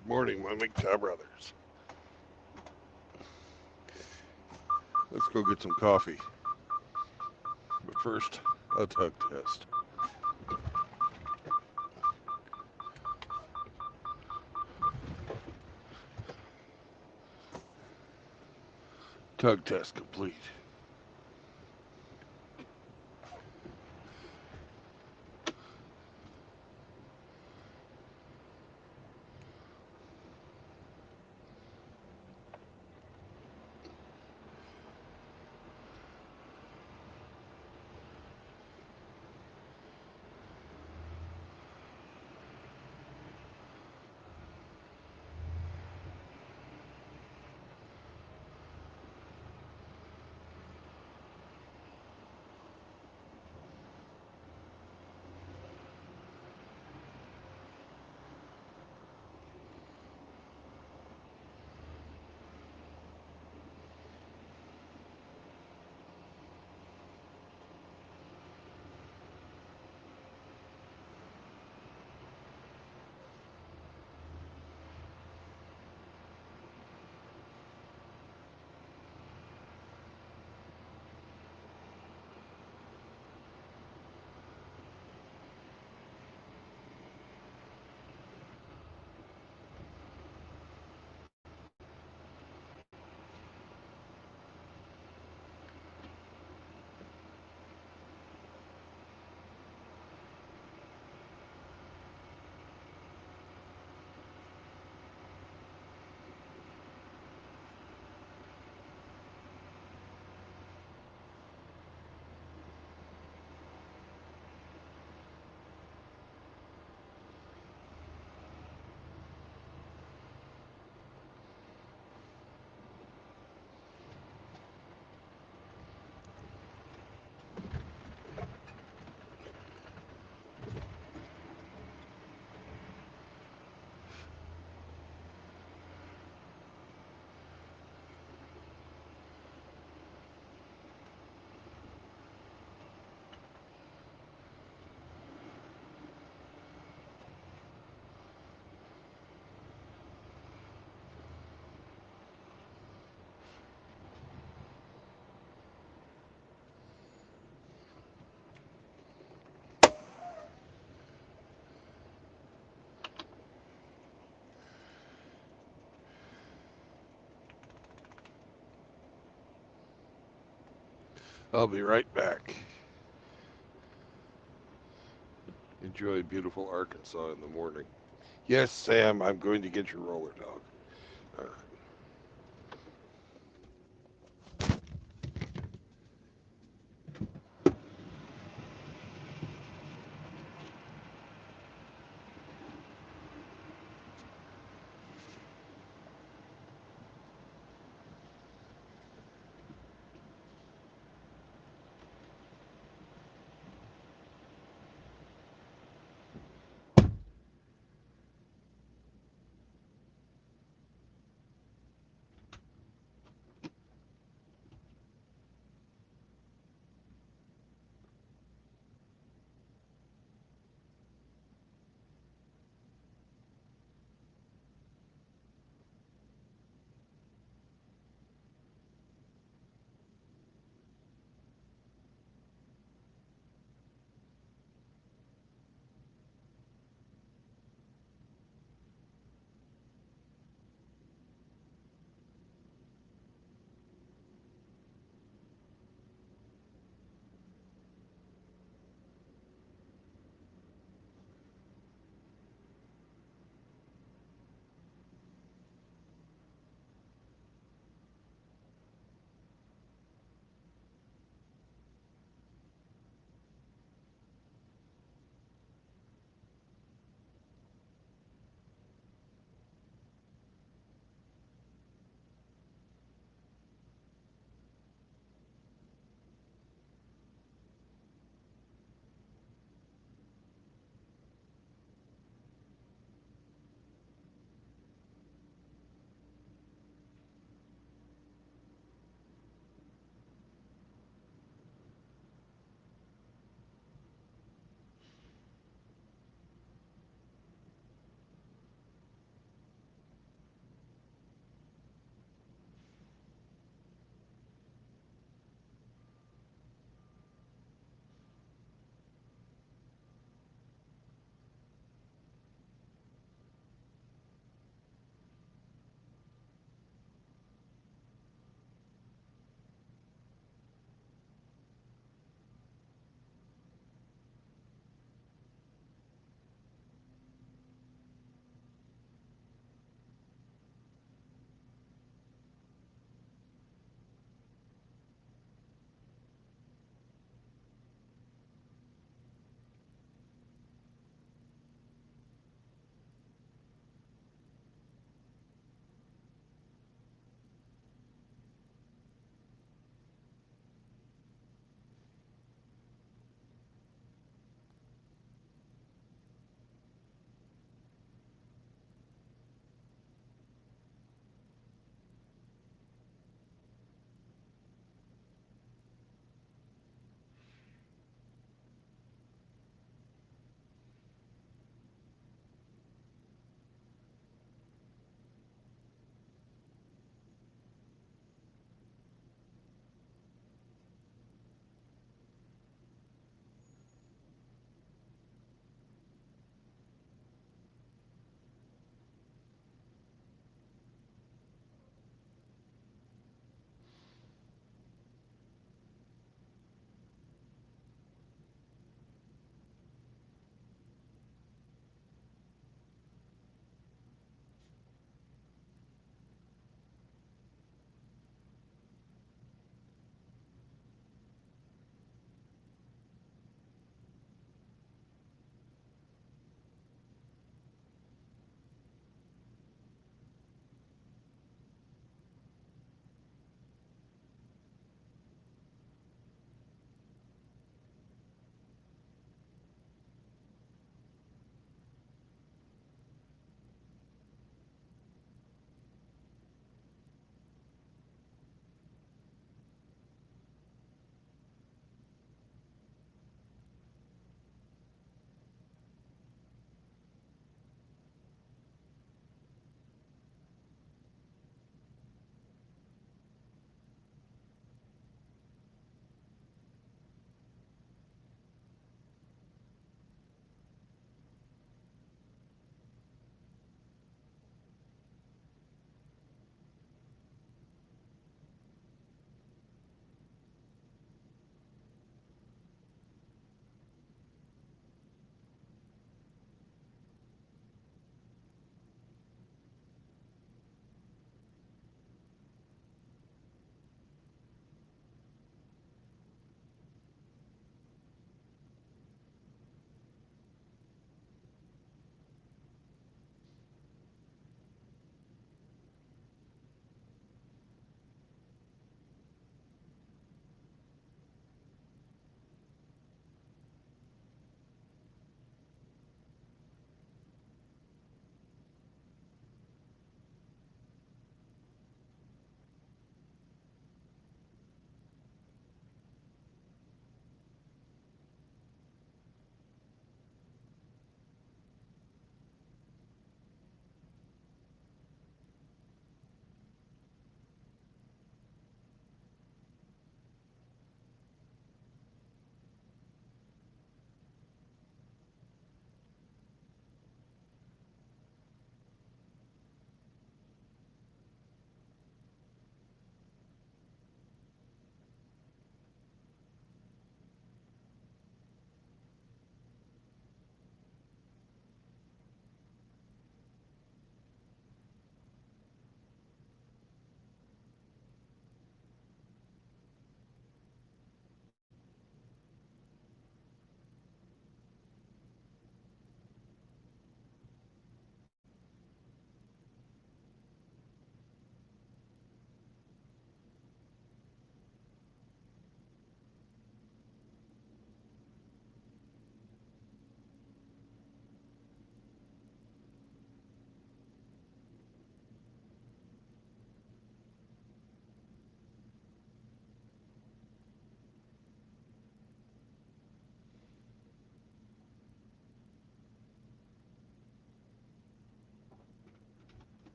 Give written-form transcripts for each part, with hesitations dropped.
Good morning, my MGTOW brothers. Let's go get some coffee. But first, a tug test. Tug test complete. I'll be right back. Enjoy beautiful Arkansas in the morning. Yes, Sam, I'm going to get your roller dog. All right.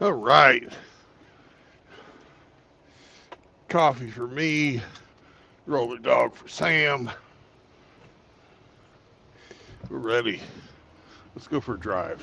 All right. Coffee for me. Roller dog for Sam. We're ready. Let's go for a drive.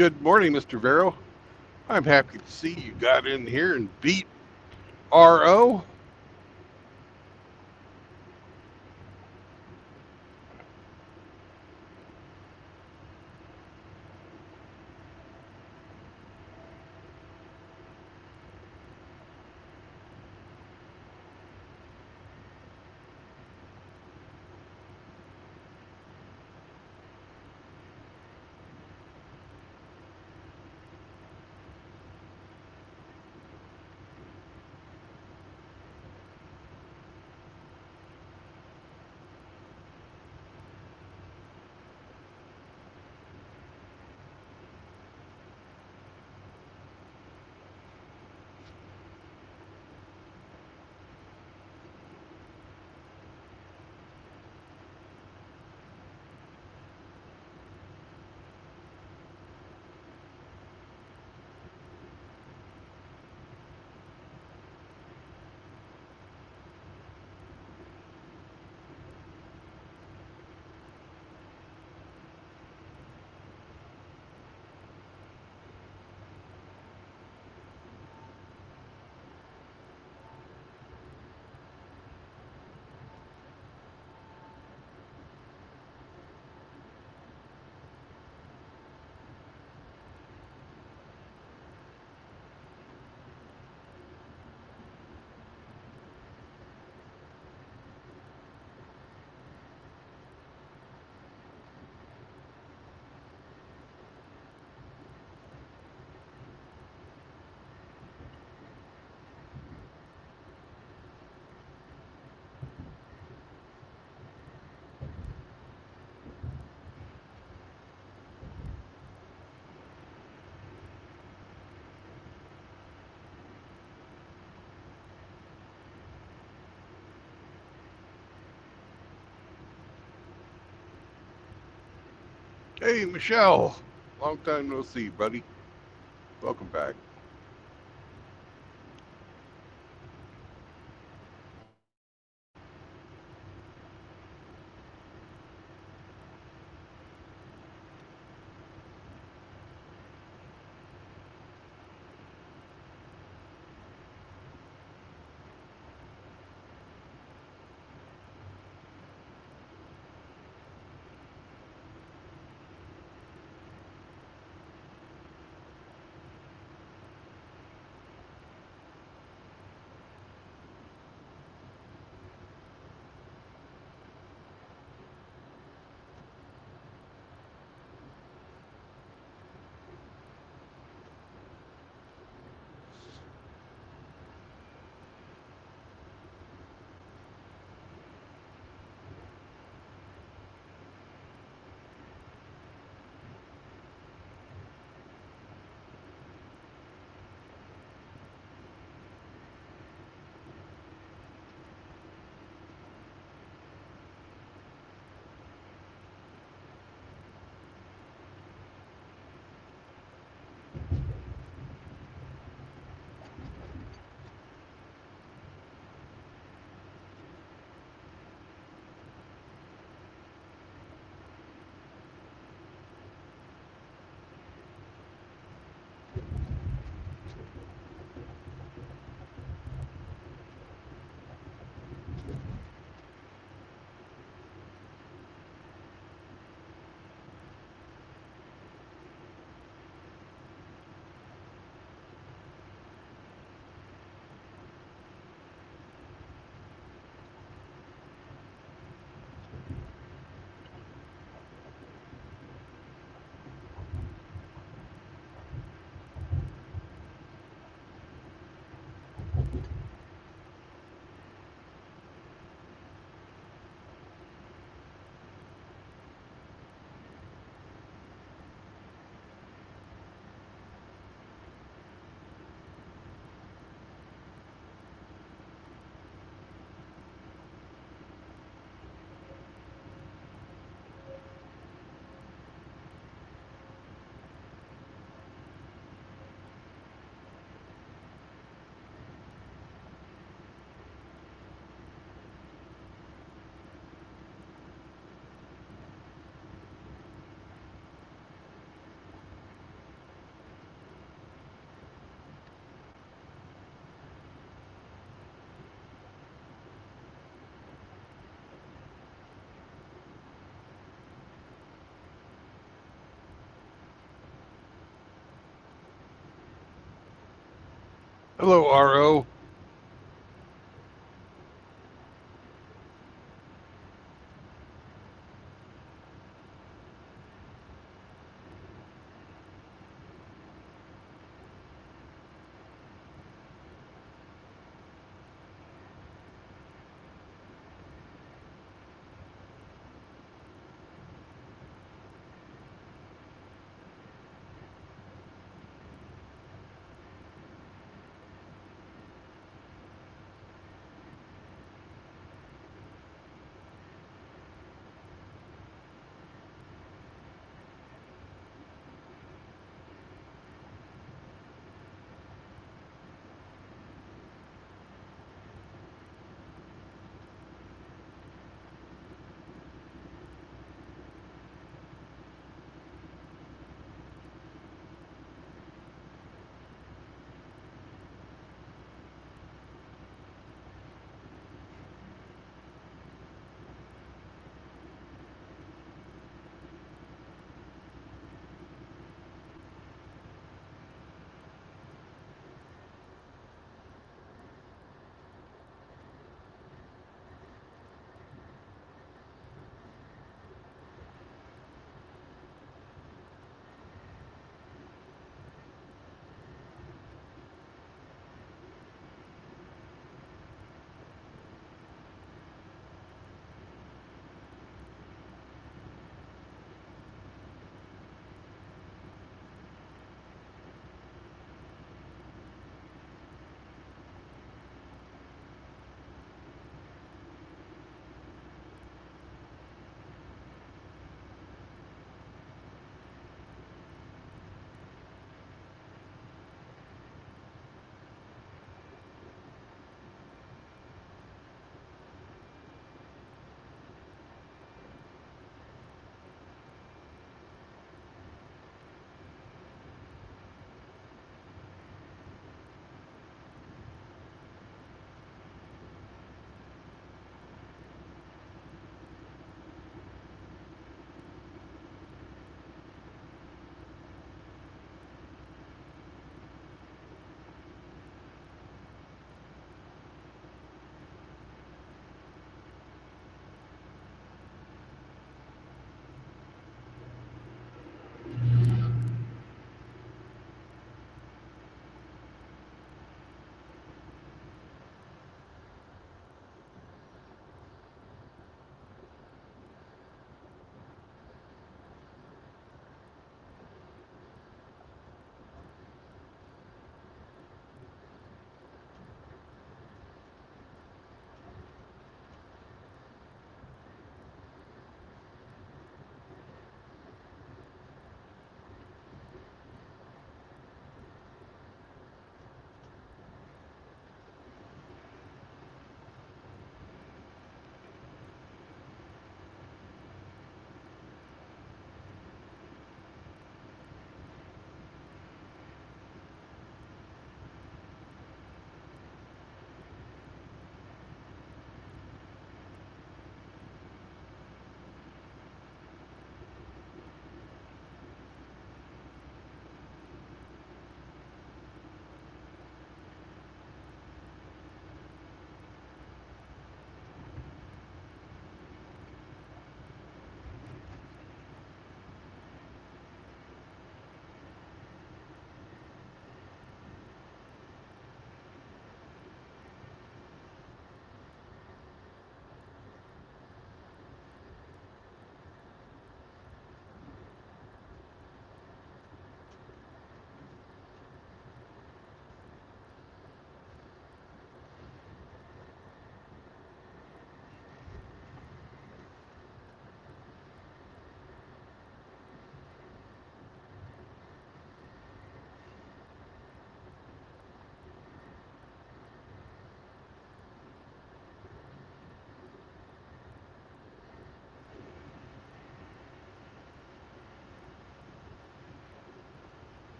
Good morning, Mr. Vero. I'm happy to see you got in here and beat RO. Hey, Michelle. Long time no see, buddy. Welcome back. Hello, RO.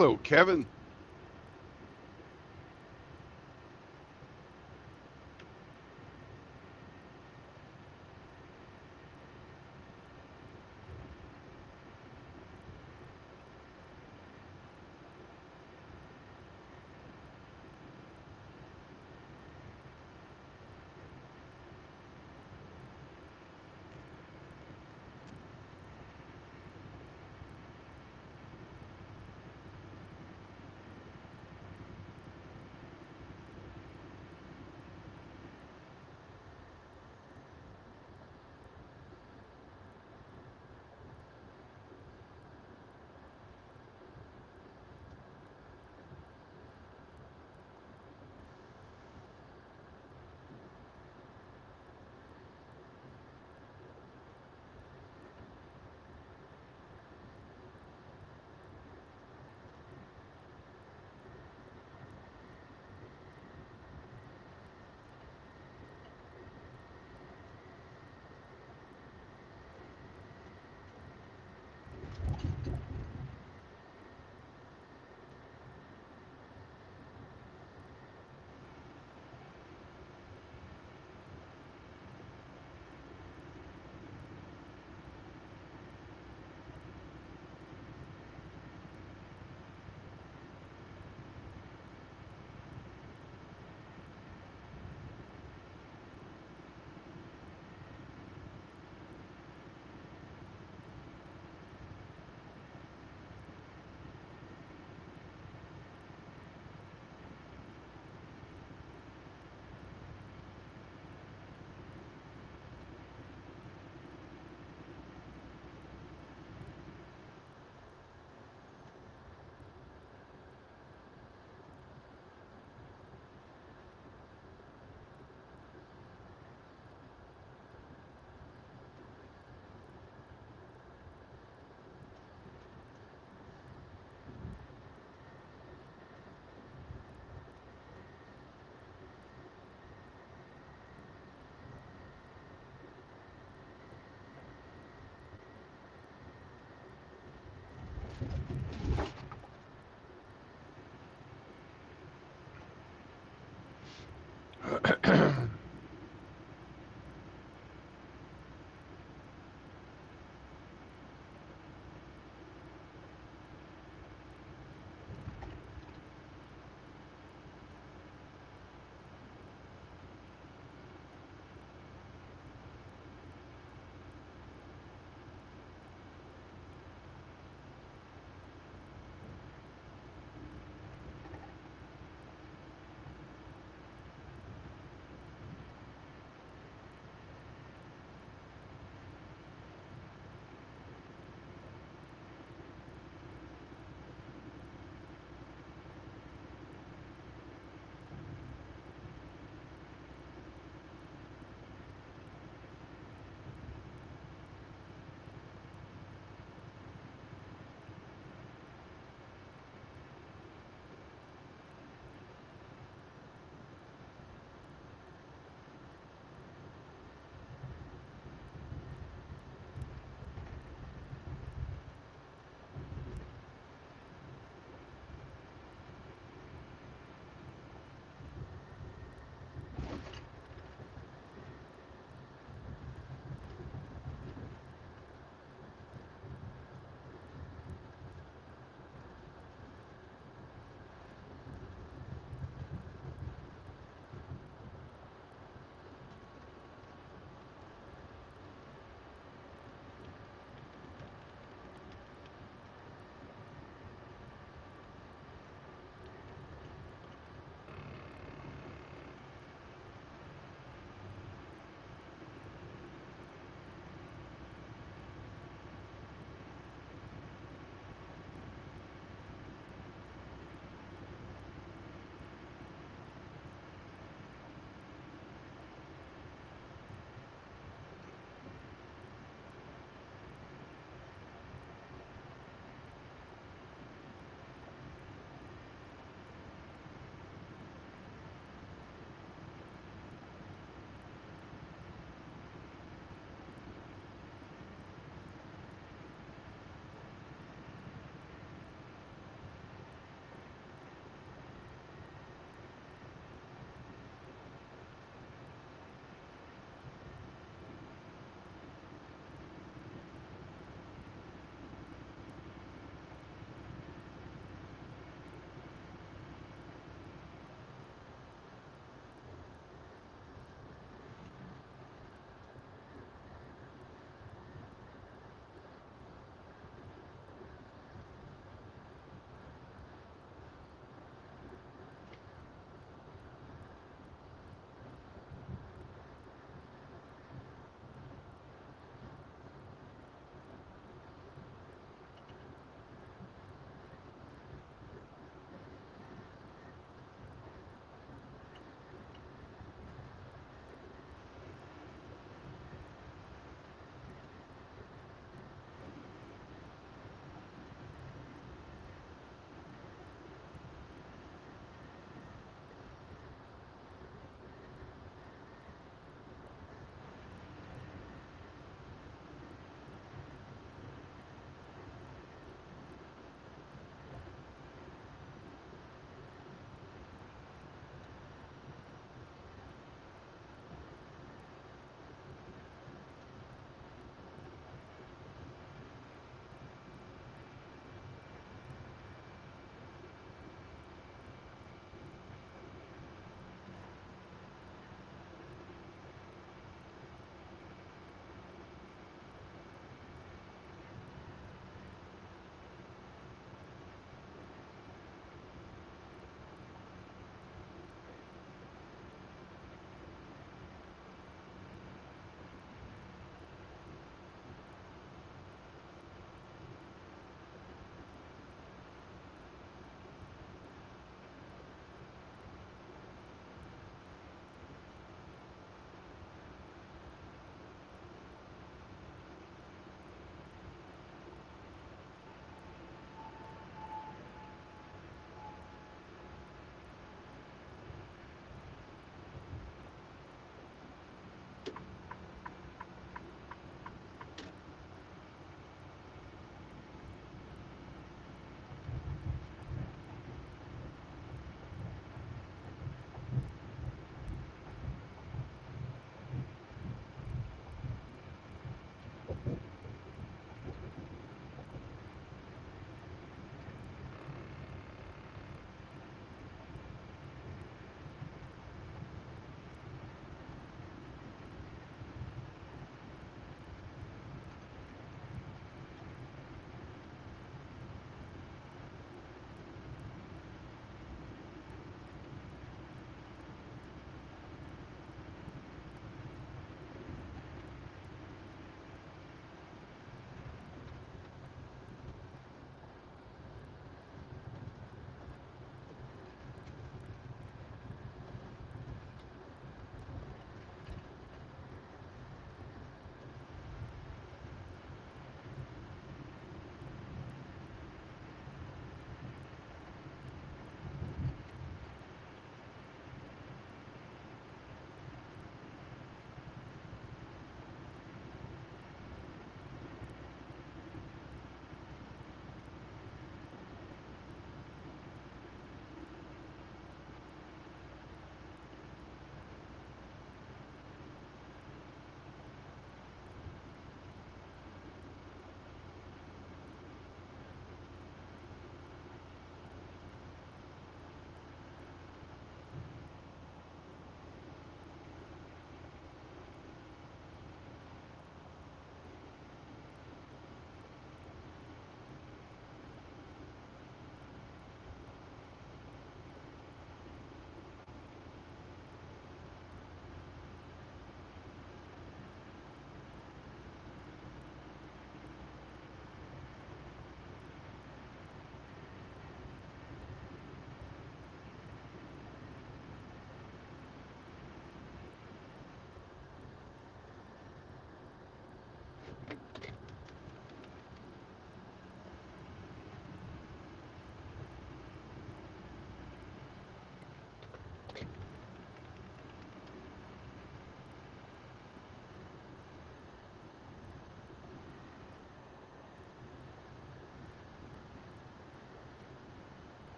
Hello, Kevin.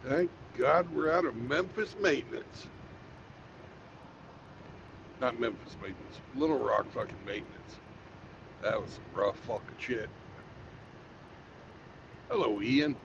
Thank God we're out of Memphis maintenance. Not Memphis maintenance. Little Rock fucking maintenance. That was some rough fucking shit. Hello, Ian.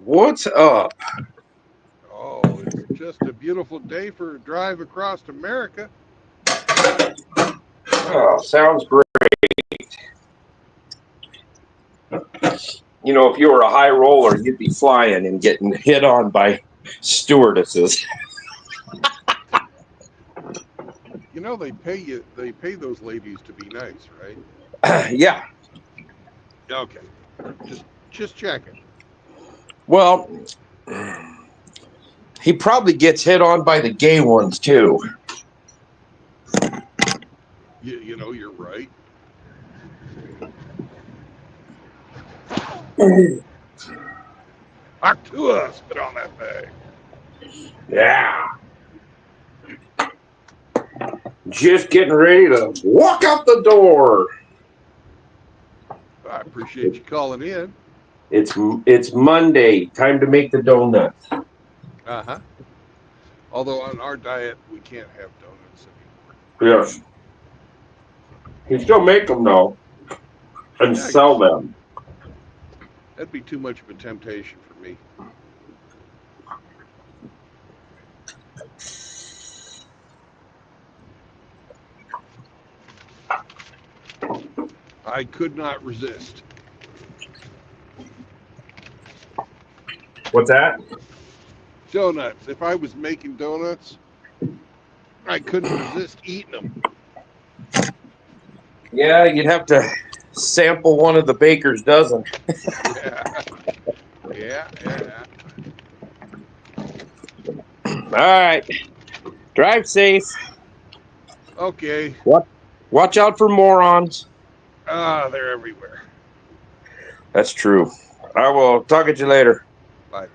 What's up? Oh, it's just a beautiful day for a drive across America. Oh, sounds great. You know, if you were a high roller, you'd be flying and getting hit on by stewardesses. You know they pay those ladies to be nice, right? Yeah. Okay. Just just checking. Well, he probably gets hit on by the gay ones too. You know you're right. Talk to us, spit on that bag. Yeah. Just getting ready to walk out the door. I appreciate you calling in. It's Monday. Time to make the donuts. Uh-huh. Although on our diet we can't have donuts anymore. Yes. You still make them though and Yeah, I sell guess them. that'd be too much of a temptation for me. I could not resist. What's that? Donuts. If I was making donuts, I couldn't resist eating them. Yeah, you'd have to sample one of the baker's dozen. Yeah, yeah. All right. Drive safe. Okay. What? Watch out for morons. Ah, they're everywhere. That's true. I will talk at you later. Bye.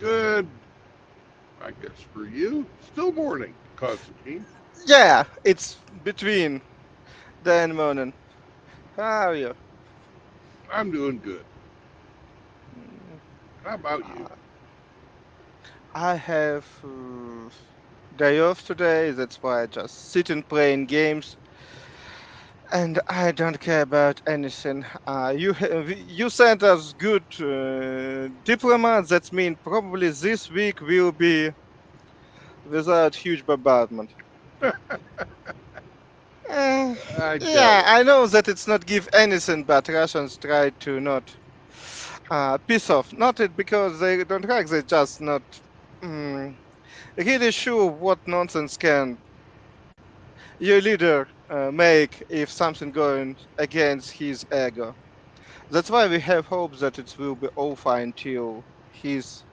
Good, I guess for you. Still morning, Constantine. Yeah, it's between Dan and Monin. How are you? I'm doing good. Mm, How about you? uh, I have day off today. That's why I just sit and playing games, and I don't care about anything. You sent us good diploma. That means probably this week will be without huge bombardment. Uh, I doubt yeah, it. I know that it's not give anything, but Russians try to not piss off. Not it because they don't like, they just not mm, really sure what nonsense can your leader make if something going against his ego. That's why we have hope that it will be all fine till his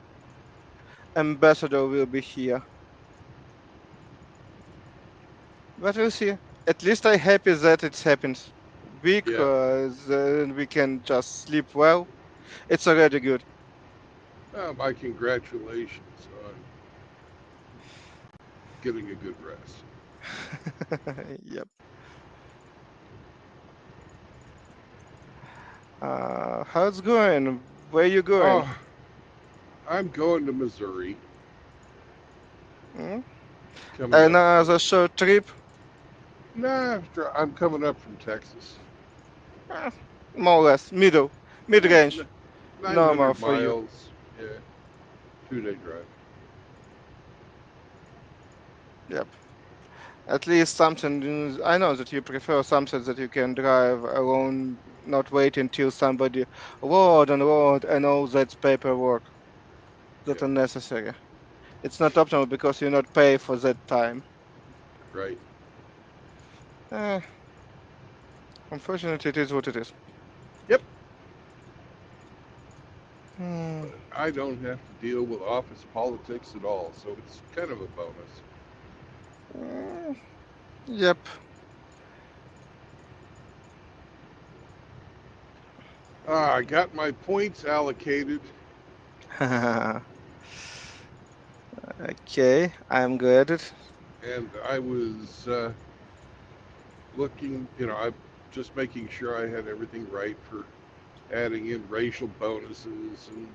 ambassador will be here. But we'll see. At least I'm happy that it happens. Yeah. Because then we can just sleep well. It's already good. My congratulations on getting a good rest. Yep. How's it going? Where you going? Oh, I'm going to Missouri. Hmm? Coming up from. Another short trip? Nah, I'm coming up from Texas. Eh, more or less. Mid Eh, range. Normal 900 for you. miles. Yeah, 2 day drive. Yep. At least something. I know that you prefer something that you can drive alone, not wait until somebody load and all that paperwork that Yeah, unnecessary. It's not optional because you not pay for that time. right. Eh, unfortunately, it is what it is. Yep. Hmm. But I don't have to deal with office politics at all, so it's kind of a bonus. Mm, yep. I got my points allocated, Okay, I'm good at it. and I was looking, I'm just making sure I had everything right for adding in racial bonuses and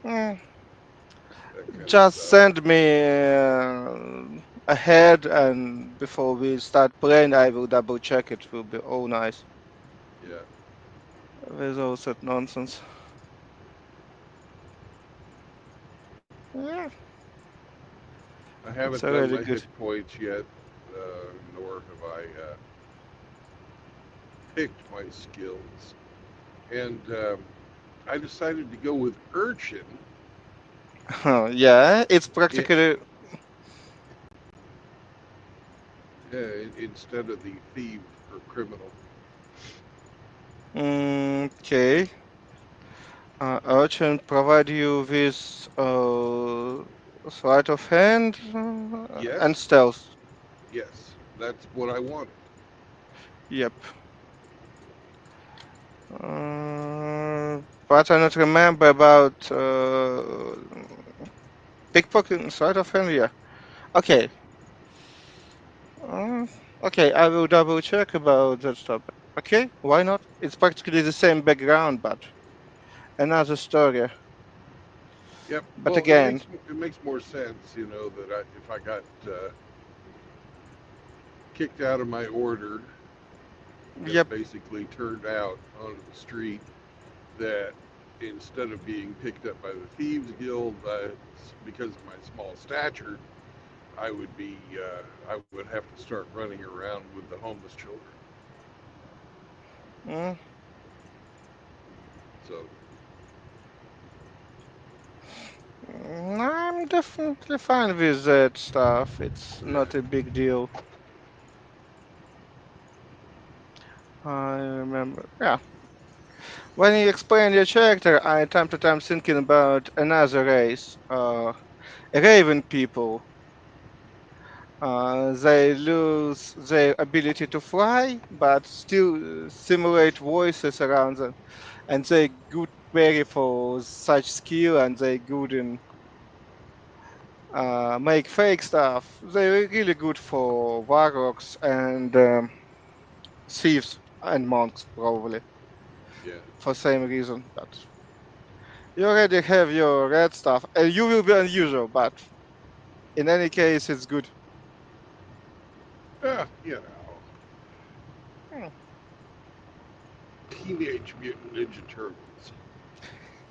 Mm, that kind of just stuff. send me ahead, and before we start playing, I will double check it. Will be all nice Yeah, with all that nonsense. Yeah, I it's haven't done already my good. hit points yet, nor have I picked my skills. And I decided to go with urchin Yeah, it's i- practically instead of the thief or criminal. okay. Urchin provide you with sleight of hand and Yes, stealth. yes, that's what I wanted. Yep. But I not remember about pickpocket and sleight of hand. Yeah. Okay. Uh, okay, I will double check about that stuff. Okay, why not? It's practically the same background, but another story. Yep. But Well, again, it makes more sense, that if I got kicked out of my order and yep. basically turned out onto the street, that instead of being picked up by the thieves guild, because of my small stature, I would have to start running around with the homeless children. Mm, So I'm definitely fine with that stuff. It's yeah, not a big deal. I remember. Yeah. When you explain your character, I time to time thinking about another race. Raven people. They lose their ability to fly, but still simulate voices around them, and they good. very for such skill and they good in make fake stuff. They're really good for warlocks and thieves and monks probably Yeah. for same reason. But you already have your red stuff, and you will be unusual. But in any case, it's good. Yeah, Hmm. Teenage Mutant Ninja Turtles.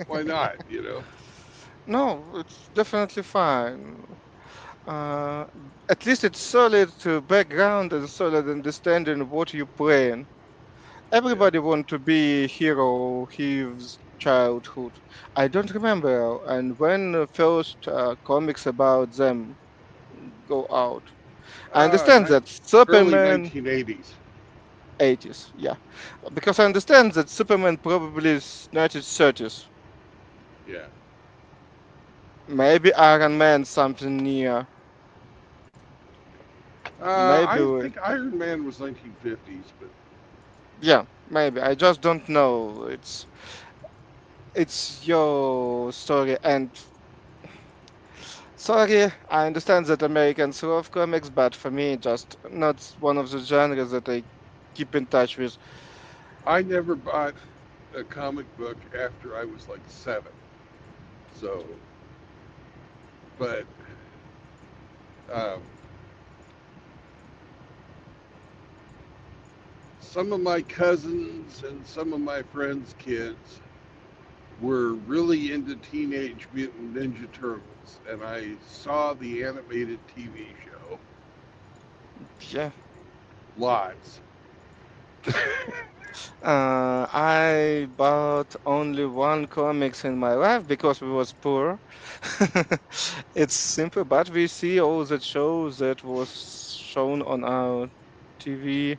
Why not? No, it's definitely fine. Uh, at least it's solid background and solid understanding what you playing. Yeah. Everybody want to be hero his childhood. I don't remember and when first comics about them go out. I Uh, understand ni- that Early Superman 1980s. 80s, yeah, because I understand that Superman probably is 1930s. Yeah. Maybe Iron Man something near. Maybe I think Iron Man was 1950s, but yeah, maybe I just don't know. It's your story and sorry, I understand that Americans love comics, but for me, just not one of the genres that I keep in touch with. I never bought a comic book after I was like 7. So, but um, some of my cousins and some of my friends' kids were really into Teenage Mutant Ninja Turtles, and I saw the animated TV show Yeah, lots. I bought only one comics in my life because we was poor. It's simple, but we see all the shows that was shown on our TV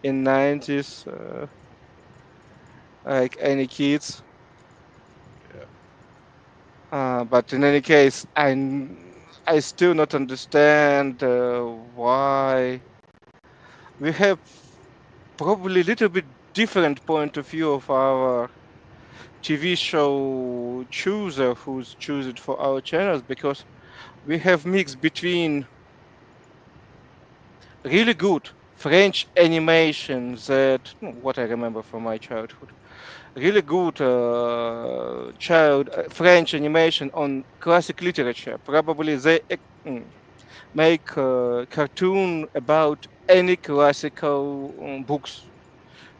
in 90s, like any kids. Yeah. But in any case, I still not understand why we have probably a little bit different point of view of our TV show chooser who's choose it for our channels because we have mix between really good French animation that what I remember from my childhood, really good French animation on classic literature. Probably they make a cartoon about any classical books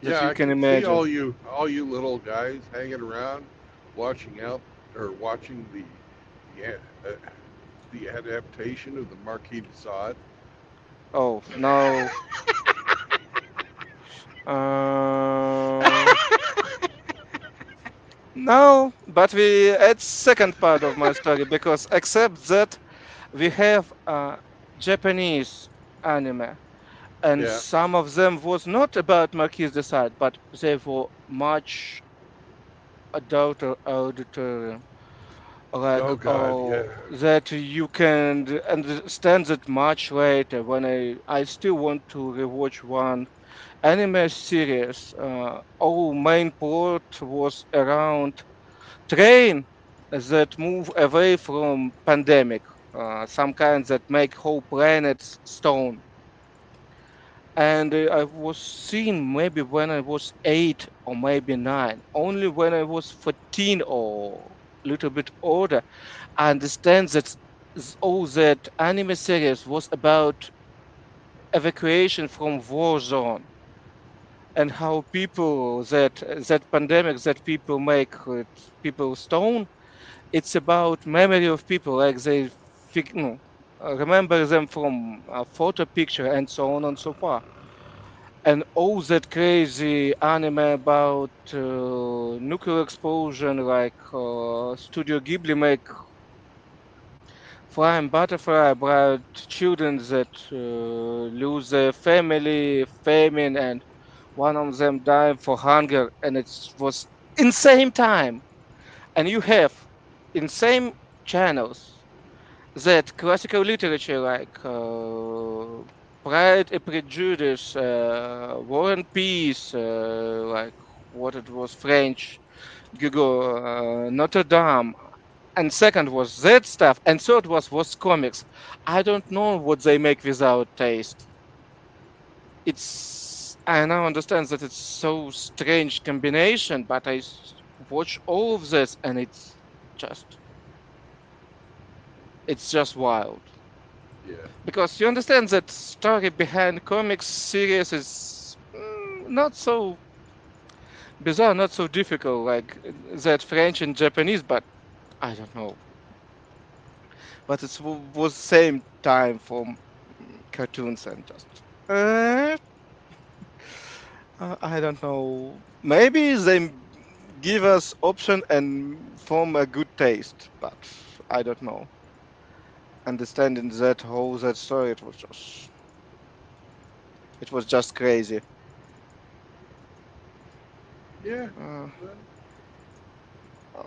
that Yeah, you I can can see imagine. all you little guys hanging around, watching out or watching the uh, the adaptation of the Marquis de Sade. Oh no. Uh, no, but we it's second part of my story because except that we have Japanese anime and Yeah. some of them was not about Marquis de Sade, but they were much adulter auditory like Oh God. Yeah. oh that you can understand that much later when I still want to rewatch one anime series. Our main plot was around train that move away from pandemic, some kind that make whole planets stone. And I was seeing maybe when I was 8 or maybe 9. Only when I was 14 or little bit older, I understand that all that anime series was about evacuation from war zone and how people that pandemic that people make people stone. It's about memory of people like they no, remember them from a photo picture and so on and so far. And all that crazy anime about nuclear explosion like Studio Ghibli make Flying Butterfly about children that lose their family, famine, and one of them died for hunger, and it was in same time. And you have in same channels that classical literature like Pride and Prejudice, War and Peace, like what it was French You go Notre Dame, and second was that stuff, and third was comics. I don't know what they make without taste. It's I now understand that it's so strange combination, but watch all of this, and just it's just wild. Yeah. Because you understand that story behind comics series is not so bizarre, not so difficult like that French and Japanese, but I don't know. But it was same time for cartoons and just I don't know. Maybe they give us option and form a good taste, but I don't know. Understanding that whole that story, it was just crazy. Yeah. Uh, Well,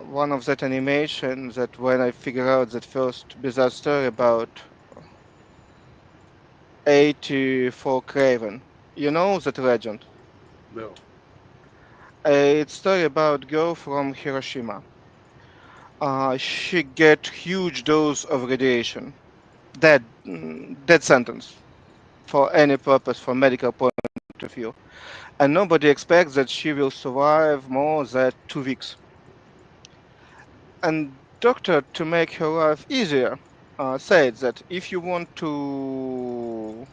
one of that animation that when I figure out that first bizarre story about 84 Craven, you know that legend. no. It's story about girl from Hiroshima. She get huge dose of radiation. Dead sentence for any purpose, for medical point of view. And nobody expects that she will survive more than 2 weeks. And doctor, to make her life easier, said that if you want to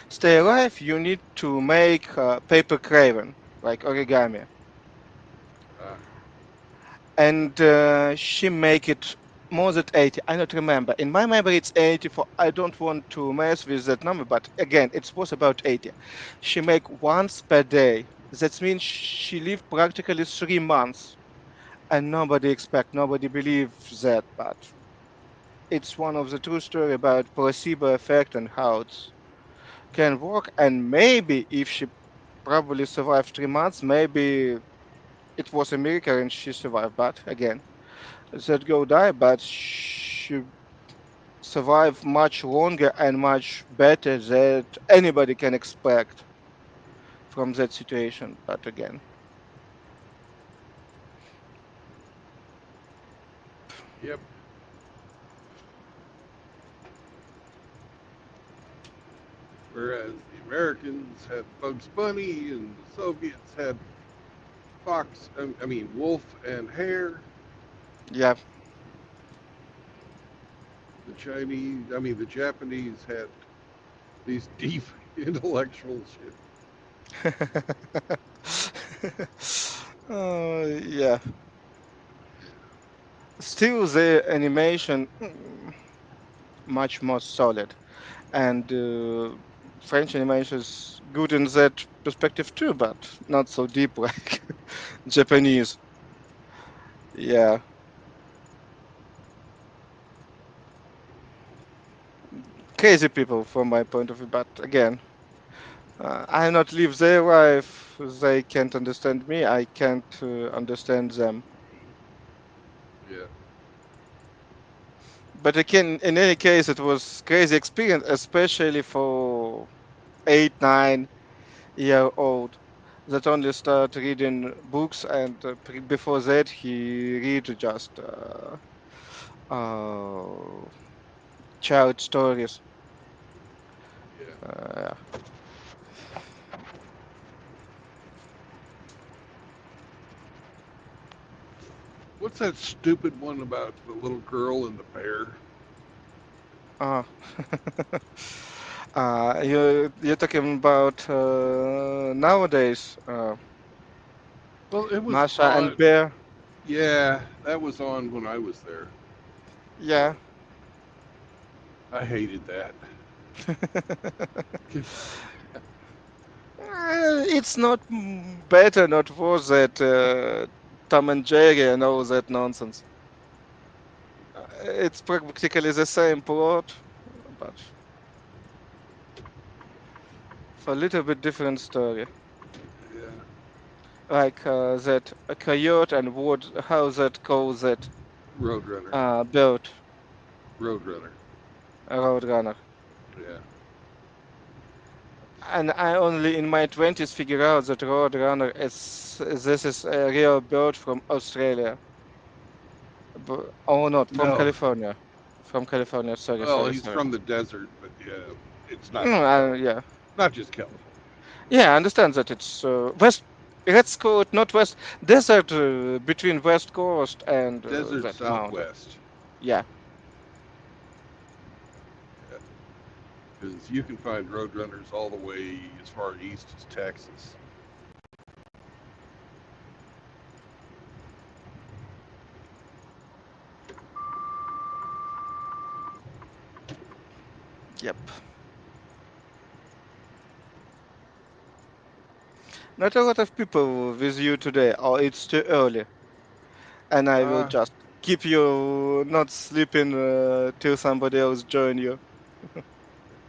stay alive, you need to make paper crayon, like origami. Uh, And she make it more than 80. I don't remember. In my memory, it's 84. I don't want to mess with that number, but again, it was about 80. She make once per day. That means she lived practically 3 months, and nobody expect, nobody believes that, but it's one of the true story about placebo effect and how it can work. And maybe if she probably survived 3 months, maybe it was a miracle and she survived. But again, that girl died, but she survived much longer and much better than anybody can expect from that situation. But again, yep. Whereas the Americans had Bugs Bunny and the Soviets had Wolf and Hare. yeah. The Japanese had these deep intellectual shit. Yeah. Still, the animation much more solid, and French animation is good in that perspective too, but not so deep like Japanese. Yeah, crazy people from my point of view. But again, I not live their life. They can't understand me. I can't understand them. Yeah, But again, in any case, it was crazy experience, especially for 8, 9 year old that only start reading books, and before that he read just uh, child stories. yeah. Uh, What's that stupid one about the little girl and the bear? uh, you're talking about nowadays, Well, it was Masha and on. Bear. Yeah, that was on when I was there. Yeah. I hated that. It's not better, not worse that Tom and Jerry and all that nonsense. It's practically the same plot, but for a little bit different story. Yeah, Like that a coyote and what how that calls that Roadrunner. bird, Roadrunner. a roadrunner. Yeah, And I only in my 20s figure out that Roadrunner is this is a real bird from Australia. Oh, not from No, California. From California. Sorry, well, sorry, he's sorry. from the desert, but yeah, it's not No, just yeah, not just California. yeah. I understand that it's west. Let's call it not west desert between West Coast and Desert that mountain. Southwest, Yeah. because you can find roadrunners all the way as far east as Texas. Yep. Not a lot of people with you today. Oh, it's too early, and I will Uh, just keep you not sleeping till somebody else join you.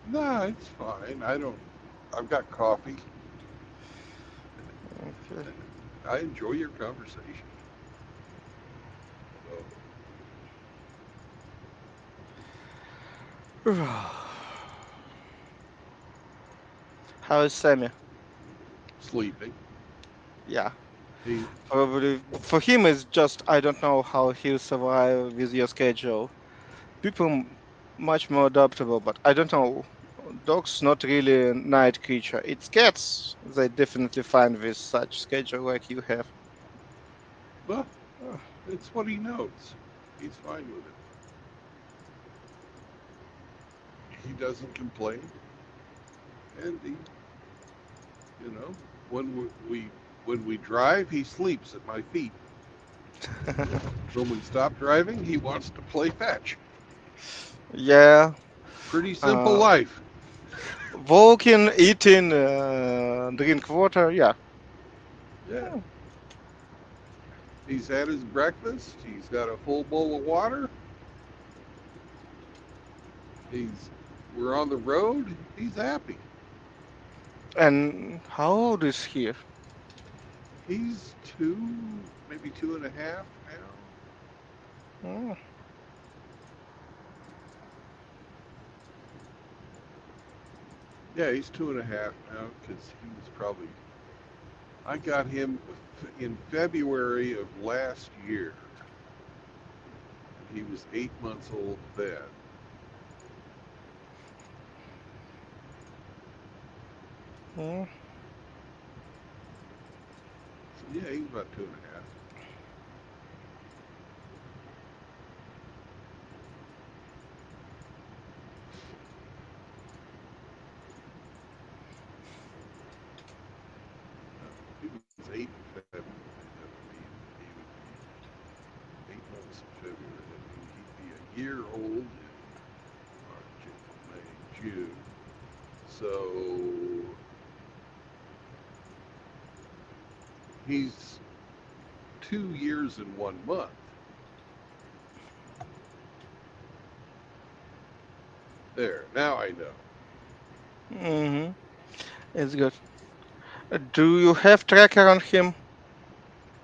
nah, it's fine. I don't. I've got coffee. Okay. I enjoy your conversation. So, How is Sammy? sleeping. Yeah, He, probably for him it's just I don't know how he'll survive with your schedule. People much more adaptable, but I don't know. Dogs not really a night creature. It's cats. They definitely fine with such schedule like you have. well, Uh, it's what he knows. He's fine with it. He doesn't complain, and he, you know, when when we drive, he sleeps at my feet. When we stop driving, he wants to play fetch. yeah. Pretty simple Uh, life. Walking, eating, drink water. Yeah. Yeah. He's had his breakfast. He's got a full bowl of water. He's we're on the road. He's happy. And how old is he? He's two, maybe two and a half now. Oh, Yeah, he's two and a half now because he was probably. I got him in February of last year. He was 8 months old then. oh. So yeah, he's about two and a half. He was 8 in February. He would be 8 months in February. He'd be a year old in March, April, May, June. So he's 2 years and 1 month. There, now I know. Mm-hmm. It's good. Do you have tracker on him?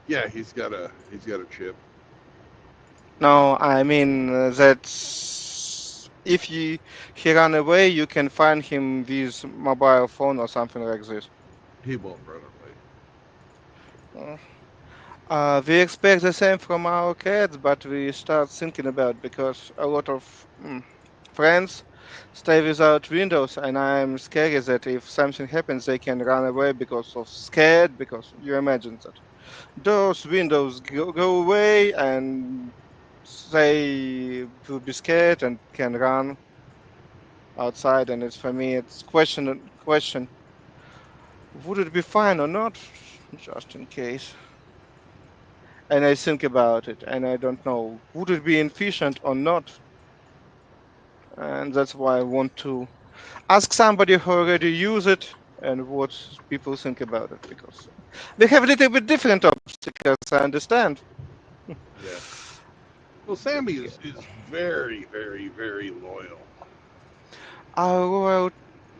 Yeah, he's got a chip. No, I mean that's if he ran away, you can find him with mobile phone or something like this. He won't run away. Uh, we expect the same from our cats, but we start thinking about because a lot of friends stay without windows, and I'm scared that if something happens, they can run away because of scared. Because you imagine that those windows go away, and they will be scared and can run outside. And it's for me, it's question: would it be fine or not, just in case. And I think about it, and I don't know would it be efficient or not, and that's why I want to ask somebody who already use it and what people think about it because they have a little bit different obstacles. I understand. Yeah. Well, Sammy is very, very, very loyal. Well,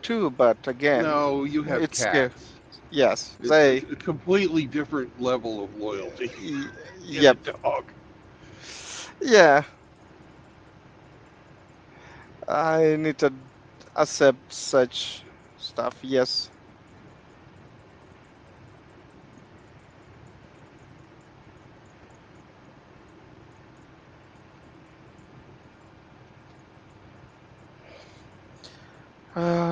too, but again, No, you have it's scary. cats. Yes, It's they. a completely different level of loyalty in a Yep. dog. Yeah, I need to accept such stuff. Yes.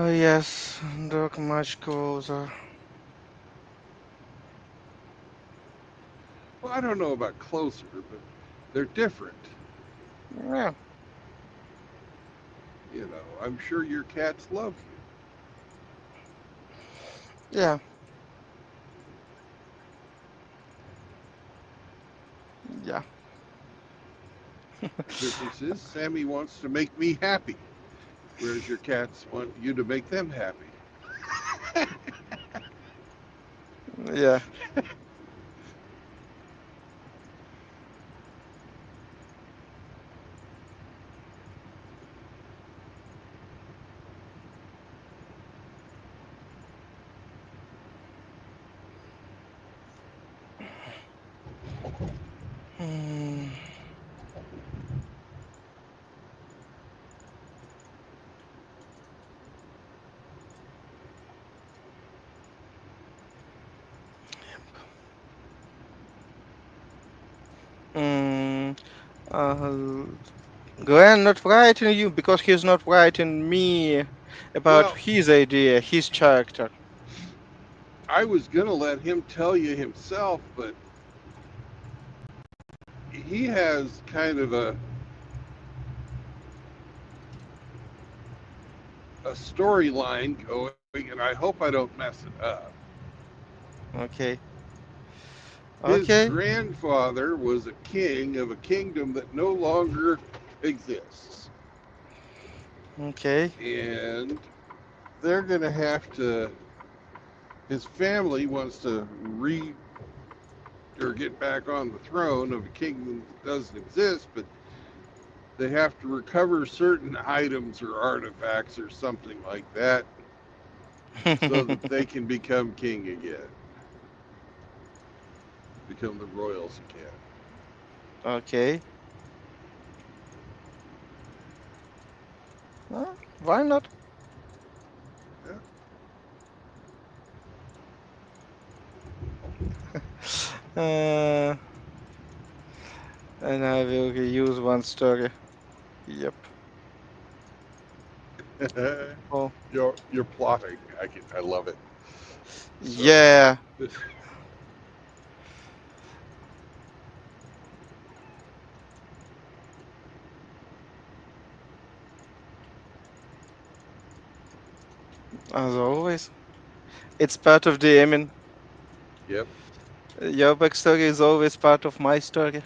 Oh yes, look much closer. Well, I don't know about closer, but they're different. Yeah, You know, I'm sure your cats love yeah, yeah. you. The difference is Sammy wants to make me happy, whereas your cats want you to make them happy. Yeah. Hmm. Mm, uh, Glenn not writing you because he's not writing me about Well, his idea, his character. I was gonna let him tell you himself, but he has kind of a storyline going, and I hope I don't mess it up. Okay. His Okay. grandfather was a king of a kingdom that no longer exists. Okay. And they're going to have to, his family wants to or get back on the throne of a kingdom that doesn't exist, but they have to recover certain items or artifacts or something like that so that they can become king again, become the royals again. Okay. Why not? Yeah. Uh, and I will reuse one story. Yep. Oh, You're plotting. I love it. So yeah. As always, it's part of the Emin. yep. Your backstory is always part of my story.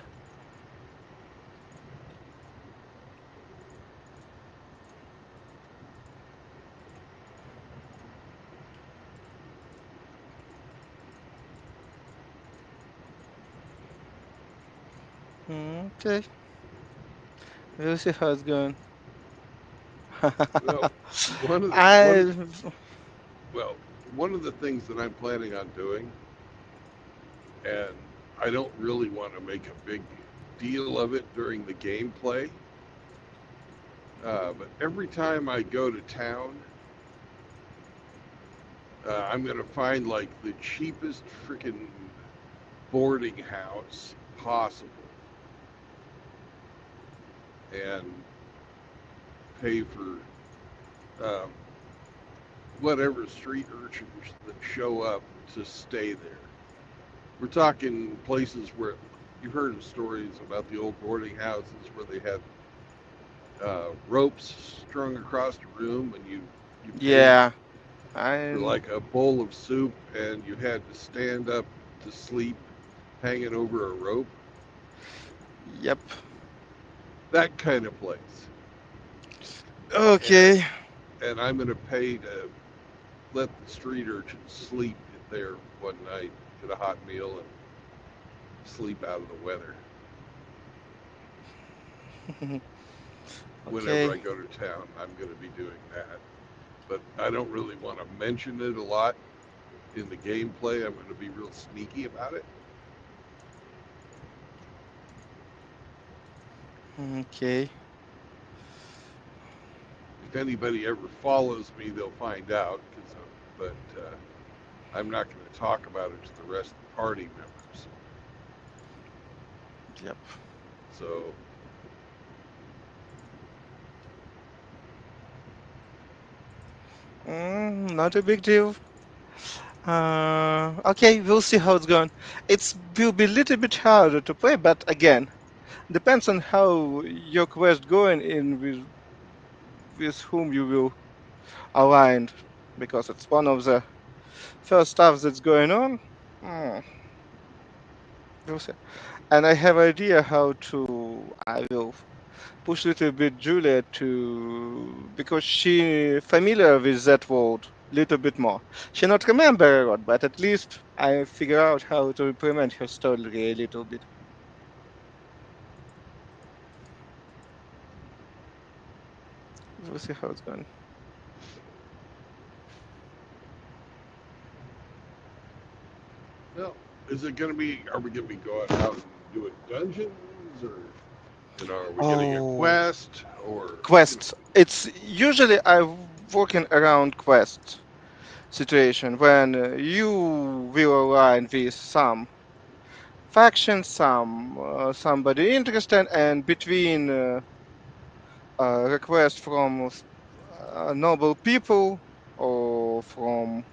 Okay. We'll see how it's going. Well, one of the one of I. well one of the things that I'm planning on doing, and I don't really want to make a big deal of it during the gameplay, but every time I go to town, I'm gonna find like the cheapest freaking boarding house possible and pay for um, whatever street urchins that show up to stay there. We're talking places where you've heard of stories about the old boarding houses where they had ropes strung across the room, and you paid Yeah. for I. like a bowl of soup, and you had to stand up to sleep hanging over a rope. Yep. That kind of place. And Okay. and I'm gonna pay to let the street urchins sleep there one night, get a hot meal, and sleep out of the weather whenever I Okay. go to town. I'm going to be doing that. But I don't really want to mention it a lot in the gameplay. I'm going to be real sneaky about it. Okay. If anybody ever follows me, they'll find out. But I'm not going to talk about it to the rest of the party members. Yep. So Not a big deal. Okay, we'll see how it's going. It's will be a little bit harder to play, but again, depends on how your quest going in with whom you will align, because it's one of the first stuff that's going on. Hmm, we'll see. And I have idea how to. I will push a little bit Julia to because she familiar with that world little bit more. She not remember a lot, but at least I figure out how to implement her story a little bit. We'll see how it's going. Well, is it going to be? Are we going to be going out and doing dungeons, or are we getting a Oh, quest, or quests. It's usually I working around quest situation when you will align with some faction, somebody interested, and between request from noble people or from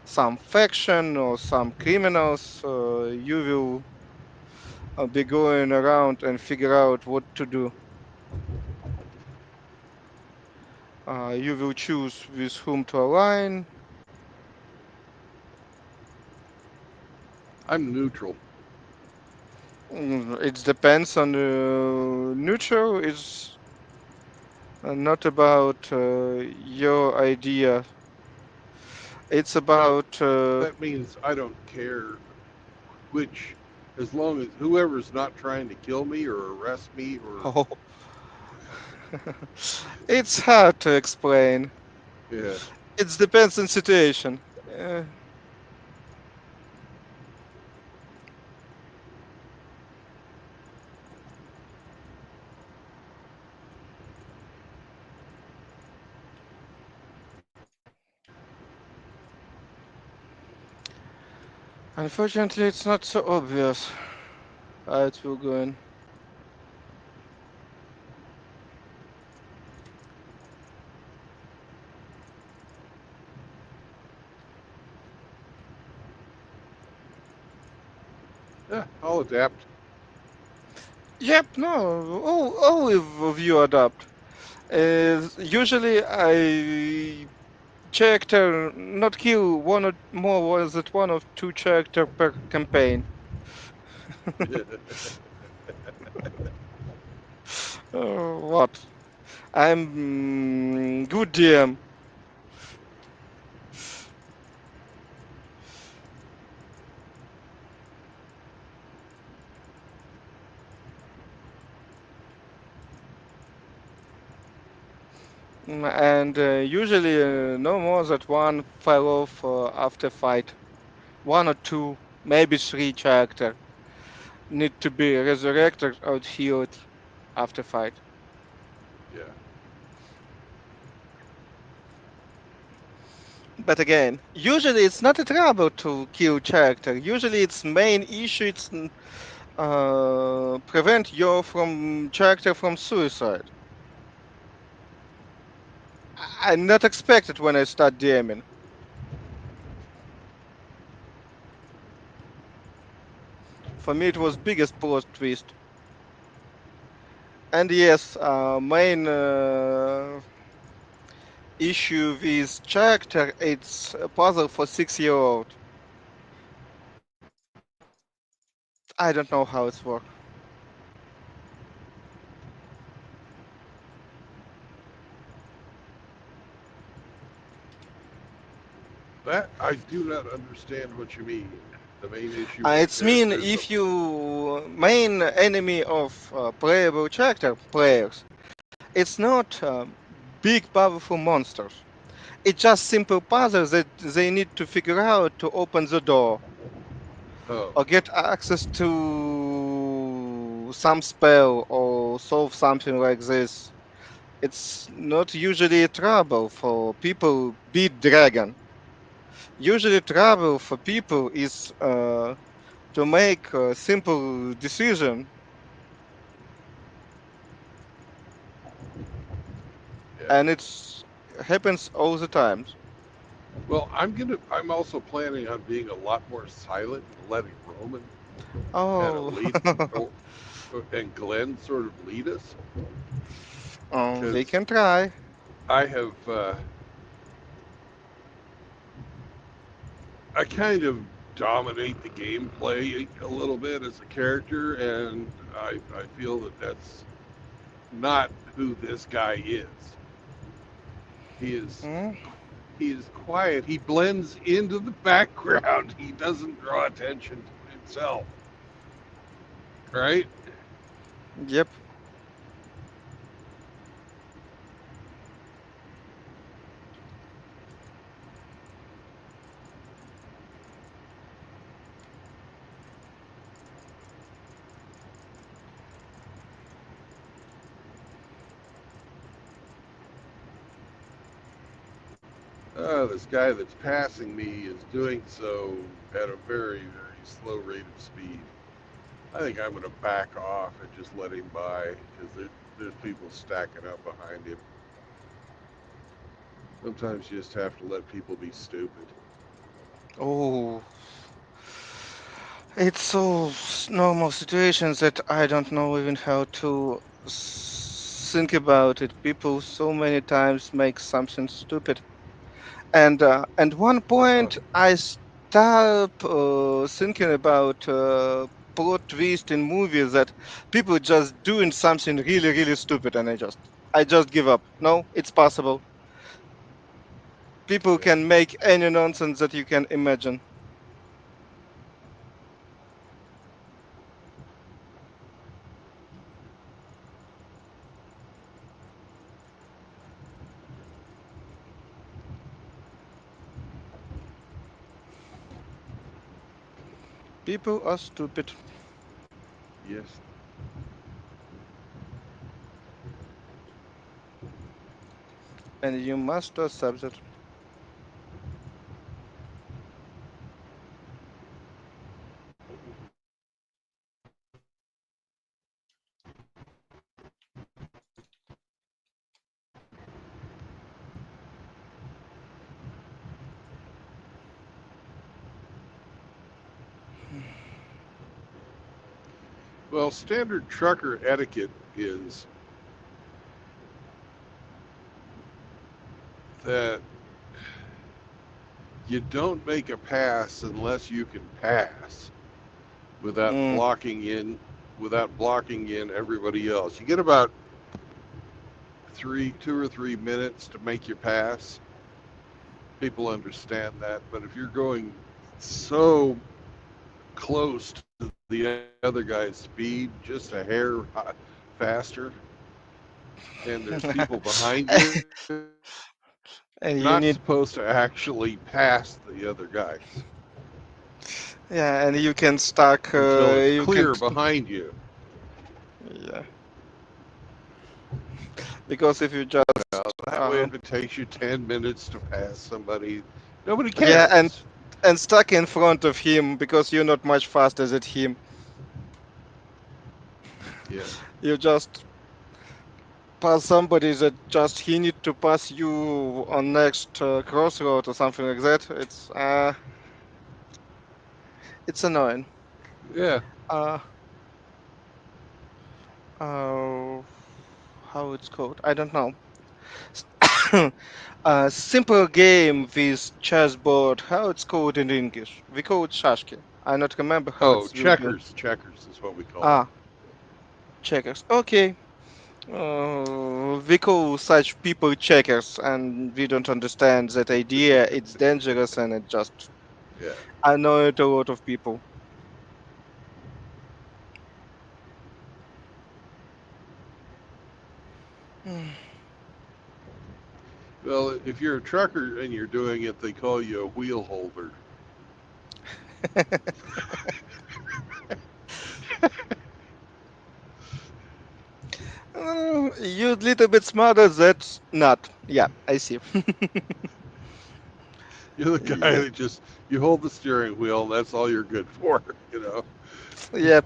some faction or some criminals, you will be going around and figure out what to do. You will choose with whom to align. I'm neutral? It depends on neutral. It's not about your idea. It's Well, about that means I don't care which, as long as whoever's not trying to kill me or arrest me or oh, it's hard to explain. yeah. It depends on situation. Uh, Unfortunately, it's not so obvious how it will go in. Yeah, I'll adapt. Yep, no, all of you adapt. Usually, I character not kill one or more was it one or two character per campaign. What? I'm good DM. And usually no more than one fell off after fight. One or two, maybe three character need to be resurrected or healed after fight. Yeah. But again, usually it's not a trouble to kill character. Usually its main issue it's prevent your from character from suicide. I not expected when I start DMing. For me, it was biggest plot twist. And yes, main issue with character, it's a puzzle for 6 year old. I don't know how it's work. That I do not understand what you mean. The main issue with It's mean characters. if you main enemy of playable character players, it's not big powerful monsters. It's just simple puzzles that they need to figure out to open the door Oh, or get access to some spell or solve something like this. It's not usually a trouble for people beat dragon. Usually trouble for people is to make a simple decision, yeah. and it's happens all the times. Well, I'm also planning on being a lot more silent and letting Roman kind of Oh, lead, or, and Glenn sort of lead us, oh, we because can try. I have I kind of dominate the gameplay a little bit as a character, and I feel that that's not who this guy is. He is Hmm? he is quiet. He blends into the background. He doesn't draw attention to himself, right? Yep. This guy that's passing me is doing so at a very, very slow rate of speed. I think I'm going to back off and just let him by because there's people stacking up behind him. Sometimes you just have to let people be stupid. Oh, it's so normal situations that I don't know even how to think about it. People so many times make something stupid, and one Uh, point I stop thinking about plot twist in movies that people just doing something really really stupid, and I just give up. No, it's possible. People yeah. can make any nonsense that you can imagine. People are stupid, Yes. and you must accept it. Well, standard trucker etiquette is that you don't make a pass unless you can pass without Mm. blocking in everybody else. You get about 2 or 3 minutes to make your pass. People understand that, but if you're going so close to the other guy's speed, just a hair faster, and there's people behind you, you're not And you need, supposed to actually pass the other guys yeah, and you can stack, until it's you can, clear behind you. yeah, because if you just, That way, if it takes you 10 minutes to pass somebody, nobody yeah, cares. and stuck in front of him because you're not much faster than him. Yeah. You just pass somebody that just he need to pass you on next crossroad or something like that. It's annoying. Yeah. Uh, uh, how it's called? I don't know. A simple game with chessboard. How it's called in English? We call it shashki. I not remember how Oh, it will be. checkers. Checkers is what we call it. Ah, checkers. Okay. We call such people checkers, and we don't understand that idea. It's dangerous, and it just Yeah. annoyed a lot of people. Well, if you're a trucker and you're doing it, they call you a wheel holder. You little bit smarter. That's not. Yeah, I see. You're the guy Yeah. that just you hold the steering wheel, and that's all you're good for. You know. Yeah.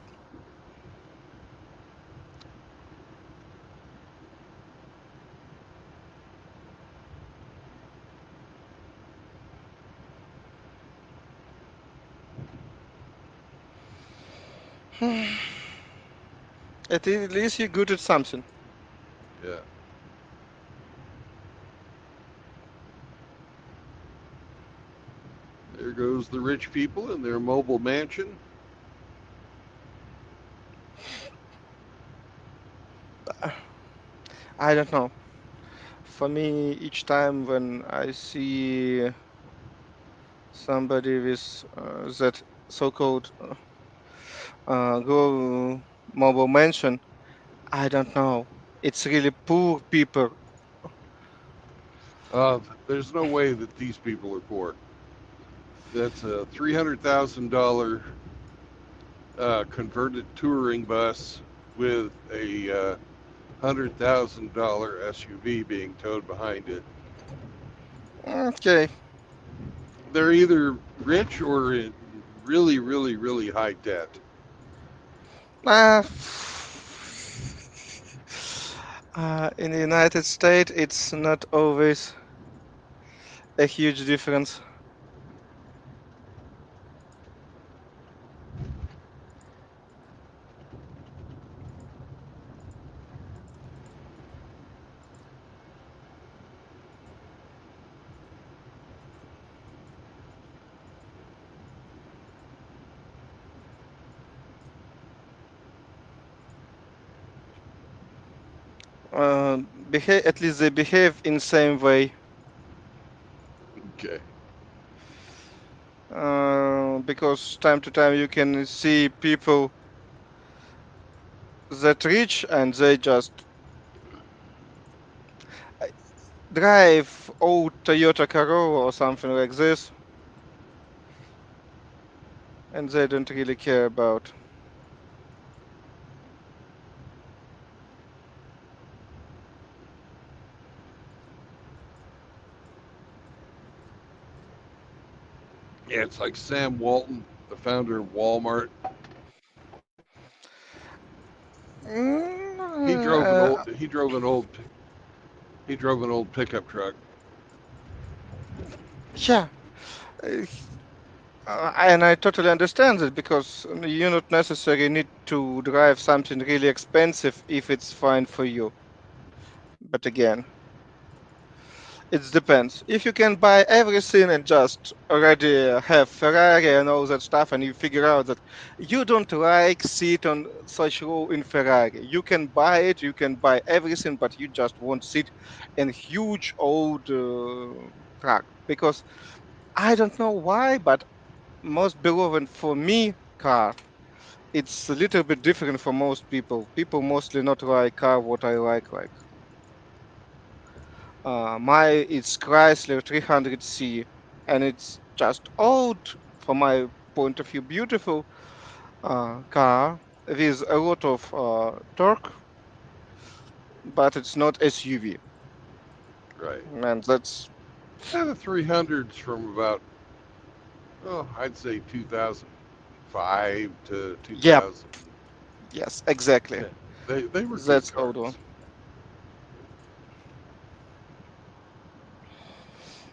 At least you're good at something. Yeah. There goes the rich people in their mobile mansion. I don't know. For me, each time when I see somebody with that so-called go mobile mansion, I don't know. It's really poor people. There's no way that these people are poor. That's a $300,000 converted touring bus with a $100,000 SUV being towed behind it. Okay. They're either rich or in really, really, really high debt. Uh, in the United States, it's not always a huge difference. Behave, at least they behave in same way. Okay. Because time to time you can see people that rich and they just uh, drive old Toyota Corolla or something like this, and they don't really care about. Yeah, it's like Sam Walton, the founder of Walmart. He Mm, drove an old he drove an old he drove an old pickup truck. yeah, uh, and I totally understand it because you not necessarily need to drive something really expensive if it's fine for you. But again, it depends. If you can buy everything and just already have Ferrari and all that stuff, and you figure out that you don't like sit on such row in Ferrari, you can buy it, you can buy everything, but you just won't sit in huge old truck because I don't know why, but most beloved for me car. It's a little bit different for most people. People mostly not like car what I like. My it's Chrysler 300C, and it's just old from my point of view, beautiful car with a lot of torque, but it's not SUV, Right. and that's Yeah, the 300s from about, oh, I'd say 2005 to yeah, 2000. yes, exactly. Yeah, they were good That's old one. cars.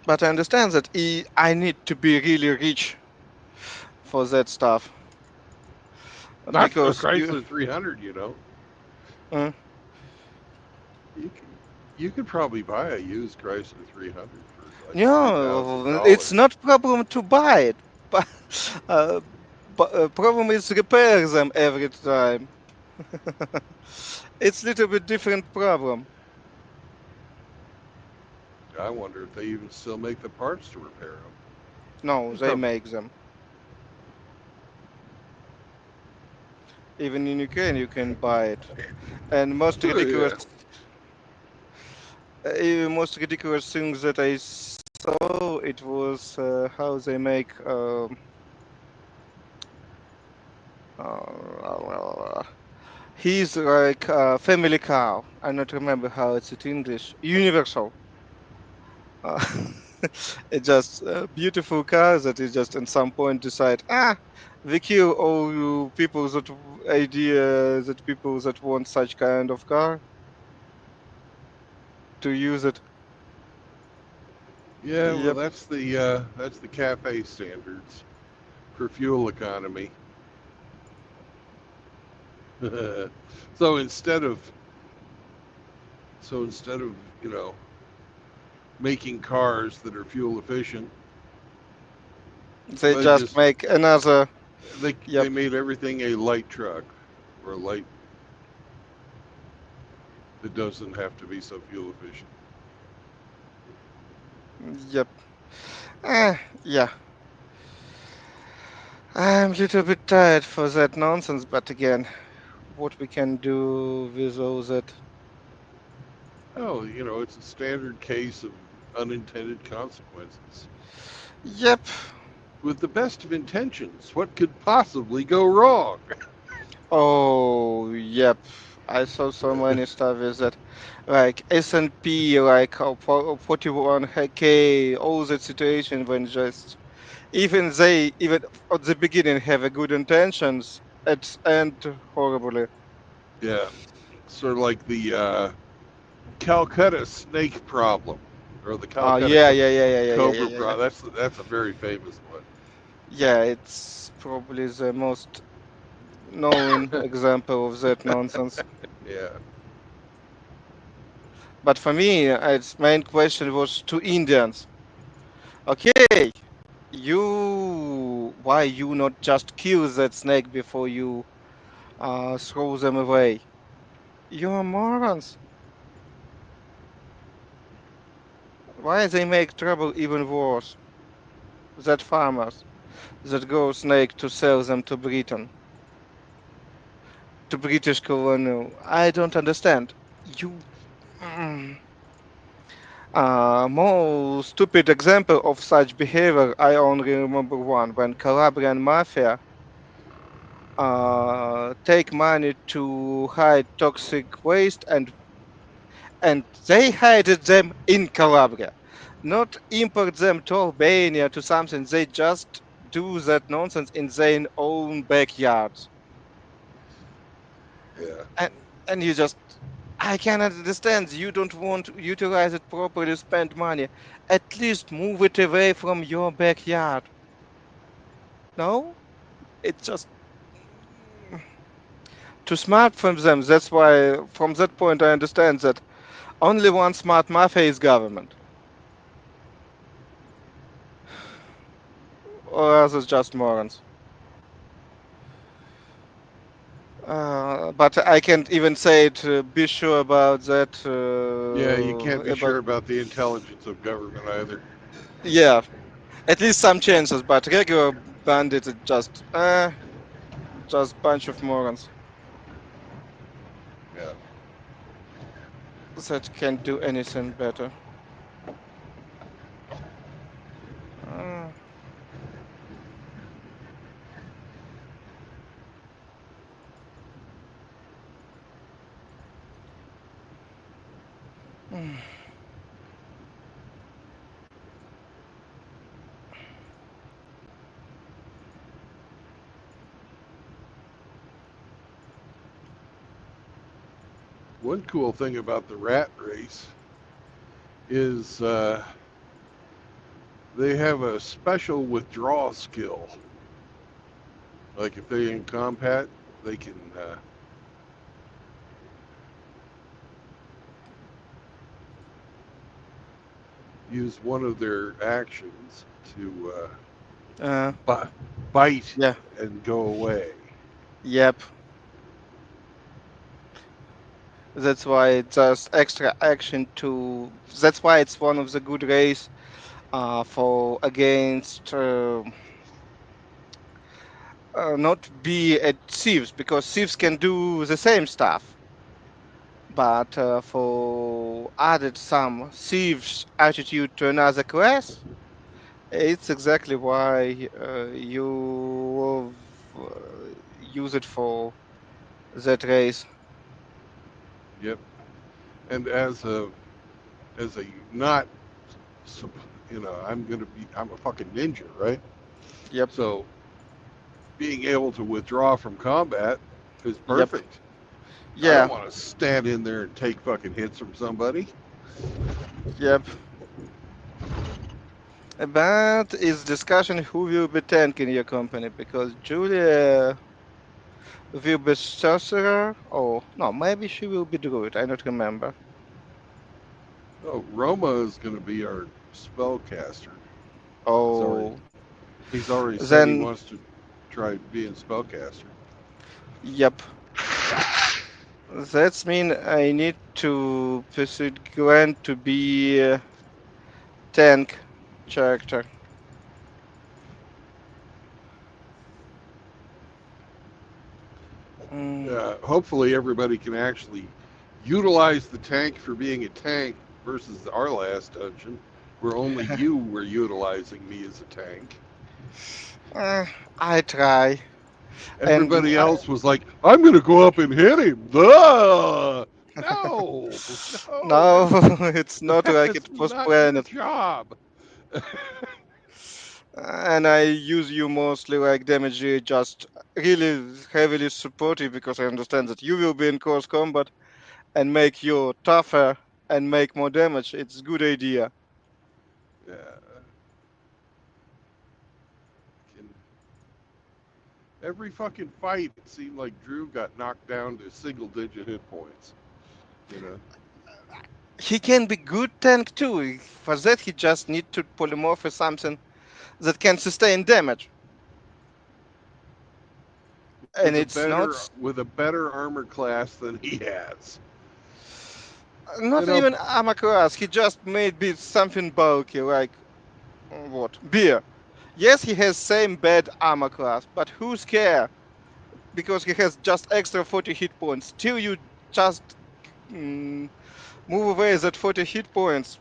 But I understand that I need to be really rich for that stuff Not for a because you. Chrysler 300, you know. Uh, You can, you could probably buy a used Chrysler 300 for like no, it's $3,000. not problem to buy it, but uh, problem is repair them every time. It's little bit different problem. I wonder if they even still make the parts to repair them. No, They they probably, make them. Even in Ukraine, you can buy it. And yeah, most ridiculous things that I saw, it was how they make uh, he's like family car. I not remember how it's in English. Universal. Uh, it's just a beautiful car that is just at some point decide, we kill all you people that idea that people that want such kind of car to use it. yeah. Well, Yep. that's the cafe standards for fuel economy. so instead of instead of you know making cars that are fuel efficient, They they just just make another. they Yep, made everything a light truck or a light that doesn't have to be so fuel efficient. yep. Yeah. I'm a little bit tired for that nonsense, but again, what we can do with all that? Oh, it's a standard case of unintended consequences. Yep. With the best of intentions, what could possibly go wrong? Oh, yep. I saw so many stuff with that, like S&P, like 41K, all that situation when just even they even at the beginning have a good intentions, at end horribly. Yeah, sort of like the Calcutta snake problem, or the Calcutta Yeah, yeah, yeah, yeah, yeah, yeah, yeah, cobra yeah, yeah. problem. That's a very famous one. Yeah, it's probably the most known example of that nonsense. Yeah, But for me, its main question was to Indians. Okay, why you not just kill that snake before you throw them away? You're morons. Why they make trouble even worse? That farmers that grow snake to sell them to Britain, to British colonial. I don't understand. You. Mm. More stupid example of such behavior, I only remember one when Calabrian mafia take money to hide toxic waste and they hid them in Calabria, not import them to Albania to something. They just do that nonsense in their own backyards, yeah, and you just. I cannot understand. You don't want to utilize it properly, spend money. At least move it away from your backyard. No, it's just too smart from them. That's why, from that point, I understand that only one smart mafia is government, or others just morons. But I can't even say it. Be sure about that. yeah. You can't be About sure about the intelligence of government either. yeah, at least some chances. But regular bandits, are just bunch of morons Yeah. that can't do anything better. Uh, One cool thing about the rat race is they have a special withdrawal skill. Like if they're in combat, they can use one of their actions to uh, bite yeah, and go away. yep. That's why it's just extra action to. That's why it's one of the good race for against not be at thieves because thieves can do the same stuff, but for added some thieves attitude to another class, it's exactly why you use it for that race. Yep. And as a not, I'm a fucking ninja, right? Yep, So being able to withdraw from combat is yep, perfect. I don't yeah, want to stand in there and take fucking hits from somebody. yep. But it's discussion who will be tank in your company because Julia. will be sorcerer, or no, maybe she will be druid. I don't remember. Oh, Roma is going to be our spellcaster. He's already Oh, he's already said he then wants to try being spellcaster. yep. That's mean I need to persuade Gwen to be a tank character. Mm. Hopefully, everybody can actually utilize the tank for being a tank versus our last dungeon, where only you were utilizing me as a tank. Eh, I try, and Everybody else was like, "I'm going to go up and hit him." No, no, no, it's not like that's it was not your planned. job. And I use you mostly like damage just really heavily supportive because I understand that you will be in close combat and make you tougher and make more damage. It's good idea. Yeah. In every fucking fight, it seemed like Drew got knocked down to single-digit hit points. You know. He can be good tank too. For that he just need to polymorph something that can sustain damage. And it's With a better armor class than he has. You not know, even armor class. He just made be something bulky like what? Beer. Yes, he has same bad armor class, but who's care? Because he has just extra 40 hit points. Still, you just mm, move away that 40 hit points.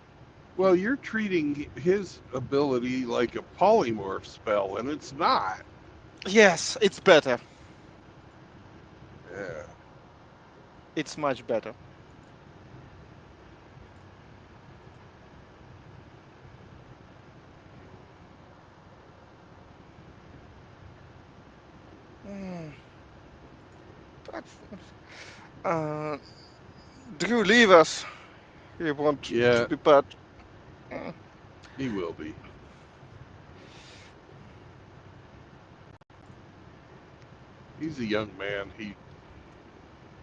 well, you're treating his ability like a polymorph spell, and it's not. Yes, it's better. Yeah. It's much better. Mm, but uh, Drew leave us. He want to Yeah, be part. Mm, he will be. He's a young man. He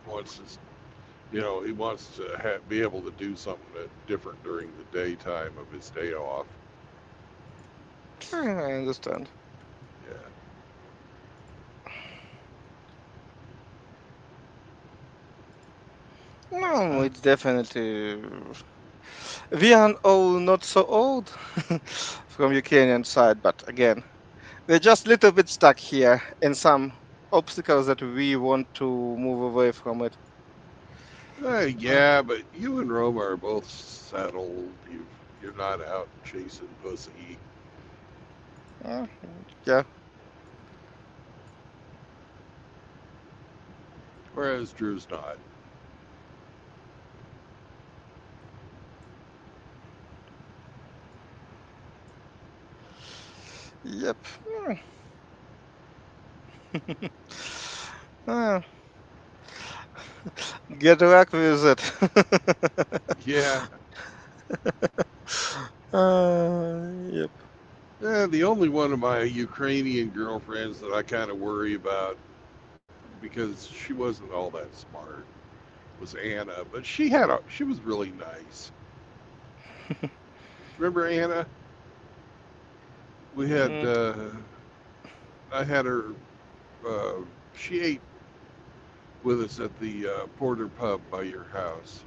wants to, he wants to be able to do something different during the daytime of his day off. I understand. Yeah. No, it's definitely. We are all not so old from Ukrainian side, but again, we're just a little bit stuck here in some obstacles that we want to move away from it. Yeah, but you and Roma are both settled. You're not out chasing pussy, Uh, yeah. whereas Drew's not. Yep. Uh, get luck with it. Yeah. Yep. The only one of my Ukrainian girlfriends that I kind of worry about because she wasn't all that smart was Anna, but she was really nice. Remember Anna? We had Mm. I had her. Uh, she ate with us at the Porter Pub by your house.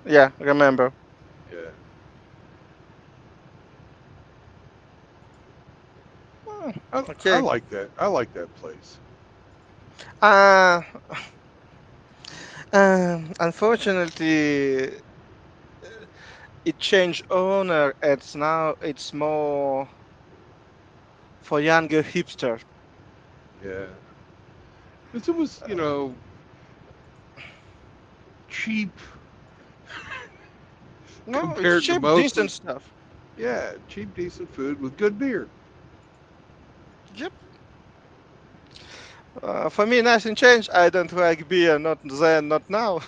Yeah, remember. Yeah, Mm, I okay. like that. I like that place. Uh, Unfortunately, it changed owner. It's more for younger hipster. Yeah, because it was cheap No, it's compared to cheap, most of. decent stuff. Yeah, cheap, decent food with good beer. Yep. For me, nothing changed. I don't like beer, not then, not now.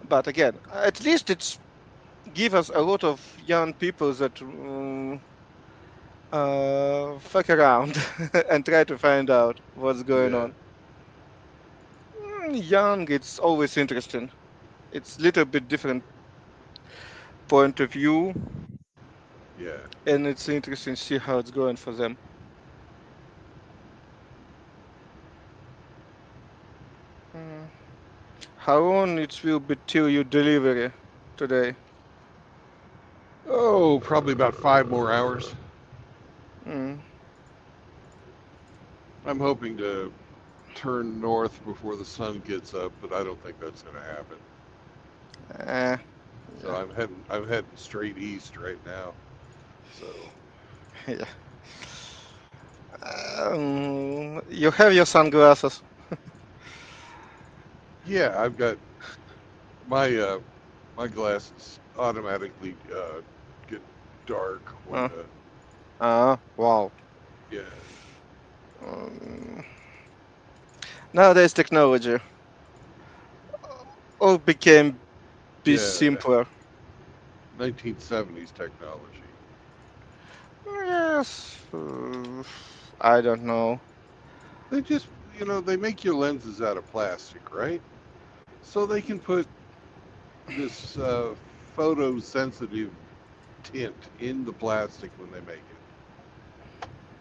But again, at least it's give us a lot of young people that Fuck around and try to find out what's going Yeah, on. Young, it's always interesting. It's little bit different point of view, yeah. and it's interesting to see how it's going for them. Mm. How long it will be till you delivery today? Oh, probably about 5 more hours. Mm. I'm hoping to turn north before the sun gets up, but I don't think that's going to happen. Uh, So yeah, I'm heading straight east right now. So yeah. You have your sunglasses. yeah, I've got my my glasses automatically get dark when Uh, the wow. yeah Um, Nowadays technology all became be yeah simpler. 1970s technology. Yes, I don't know. They just they make your lenses out of plastic, right? So they can put this photosensitive tint in the plastic when they make it.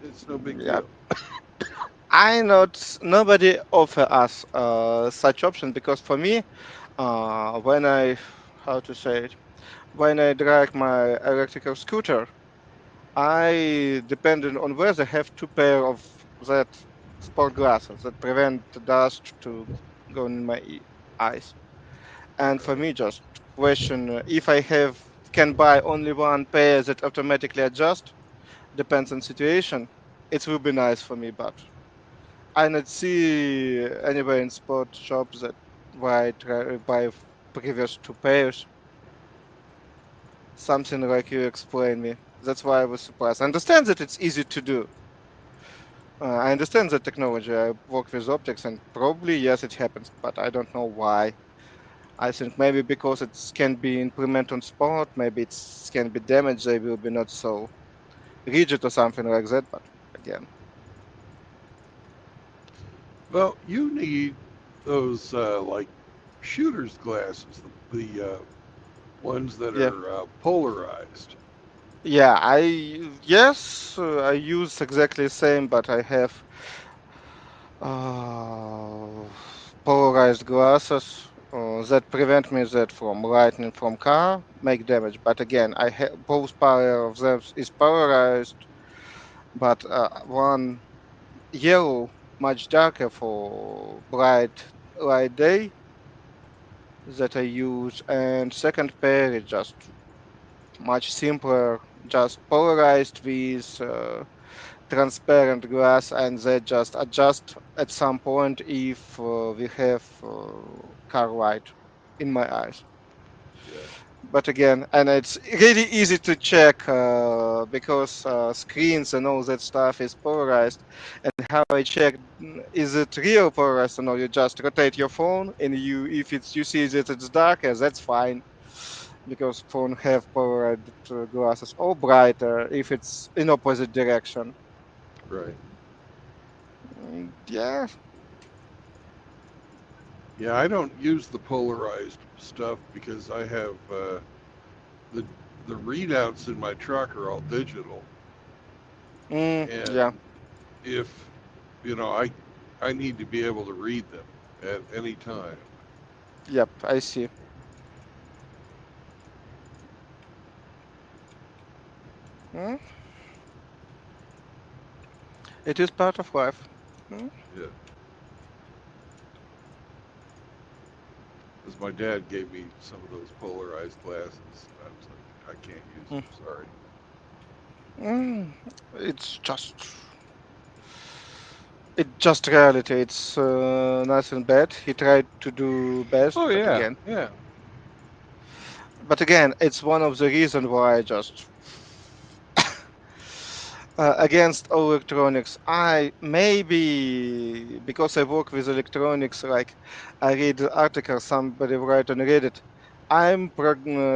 It's no big Yeah, deal. I not nobody offer us such option because for me, when I how to say it, when I drag my electrical scooter, I depended on whether have two pair of that sport glasses that prevent the dust to go in my eyes. And for Right. me, just question if I have can buy only one pair that automatically adjust, depends on situation. It will be nice for me, but I not see anywhere in sport shops that why try buy previous two pairs. Something like you explain me. That's why I was surprised. I understand that it's easy to do. I understand the technology. I work with optics, and probably yes, it happens, but I don't know why. I think maybe because it can be implemented on spot, maybe it can be damaged. They will be not so rigid or something like that. But again, Well, you need those like shooter's glasses, the ones that yeah, are polarized. yeah. I use exactly the same, but I have uh, polarized glasses that prevent me that from lightning from car make damage. But again, I have both pair of them is polarized, but one yellow much darker for bright light day that I use, and second pair is just much simpler, just polarized with transparent glass, and they just adjust at some point if we have car light in my eyes. Yeah. But again, and it's really easy to check because screens and all that stuff is polarized. And how I check, is it real polarized or no? You just rotate your phone, and if it's you see that it's darker, that's fine because phone have polarized glasses, or brighter if it's in opposite direction. Right. Yeah, Yeah, I don't use the polarized stuff because I have the the readouts in my truck are all digital, and yeah, if I need to be able to read them at any time. yep, I see. Mm, it is part of life. Mm, Yeah, because my dad gave me some of those polarized glasses, and I was like, I can't use mm, them. Sorry. it's just reality. It's nothing bad. He tried to do best, Oh yeah, yeah. but again, it's one of the reasons why I just against electronics. I maybe because I work with electronics, like I read articles somebody write on Reddit. I'm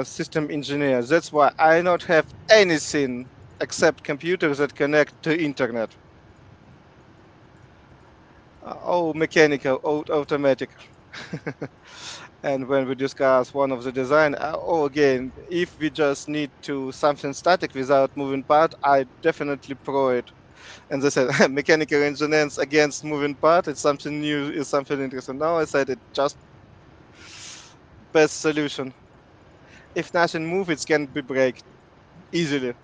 system engineer. That's why I not have anything except computers that connect to internet. Oh, mechanical, automatic. And when we discuss one of the design, oh, again, if we just need to something static without moving part, I definitely pro it. And they said mechanical engineers against moving part. It's something new. It's something interesting. Now I said it just best solution. If nothing moves, it can be break easily.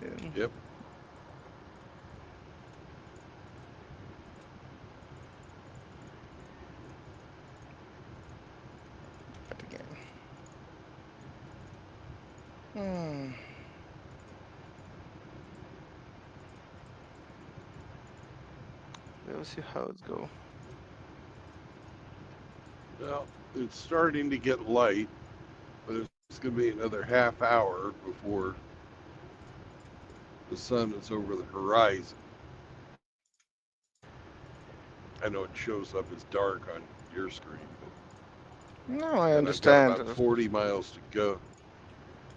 Um, Yep. But again, hmm, we'll see how it go. Well, it's starting to get light, but it's going to be another half hour before the sun is over the horizon. I know it shows up as dark on your screen, No, I and I've got understand. about 40 miles to go.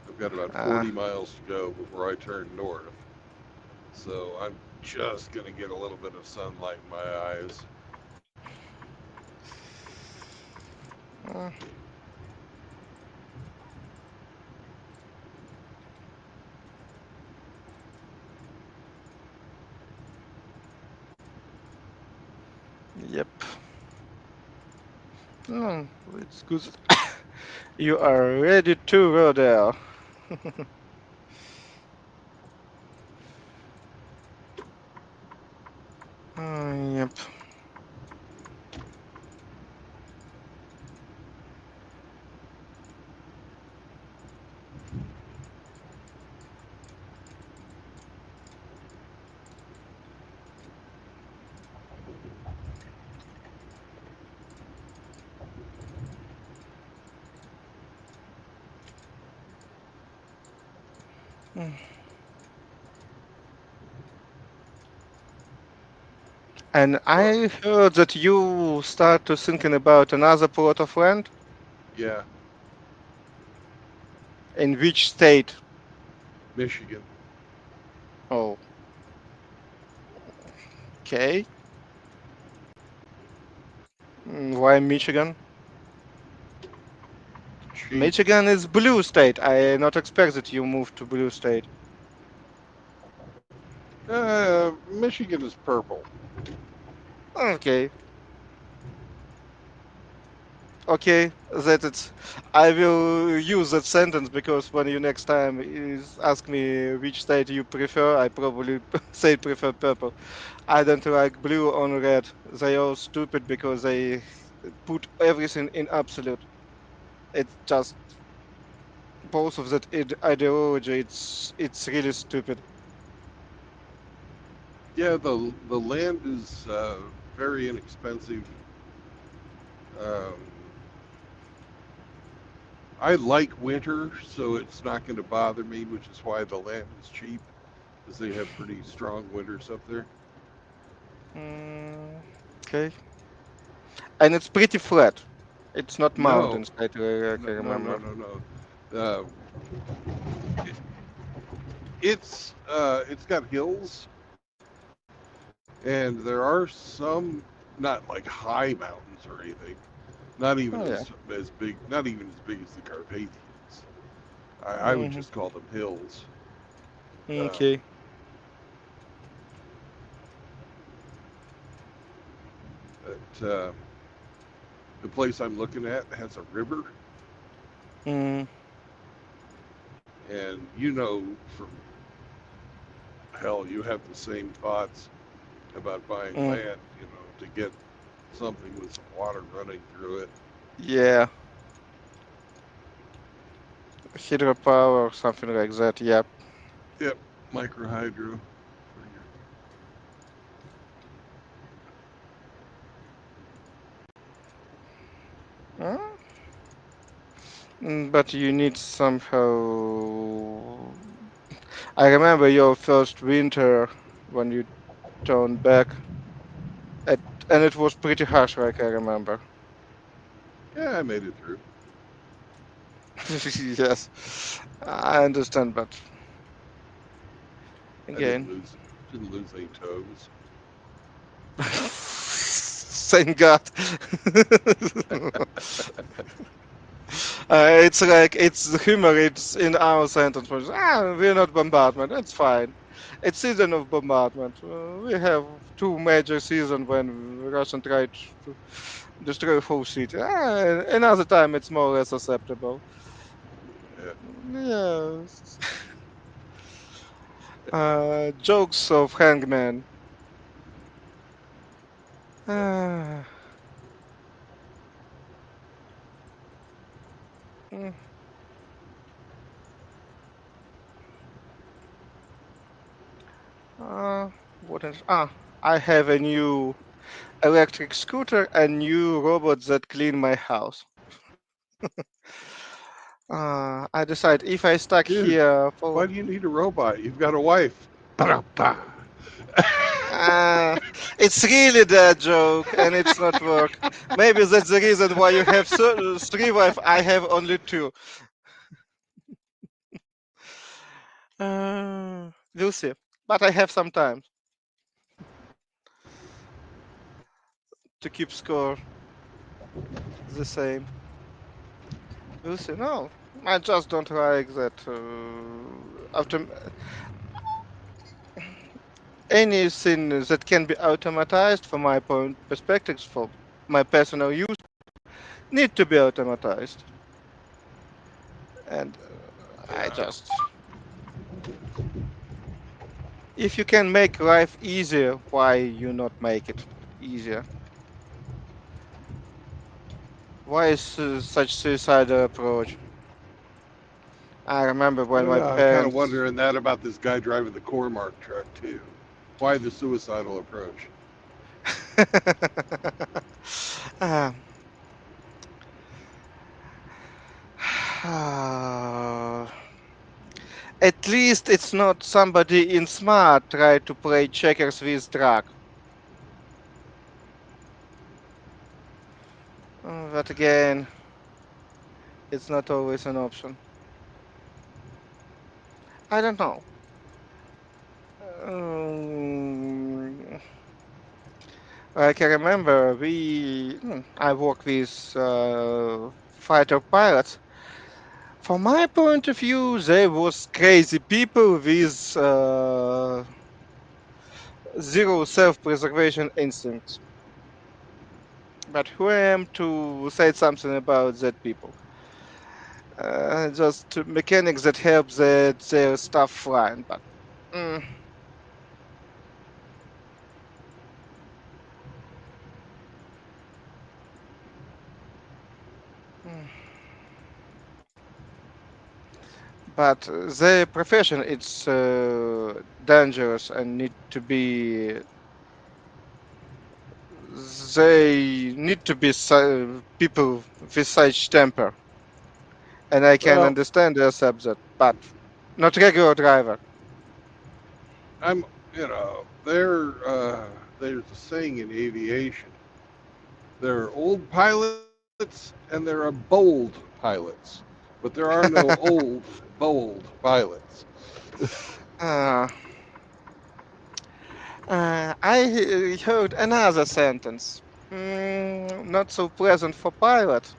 I've got about Uh, 40 miles to go before I turn north. So I'm just going to get a little bit of sunlight in my eyes. uh, yep. No, it's good. You are ready to go there. Yep. Mm. And Well, I heard that you start to thinking about another plot of land. yeah, In which state? Michigan, Oh, okay. Why Michigan? cheap. Michigan is blue state. I not expect that you move to blue state. Michigan is purple. Okay. Okay, that it's. I will use that sentence because when you next time is ask me which state you prefer, I probably say prefer purple. I don't like blue or red. They are stupid because they put everything in absolute. It's just both of that ideology. It's really stupid. Yeah, the land is very inexpensive. Um, I like winter, so it's not going to bother me, which is why the land is cheap, because they have pretty strong winters up there. Mm, okay, and it's pretty flat. It's not No, mountains. I no, can no, no, remember. no, no. It, it's got hills, and there are some not like high mountains or anything. Not even Oh yeah. as big, not even as big as the Carpathians. I would Hmm. just call them hills. Um, Okay. but the place I'm looking at has a river, Mm, and you know, from hell, you have the same thoughts about buying mm, land. You know, to get something with some water running through it. yeah. Hydropower or something like that. Yep. Yep, micro hydro. Huh? But you need somehow. I remember your first winter when you turned back, at, and it was pretty harsh, like I remember. Yeah, I made it through. Yes, I understand, but I again. didn't lose any toes. Thank God. It's like it's the humor. It's in our sentence. We're not bombardment. That's fine. It's season of bombardment. We have two major seasons when Russian tried to destroy whole city. Another time it's more or less acceptable. Yeah. Yes. Jokes of Hangman. Uh, mm, uh, what else? I have a new electric scooter and new robots that clean my house. I decide if I stuck Dude, here why for do you need a robot? You've got a wife. Ba-da-ba. uh, it's really that joke and it's not work. Maybe that's the reason why you have three wife. I have only two. We'll see. But I have some time to keep score the same. We'll see. No, I just don't like that. Anything that can be automatized from my point perspectives for my personal use need to be automatized. And I Yeah. just if you can make life easier, why you not make it easier? Why is such suicidal approach? I remember I when don't my know. I'm kind of parents. wondering that about this guy driving the Core-Mark truck, too. Why the suicidal approach? Ah, at least it's not somebody in smart try to play checkers with drug. But again, it's not always an option. I don't know. Um, like I remember, I work with fighter pilots. From my point of view, they was crazy people with zero self-preservation instincts. But who I am to say something about that people? Just mechanics that help their stuff flying. But mm, mm. but the profession it's dangerous and need to be they need to be people with such temper, and I can Well, understand the subject, but not regular driver. I'm, there's a saying in aviation. There are old pilots and there are bold pilots, but there are no old, bold pilots. uh, I heard another sentence, not so pleasant for pilot,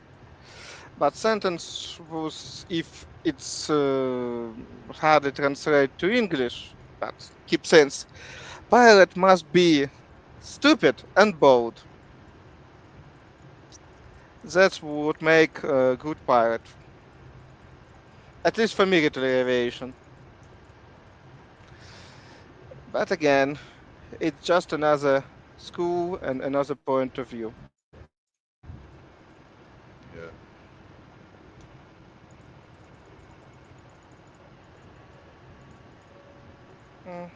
but sentence was if it's hard to translate to English, but keep sense. Pilot must be stupid and bold. That's what make a good pilot, at least for military aviation. But again, it's just another school and another point of view. Yeah. Mm.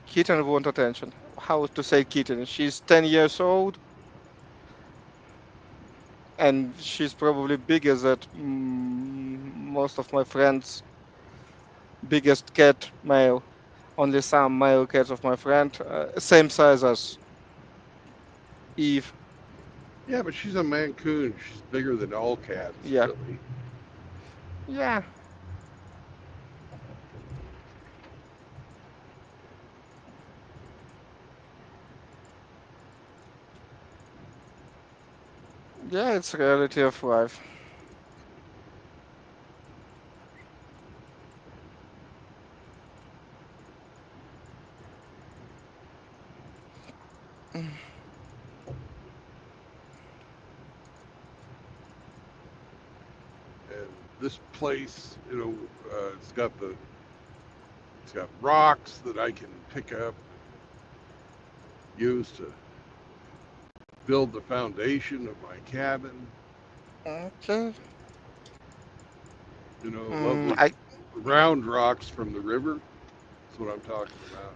Kitten want attention. How to say kitten? She's 10 years old and she's probably bigger than most of my friends' biggest cat male. Only some male cats of my friend, same size as Eve. Yeah, but she's a Mancoon. She's bigger than all cats, Yeah, really. yeah. Yeah, it's reality of life. And this place, it's got rocks that I can pick up, use to build the foundation of my cabin. Okay. Lovely I round rocks from the river. That's what I'm talking about.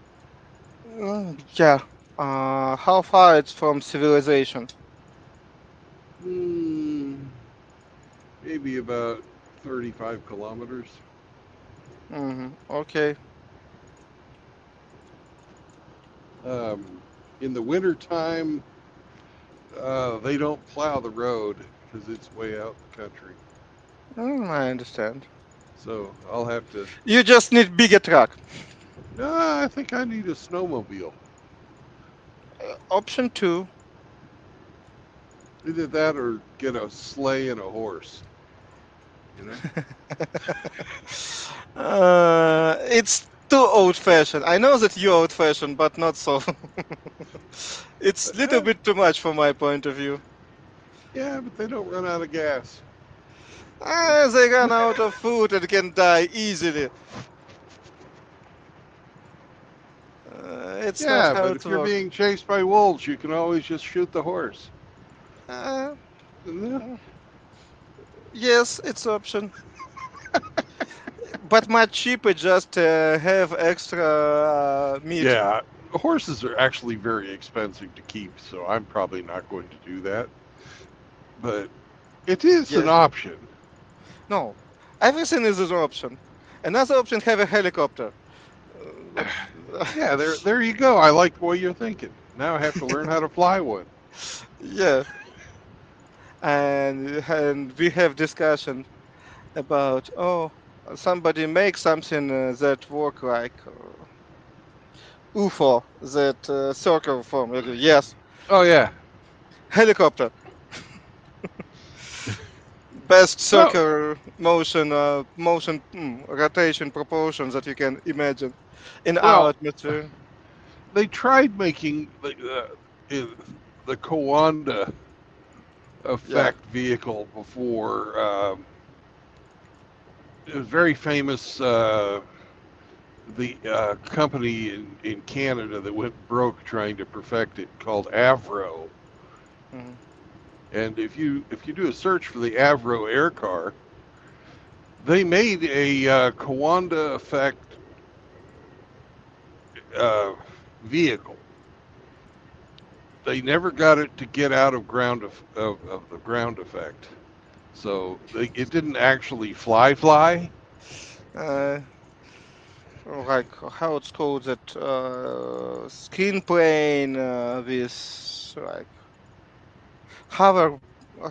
yeah. How far it's from civilization? Hmm, maybe about 35 kilometers. Okay. Um, in the wintertime, they don't plow the road because it's way out in the country. I understand. So I'll have to. You just need bigger truck. I think I need a snowmobile. Option two. Either that or get a sleigh and a horse. You know? It's too old-fashioned. I know that you're old-fashioned, but not so. It's little Uh, bit too much from my point of view. yeah, but they don't run out of gas. They run out of food and can die easily. It's not Yeah, how but it if you're works. being chased by wolves, you can always just shoot the horse. Uh, Yeah. mm, yes, it's option, but much cheaper just have extra meat. Yeah, horses are actually very expensive to keep, so I'm probably not going to do that. But it is an Yeah, option. no, everything is an option. Another option have a helicopter. But Yeah, there you go. I like the way you're thinking. Now I have to learn how to fly one. yeah, and we have discussion about somebody make something that work like UFO that circle form. Okay, yes, Oh yeah. helicopter. Best Well, circle motion rotation proportions that you can imagine in our well, atmosphere. they tried making the Kawanda Yeah. effect vehicle before. It was very famous. The company in Canada that went broke trying to perfect it called Avro. Mhm. And if you do a search for the Avro air car, they made a Kawanda effect uh, vehicle. They never got it to get out of of the ground effect, so it didn't actually fly. Uh, like how it's called that skin plane with like hover,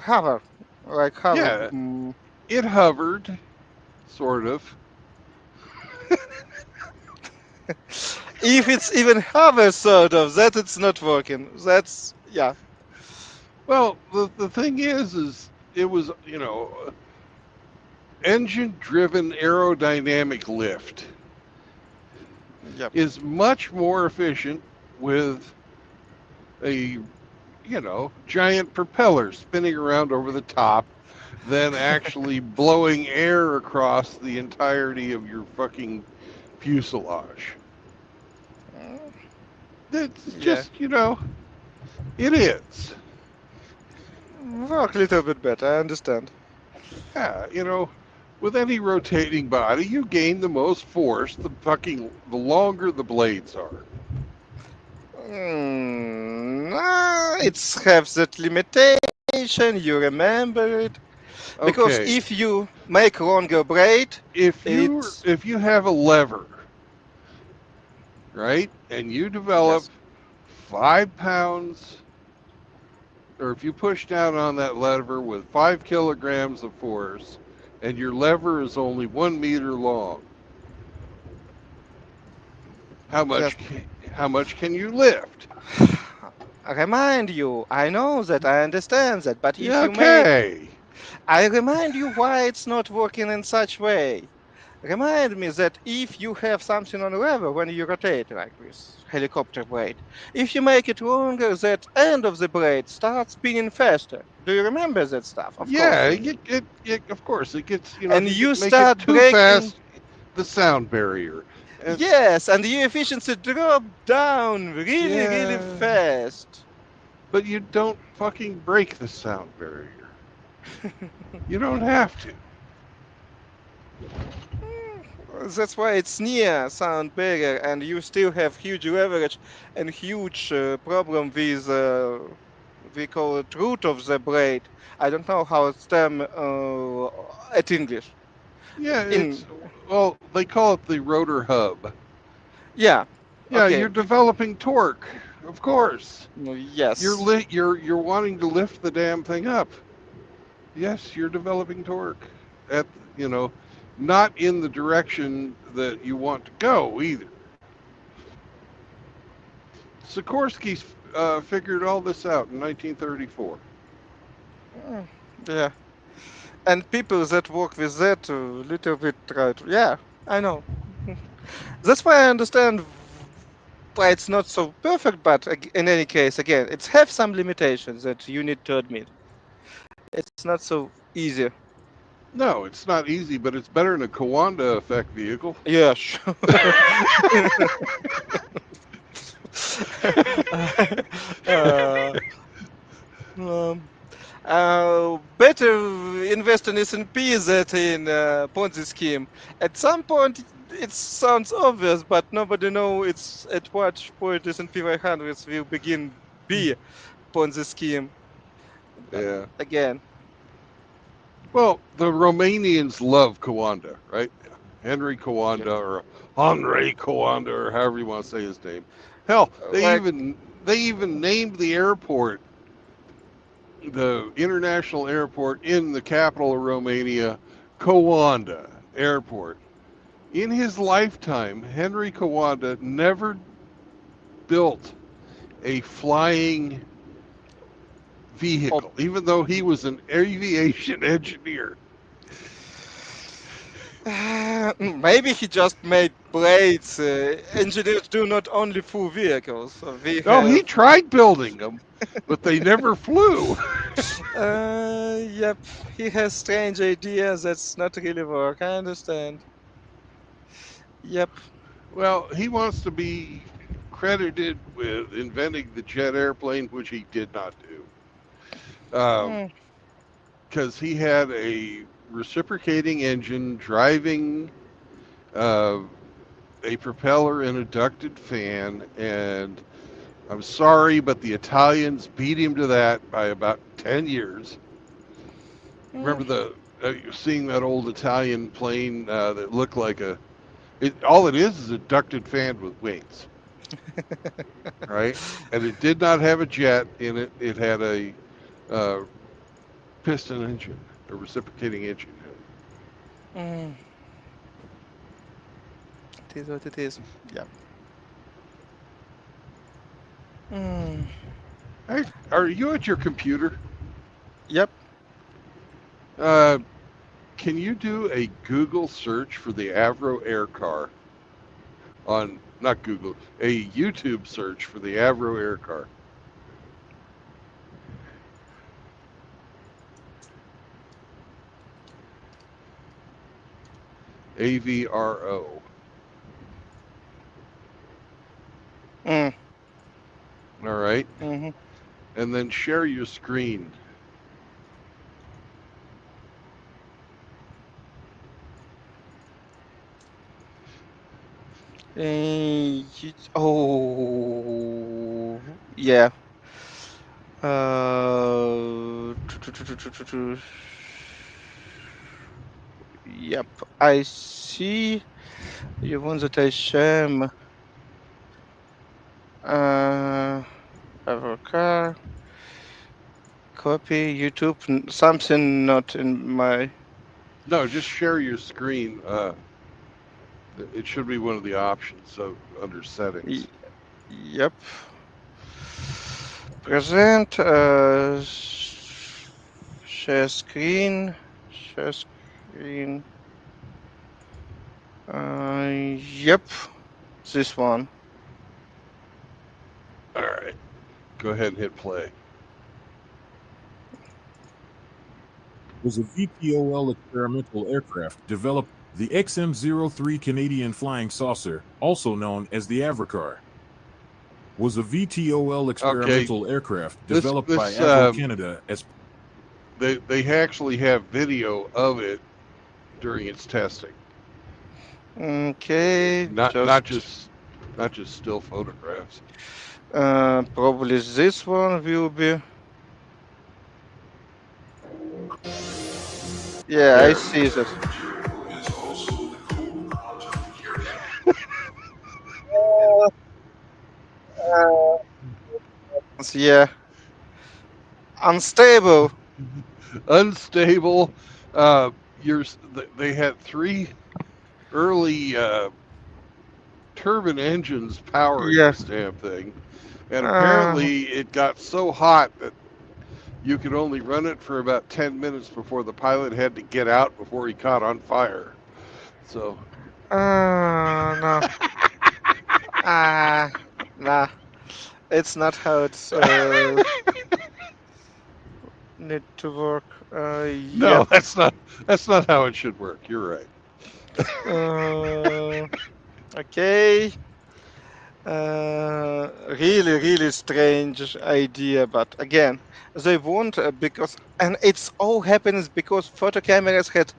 hover, like hover. Yeah, it hovered, sort of. If it's even hover, sort of, that it's not working. That's yeah, Well, the thing is it was engine driven aerodynamic lift yep, is much more efficient with a giant propeller spinning around over the top than actually blowing air across the entirety of your fucking fuselage. Mm, It's yeah, just, it is. work a little bit better. I understand. Yeah, with any rotating body, you gain the most force the longer the blades are. It's have that limitation. You remember it because Okay, if you make longer braid, it's if you have a lever, right, and you develop yes, 5 pounds, or if you push down on that lever with 5 kilograms of force, and your lever is only 1 meter long, how yes. much how much can you lift? remind you. I know that, I understand that, but if Yeah, you make, okay. I remind you why it's not working in such way. Remind me that if you have something on lever when you rotate like this helicopter blade, if you make it longer, that end of the blade starts spinning faster. Do you remember that stuff? Of course Yeah, you do. of course, it gets, if And you you make it start too breaking. fast, the sound barrier. And Yes, and your efficiency drop down really, really yeah, fast. but you don't fucking break the sound barrier. You don't have to. That's why it's near sound barrier, and you still have huge leverage and huge problem with we call it root of the blade. I don't know how it's termed at English. Yeah, In well, they call it the rotor hub. yeah, Yeah, okay, you're developing torque, of course. yes. You're wanting to lift the damn thing up. Yes, you're developing torque at, you know, not in the direction that you want to go either. Sikorsky figured all this out in 1934. Mm, yeah, and people that work with that a little bit try to yeah, I know. That's why I understand why it's not so perfect, but in any case, again, it's have some limitations that you need to admit. It's not so easy. No, it's not easy, but it's better than a Kawanda effect vehicle. Yeah, sure. uh, um, better invest in S&P than in Ponzi scheme. At some point, it sounds obvious, but nobody know it's at what point S&P 500 will begin be Ponzi scheme. But Yeah. again, Well, the Romanians love Kawanda, right? Henry yeah, Kawanda or Henri Kawanda or however you want to say his name. Hell, like they even named the airport, the international airport in the capital of Romania, Kawanda Airport. In his lifetime, Henry Kawanda never built a flying ob- vehicle, even though he was an aviation engineer. maybe he just made blades. Engineers do not only full vehicles. So we Oh, he have. tried building them, but they never flew. Yep, he has strange ideas that's not really work. I understand. Yep. Well, he wants to be credited with inventing the jet airplane, which he did not do, Mm, because he had a reciprocating engine driving uh, a propeller and a ducted fan, and I'm sorry, but the Italians beat him to that by about 10 years. mm. Remember seeing that old Italian plane that looked like all it is a ducted fan with wings, right? And it did not have a jet in it. It had a uh, piston engine, a reciprocating engine. Mm. It is what it is. Yep. Mm. Hey, are you at your computer? Yep. Uh, can you do a Google search for the Avro Air Car on, not Google, a YouTube search for the Avro Air Car? AVRO. Mm. All right. Mm-hmm. And then share your screen. Oh, yeah. Yep. I see. You want that I share. Avocar. Copy YouTube. Something not in my. No, just share your screen. It should be one of the options. So under y- settings. Yep. Present. Share screen. Share screen. Yep. This one. All right. Go ahead and hit play. Was a VTOL experimental aircraft developed the XM-03 Canadian Flying Saucer, also known as the Avrocar. Was a VTOL Okay. experimental aircraft This developed by this Avro Canada as they actually have video of it during its testing. Okay. Not Just. not just still photographs. Probably this one will be. Yeah, I There. see that. Yeah. Unstable. Unstable. Uh, they had three early turbine engines powering Yeah. this damn thing, and Uh, apparently it got so hot that you could only run it for about 10 minutes before the pilot had to get out before he caught on fire. So, no. Ah, nah. It's not how it's need to work. no, Yep. that's not how it should work. You're right. Uh, okay. Really strange idea, but again, they won't because, and it's all happens because photo cameras had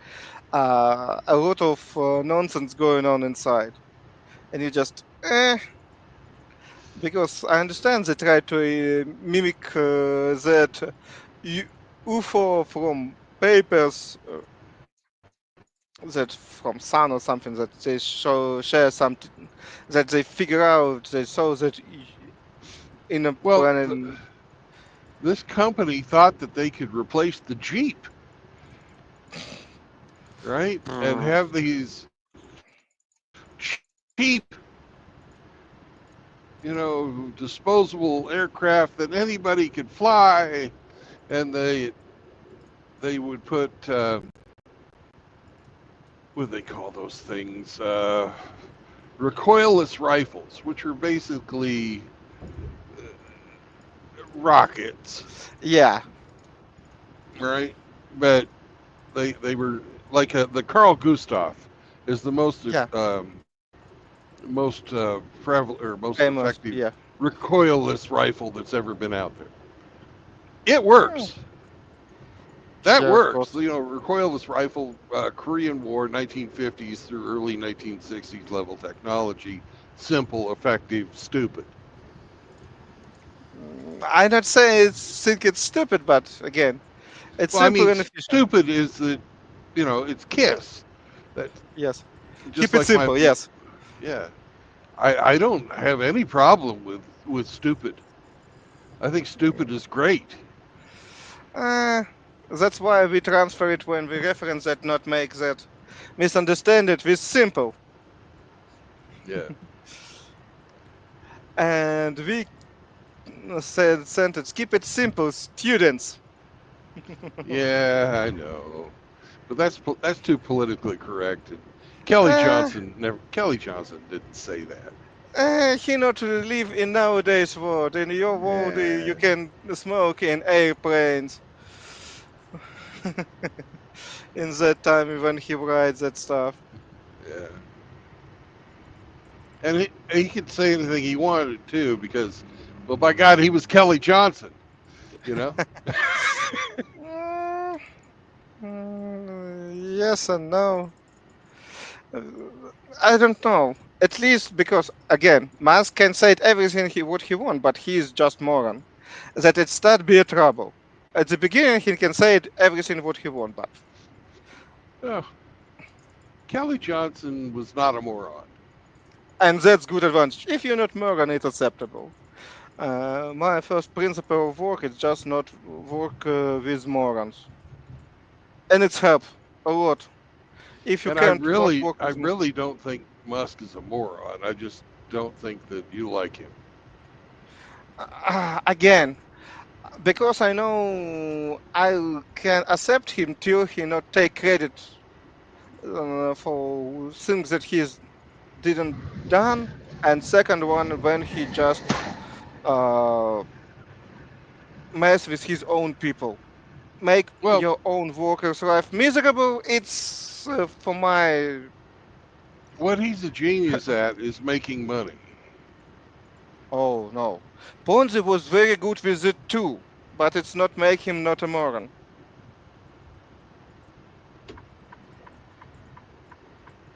a lot of nonsense going on inside, and you just because I understand they try to mimic that UFO from papers that from Sun or something that they share something that they figure out they saw that in a Well, planet. this company thought that they could replace the Jeep, right? And have these cheap, disposable aircraft that anybody could fly, and they would put what do they call those things? Recoilless rifles, which are basically rockets, Yeah, right? But they were like the Carl Gustav is the yeah, most prevalent or most famous. effective Yeah. recoilless rifle that's ever been out there. It Hmm. works. That Yeah, of works. course. Recoilless rifle, Korean War, 1950s through early 1960s level technology. Simple, effective, stupid. I not say think it's stupid, but again, it's Well, I simple mean, and efficient. stupid is that it's KISS. That Yes. just Keep it like my simple. Yes. yeah. I don't have any problem with stupid. I think stupid is great. Uh, that's why we transfer it when we reference that, not make that misunderstand it with simple. Yeah. And we said sentence, keep it simple, students. Yeah, I know. But that's too politically correct. And Kelly uh, Johnson never. Kelly Johnson didn't say that. he not live in nowadays world. In your world, you Yeah, can smoke in airplanes. In that time when he writes that stuff. yeah. And he could say anything he wanted too, because, well, by God, he was Kelly Johnson. You know. Mm, yes and no. Uh, I don't know. At least because again, Musk can say everything he what he want, but he is just moron. That it start be a trouble. At the beginning, he can say everything what he want, but Oh, Kelly Johnson was not a moron. and that's good advantage. If you're not moron, it's acceptable. My first principle of work is just not work with morons, and it's help a lot. If you And I can't not really, work I with really don't think Musk is a moron. I just don't think that you like him. again. because I know I can accept him till he not take credit for things that he's didn't done, and second one when he just uh, mess with his own people, make Well, your own workers' life miserable. It's for my what he's a genius at is making money. oh no, Ponzi was very good with it too, but it's not make him not a moron.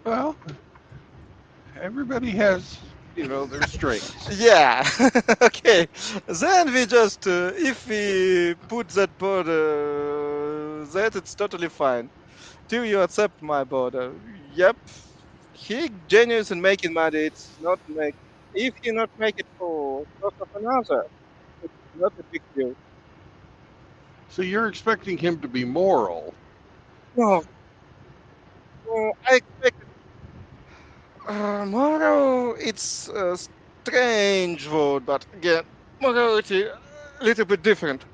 Well, everybody has, their strengths. Yeah, okay. Then we just, if we put that border, that it's totally fine. Till you accept my border. Yep, he genius in making money. It's not make. If he not make it for cost of another, it's not a big deal. So you're expecting him to be moral. No, I expect moral. It's a strange word, but again, morality a little bit different.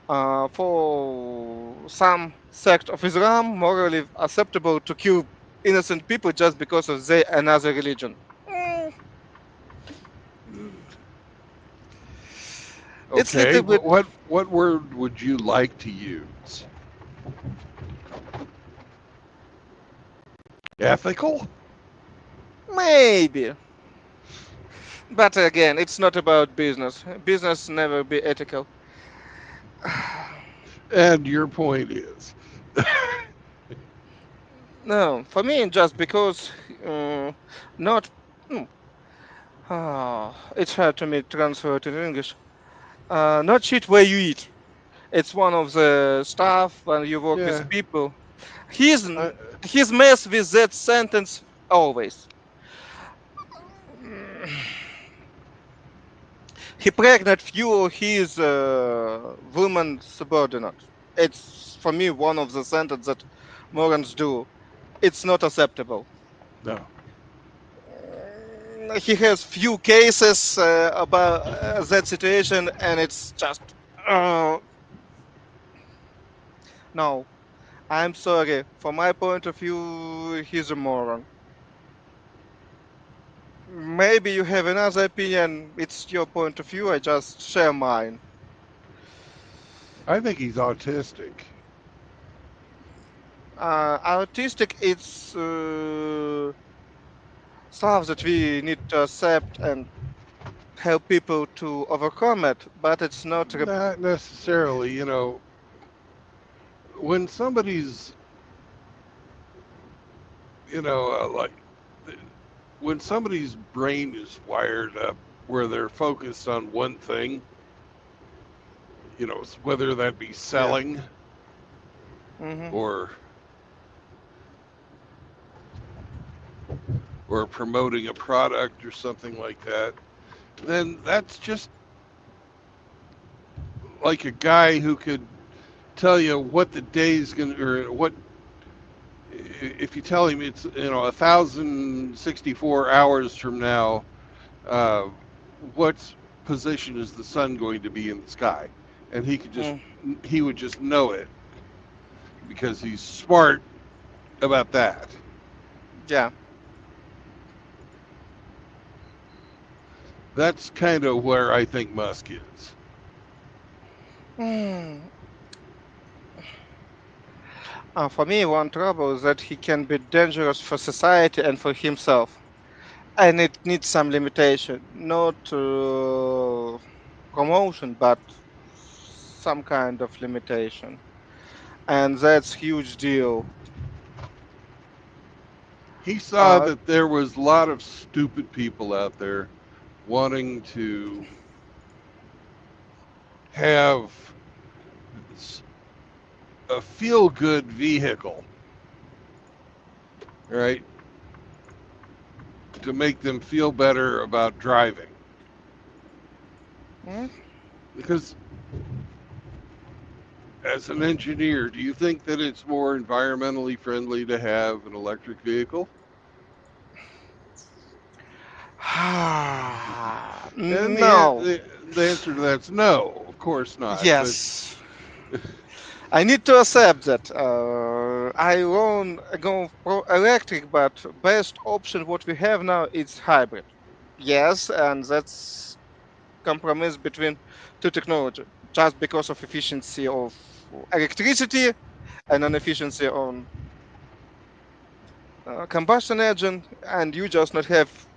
For some sect of Islam, morally acceptable to kill innocent people just because of their another religion. Mm, it's Okay, little bit what word would you like to use? Ethical? maybe, but again, it's not about business. Business never be ethical. And your point is. No, for me, just because not. mm, it's hard to me transfer it in English. Not cheat where you eat. It's one of the stuff when you work with Yeah. people. He's I, he's mess with that sentence always. Mm, He pregnant few his woman subordinate. It's for me one of the sentence that Morans do. It's not acceptable. no. He has few cases about that situation, and it's just uh, no. I'm sorry. From my point of view, he's a moron. Maybe you have another opinion. It's your point of view. I just share mine. I think he's autistic. Autistic, it's stuff that we need to accept and help people to overcome it, but it's not. Not necessarily, when somebody's, like, when somebody's brain is wired up where they're focused on one thing, whether that be Yeah. selling Hmm. or promoting a product or something like that, then that's just like a guy who could tell you what the day's going to, or what, if you tell him it's, 1,064 hours from now, uh, what position is the sun going to be in the sky? And Mm, he would just know it because he's smart about that. yeah. That's kind of where I think Musk is. Mm. For me, one trouble is that he can be dangerous for society and for himself, and it needs some limitation, not promotion, but some kind of limitation, and that's huge deal. He saw Uh, that there was a lot of stupid people out there wanting to have a feel good vehicle, right? To make them feel better about driving. mm, Because as an engineer, do you think that it's more environmentally friendly to have an electric vehicle? And no. the answer to that's no, of course not. But Yes, I need to accept that. I won't go for electric, but best option what we have now is hybrid. Yes, and that's compromise between two technology, just because of efficiency of electricity and inefficiency on combustion engine, and you just not have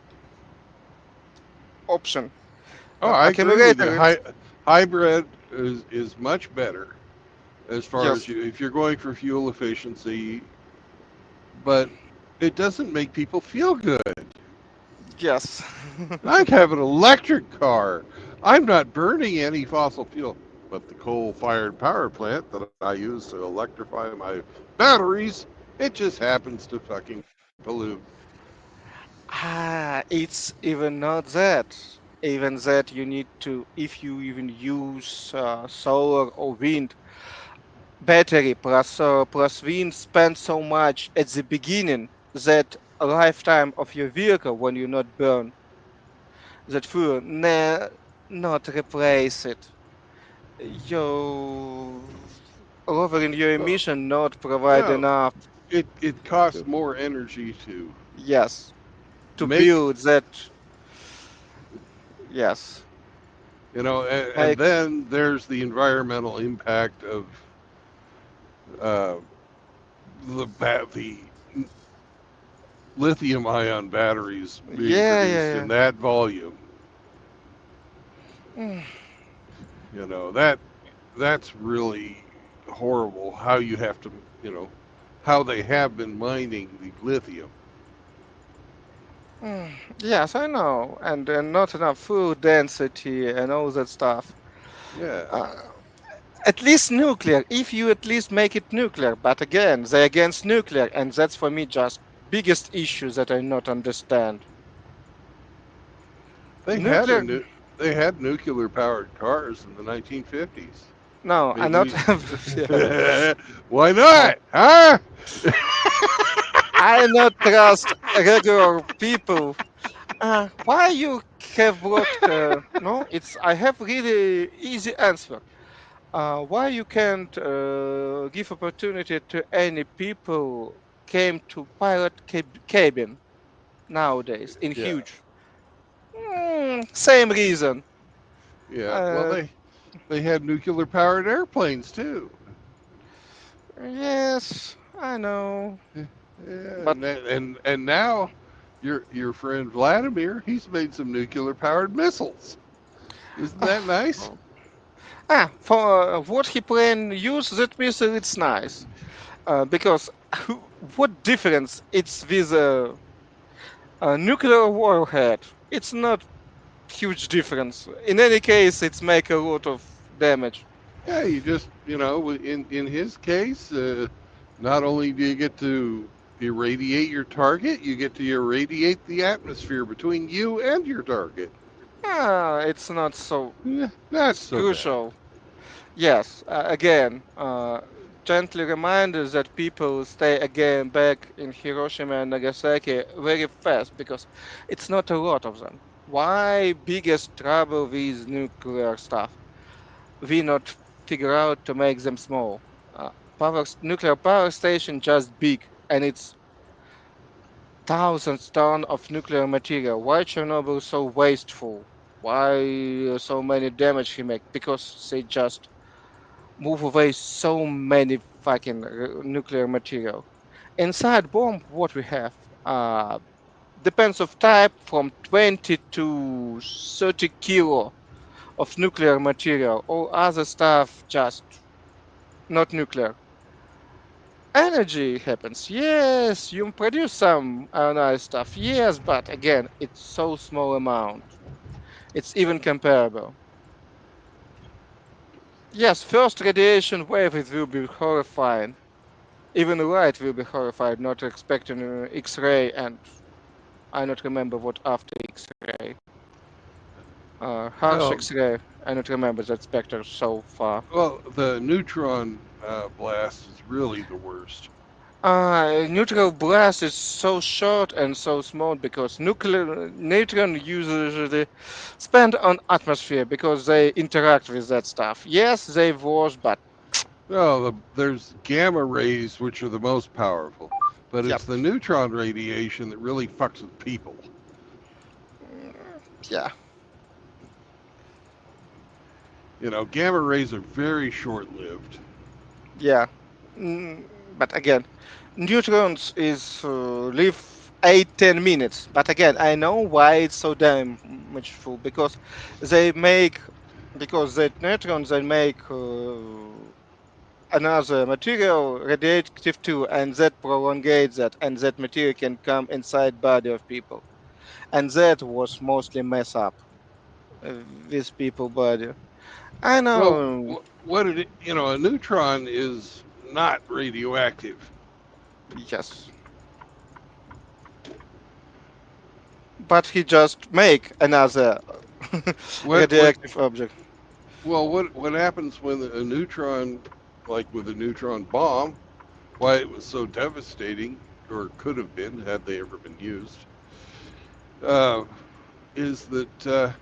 option. oh, I agree with you. Accumulator, it's Hybrid is much better as far as yes, you if you're going for fuel efficiency, but it doesn't make people feel good. yes. I have an electric car. I'm not burning any fossil fuel, but the coal-fired power plant that I use to electrify my batteries, it just happens to fucking pollute. It's even not that. Even that you need to, if you even use solar or wind, battery plus wind spend so much at the beginning that a lifetime of your vehicle when you not burn that fuel, not replace it. You lowering your Well, emission not provide well, enough it costs to, more energy to yes, to make, build that, yes, and make, then there's the environmental impact of uh, the lithium ion batteries being yeah, produced yeah, in that volume. yeah. That's really horrible how you have to, you know, how they have been mining the lithium. Yes, I know, and not enough food density and all that stuff. Yeah. Uh, at least nuclear, if you at least make it nuclear, but again, they're against nuclear, and that's for me just biggest issue that I not understand. They had a Nuclear, nu- they had nuclear powered cars in the 1950s. no, I not Maybe yeah. why Oh, not? Huh? I not trust regular people. Why you have blocked? No, it's I have really easy answer. Why you can't give opportunity to any people came to pilot cabin nowadays in Yeah. huge? Same reason. Yeah. Well, Uh, they had nuclear powered airplanes too. yes, I know, Yeah, but and now your friend Vladimir, he's made some nuclear powered missiles. Isn't that nice? uh, for what he plan use that missile, it's nice. Because what difference it's with a nuclear warhead? It's not huge difference. In any case, it's make a lot of damage. Yeah, you just in his case, not only do you get to irradiate your target, you get to irradiate the atmosphere between you and your target. It's not so Not so bad. crucial. Yes, again, gently reminders that people stay again back in Hiroshima and Nagasaki very fast because it's not a lot of them. Why biggest trouble with nuclear stuff? We not figure out to make them small. Nuclear power station just big and it's thousands ton of nuclear material. Why Chernobyl so wasteful? Why so many damage he make? Because they just move away so many fucking nuclear material. Inside bomb, what we have uh, depends of type from 20 to 30 kilo of nuclear material. All other stuff just not nuclear. Energy happens. Yes, you produce some nice stuff. Yes, but again, it's so small amount. It's even comparable. Yes, first radiation wave it will be horrifying. Even light will be horrified, not expecting X-ray, and I not remember what after X-ray. Harsh Well, X-ray. I not remember that spectre so far. well, the neutron blast is really the worst. Neutral blast is so short and so small because nuclear neutron usually spend on atmosphere because they interact with that stuff. Yes, they was, but No, there's gamma rays, which are the most powerful, but yep, it's the neutron radiation that really fucks with people. mm, yeah, You know, gamma rays are very short-lived. yeah. Mm, but again, neutrons is live 8-10 minutes. But again, I know why it's so damn much full they make because that neutrons they make. Another material radioactive too, and that prolongates that, and that material can come inside body of people, and that was mostly mess up with people body. I Well, know. what it, you know, a neutron is not radioactive. Yes, but he just make another What radioactive object. well, what happens when a neutron, like with a neutron bomb, why it was so devastating, or could have been had they ever been used, uh, is that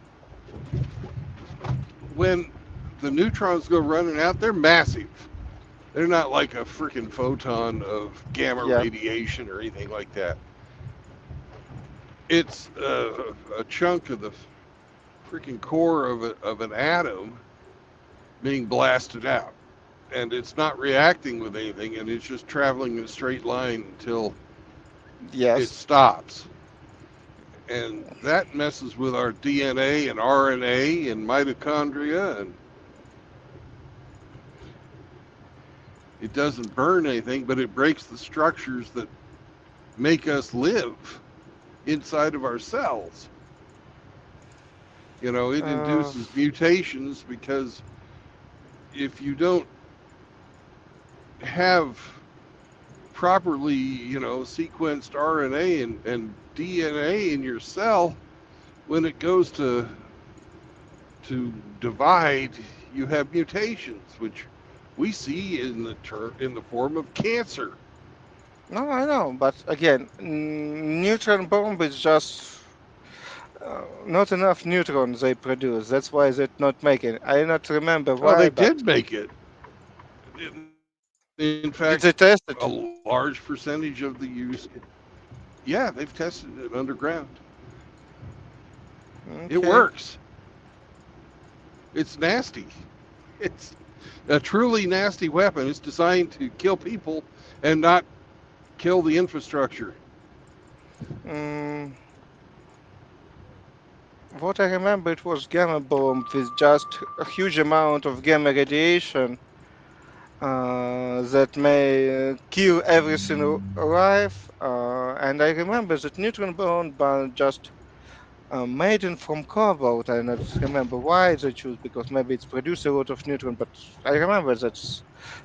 when the neutrons go running out, they're massive. They're not like a freaking photon of gamma Yeah, radiation or anything like that. It's a chunk of the freaking core of an atom being blasted out. And it's not reacting with anything, and it's just traveling in a straight line until it yes. stops. And that messes with our DNA and RNA and mitochondria, and it doesn't burn anything, but it breaks the structures that make us live inside of our cells. You know, it Uh, induces mutations because if you don't have properly, you know, sequenced RNA and DNA in your cell, when it goes to divide, you have mutations, which we see in in the form of cancer. no, I know, but again, neutron bomb is just not enough neutrons they produce. That's why they're not making. I not remember Oh, they why, but did make it. In fact, did they test a it? large percentage of the use. Yeah, they've tested it underground. It Okay. works. It's nasty. It's a truly nasty weapon. It's designed to kill people and not kill the infrastructure. Mm, what I remember, it was gamma bomb with just a huge amount of gamma radiation that may kill everything alive. And I remember that neutron bomb, but just made in from cobalt. I not remember why they choose because maybe it's produced a lot of neutron. But I remember that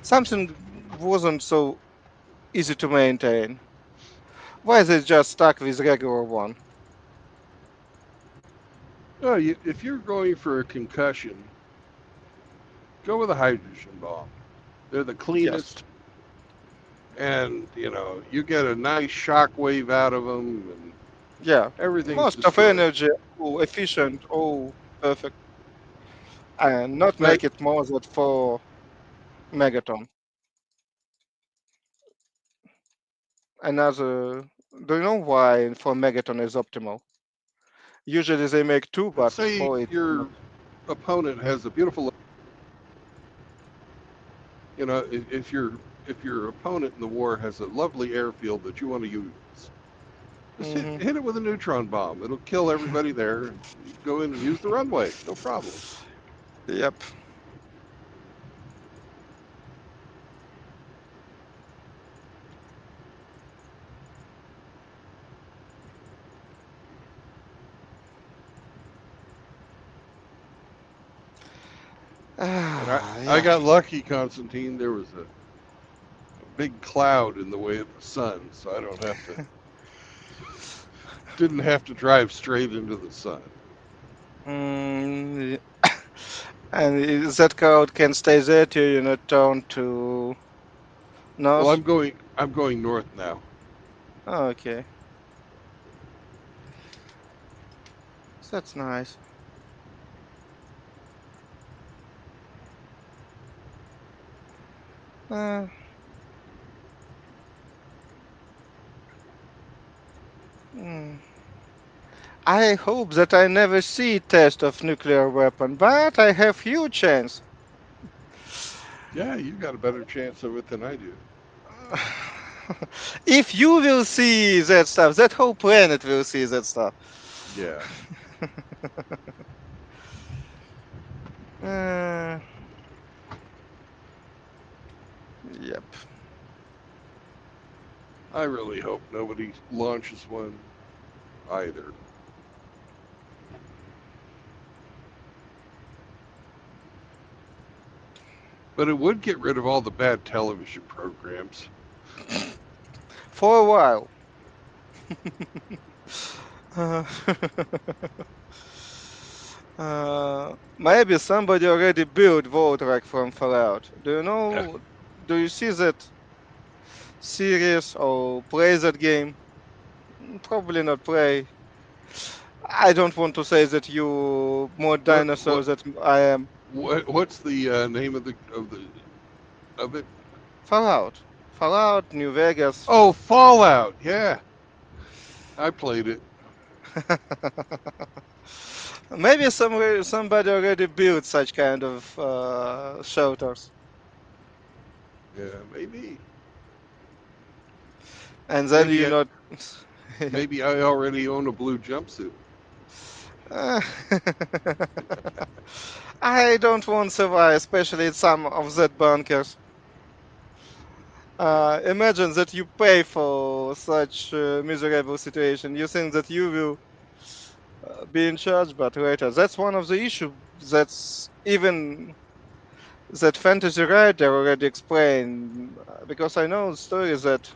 something wasn't so easy to maintain. Why they just stuck with regular one? Oh, if you're going for a concussion, go with a hydrogen bomb. They're the Yes. cleanest, and you know you get a nice shock wave out of them, and Yeah. everything's Most of destroyed. energy, oh, efficient, oh, perfect, and not But make it more than 4 megaton. Another, do you know why 4 megaton is optimal? Usually they make two, let's but say 4 is too much. your opponent has a beautiful, you know, if your opponent in the war has a lovely airfield that you want to use, just Hmm. hit it with a neutron bomb. It'll kill everybody there. You go in and use the runway, no problem. Yep. And I Yeah. got lucky, Constantine. There was a big cloud in the way of the sun, so I don't have to didn't have to drive straight into the sun. Mm, and that cloud can stay there till you not turn to Well, north. I'm going north now. Oh, okay. That's nice. Uh, mm. I hope that I never see test of nuclear weapon, but I have huge chance. Yeah, you got a better chance of it than I do. If you will see that stuff, that whole planet will see that stuff. Yeah, Uh, yep. I really hope nobody launches one either. But it would get rid of all the bad television programs. For a while. Uh, maybe somebody already built Voltrak from Fallout. Do you Yeah. know? Do you see that series or play that game? Probably not play. I don't want to say that you more What dinosaur what that I am. what's the name of it? Fallout. Fallout, New Vegas. Oh, Fallout. Yeah, I played it. Maybe somebody already built such kind of shelters, Yeah, maybe and then maybe you I, not. maybe I already own a blue jumpsuit. Uh, I don't want to survive, especially in some of that bunkers. Imagine that you pay for such miserable situation. You think that you will be in charge, but later that's one of the issue. That's even that fantasy writer already explained because I know stories that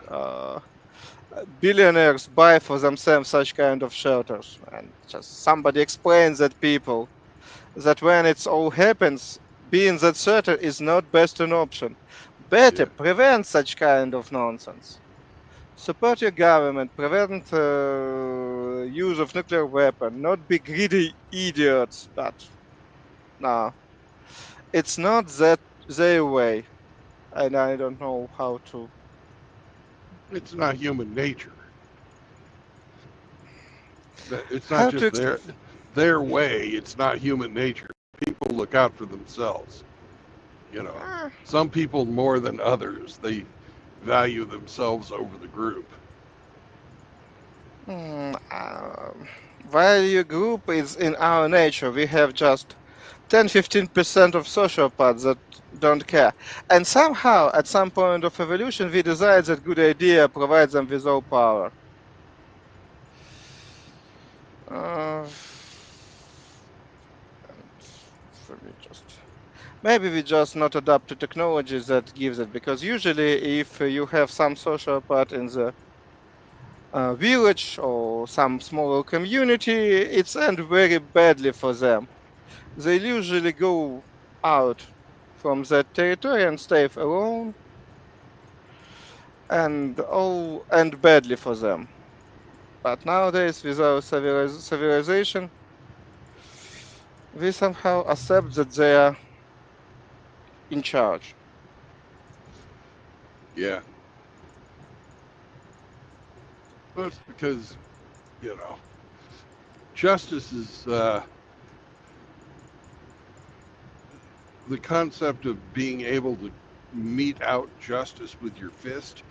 billionaires buy for themselves such kind of shelters, and just somebody explains that people that when it's all happens, being that shelter is not best an option. Better Yeah, prevent such kind of nonsense. Support your government, prevent use of nuclear weapon, not be greedy idiots. But no, it's not that their way, and I don't know how to. it's not human nature. It's not How to just their way. It's not human nature. People look out for themselves. You know, uh, some people more than others. They value themselves over the group. mm, value group is in our nature. We have just 10-15% of sociopaths that don't care. And somehow, at some point of evolution, we decide that good idea provides them with all power. Uh, and so maybe we just not adapt to technologies that gives it, because usually if you have some sociopath in the village or some smaller community, it's end very badly for them. They usually go out from that territory and stay alone, and all end badly for them. But nowadays, with our civilization, we somehow accept that they are in charge. Yeah, well, it's because you know justice is the concept of being able to mete out justice with your fist.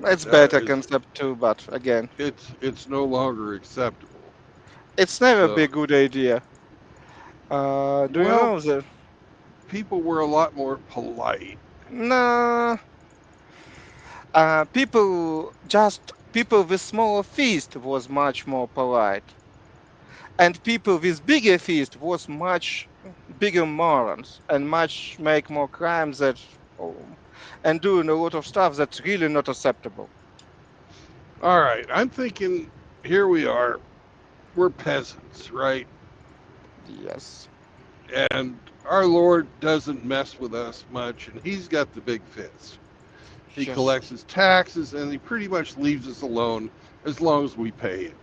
It's better Is concept too, but again, it's no longer acceptable. it's never be So a good idea. Do you well, know that? people were a lot more polite. Nah, people with smaller fist was much more polite, and people with bigger fist was much bigger morons and much make more crimes that oh, and doing a lot of stuff that's really not acceptable. All right, I'm thinking here we are. We're peasants, right? Yes. And our Lord doesn't mess with us much, and he's got the big fist. He Yes. collects his taxes, and he pretty much leaves us alone as long as we pay him.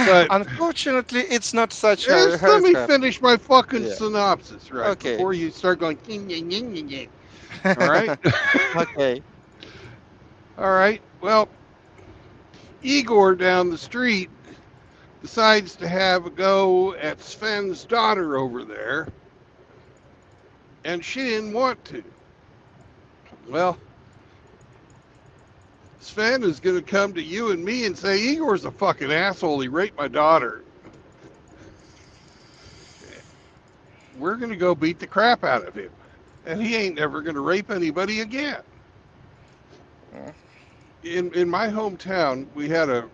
But Unfortunately, it's not such just how let it me happens. finish my fucking Yeah. synopsis, right? Okay. Before you start going, "Yin, yin, yin, yin, yin." All right? Okay. All right. Well, Igor down the street decides to have a go at Sven's daughter over there, and she didn't want to. Well, Sven is going to come to you and me and say, Igor's a fucking asshole. He raped my daughter. We're going to go beat the crap out of him. And he ain't ever going to rape anybody again. Mm. In my hometown, we had a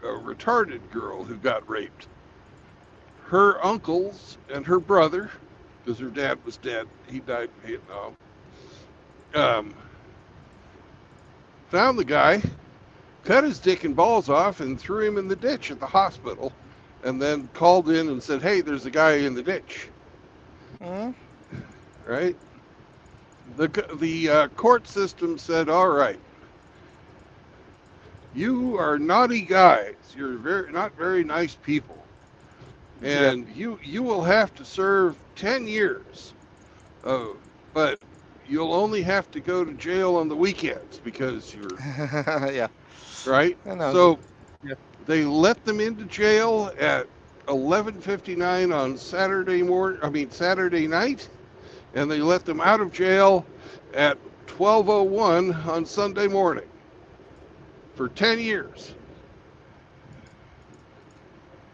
retarded girl who got raped. Her uncles and her brother, because her dad was dead, he died in Vietnam, found the guy, cut his dick and balls off, and threw him in the ditch at the hospital, and then called in and said, hey, there's a guy in the ditch. Mm. Right? The court system said, all right, you are naughty guys. You're not very nice people. Yeah. And you will have to serve 10 years. But you'll only have to go to jail on the weekends because you're Yeah. right. I know. So Yeah. they let them into jail at 11:59 on Saturday night, and they let them out of jail at 12:01 on Sunday morning for 10 years.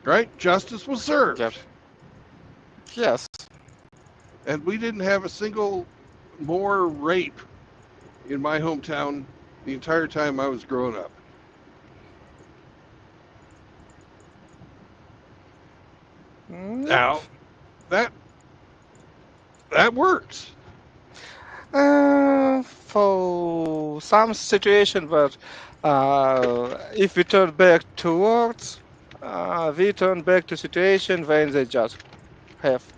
Right? Justice was Yeah. served. Yes. And we didn't have a single more rape in my hometown the entire time I was growing up. Yep. Now, that that works. For some situation, but if we turn back towards, we turn back to situation when they just have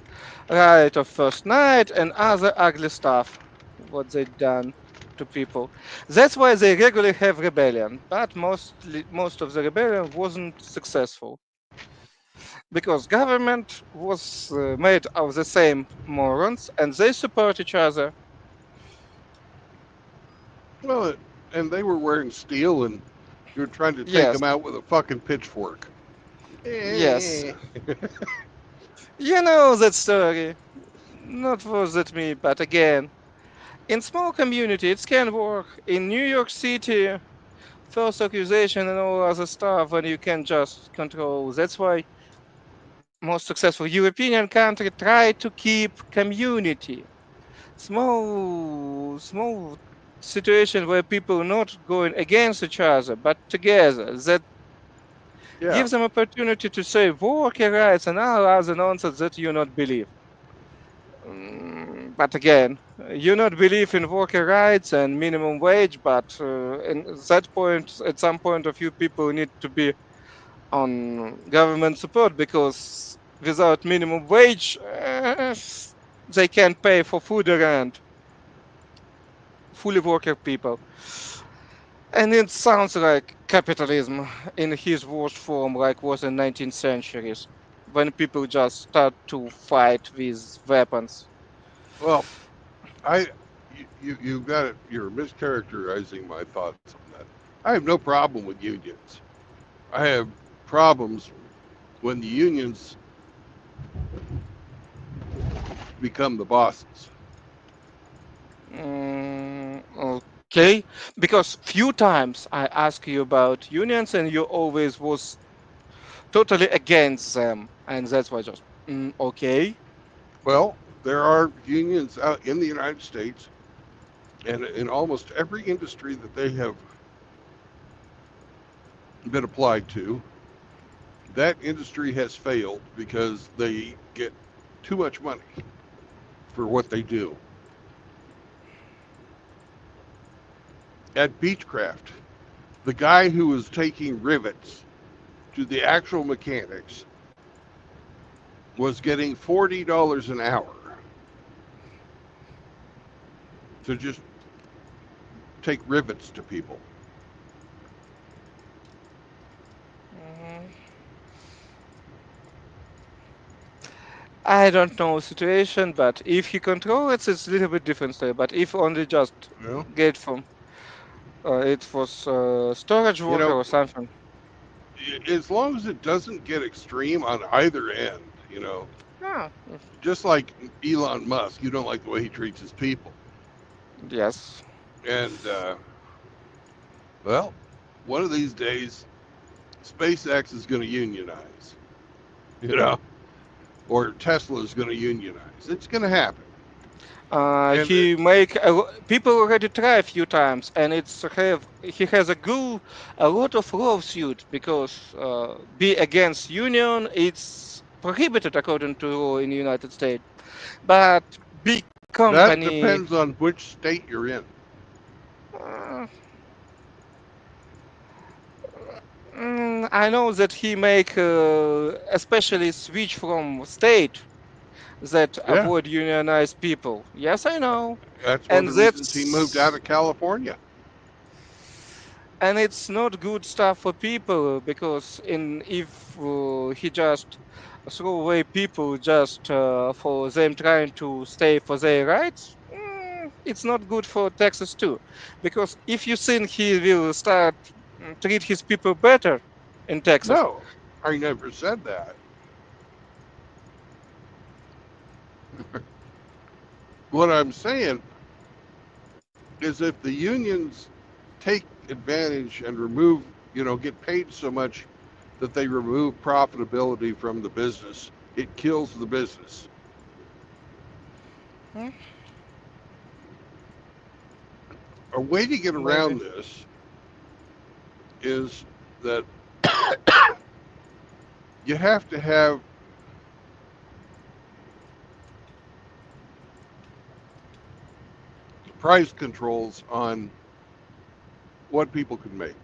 right of first night and other ugly stuff what they done to people. That's why they regularly have rebellion, but most of the rebellion wasn't successful because government was made of the same morons and they support each other. Well, and they were wearing steel, and you were trying to take Yes, them out with a fucking pitchfork. yes. Eh. You know that story. Not was it me, but again, in small community it can work. In New York City, false accusation and all other stuff, and you can just control. That's why most successful European country try to keep community. Small situation where people not going against each other, but together. That Yeah. gives them opportunity to say worker rights and all other nonsense that you not believe. But again, you not believe in worker rights and minimum wage, but in that point, at some point of view, people need to be on government support because without minimum wage, they can't pay for food around fully working people. And it sounds like capitalism in his worst form, like was in 19th centuries, when people just start to fight with weapons. Well, I you got it. You're mischaracterizing my thoughts on that. I have no problem with unions. I have problems when the unions become the bosses. Okay, because few times I ask you about unions and you always was totally against them, and that's why just okay. Well, there are unions out in the United States and in almost every industry that they have been applied to. That industry has failed because they get too much money for what they do. At Beechcraft, the guy who was taking rivets to the actual mechanics was getting $40 an hour to just take rivets to people. Mm, I don't know situation, but if he controls it, it's a little bit different story. But if only just You know, get from it was storage you worker know, or something. as long as it doesn't get extreme on either end, Ah, just like Elon Musk, you don't like the way he treats his people. yes. And, well, one of these days, SpaceX is going to unionize, you know, or Tesla is going to unionize. It's going to happen. And He make people already try a few times, and he has a lot of lawsuit because be against union it's prohibited according to law in the United States. But big that company, depends on which state you're in. uh, I know that he make especially switch from state that Yeah, avoid unionized people. Yes, I know, that's one of and the reasons he moved out that's of California. and it's not good stuff for people because in if he just throw away people just for them trying to stay for their rights, it's not good for Texas too, because if you think he will start treat his people better in Texas. No, I never said that. What I'm saying is if the unions take advantage and remove, get paid so much that they remove profitability from the business, it kills the business. Hmm, A way to get maybe. around this is that you have to have price controls on what people can make.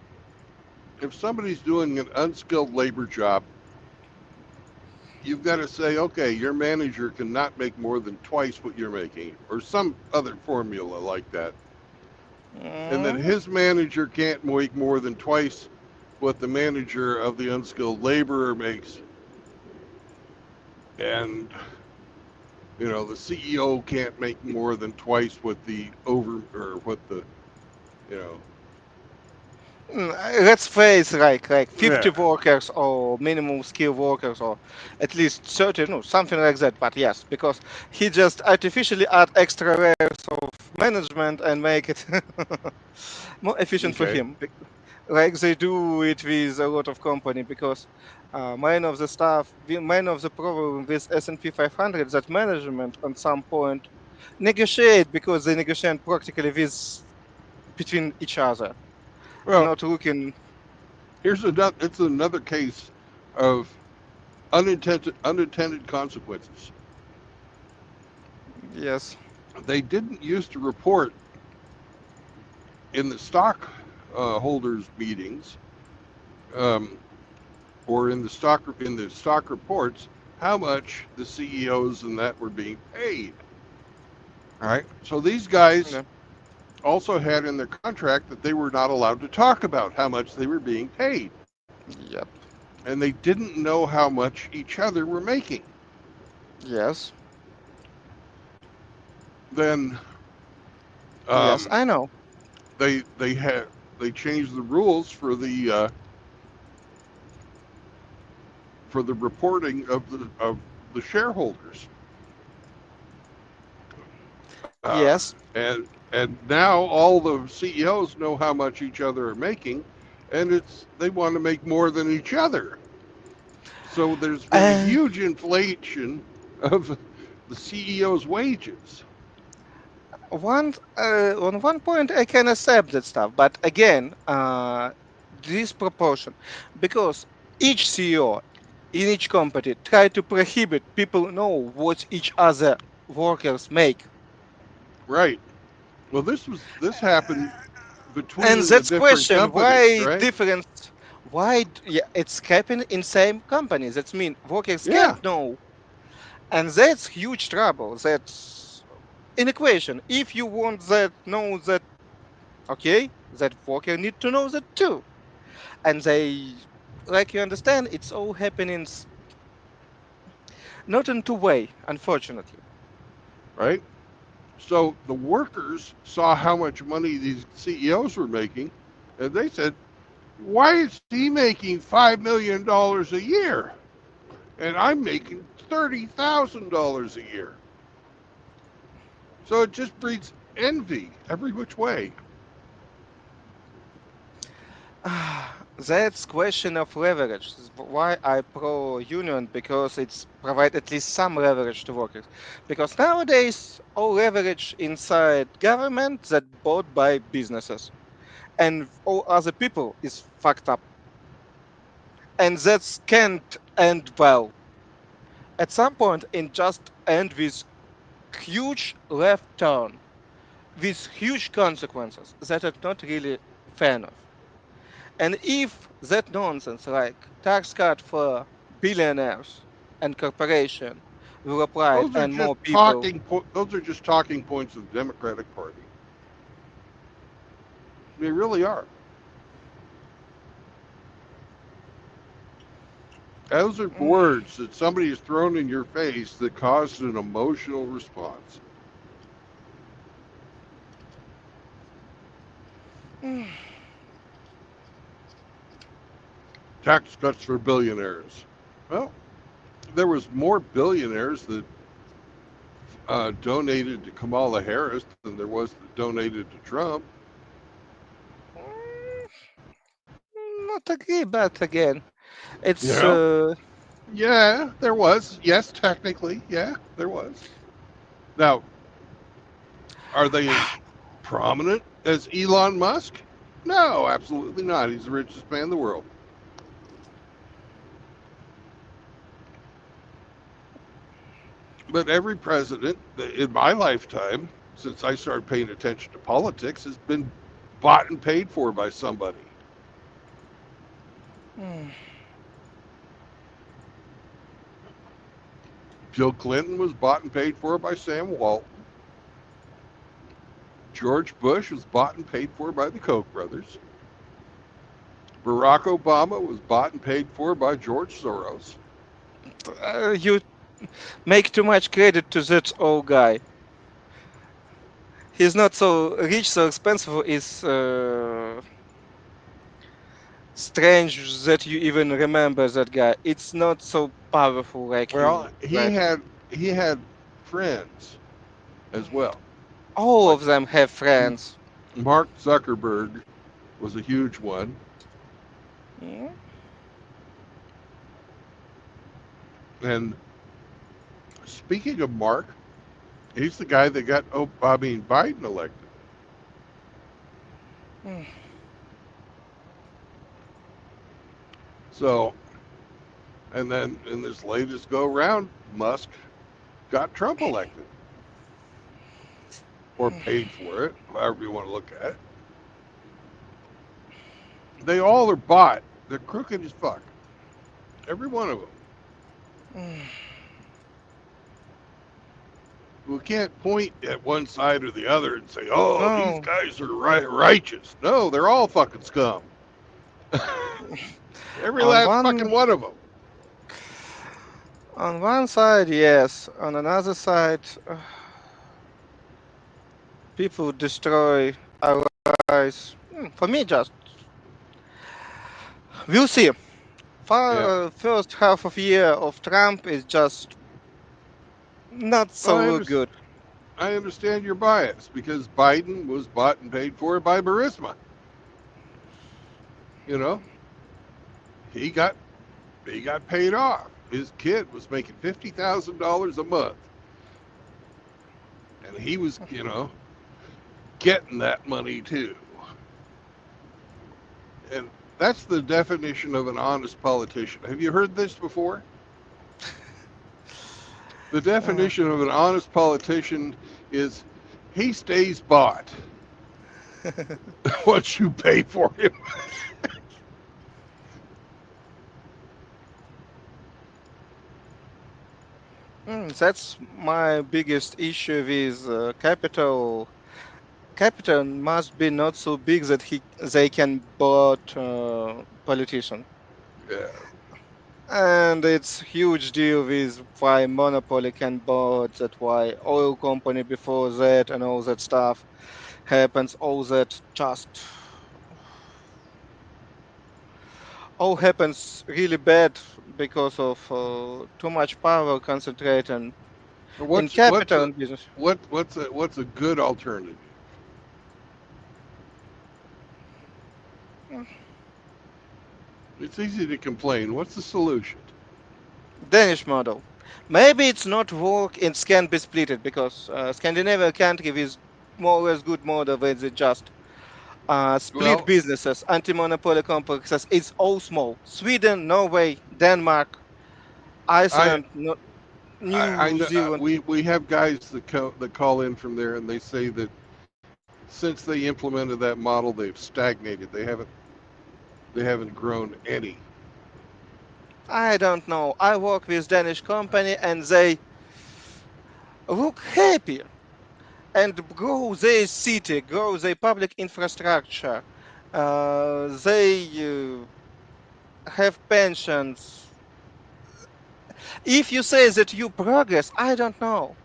If somebody's doing an unskilled labor job, you've got to say, okay, your manager cannot make more than twice what you're making, or some other formula like that. And then Mm, his manager can't make more than twice what the manager of the unskilled laborer makes. And, the CEO can't make more than twice what the over, or what the, you know, let's face like 50 yeah. workers or minimum skill workers or at least 30, no, something like that. But yes, because he just artificially add extra layers of management and make it more efficient for Okay. him. Like they do it with a lot of company because main of the problem with S&P 500 that management on some point negotiate because they negotiate practically with between each other, Well, not looking. it's another case of unintended consequences. Yes. They didn't used to report in the stock holders meetings, um, or in the stock reports, how much the CEOs and that were being paid. All right. So these guys Yeah. also had in their contract that they were not allowed to talk about how much they were being paid, Yep. and they didn't know how much each other were making. Yes. Then Yes, um, I know. they changed the rules for the reporting of the shareholders. Yes. And now all the CEOs know how much each other are making, and they want to make more than each other. So there's been a Uh, huge inflation of the CEO's wages. on one point, I can accept that stuff, but again, disproportion, because each CEO in each company try to prohibit people know what each other workers make, Right. Well, this happened and between the that's different question companies, why right? difference, yeah, it's happening in same company. That mean workers Yeah. can't know, and that's huge trouble. That's in equation. If you want that know that Okay, that worker need to know that too, and they, like you understand, it's all happening not in two way, unfortunately. right? So the workers saw how much money these CEOs were making, and they said, "Why is he making $5 million a year, and I'm making $30,000 a year?" So it just breeds envy every which way. That's question of leverage. Why I pro union, because it's provide at least some leverage to workers. Because nowadays all leverage inside government that bought by businesses, and all other people is fucked up, and that can't end well. At some point, it just end with huge left turn, with huge consequences that are not really fan of. And if that nonsense like tax cut for billionaires and corporation will apply Those are and just more people, those are just talking points of the Democratic Party. They really are. Those are words that somebody has thrown in your face that caused an emotional response. Tax cuts for billionaires. Well, there was more billionaires that donated to Kamala Harris than there was that donated to Trump. not agree, but again, You it's know? Yeah, there was. Yes, technically, yeah, there was. Now, are they as prominent as Elon Musk? No, absolutely not. He's the richest man in the world. But every president in my lifetime, since I started paying attention to politics, has been bought and paid for by somebody. Bill Clinton was bought and paid for by Sam Walton. George Bush was bought and paid for by the Koch brothers. Barack Obama was bought and paid for by George Soros. you make too much credit to that old guy. He's not so rich, so expensive. Is strange that you even remember that guy. It's not so powerful like Well, you. Right? he had friends as well. All Like of them have friends. Mark Zuckerberg was a huge one. Mm. And speaking of Mark, he's the guy that got Biden elected. Mm. So, and then in this latest go round, Musk got Trump elected or paid for it, however you want to look at it. They all are bought. They're crooked as fuck. Every one of them. Mm. We can't point at one side or the other and say, "Oh, these No, guys are righteous." No, they're all fucking scum. Every on last fucking one one of them. on one side, yes. On another side, people destroy our lives. For me, just we'll see. Yeah. First half of year of Trump is just not Well, so good. I understand your bias because Biden was bought and paid for by Burisma. You know, he got he got paid off. His kid was making $50,000 a month, and he was, getting that money too. And that's the definition of an honest politician. Have you heard this before? The Uh, definition of an honest politician is he stays bought once you pay for him. that's my biggest issue with capital. capital must be not so big that they can bought politician. Yeah. And it's huge deal with why monopoly can bought that why oil company before that and all that stuff happens all that just all happens really bad because of too much power concentrated in What's what's capital a and business. what's a good alternative? Mm. It's easy to complain. What's the solution? Danish model. Maybe it's not work and can be splitted because Scandinavia country with more or less good model where they just split Well, businesses, anti-monopoly complexes. It's all small. Sweden, Norway, Denmark, I Iceland, I New know Zealand. we have guys that call in from there, and they say that since they implemented that model, they've stagnated. They haven't grown any. I don't know. I work with Danish company and they look happy and grow their city, grow their public infrastructure. They have pensions. If you say that you progress, I don't know.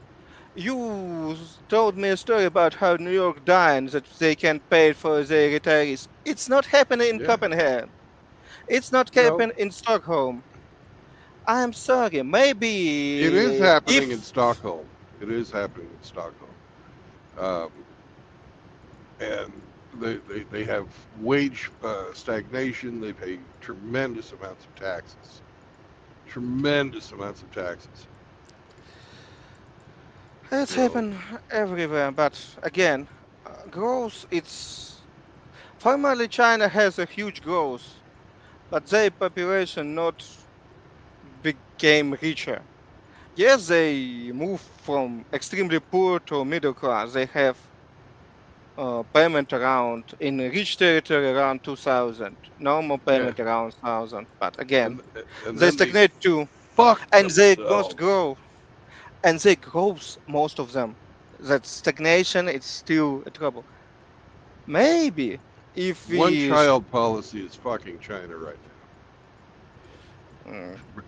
You told me a story about how New York dying that they can pay for their retirees. It's not happening in Yeah. Copenhagen. It's not No, happening in Stockholm. I'm sorry. it is Maybe happening in if Stockholm. It is happening in Stockholm. Um, and they have wage stagnation. They pay tremendous amounts of taxes. Tremendous amounts of taxes. it's So happened everywhere, but again, growth. It's formerly China has a huge growth, but their population not became richer. Yes, they move from extremely poor to middle class. They have payment around in rich territory around 2000, normal yeah, payment around 1000. But again, and and they then they stagnate too, fuck and they must themselves. grow, and they grows most of them. That stagnation is still a trouble. Maybe if One we child policy is fucking China right mm, now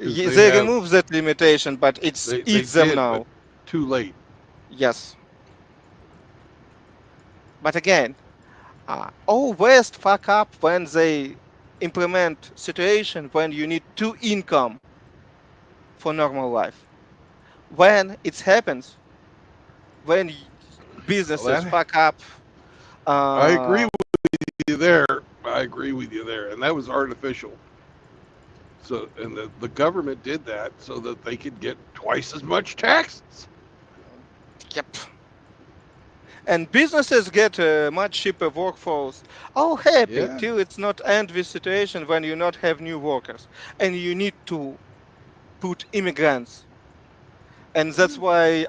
because they they have remove that limitation, but it's they eats them did, but now. too late. Yes, but again, all West fuck up when they implement situation when you need two income for normal life. When it happens, when Well, businesses that fuck up, I agree uh, with you there. I agree with you there, and that was artificial. So, and the government did that so that they could get twice as much taxes. yep. And businesses get a much cheaper workforce. All happy Yeah. till it's not end this situation when you not have new workers and you need to put immigrants. And that's why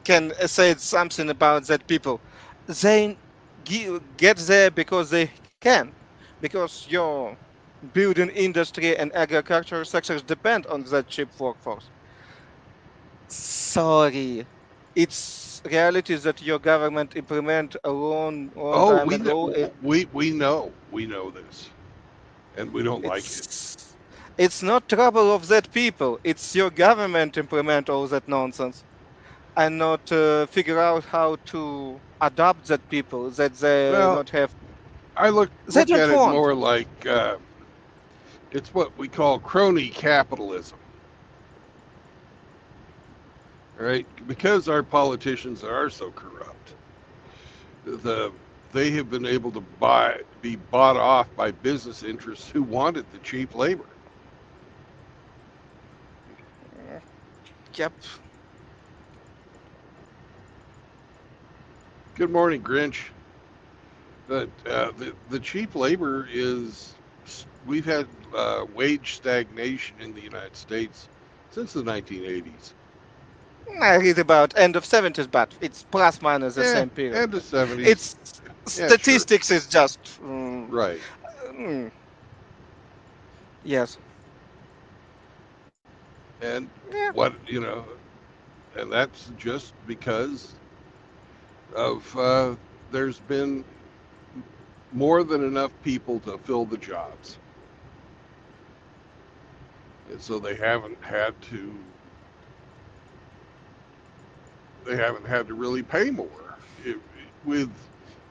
can say something about that people. They get there because they can, because your building industry and agricultural sectors depend on that cheap workforce. Sorry, it's reality that your government implement a long Oh, time ago. we know this, and we don't like it. It's it's not trouble of that people. It's your government implement all that nonsense and not figure out how to adopt that people that they Well, not have. I look They look don't at it want. more like it's what we call crony capitalism, right? Because our politicians are so corrupt, the they have been able to be bought off by business interests who wanted the cheap labor. Mm, Yep. Good morning, Grinch. But the cheap labor is we've had wage stagnation in the United States since the 1980s. I read about end of 70s, but it's plus minus the Yeah, same period. and the 70s. It's Yeah, sure. statistics is just Right. mm, yes. And Yeah. what, and that's just because of there's been more than enough people to fill the jobs, and so they haven't had to really pay more it, with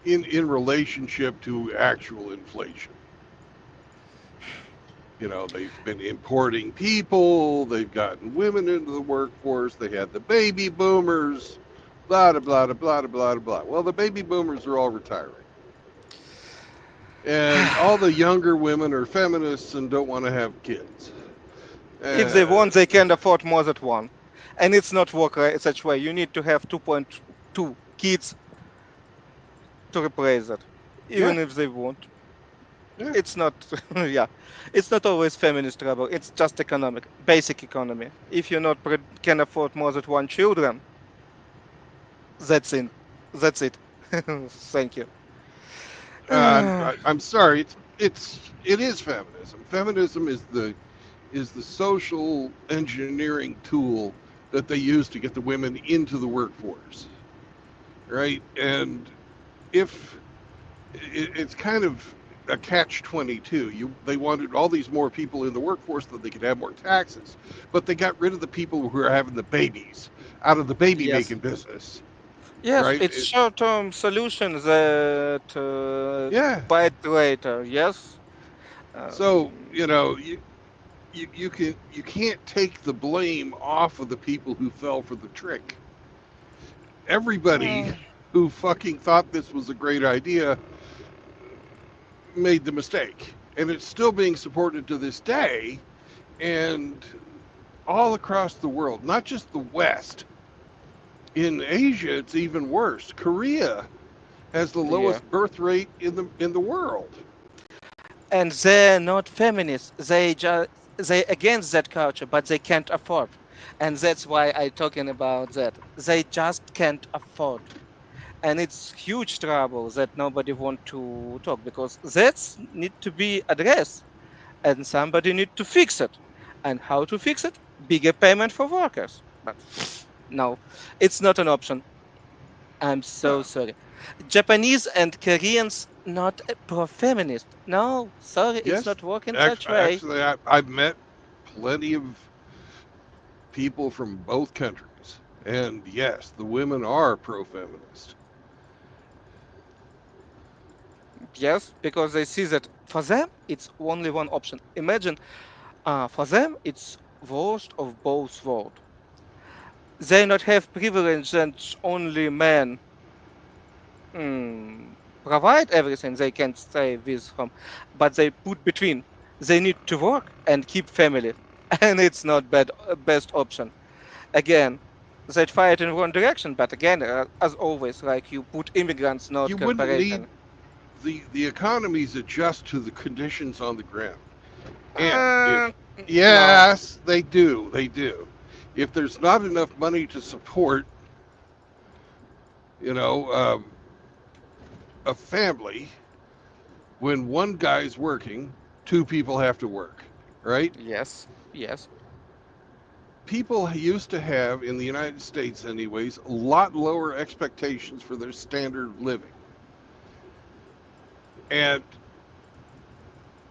in relationship to actual inflation. You know, they've been importing people, they've gotten women into the workforce, they had the baby boomers, blah, blah, blah, blah, blah, blah. Well, the baby boomers are all retiring. And all the younger women are feminists and don't want to have kids. If they Uh, want, they can afford more than one. And it's not work such way. You need to have 2.2 kids to replace that, yeah, even if they want. yeah. It's not, yeah, it's not always feminist trouble. It's just economic, basic economy. If you not can afford more than one children, that's it. That's it. Thank you. I'm sorry. It is feminism. Feminism is the social engineering tool that they use to get the women into the workforce, right? And if it's kind of a catch-22. They wanted all these more people in the workforce so that they could have more taxes, but they got rid of the people who are having the babies out of the baby Yes. making business, Yes, right? it's short-term solution that Yeah. bite later. Yes. So Um, you can't take the blame off of the people who fell for the trick. Everybody mm, who fucking thought this was a great idea made the mistake, and it's still being supported to this day, and all across the world, not just the West. In Asia, it's even worse. Korea has the yeah. lowest birth rate in the world. And they're not feminists. They against that culture, but they can't afford. And that's why I talking about that. They just can't afford. And it's huge trouble that nobody want to talk because that's need to be addressed and somebody need to fix it. And how to fix it? Bigger payment for workers. But no, it's not an option. I'm so No. sorry. Japanese and Koreans not pro-feminist. No, sorry, it's Yes, not working such way. actually, I've met plenty of people from both countries, and yes, the women are pro-feminist. Yes, because they see that for them it's only one option. Imagine, for them it's worst of both worlds. They not have privilege and only men mm, provide everything they can stay with home, but they put between. They need to work and keep family, and it's not best option. Again, they fight in one direction, but again, as always, like you put immigrants, not You wouldn't need corporation. the economies adjust to the conditions on the ground. And Uh, if no. yes, they do. If there's not enough money to support, you know, a family, when one guy's working, two people have to work, right? Yes. Yes. People used to have, in the United States anyways, a lot lower expectations for their standard of living. And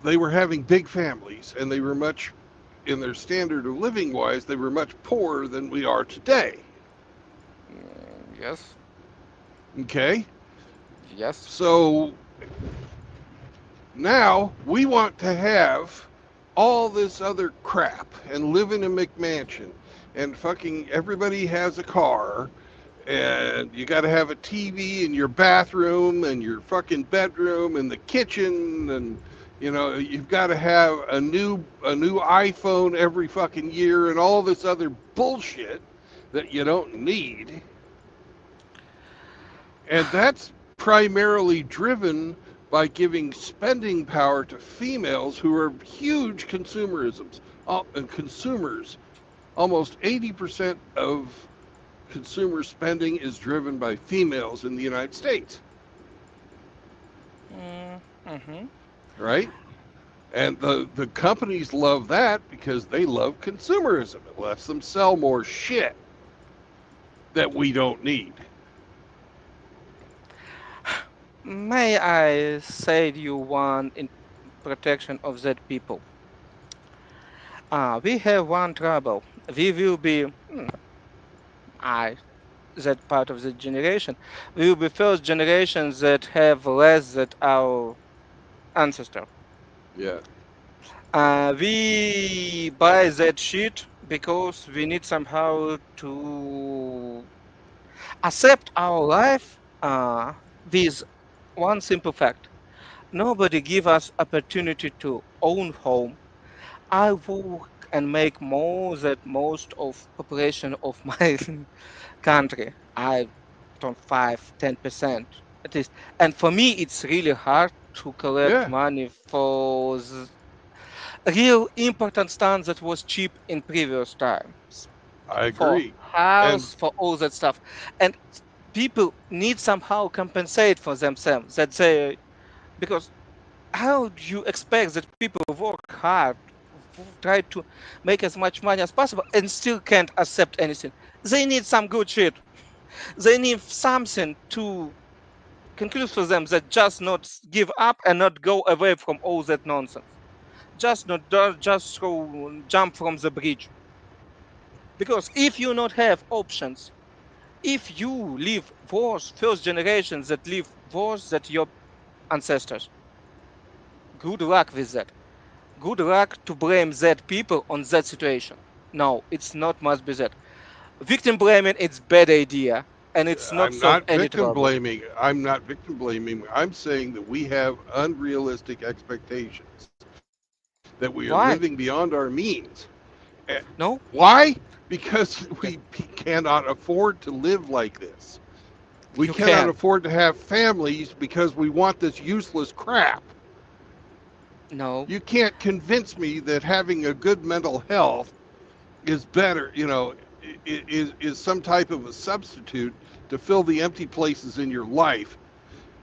they were having big families, and they were much, in their standard of living wise, they were much poorer than we are today. Yes. Okay? Yes. So now we want to have all this other crap and live in a McMansion, and fucking everybody has a car, and you got to have a TV in your bathroom and your fucking bedroom and the kitchen, and you've got to have a new iPhone every fucking year and all this other bullshit that you don't need. And that's primarily driven by giving spending power to females who are huge consumerisms and consumers. Almost 80% of consumer spending is driven by females in the United States, Mm-hmm. right? And the companies love that because they love consumerism. It lets them sell more shit that we don't need. May I say you one in protection of that people? We have one trouble. We will be, I, that part of the generation, we will be first generation that have less than our ancestor. Yeah, We buy that shit because we need somehow to accept our life with one simple fact. Nobody give us opportunity to own home. I work and make more than most of population of my country. I don't 5-10% at least. And for me, it's really hard to collect yeah, money for real important stuff that was cheap in previous times. I For agree. And house, for all that stuff. And people need somehow compensate for themselves that they because how do you expect that people work hard, try to make as much money as possible and still can't accept anything? They need some good shit. They need something to conclude for them that just not give up and not go away from all that nonsense. Just not just throw, jump from the bridge. Because if you not have options, if you live worse, first generations that live worse than your ancestors, good luck with that. Good luck to blame that people on that situation. No, it's not must be that. Victim blaming it's bad idea and it's not I'm solve not any victim trouble. blaming. I'm not victim blaming. I'm saying that we have unrealistic expectations, that we are living Why? beyond our means. Eh, No, Why? Because we yes, cannot afford to live like this. We you cannot can. afford to have families because we want this useless crap. No, You can't convince me that having a good mental health is better, is some type of a substitute to fill the empty places in your life.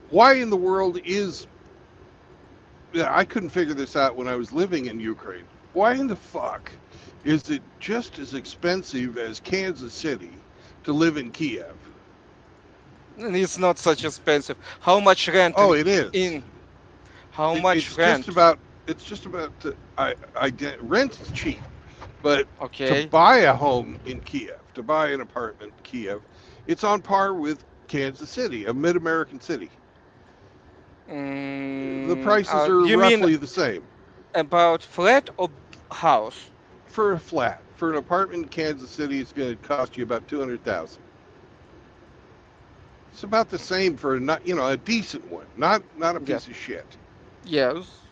Why in the world is, yeah, I couldn't figure this out when I was living in Ukraine. Why in the fuck is it just as expensive as Kansas City to live in Kiev? it's not such expensive. How much rent Oh, it is. in? How much It's just rent? about, rent's cheap, but to Okay. buy a home in Kiev, to buy an apartment in Kiev, it's on par with Kansas City, a mid-American city. The prices are You mean roughly the same about flat or house? for a flat. For an apartment in Kansas City, it's going to cost you about 200,000. It's about the same for a decent one, not a piece Yes. of shit. Yes.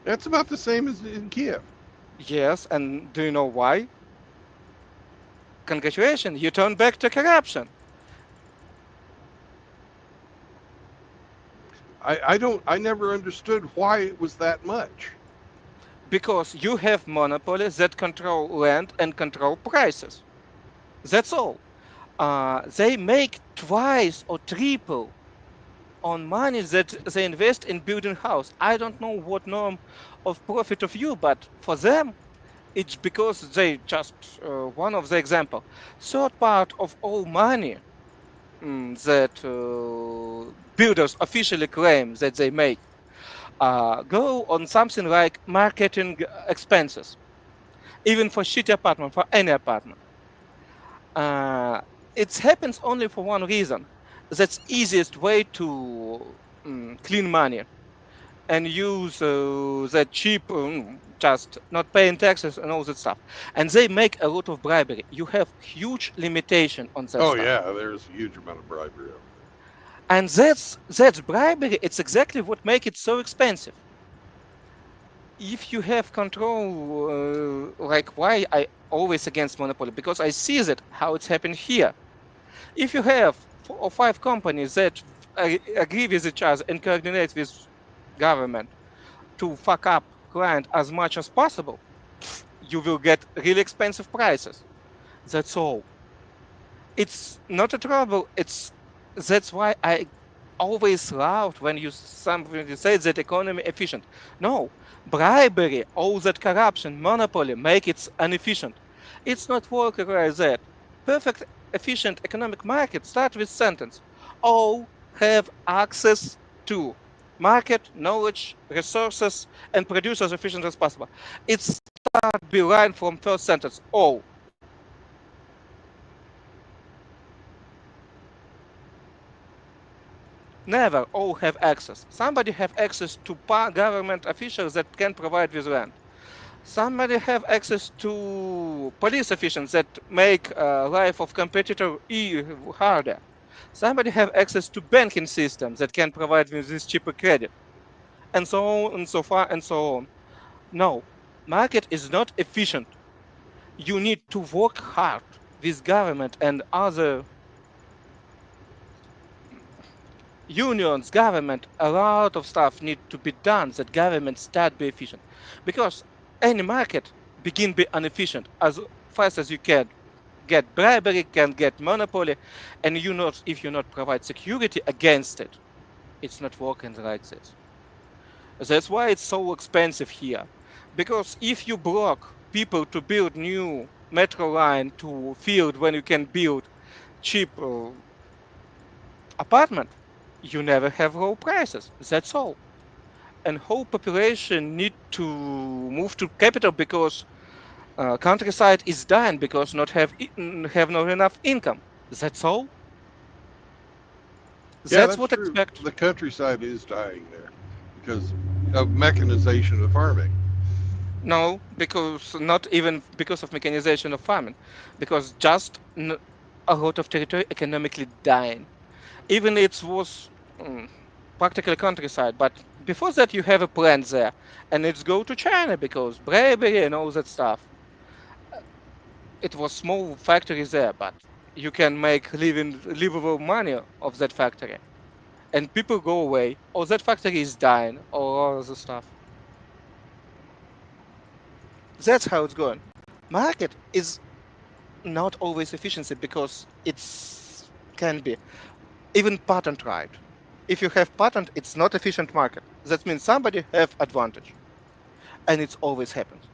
That's about the same as in Kiev. Yes. And do you know why? Congratulations, you turn back to corruption. I never understood why it was that much. Because you have monopolies that control land and control prices. That's all. They make twice or triple on money that they invest in building house. I don't know what norm of profit of you, but for them, it's because they just one of the example. Third part of all money that builders officially claim that they make go on something like marketing expenses, even for shitty apartment, for any apartment. Uh, it happens only for one reason. That's easiest way to clean money and use that cheap, just not paying taxes and all that stuff. And they make a lot of bribery. You have huge limitation on that Oh stuff. yeah, there's a huge amount of bribery over And that's bribery. It's exactly what make it so expensive. If you have control, like why I always against monopoly, because I see that how it's happened here. If you have 4 or 5 companies that agree with each other and coordinate with government to fuck up client as much as possible, you will get really expensive prices. That's all. It's not a trouble. It's that's why I always laughed when somebody said that economy efficient. No, bribery, all that corruption, monopoly make it inefficient. It's not working like that. Perfect efficient economic market start with sentence. All have access to market, knowledge, resources, and produce as efficient as possible. It starts be line from first sentence. All. Never all have access. Somebody have access to government officials that can provide with land. Somebody have access to police officials that make life of competitor harder. Somebody have access to banking systems that can provide with this cheaper credit, and so on and so far and so on. No, market is not efficient. You need to work hard with government and other unions, government, a lot of stuff need to be done that government start be efficient. Because any market begin be inefficient as fast as you can get bribery, can get monopoly, and you not if you not provide security against it, it's not working like this. That's why it's so expensive here. Because if you block people to build new metro line to field when you can build cheap apartment, you never have low prices. That's all. And whole population need to move to capital because countryside is dying because not have not enough income. That's all. Yeah, That's that's what true. expect. The countryside is dying there because of mechanization of farming. No, because not even because of mechanization of farming, because just a lot of territory economically dying. Even it was mm, practically countryside, but before that you have a plant there, and it's go to China because bravery and all that stuff. It was small factory there, but you can make livable money of that factory, and people go away, or that factory is dying, or all the stuff. That's how it's going. Market is not always efficiency because it's can be even patent right. If you have patent, it's not efficient market. That means somebody have advantage, and it's always happens.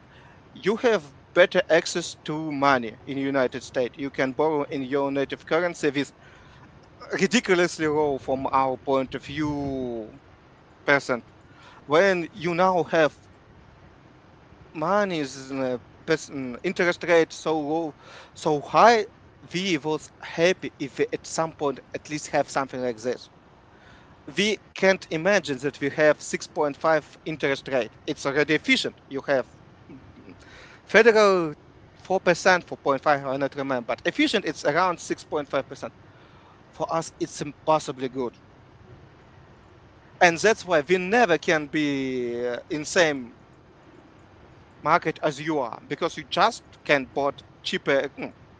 You have better access to money in United States. You can borrow in your native currency with ridiculously low from our point of view percent. When you now have money is interest rate so low, so high, we was happy if we at some point at least have something like this. We can't imagine that we have 6.5 interest rate. It's already efficient. You have federal 4%, 4.5, I not remember, but efficient it's around 6.5%. For us, it's impossibly good. And that's why we never can be in same market as you are, because you just can bought cheaper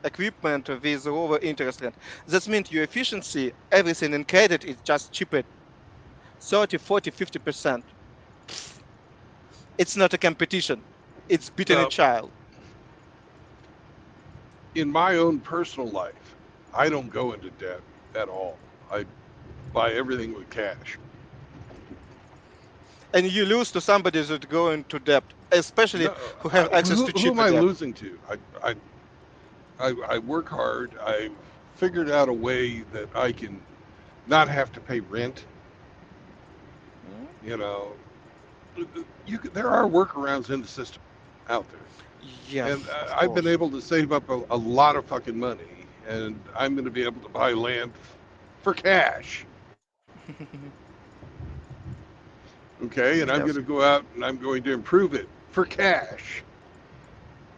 equipment with lower interest rate. That means your efficiency, everything in credit is just cheaper 30, 40, 50%. It's not a competition. It's beating a Well, child. in my own personal life, I don't go into debt at all. I buy everything with cash. And you lose to somebody that go into debt, especially No, who have access to who am cheaper I debt. losing to? I work hard. I've figured out a way that I can not have to pay rent. Mm, You know, there are workarounds in the system out there, yeah, and of I've been course. able to save up a lot of fucking money, and I'm going to be able to buy land for cash. Okay, and I'm going Yes. to go out and I'm going to improve it for cash,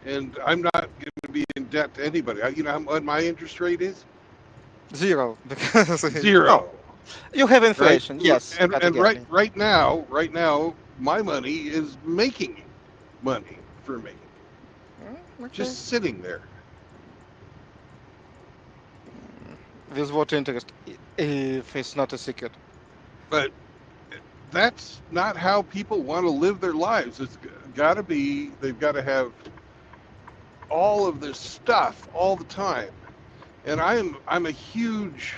and I'm not going to be in debt to anybody. You know what my interest rate is? Zero. Because no, Zero. you have Right? inflation. Yes, And got to and get right me. right now, my money is making money for me, Okay. just sitting there. With what interest? If it's not a secret. But that's not how people want to live their lives. It's got to be. They've got to have all of this stuff all the time. And I'm a huge.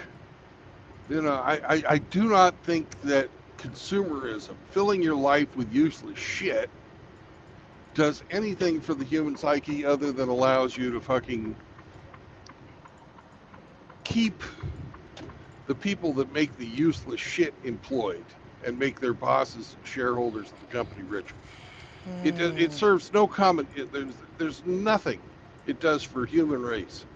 I do not think that consumerism, filling your life with useless shit, does anything for the human psyche other than allows you to fucking keep the people that make the useless shit employed and make their bosses and shareholders of the company richer. It Hmm. serves no common. There's nothing it does for human race.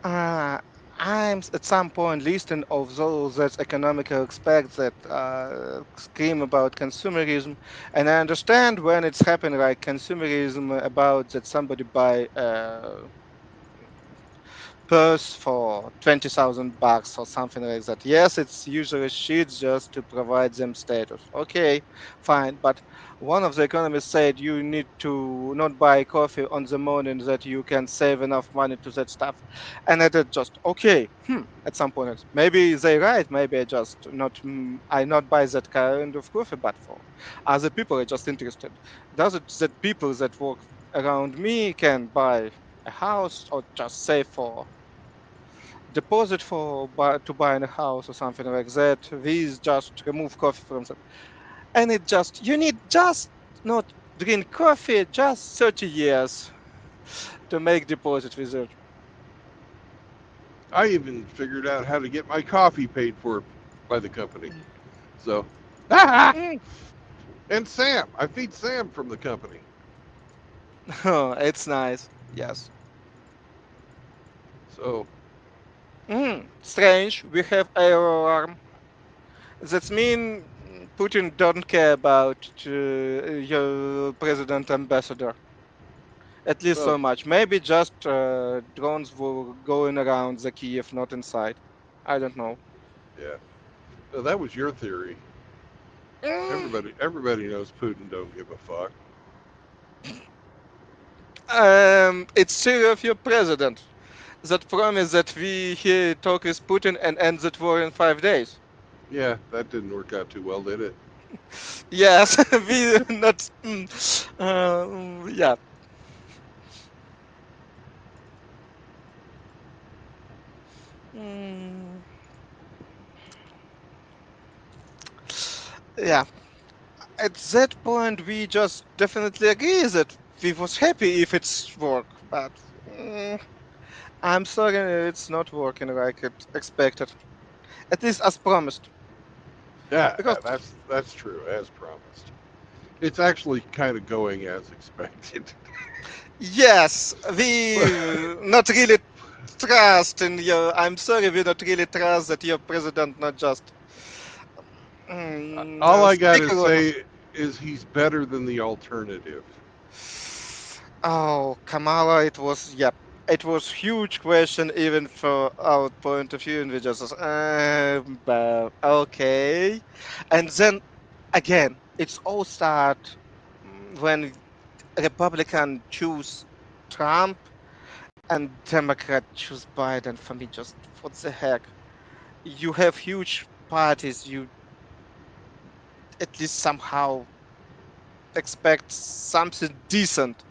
Uh, at some point listening of those that economical expect that scream about consumerism, and I understand when it's happening like consumerism about that somebody buy purse for $20,000 or something like that. Yes, it's usually shit just to provide them status. Okay, fine. But one of the economists said you need to not buy coffee on the morning that you can save enough money to that stuff. And I did just okay. At some point, maybe they right. Maybe I not buy that kind of coffee, but for other people, I just interested. Does it that people that work around me can buy a house or just save for deposit to buy a house or something like that. We just remove coffee from that, and it just you need just not drink coffee just 30 years to make deposit with it. I even figured out how to get my coffee paid for by the company. So, ah, Mm. and Sam, I feed Sam from the company. Oh, it's nice. Yes. So, Strange. We have air alarm. That mean Putin don't care about your president ambassador. At least well, so much. Maybe just drones were going around the Kiev, not inside. I don't know. yeah. So that was your theory. Mm, Everybody knows Putin don't give a fuck. it's still of your president that promised that he talk with Putin and end that war in 5 days. Yeah, that didn't work out too well, did it? Yes, we not. Yeah. Mm, yeah. At that point, we just definitely agree that we was happy if it's work, but mm, I'm sorry, it's not working like it expected. At least as promised. Yeah, Because that's true, as promised. It's actually kind of going as expected. yes, we not really trust in your. I'm sorry, we not really trust that your president not just All I speak gotta a lot of. say is he's better than the alternative. Oh, Kamala, it was yep. It was huge question even for our point of view, and we just but okay, and then again, it's all start when Republican choose Trump and Democrat choose Biden. For me, just what the heck? You have huge parties. You at least somehow expect something decent,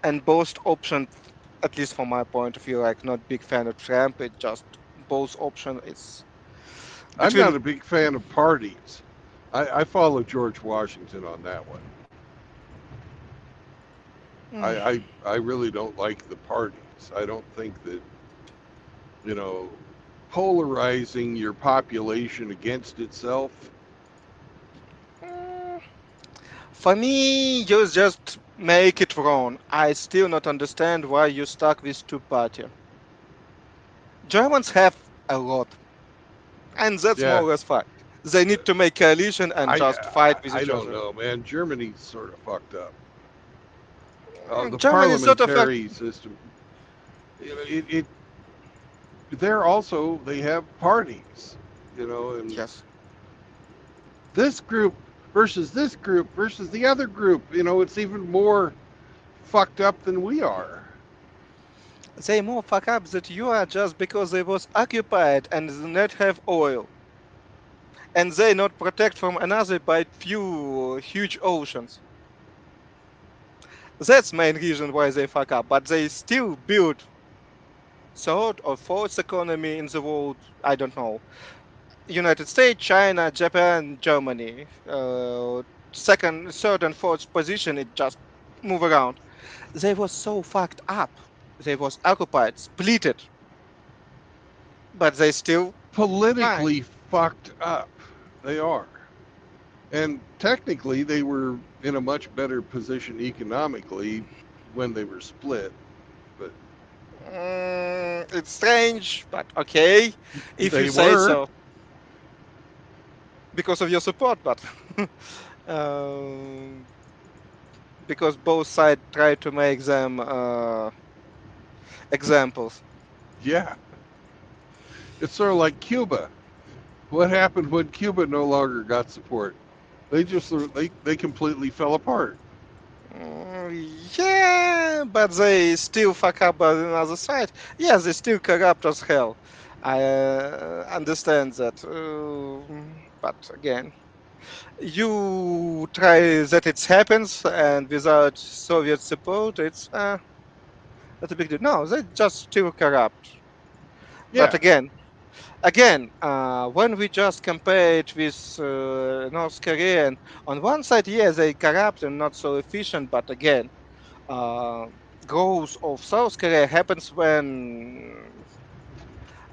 and both options, at least from my point of view, like not big fan of Trump. It just both option is I'm between. not a big fan of parties. I follow George Washington on that one. Mm, I really don't like the parties. I don't think that, you know, polarizing your population against itself. mm, For me, you just make it wrong. I still not understand why you stuck with two party. Germans have a lot, and that's more Yeah, or less fine. They need to make coalition and just fight with I each don't other. know, man. Germany's sort of fucked up. The Germany is sort of like parliamentary system, it they're also they have parties, and yes. this group versus this group versus the other group. It's even more fucked up than we are. They more fuck up that you are just because they was occupied and do not have oil, and they not protect from another by few huge oceans. That's main reason why they fuck up. But they still build third or fourth economy in the world. I don't know. United States, China, Japan, Germany. Second, third, and fourth position. It just move around. They was so fucked up. They was occupied, splitted. but they still fine. politically fucked up. They are. And technically, they were in a much better position economically when they were split. But It's strange, but okay, if you they say were. so, because of your support. But um, because both sides try to make them examples. Yeah. It's sort of like Cuba. What happened when Cuba no longer got support? They completely fell apart. Yeah, but they still fuck up on another side. Yes, they still corrupt as hell. I understand that, but again, you try that it happens, and without Soviet support, it's not a big deal. No, they just still corrupt. But Yeah. again, when we just compare it with North Korea, and on one side, yes, they corrupt and not so efficient, but again, uh, growth of South Korea happens when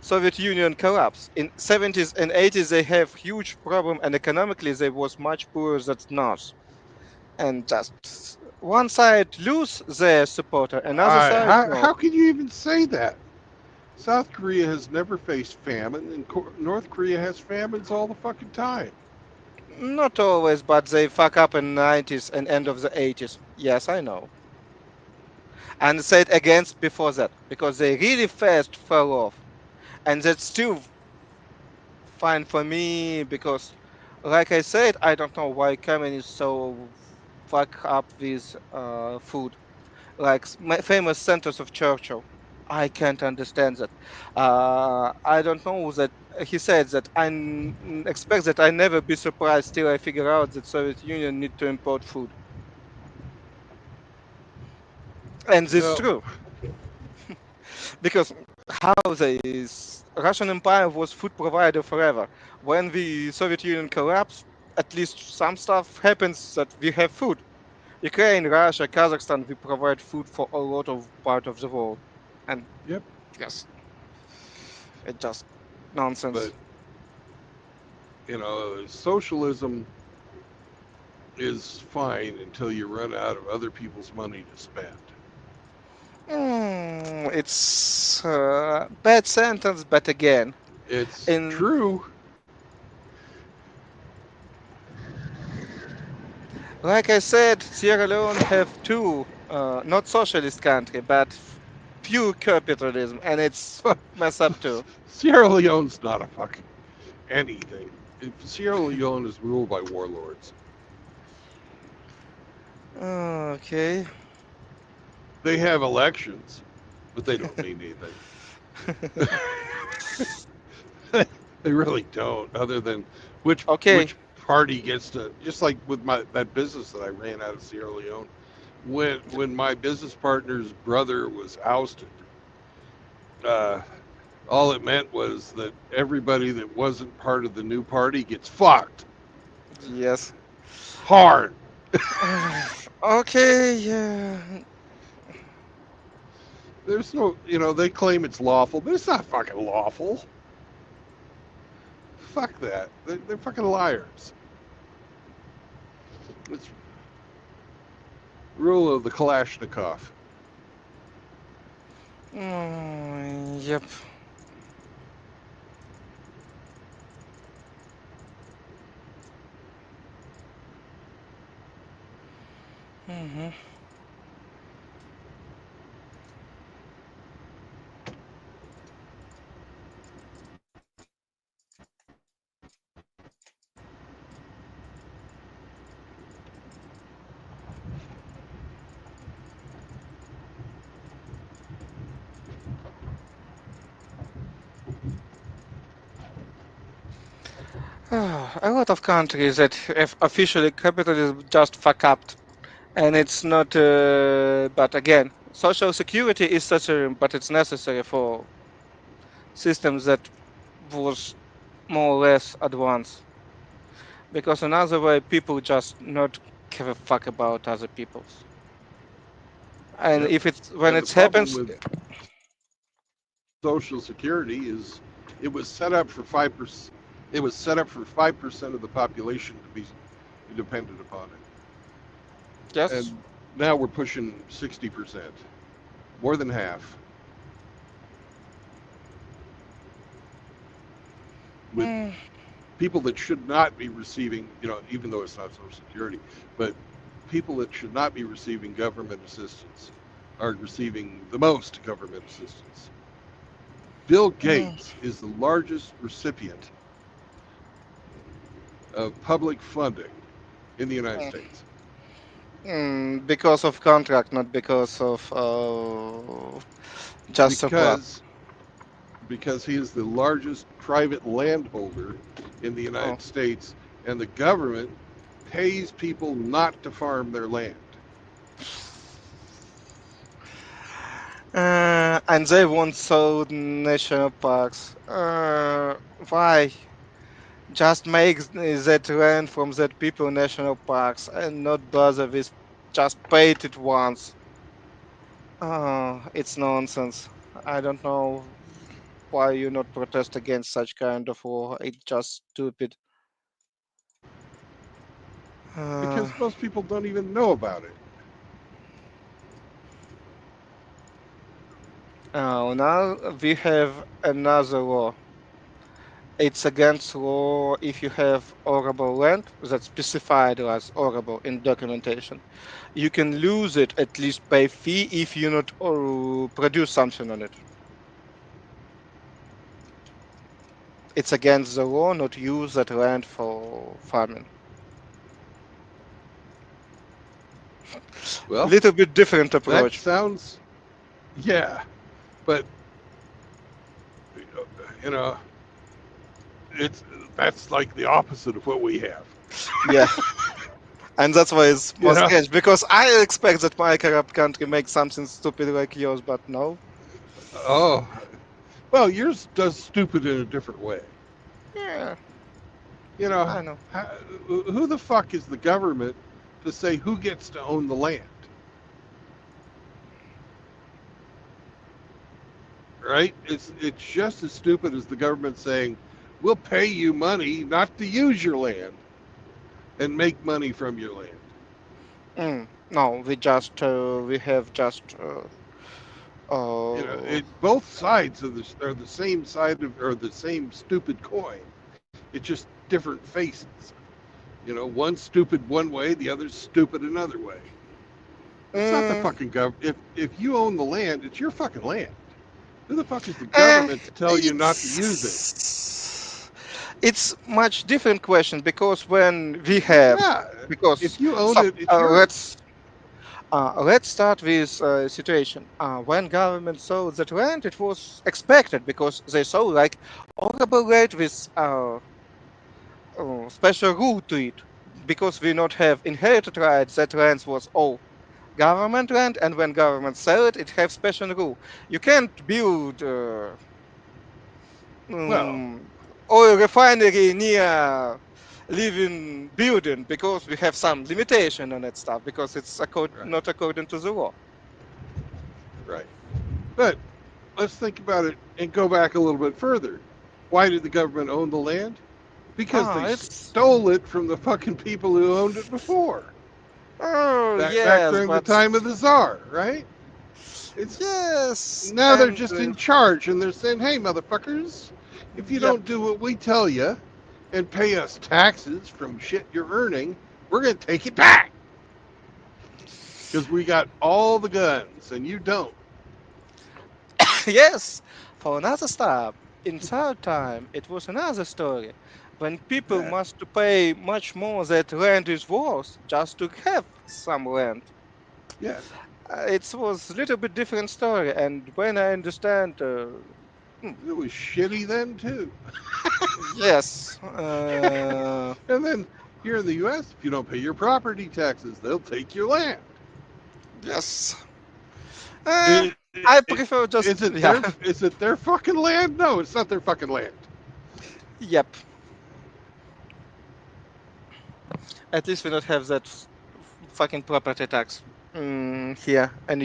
Soviet Union collapsed. In 70s and 80s, they have huge problem, and economically, they was much poorer than North. And just one side lose their supporter, another side no. How can you even say that? South Korea has never faced famine, and North Korea has famines all the fucking time. Not always, but they fuck up in 90s and end of the 80s. Yes, I know. And said against before that because they really fast fell off, and that's still fine for me because, like I said, I don't know why communists so fuck up with food, like famous sentence of Churchill. I can't understand that. I don't know that he said that expect that I never be surprised till I figure out that Soviet Union need to import food, and this is No, true because how Russian Empire was food provider forever. When the Soviet Union collapsed, at least some stuff happens that we have food. Ukraine, Russia, Kazakhstan, we provide food for a lot of part of the world, and yep, yes, it's just nonsense. but socialism is fine until you run out of other people's money to spend. It's bad sentence, but again, It's in true. like I said, Sierra Leone have two not socialist country, but pure capitalism, and it's messed up too. Sierra Leone's not a fucking anything. Sierra Leone is ruled by warlords. Okay. They have elections, but they don't mean anything. They really don't, other than Okay. which party gets to. Just like with my that business that I ran out of Sierra Leone, when my business partner's brother was ousted, uh, all it meant was that everybody that wasn't part of the new party gets fucked Yes. hard. Okay. Yeah. There's no, they claim it's lawful, but it's not fucking lawful. Fuck that. They're fucking liars. It's rule of the Kalashnikov. Yep. hmm A lot of countries that have officially capitalism just fuck up, and it's not. But again, social security is such a, but it's necessary for systems that was more or less advanced. Because another way, people just not give a fuck about other people's. And Yep. if it's when And the it problem happens, with Social Security is It was set up for 5%. It was set up for 5% of the population to be dependent upon it, Yes. and now we're pushing 60%, more than half, with Mm, people that should not be receiving, even though it's not Social Security, but people that should not be receiving government assistance are receiving the most government assistance. Bill mm, Gates is the largest recipient of public funding in the United mm, States because of contract, not because of just surplus. because because he is the largest private landholder in the Oh. United States, and the government pays people not to farm their land. And they want so national parks. Why? Just make that land from that people national parks and not bother with just paid it once. It's nonsense. I don't know why you not protest against such kind of war. It's just stupid. Uh, Because most people don't even know about it. Now we have another law. It's against law if you have arable land that's specified as arable in documentation. You can lose it, at least pay fee if you not produce something on it. It's against the law not use that land for farming. Well, Little bit different that approach. sounds, yeah, but you know, it's that's like the opposite of what we have. Yeah, and that's why it's You more know, strange because I expect that my Arab country makes something stupid like yours, but no. oh, well, yours does stupid in a different way. Yeah, You know, I know. how, who the fuck is the government to say who gets to own the land? Right? It's just as stupid as the government saying, "We'll pay you money not to use your land and make money from your land." No, we have just It both sides of this are the same side of or the same stupid coin. It's just different faces. One's stupid one way, the other's stupid another way. It's not the mm, fucking government. If you own the land, it's your fucking land. Who the fuck is the eh, government to tell you not to use it? it's much different question because when we have Yeah, because if you own so it, it's yours. let's start with situation when government sold that land it was expected because they saw like horrible rate with special rule to it because we not have inherited rights that land was all government land and when government sell it it have special rule you can't build Well, um, oil refinery near living building because we have some limitation on that stuff because it's right, not according to the law. right. But let's think about it and go back a little bit further. Why did the government own the land? Because they It's stole it from the fucking people who owned it before. oh Back yes, during the but time of the czar, right? It's yes, now they're and just in charge and they're saying, "Hey, motherfuckers, if you yep, don't do what we tell you and pay us taxes from shit you're earning, we're gonna take it back because we got all the guns and you don't." yes. For another step, in third time, it was another story when people Yeah, must to pay much more that land is worth just to have some land. yeah. It was a little bit different story, and when I understand, hmm, It was shitty then too. yes, And then here in the U.S., if you don't pay your property taxes, they'll take your land. yes, uh, It, I it, prefer just is it yeah, their fucking land? No, it's not their fucking land. yep. At least we don't have that fucking property tax here, and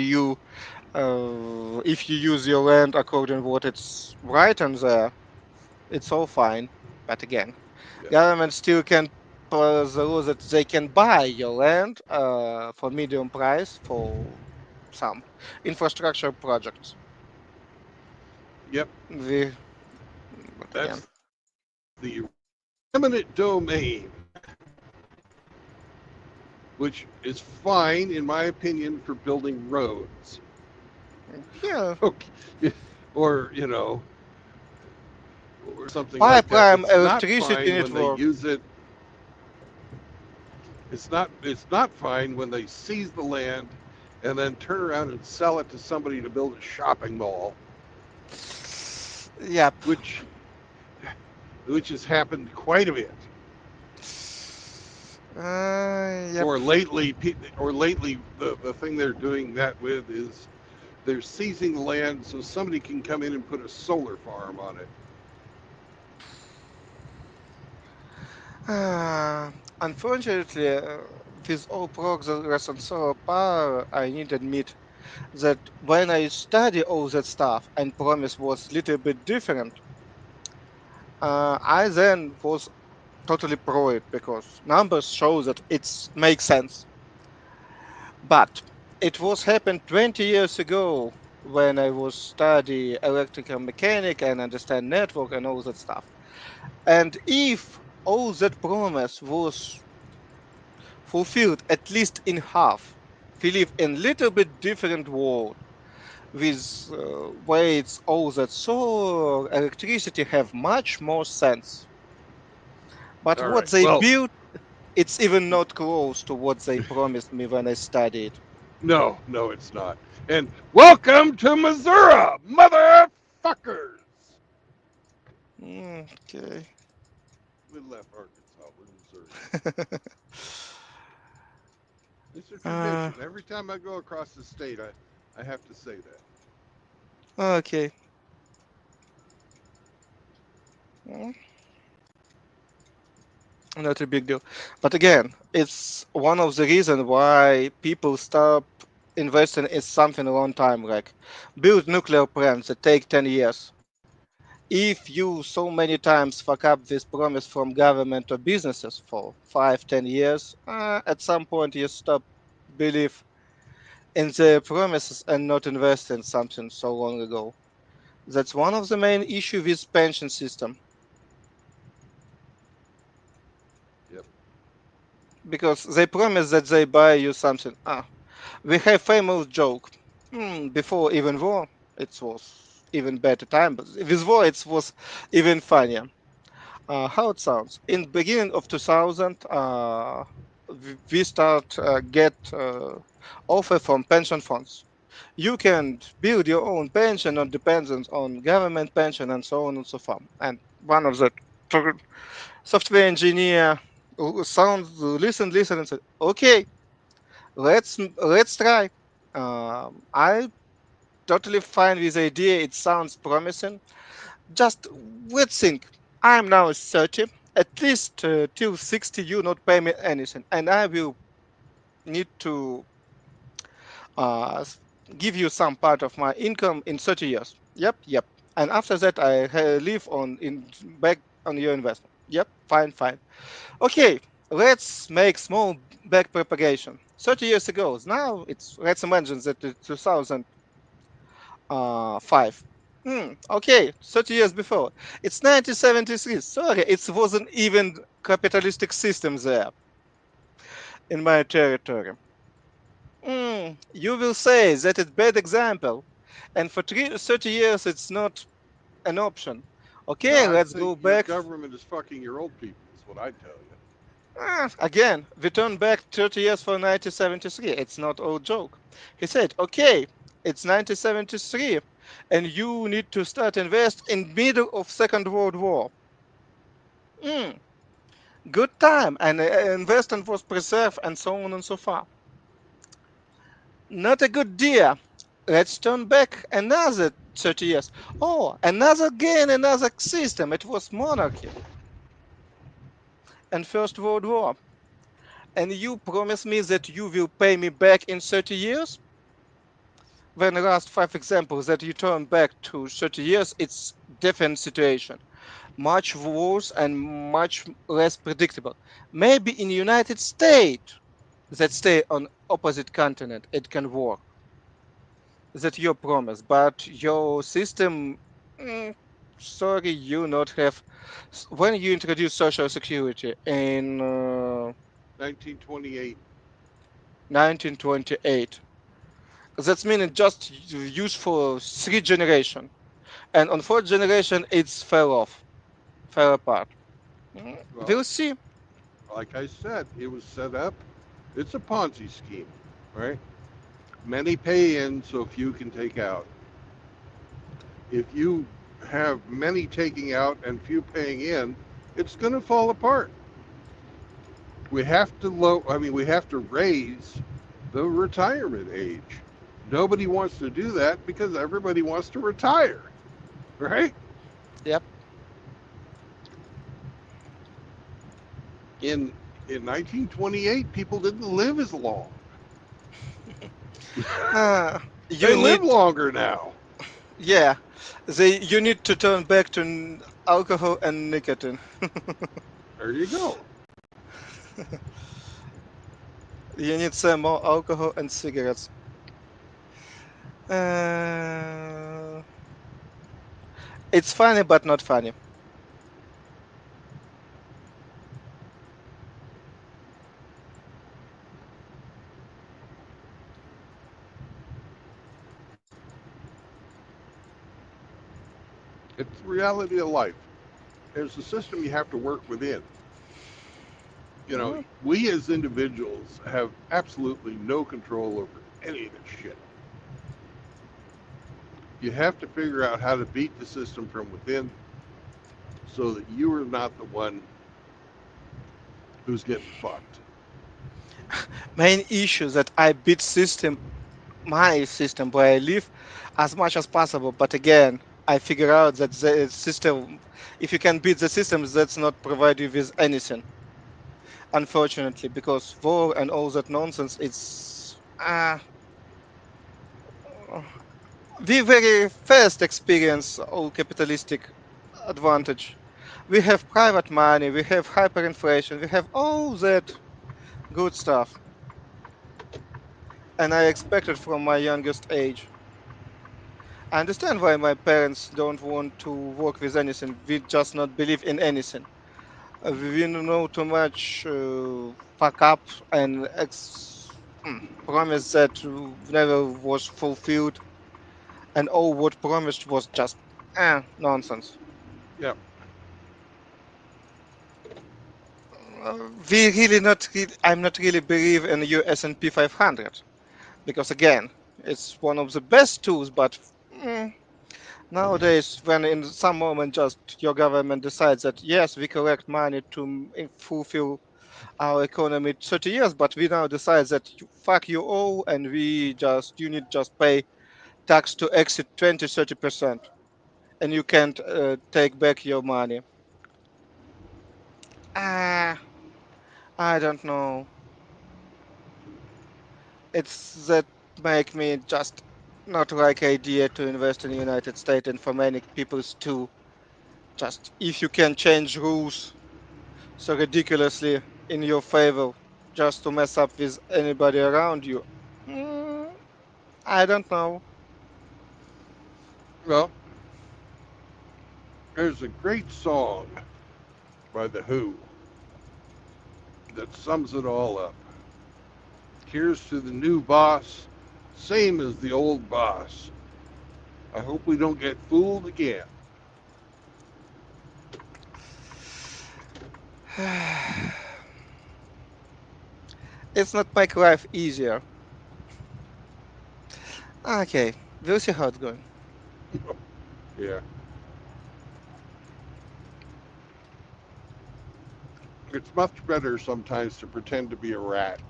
if you use your land according what it's right on there, It's all fine. But again, Yeah. government still can pose the rule that they can buy your land for medium price for some infrastructure projects. Yep. The, but again, That's the eminent domain, which is fine, in my opinion, for building roads. yeah, Okay. Or, or something like that. pipeline It's not electricity fine when they network. use it. It's not fine when they seize the land and then turn around and sell it to somebody to build a shopping mall, Yep. which which has happened quite a bit. Yep. Or lately, the thing they're doing that with is they're seizing the land so somebody can come in and put a solar farm on it. Uh, Unfortunately, with all progress on solar power, I need to admit that when I study all that stuff and promise was little bit different, I then was totally pro it because numbers show that it makes sense. But it was happened 20 years ago when I was study electrical mechanic and understand network and all that stuff. And if all that promise was fulfilled at least in half, we live in little bit different world with where it's all that solar electricity have much more sense. But All what right. they Well, built, it's even not close to what they promised me when I studied. no, no, it's not. And welcome to Missouri, motherfuckers. Okay. We left Arkansas. We're Missouri. It's a uh, tradition. Every time I go across the state, I have to say that. okay. Mm, Not a big deal. But again, it's one of the reasons why people stop investing in something a long time, like build nuclear plants that take 10 years. If you so many times fuck up this promise from government or businesses for 5, 10 years, at some point you stop believe in the promises and not invest in something so long ago. That's one of the main issue with pension system Yep. because they promise that they buy you something. We have famous joke. Before even war, it was even better time, but with war it was even funnier. How it sounds? In beginning of 2000, we start get offer from pension funds. You can build your own pension, not dependent on government pension, and so on and so forth. And one of the software engineer sounds listen and said, "Okay, let's try." I totally fine with the idea. It sounds promising. Just let's think. I'm now 30. At least till 60, you not pay me anything, and I will need to uh, s- give you some part of my income in 30 years. Yep, yep. And after that, I live on in back on your investment. Yep, fine, fine. Okay, let's make small back propagation. 30 years ago, now it's let's imagine that it's 2005. Okay, 30 years before. It's 1973. Sorry, it wasn't even capitalistic system there in my territory. You will say that it's bad example, and for 30 years it's not an option. No, Okay, I'd let's say go your back. government is fucking your old people, is what I'd tell you. Again, we turn back 30 years for 1973. It's not all joke. He said, okay, it's 1973, and you need to start invest in middle of Second World War. Mm, Good time, and investment was preserved, and so on and so forth. Not a good deal. Let's turn back another 30 years. Oh, another again, another system. It was monarchy and First World War. And you promise me that you will pay me back in 30 years? When the last five examples that you turn back to 30 years, it's different situation. much worse and much less predictable. Maybe in United States that stay on opposite continent, it can work. That your promise, but your system, mm, sorry, you not have. When you introduce social security in 1928. 1928, that's mean it just used for 3 generation, and on 4th generation it's fell off, fell apart. Well, We'll see. like I said, it was set up. It's a Ponzi scheme, right? Many pay in so few can take out. If you have many taking out and few paying in, it's going to fall apart. We have to we have to raise the retirement age. Nobody wants to do that because everybody wants to retire, right? Yep. In in 1928, people didn't live as long. uh, They you live need, longer now. yeah, you need to turn back to alcohol and nicotine. There you go. You need some more alcohol and cigarettes. uh, it's funny but not funny. It's the reality of life. There's a system you have to work within. You know, Mm, we as individuals have absolutely no control over any of this shit. You have to figure out how to beat the system from within so that you are not the one who's getting fucked. main issue that I beat system, my system where I live, as much as possible. But again, I figure out that the system, if you can beat the system, that's not provide you with anything. Unfortunately, because war and all that nonsense, it's we very fast experience all capitalistic advantage. We have private money, we have hyperinflation, we have all that good stuff, and I expect it from my youngest age. I understand why my parents don't want to work with anything. We just not believe in anything. We know too much fuck up and promise that never was fulfilled, and all what promised was just nonsense. Yeah. We really not. I'm not really believe in your S&P 500 because again, it's one of the best tools, but. mm, Nowadays, when in some moment just your government decides that yes, we collect money to fulfill our economy 30 years, but we now decide that fuck you all, and we just you need just pay tax to exit 20-30%, and you can't take back your money. Ah, I don't know. It's that make me just not like idea to invest in the United States, and for many people's too. Just if you can change rules so ridiculously in your favor just to mess up with anybody around you. Mm, I don't know. Well, there's a great song by The Who that sums it all up. Here's to the new boss, same as the old boss. I hope we don't get fooled again. It's not make life easier. Okay, we'll see how it's going. Yeah. It's much better sometimes to pretend to be a rat.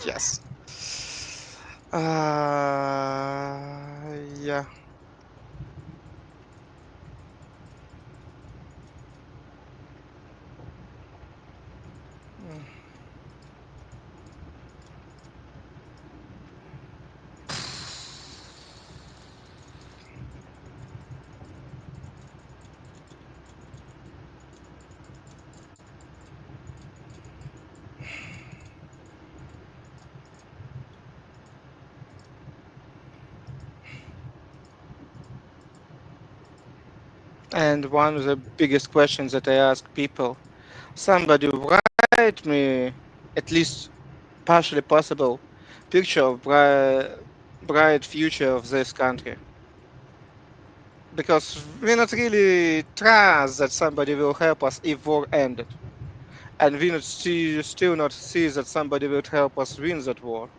Yes. Yeah. Mm. And one of the biggest questions that I ask people, somebody write me at least partially possible picture of bright future of this country. Because we not really trust that somebody will help us if war ended. And we not still not see that somebody will help us win that war.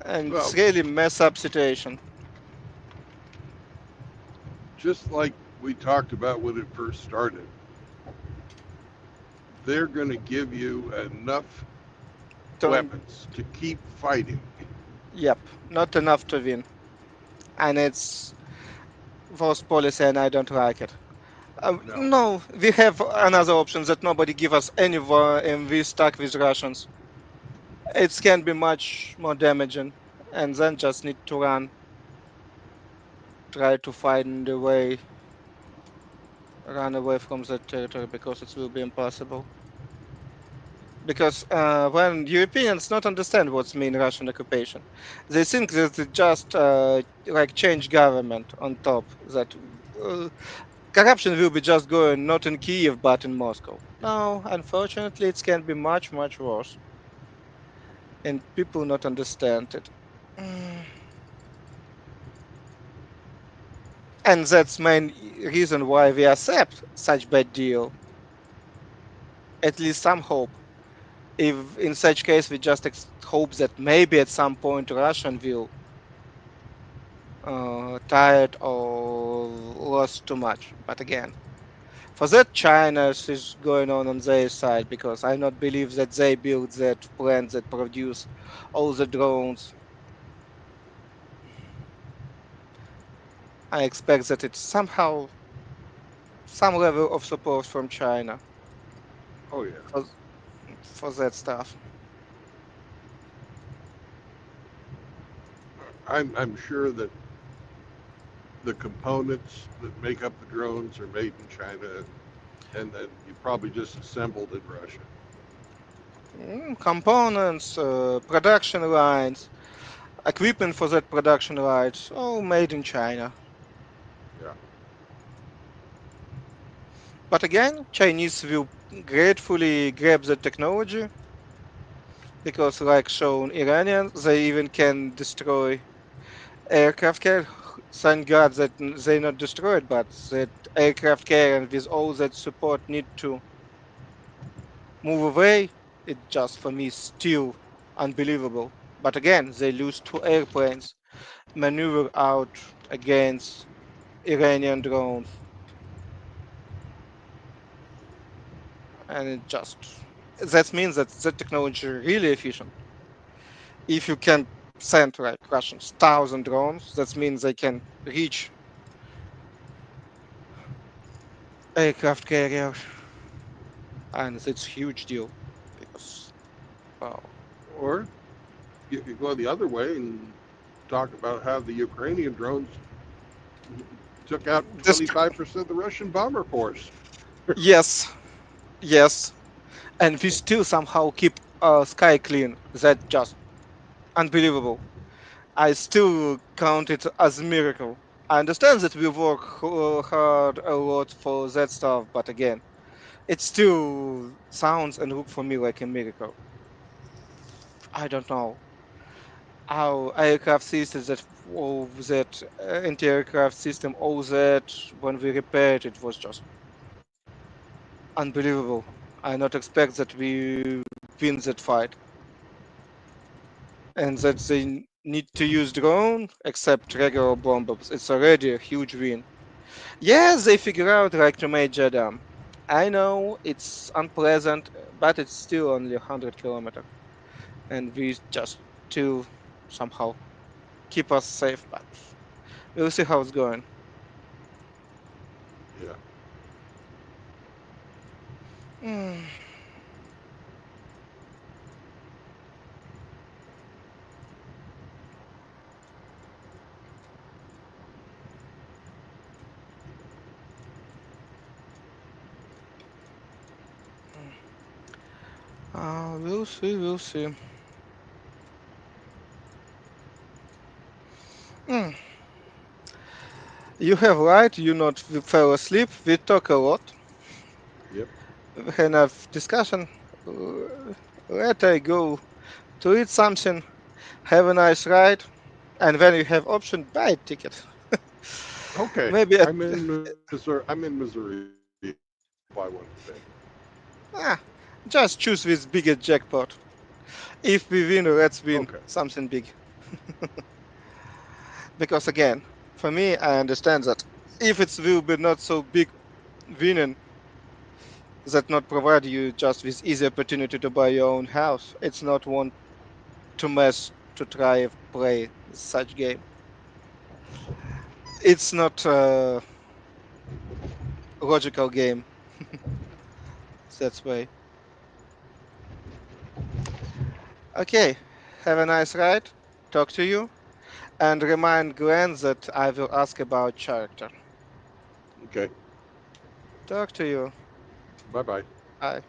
And it's Well, really mess up situation. just like we talked about when it first started, they're going to give you enough Don't, weapons to keep fighting. yep, not enough to win. And it's worst policy and I don't like it. No. No, we have another option that nobody give us any war and we stuck with Russians. It can be much more damaging and then just need to try to find a way, run away from that territory because it will be impossible. Because when Europeans not understand what's mean Russian occupation, they think that they just like change government on top. That uh, corruption will be just going not in Kiev but in Moscow. No, unfortunately, it can be much worse, and people not understand it. Mm. And that's main reason why we accept such bad deal. At least some hope. If in such case we just hope that maybe at some point Russian will tired or lost too much. But again, for that, China is going on their side because I not believe that they build that plant that produce all the drones. I expect that it's somehow some level of support from China Oh, yeah. for, for that stuff. I'm sure that the components that make up the drones are made in China and that you probably just assembled in Russia. Components, production lines, equipment for that production lines, all made in China. Yeah. But again, Chinese will gratefully grab the technology because, like shown Iranians, they even can destroy aircraft carrier. Thank God that they not destroyed, but that aircraft carrier and with all that support need to move away. It just for me still unbelievable. But again, they lose two airplanes, maneuver out against Iranian drones, and it just that means that the technology really efficient. If you can send like Russians 1,000 drones, that means they can reach aircraft carrier, and it's huge deal because wow, Or you could go the other way and talk about how the Ukrainian drones took out this 25% of the Russian bomber force. yes, yes, and we still somehow keep sky clean. That just unbelievable. I still count it as a miracle. I understand that we work hard a lot for that stuff, but again, it still sounds and look for me like a miracle. I don't know how aircraft systems that all that anti-aircraft system, all that when we repaired it was just unbelievable. I not expect that we win that fight and that they need to use drone except regular bombers. It's already a huge win. Yes, they figure out like to make Jeddah. I know it's unpleasant, but it's still only 100 kilometers, and we just to somehow keep us safe. But we'll see how it's going. Yeah. Mm. We'll see. We'll see. Mm. You have right. You not fell asleep. We talk a lot. Yep. We can have discussion. Let I go to eat something. Have a nice ride. And when you have option, buy a ticket. Okay. Maybe at, I'm in Missouri. I'm in Missouri. Buy one today. ah, just choose this bigger jackpot. If we win, let's win Okay. something big. Because again, for me, I understand that if it will be not so big winning, that not provide you just with easy opportunity to buy your own house, it's not want to mess to try play such game. It's not a logical game. That's why. Okay, have a nice ride. Talk to you and remind Glenn that I will ask about character. Okay. Talk to you. Bye bye. Bye.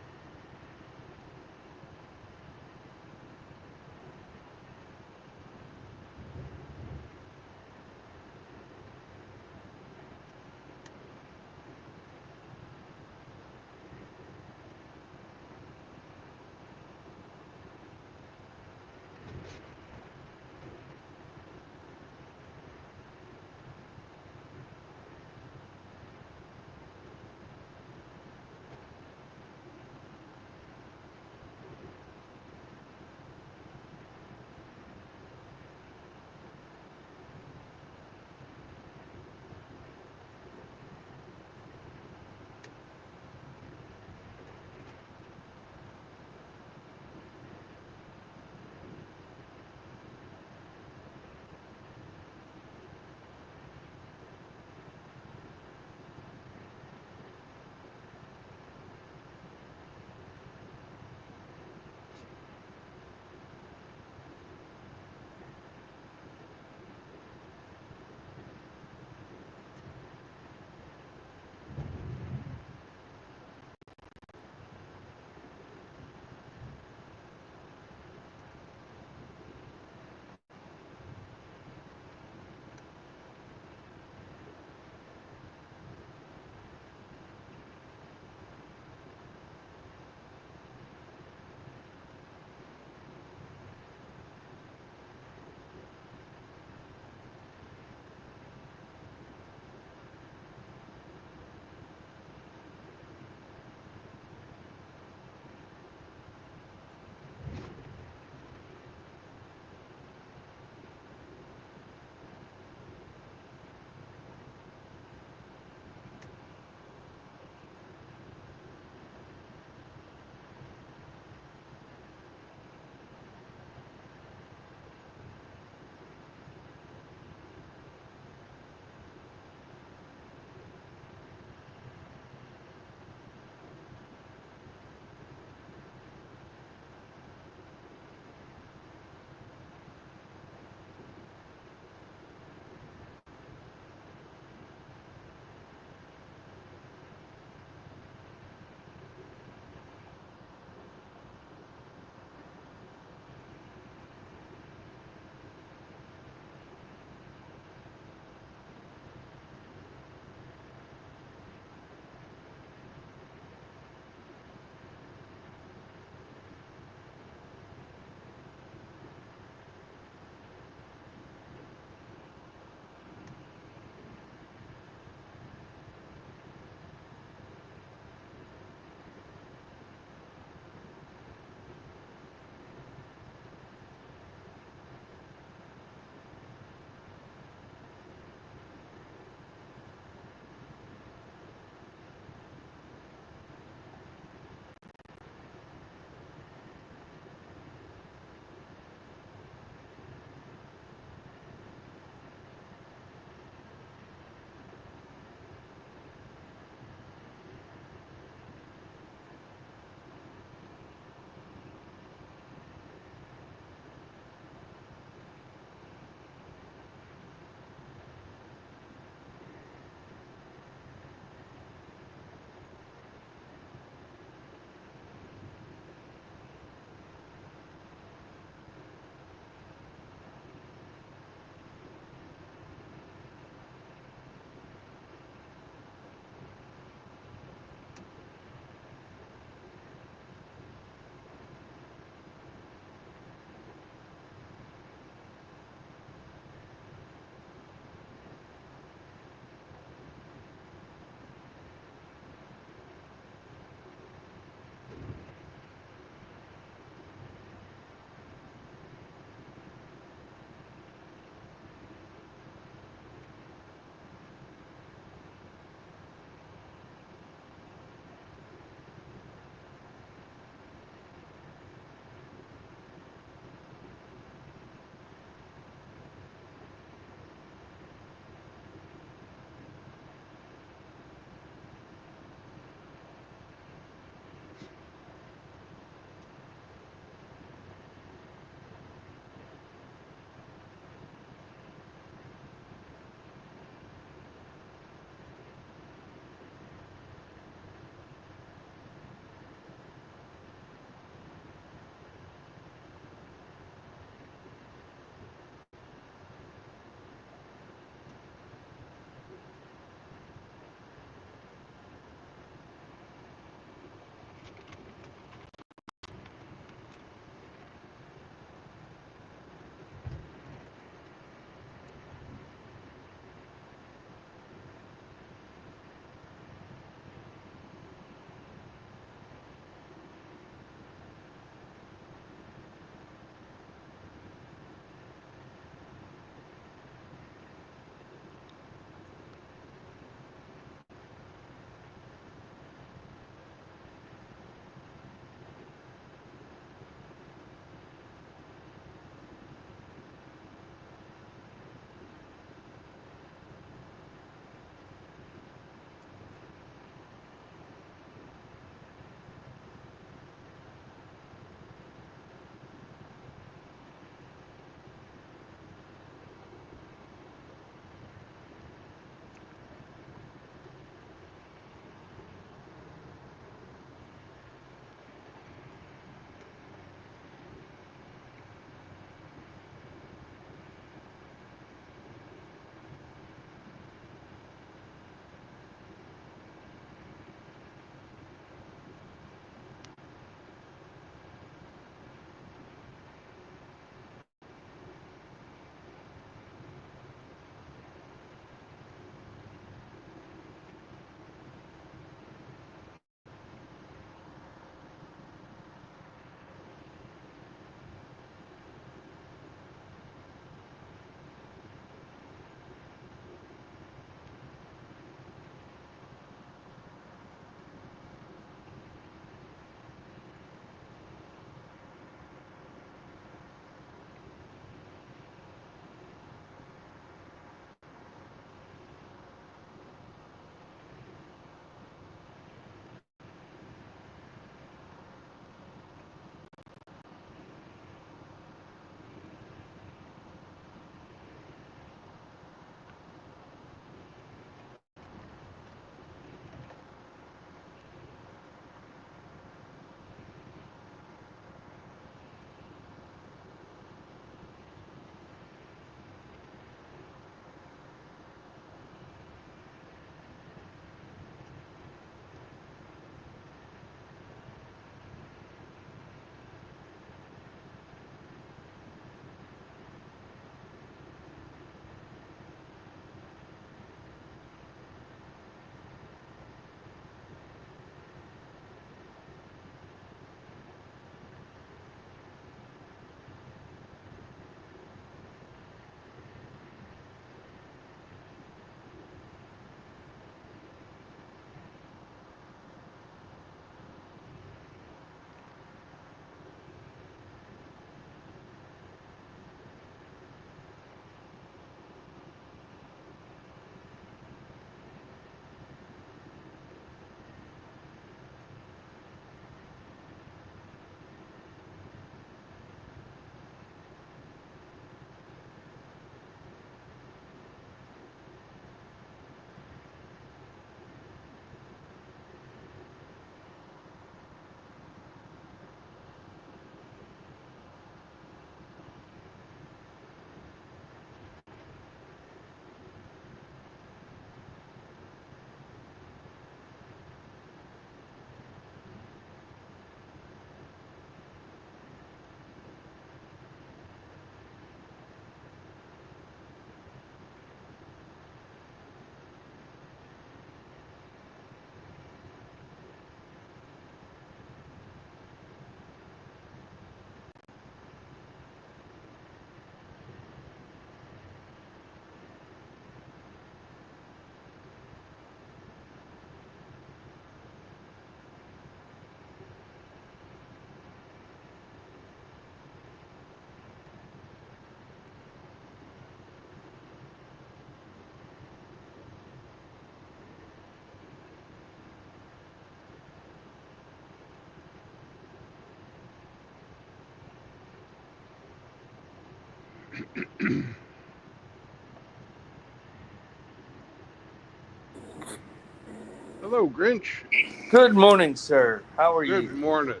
Hello, Grinch. Good morning, sir. How are Good you? morning.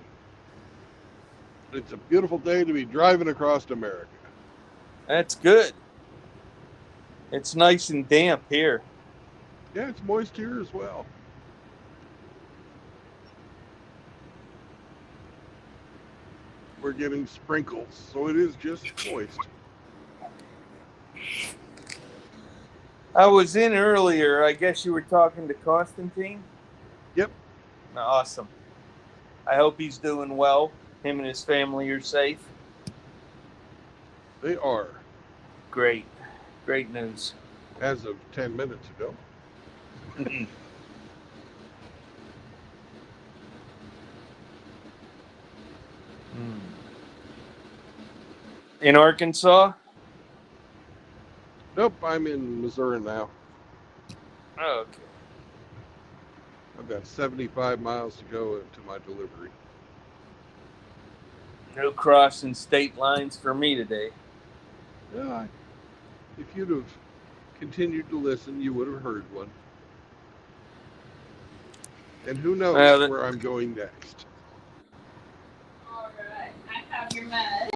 It's a beautiful day to be driving across America. That's good. It's nice and damp here. Yeah, it's moist here as well. We're getting sprinkles, so it is just moist. I was in earlier. I guess you were talking to Constantine? Yep, Awesome. I hope he's doing well. Him and his family are safe. they are, Great. Great news. as of 10 minutes ago. In Arkansas? Nope, I'm in Missouri now. Okay. I've got 75 miles to go to my delivery. No crossing state lines for me today. Yeah, if you'd have continued to listen, you would have heard one. And who knows Well, where I'm going next. All right, I have your mug.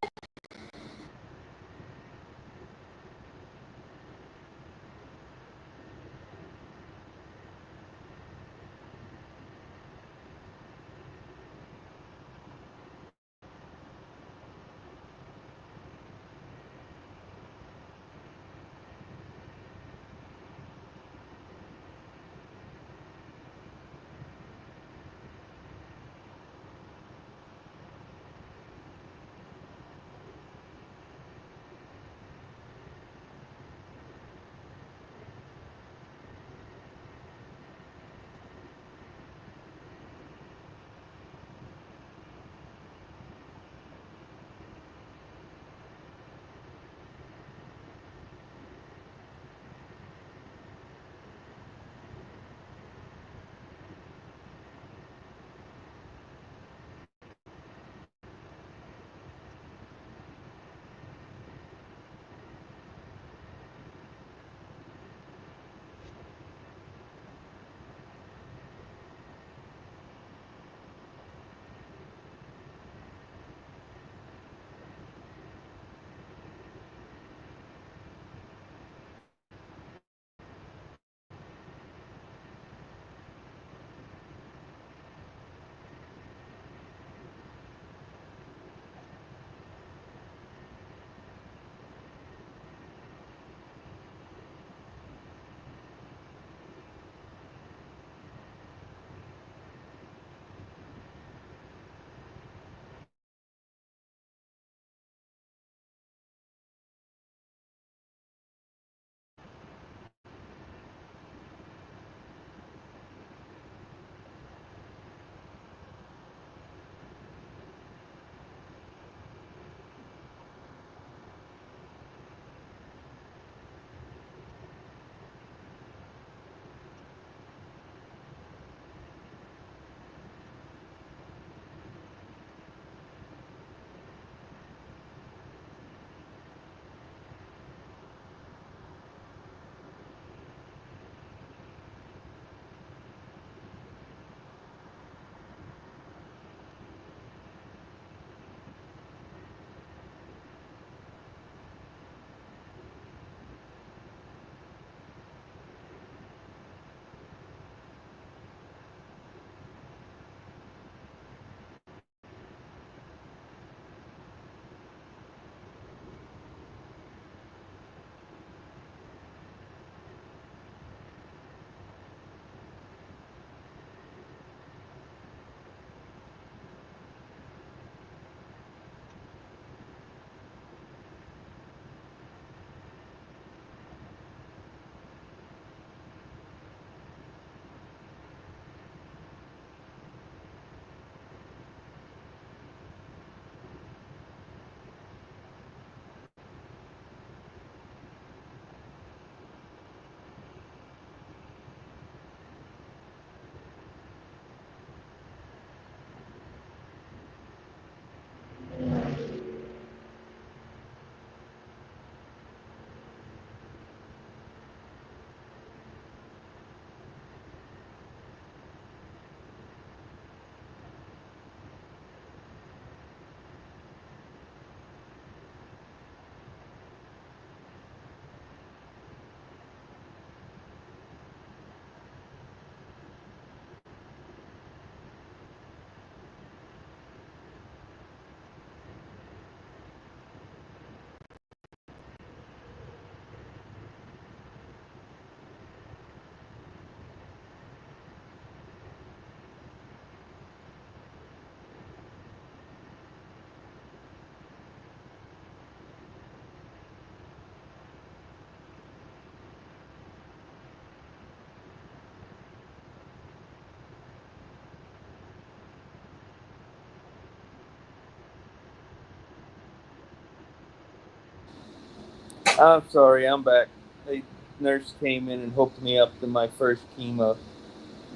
I'm sorry, I'm back. The nurse came in and hooked me up to my first chemo.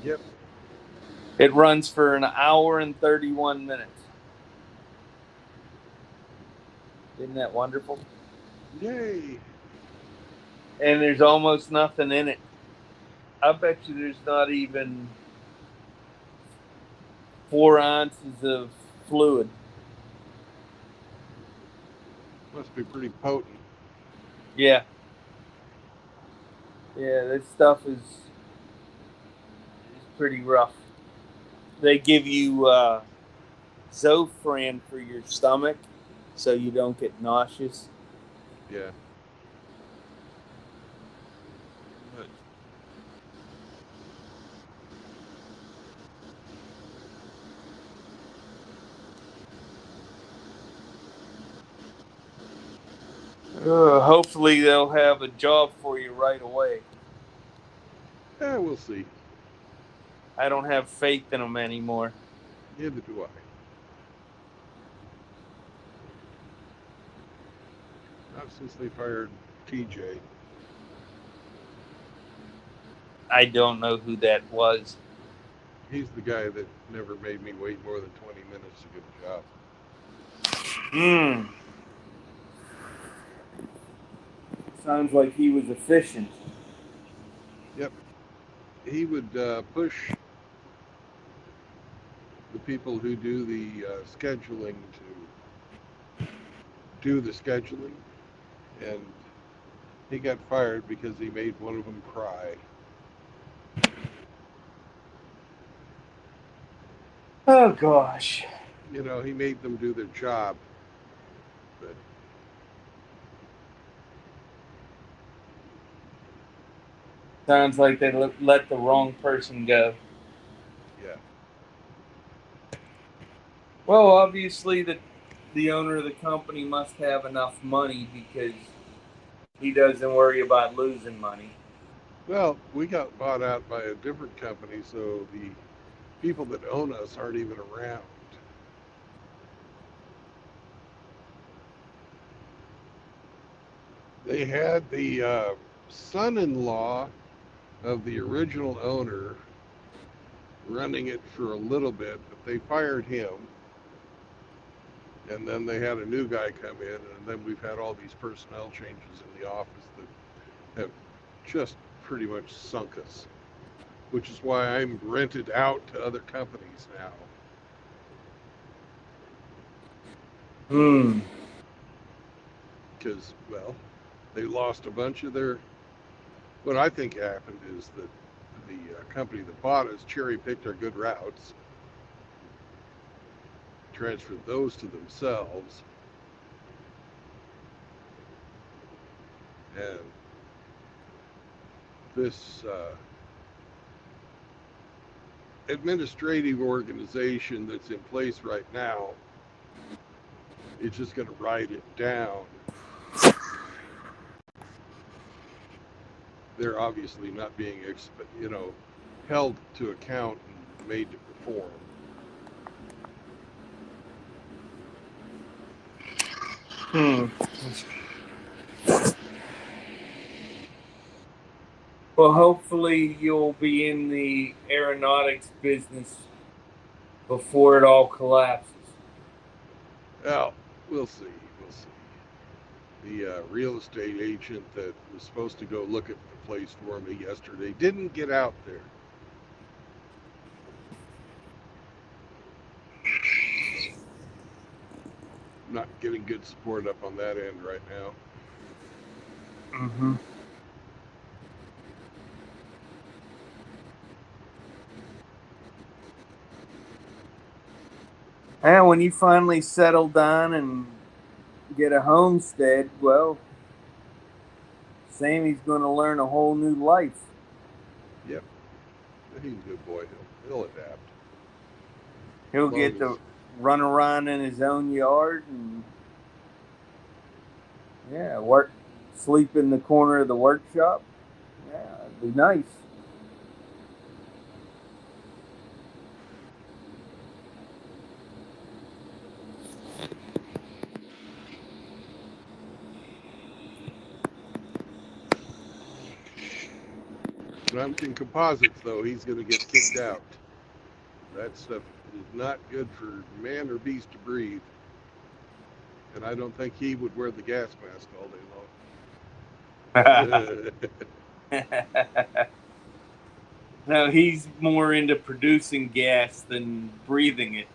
Yep. It runs for an hour and 31 minutes. Isn't that wonderful? Yay. And there's almost nothing in it. I bet you there's not even 4 ounces of fluid. Must be pretty potent. Yeah. Yeah, this stuff is pretty rough. They give you Zofran for your stomach so you don't get nauseous. Yeah. But Hopefully they'll have a job for you right away. yeah, we'll see. I don't have faith in them anymore. Neither do I. Not since they fired TJ. I don't know who that was. He's the guy that never made me wait more than 20 minutes to get a job. Sounds like he was efficient. Yep. He would push the people who do the scheduling to do the scheduling, and he got fired because he made one of them cry. Oh gosh. You know, he made them do their job, but Sounds like they let the wrong person go. yeah. Well, obviously the owner of the company must have enough money because he doesn't worry about losing money. Well, we got bought out by a different company, so the people that own us aren't even around. They had the son-in-law of the original owner running it for a little bit, but they fired him. And then they had a new guy come in, and then we've had all these personnel changes in the office that have just pretty much sunk us, which is why I'm rented out to other companies now. Because, well, they lost a bunch of their. What I think happened is that the company that bought us cherry-picked our good routes, transferred those to themselves, and this administrative organization that's in place right now is just going to ride it down. They're obviously not being, held to account and made to perform. Well, hopefully you'll be in the aeronautics business before it all collapses. Well, we'll see. We'll see. The real estate agent that was supposed to go look at the place for me yesterday didn't get out there. Not getting good support up on that end right now. And when you finally settle down and get a homestead, well, Sammy's going to learn a whole new life. Yep. He's a good boy. He'll adapt. He'll get to run around in his own yard and sleep in the corner of the workshop. Yeah, it'd be nice. comes in composites, though, he's going to get kicked out. That stuff is not good for man or beast to breathe. And I don't think he would wear the gas mask all day long. No, he's more into producing gas than breathing it.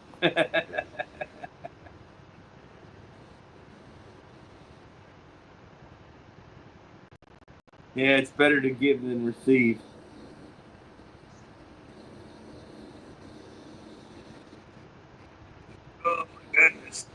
Yeah, it's better to give than receive. Oh my goodness.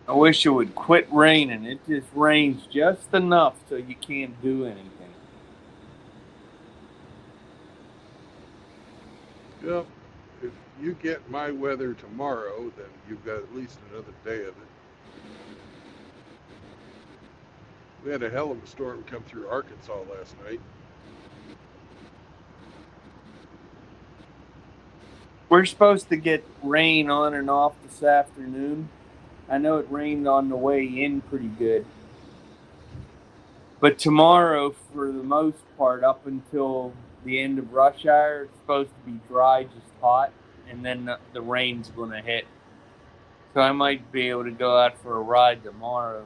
I wish it would quit raining. It just rains just enough so you can't do anything. Well, if you get my weather tomorrow, then you've got at least another day of it. We had a hell of a storm come through Arkansas last night. We're supposed to get rain on and off this afternoon. I know it rained on the way in pretty good. But tomorrow, for the most part, up until the end of rush hour, it's supposed to be dry, just hot, and then the rain's going to hit. So I might be able to go out for a ride tomorrow.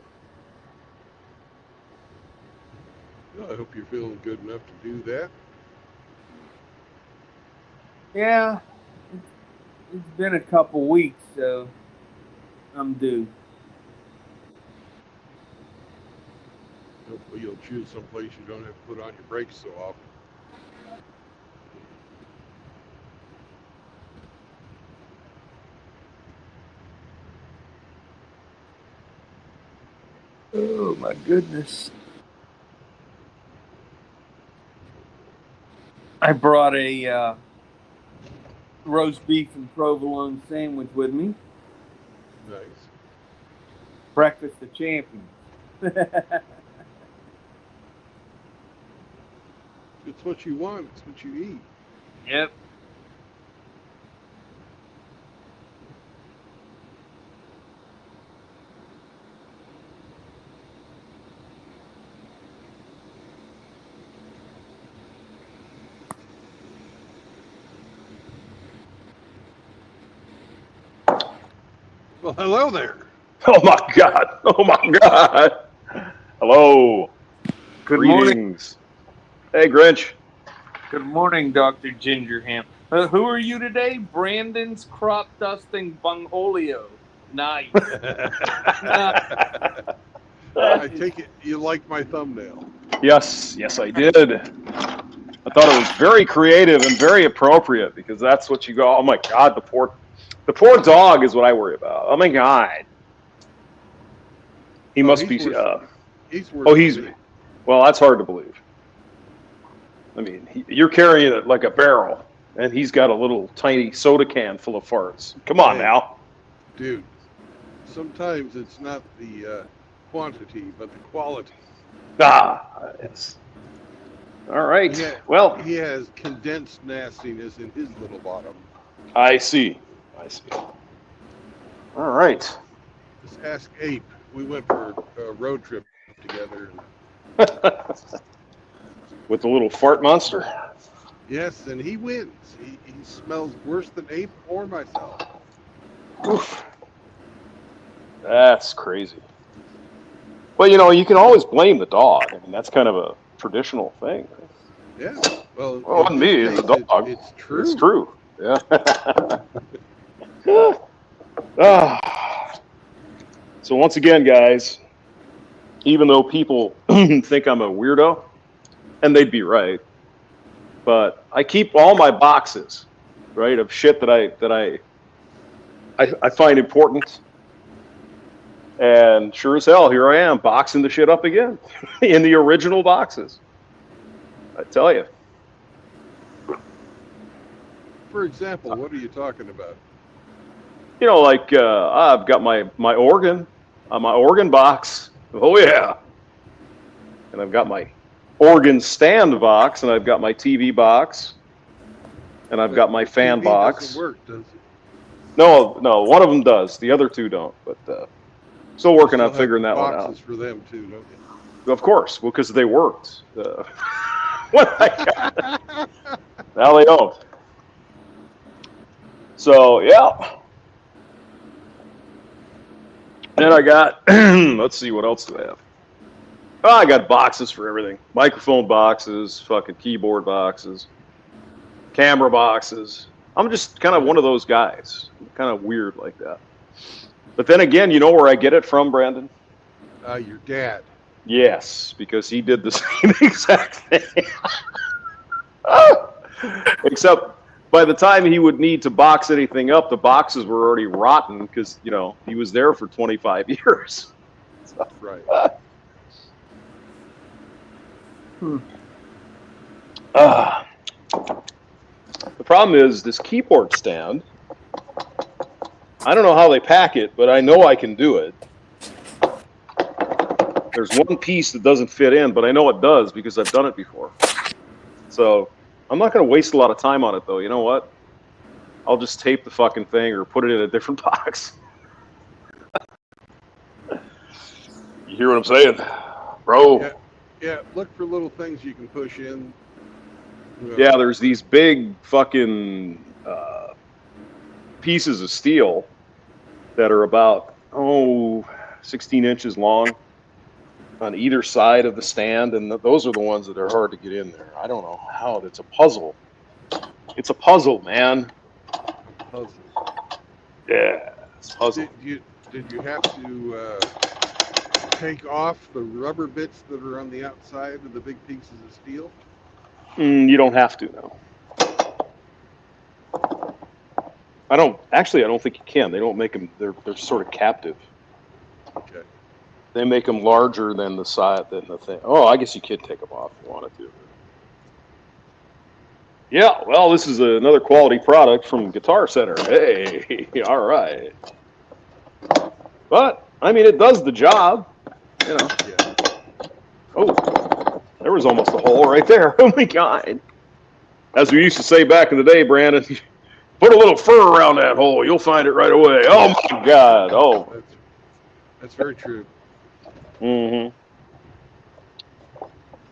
Well, I hope you're feeling good enough to do that. Yeah, it's been a couple weeks, so I'm due. Hopefully you'll choose someplace you don't have to put on your brakes so often. Oh my goodness. I brought a roast beef and provolone sandwich with me. Nice. Breakfast of champions. It's what you want. It's what you eat. Yep. Well, hello there. Oh my God! Oh my God! Hello. Good morning. Greetings. Hey, Grinch. Good morning, Dr. Gingerham. Who are you today? Brandon's crop dusting bungholio. Nice. I take it you like my thumbnail. Yes, I did. I thought it was very creative and very appropriate because that's what you go. Oh my God, the poor dog is what I worry about. Oh my God. He must be. He's worse. Well, that's hard to believe. I mean, you're carrying it like a barrel, and he's got a little tiny soda can full of farts. Come on now. Dude, sometimes it's not the quantity, but the quality. It's all right. He has condensed nastiness in his little bottom. I see. All right. Just ask Ape. We went for a road trip together. With the little fart monster. Yes, and he wins. He smells worse than Ape or myself. Oof. That's crazy. Well, you can always blame the dog. I mean, that's kind of a traditional thing. Yeah. Well, it wasn't me. It's the dog. It's true. It's true. Yeah. So once again, guys, even though people think I'm a weirdo, and they'd be right, but I keep all my boxes, right, of shit that I find important. And sure as hell, here I am boxing the shit up again in the original boxes. I tell you. For example, what are you talking about? You know, like I've got my organ, my organ box. Oh yeah, and I've got my organ stand box, and I've got my TV box, and I've got my The fan TV box. doesn't work, does it? No, one of them does. The other two don't. But still You working still on have figuring that one out. boxes for them too, don't Of course, well, because they worked. When I got, now they don't. So yeah. Then I got. Let's see, what else do I have? Oh, I got boxes for everything: microphone boxes, fucking keyboard boxes, camera boxes. I'm just kind of one of those guys. I'm kind of weird like that. But then again, you know where I get it from, Brandon? Your dad. Yes, because he did the same exact thing. Except by the time he would need to box anything up, the boxes were already rotten because, you know, he was there for 25 years. So, Right. The problem is this keyboard stand. I don't know how they pack it, but I know I can do it. There's one piece that doesn't fit in, but I know it does because I've done it before. So I'm not going to waste a lot of time on it, though. You know what? I'll just tape the fucking thing or put it in a different box. You hear what I'm saying? Bro. Yeah, look for little things you can push in. Yeah, there's these big fucking pieces of steel that are about, 16 inches long on either side of the stand, and those are the ones that are hard to get in there. I don't know how. It's a puzzle. It's a puzzle, man. Puzzle. Yeah, it's a puzzle. Did you have to take off the rubber bits that are on the outside of the big pieces of steel? You don't have to, no. I don't think you can. They don't make them. They're sort of captive. Okay. They make them larger than the thing. Oh, I guess you could take them off if you wanted to. Yeah, well, this is another quality product from Guitar Center. Hey, all right. But I mean, it does the job. You know. Yeah. Oh, there was almost a hole right there. Oh my God. As we used to say back in the day, Brandon, put a little fur around that hole, you'll find it right away. Oh my God. Oh. That's very true. Mm-hmm.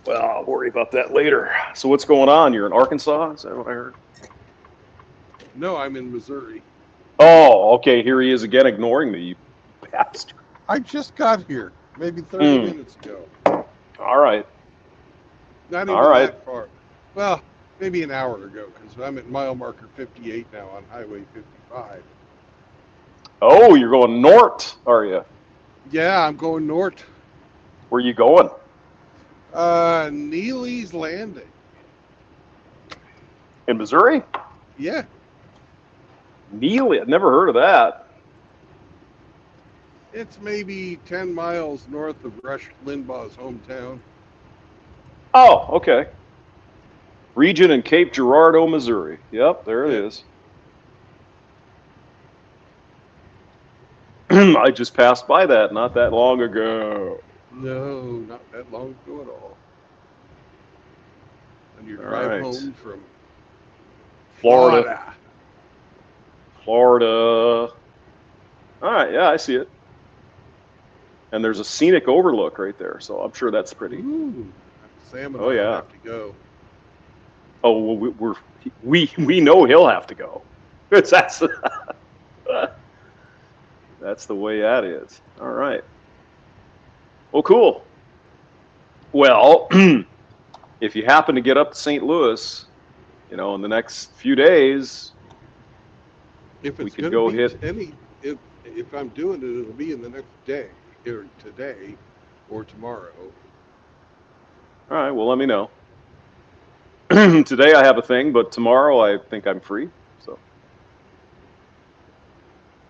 Well, I'll worry about that later. So what's going on? You're in Arkansas? Is that what I heard? No, I'm in Missouri. Oh, okay. Here he is again, ignoring me, you bastard. I just got here, maybe 30 minutes ago. All right. Not even that far. Well, maybe an hour ago, because I'm at mile marker 58 now on Highway 55. Oh, you're going north, are you? Yeah, I'm going north. Where are you going? Neely's Landing. In Missouri? Yeah. Neely? I've never heard of that. It's maybe 10 miles north of Rush Limbaugh's hometown. Oh, okay. Region in Cape Girardeau, Missouri. Yep, there it is. I just passed by that not that long ago. No, not that long ago at all. On your drive home from Florida. All right, yeah, I see it. And there's a scenic overlook right there, so I'm sure that's pretty. Ooh, Sam and I have to go. Oh, well, we know he'll have to go. That's the way that is. All right. Well, cool. Well, if you happen to get up to St. Louis, you know, in the next few days, if it's we could go hit. If I'm doing it, it'll be in the next day, or today, or tomorrow. All right. Well, let me know. Today I have a thing, but tomorrow I think I'm free. So.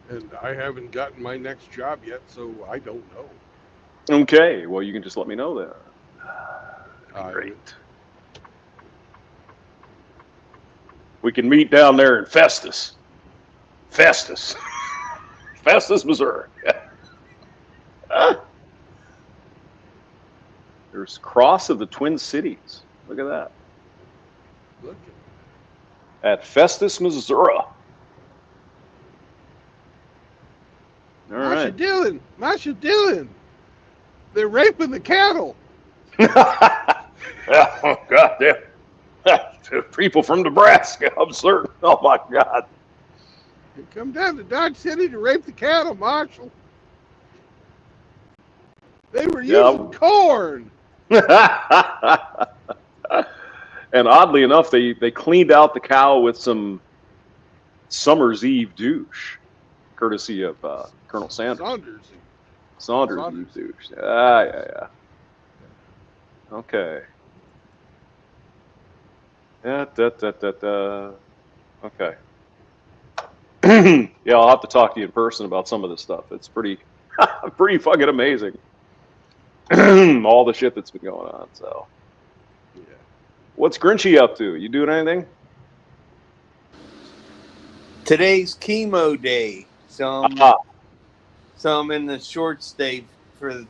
And I haven't gotten my next job yet, so I don't know. Okay. Well, you can just let me know then. Great. We can meet down there in Festus. Festus, Missouri. There's Cross of the Twin Cities. Look at that. Look At Festus, Missouri. All Masha right. Dillon. Masha Dillon. They're raping the cattle. Oh, God damn. People from Nebraska, I'm certain. Oh, my God. They come down to Dodge City to rape the cattle, Marshall. They were using corn. And oddly enough, they cleaned out the cow with some Summer's Eve douche, courtesy of Colonel Sanders. Saunders Eve douche. Yeah. Okay. Okay. Yeah, I'll have to talk to you in person about some of this stuff. It's pretty fucking amazing. All the shit that's been going on. So, Yeah. what's Grinchy up to? You doing anything? Today's chemo day, so I'm in the short stay for the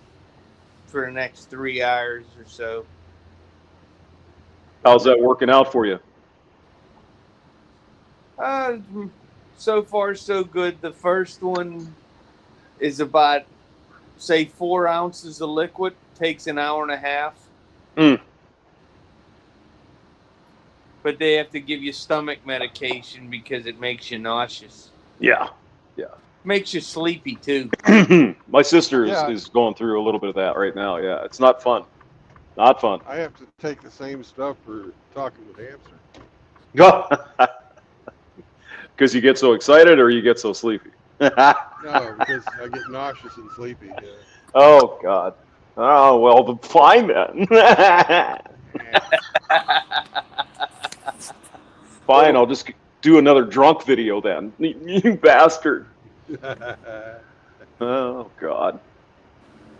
next 3 hours or so. How's that working out for you? So far so good. The first one is about, say, 4 ounces of liquid. Takes an hour and a half. But they have to give you stomach medication because it makes you nauseous. Yeah. Makes you sleepy too. My sister Yeah. is going through a little bit of that right now. Yeah, it's not fun. Not fun. I have to take the same stuff for talking with Hamster. Because you get so excited or you get so sleepy? No, because I get nauseous and sleepy. Yeah. Oh, God. Oh, well, fine then. Fine, I'll just do another drunk video then. You bastard. Oh, God.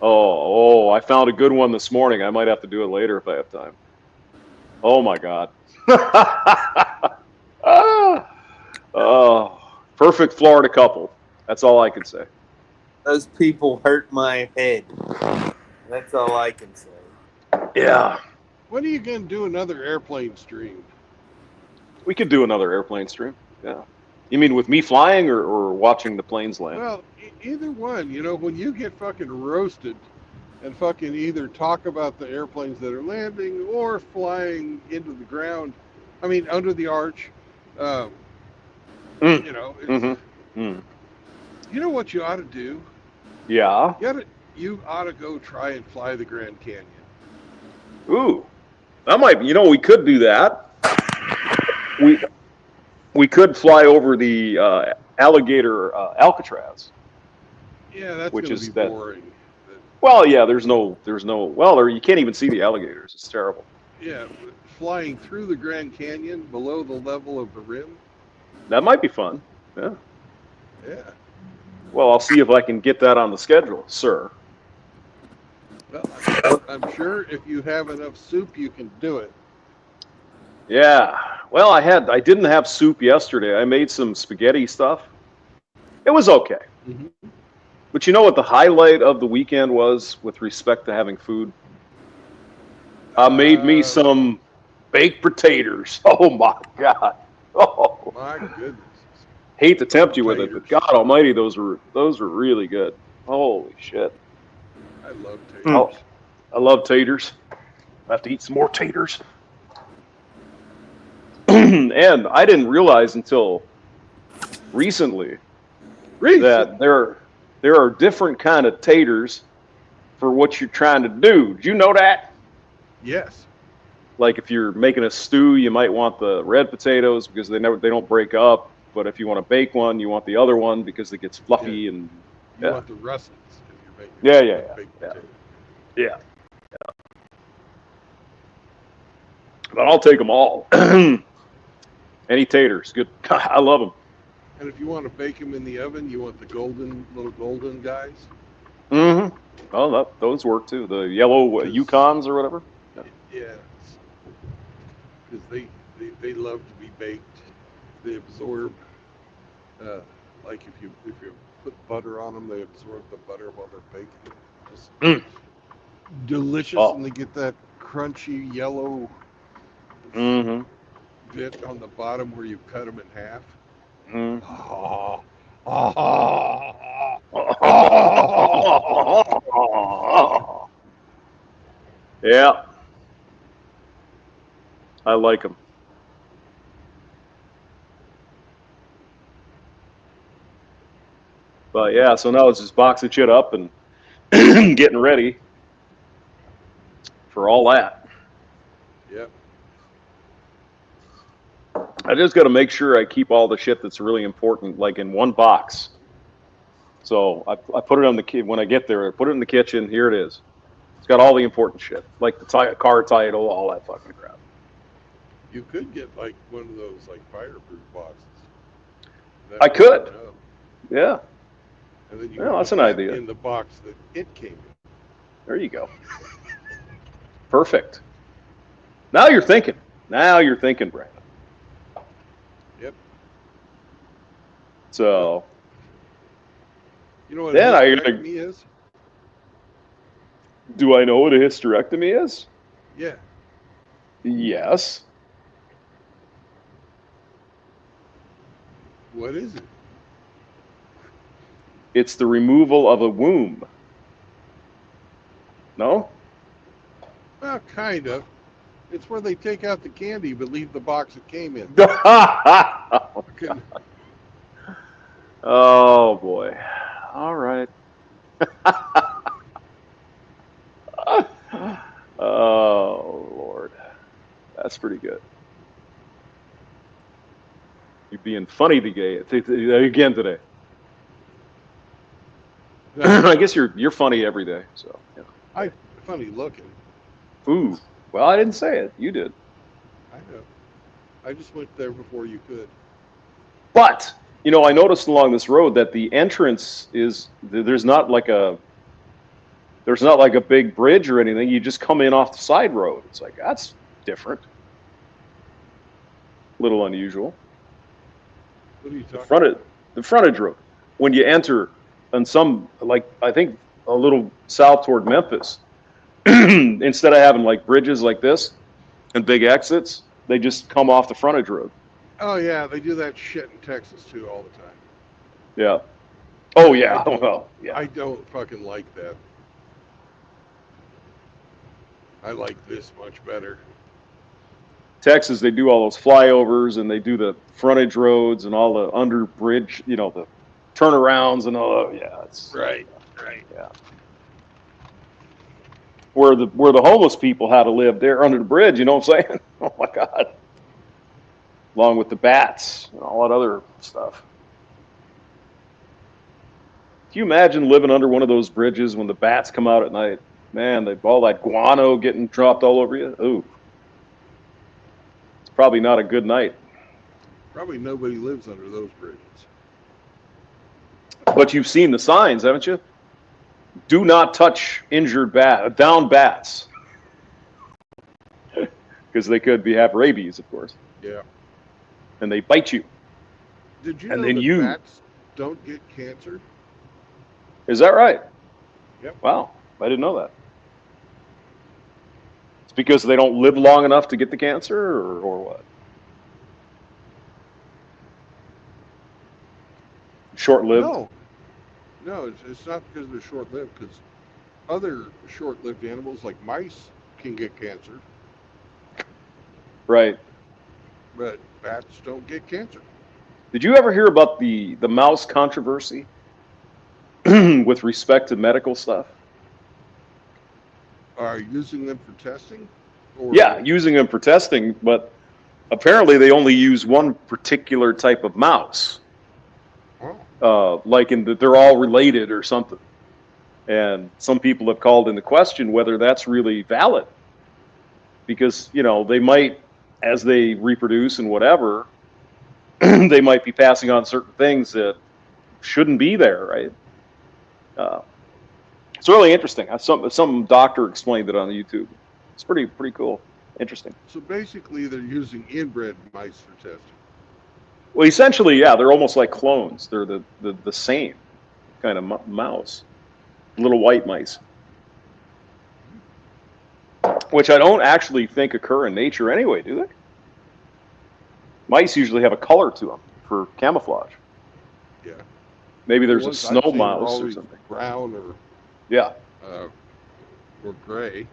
Oh, I found a good one this morning. I might have to do it later if I have time. Oh, my God. Oh, perfect Florida couple. That's all I can say. Those people hurt my head. That's all I can say. Yeah. When are you going to do another airplane stream? We could do another airplane stream. Yeah. You mean with me flying or watching the planes land? Well, either one. You know, when you get fucking roasted and fucking either talk about the airplanes that are landing or flying into the ground, I mean, under the arch, you know, you know what you ought to do? Yeah. You ought to go try and fly the Grand Canyon. Ooh. That might be, we could do that. We could fly over the alligator Alcatraz. Yeah, that's which going to is be that, boring. Well, yeah, there's no, or you can't even see the alligators. It's terrible. Yeah, flying through the Grand Canyon below the level of the rim. That might be fun. Yeah. Yeah. Well, I'll see if I can get that on the schedule, sir. Well, I'm sure if you have enough soup, you can do it. Yeah. Well, I didn't have soup yesterday. I made some spaghetti stuff. It was okay. Mm-hmm. But you know what the highlight of the weekend was with respect to having food? I made me some baked potatoes. Oh, my God. Oh, my goodness. Hate to tempt you with it, but God almighty, those were really good. Holy shit. I love taters. Oh, I love taters. I have to eat some more taters. And I didn't realize until recently that there are different kind of taters for what you're trying to do. Did you know that? Yes. Like if you're making a stew, you might want the red potatoes because they don't break up. But if you want to bake one, you want the other one because it gets fluffy and you want the russets if you're making baked potatoes. Yeah. But I'll take them all. Any taters, good. I love them. And if you want to bake them in the oven, you want the little golden guys. Mm-hmm. Oh, those work too. The yellow Yukons or whatever. Yeah. Because they love to be baked. They absorb. Like if you put butter on them, they absorb the butter while they're baking. Just Mm. delicious, Oh. and they get that crunchy yellow Mm-hmm. bit on the bottom where you cut them in half. Mm. Oh, oh. Yeah, I like them. But yeah, so now it's just boxing shit up and getting ready for all that. Yep. I just got to make sure I keep all the shit that's really important, like in one box. So I put it on the when I get there. I put it in the kitchen. Here it is. It's got all the important shit, like the car title, all that fucking crap. You could get like one of those like fireproof boxes. That I way could. you know. Yeah. And then you Yeah, can that's put an that idea. in the box that it came in. There you go. Perfect. Now you're thinking. Now you're thinking, Brandon. Yep. So You know what then I hysterectomy is? do I know what a hysterectomy is? Yeah. Yes. What is it? It's the removal of a womb. No? Well, kind of. It's where they take out the candy but leave the box it came in. Fucking- Oh boy. All right. Oh Lord. That's pretty good. You're being funny again today. I guess you're funny every day. So yeah. I funny looking. Ooh. Well, I didn't say it. You did. I know. I just went there before you could. But I noticed along this road that the entrance is there's not like a big bridge or anything. You just come in off the side road. It's like that's different. A little unusual. What are you The talking frontage road. When you enter on some I think a little south toward Memphis, instead of having like bridges like this and big exits, they just come off the frontage road. Oh yeah, they do that shit in Texas too all the time. Yeah. Oh yeah. Well, yeah. I don't fucking like that. I like this much better. Texas, they do all those flyovers and they do the frontage roads and all the under bridge, the turnarounds and all. Yeah, it's Right. yeah. Where the homeless people had to live there under the bridge. You know what I'm saying? Oh my God. Along with the bats and all that other stuff. Can you imagine living under one of those bridges when the bats come out at night? Man, they've all that guano getting dropped all over you. Ooh. It's probably not a good night. Probably nobody lives under those bridges. But you've seen the signs, haven't you? Do not touch injured down bats. Because they could have rabies, of course. Yeah. And they bite you. Did you And know then that bats don't get cancer? Is that right? Yep. Wow, I didn't know that. It's because they don't live long enough to get the cancer, or what? Short-lived? No, it's not because they're short-lived. Because other short-lived animals like mice can get cancer, Right. but bats don't get cancer. Did you ever hear about the mouse controversy with respect to medical stuff? Are using them for testing? Or Yeah, using them for testing, but apparently they only use one particular type of mouse. Like they're all related or something. And some people have called into question whether that's really valid. Because, they might, as they reproduce and whatever, they might be passing on certain things that shouldn't be there, right? It's really interesting. Some doctor explained it on YouTube. It's pretty cool. Interesting. So basically, they're using inbred mice for testing. Well, essentially, yeah, they're almost like clones. They're the same. kind of mouse. Little white mice. Which I don't actually think occur in nature anyway, do they? Mice usually have a color to them for camouflage. Yeah. Maybe there's The a ones snow I've seen are mouse or always something. brown Yeah. or gray.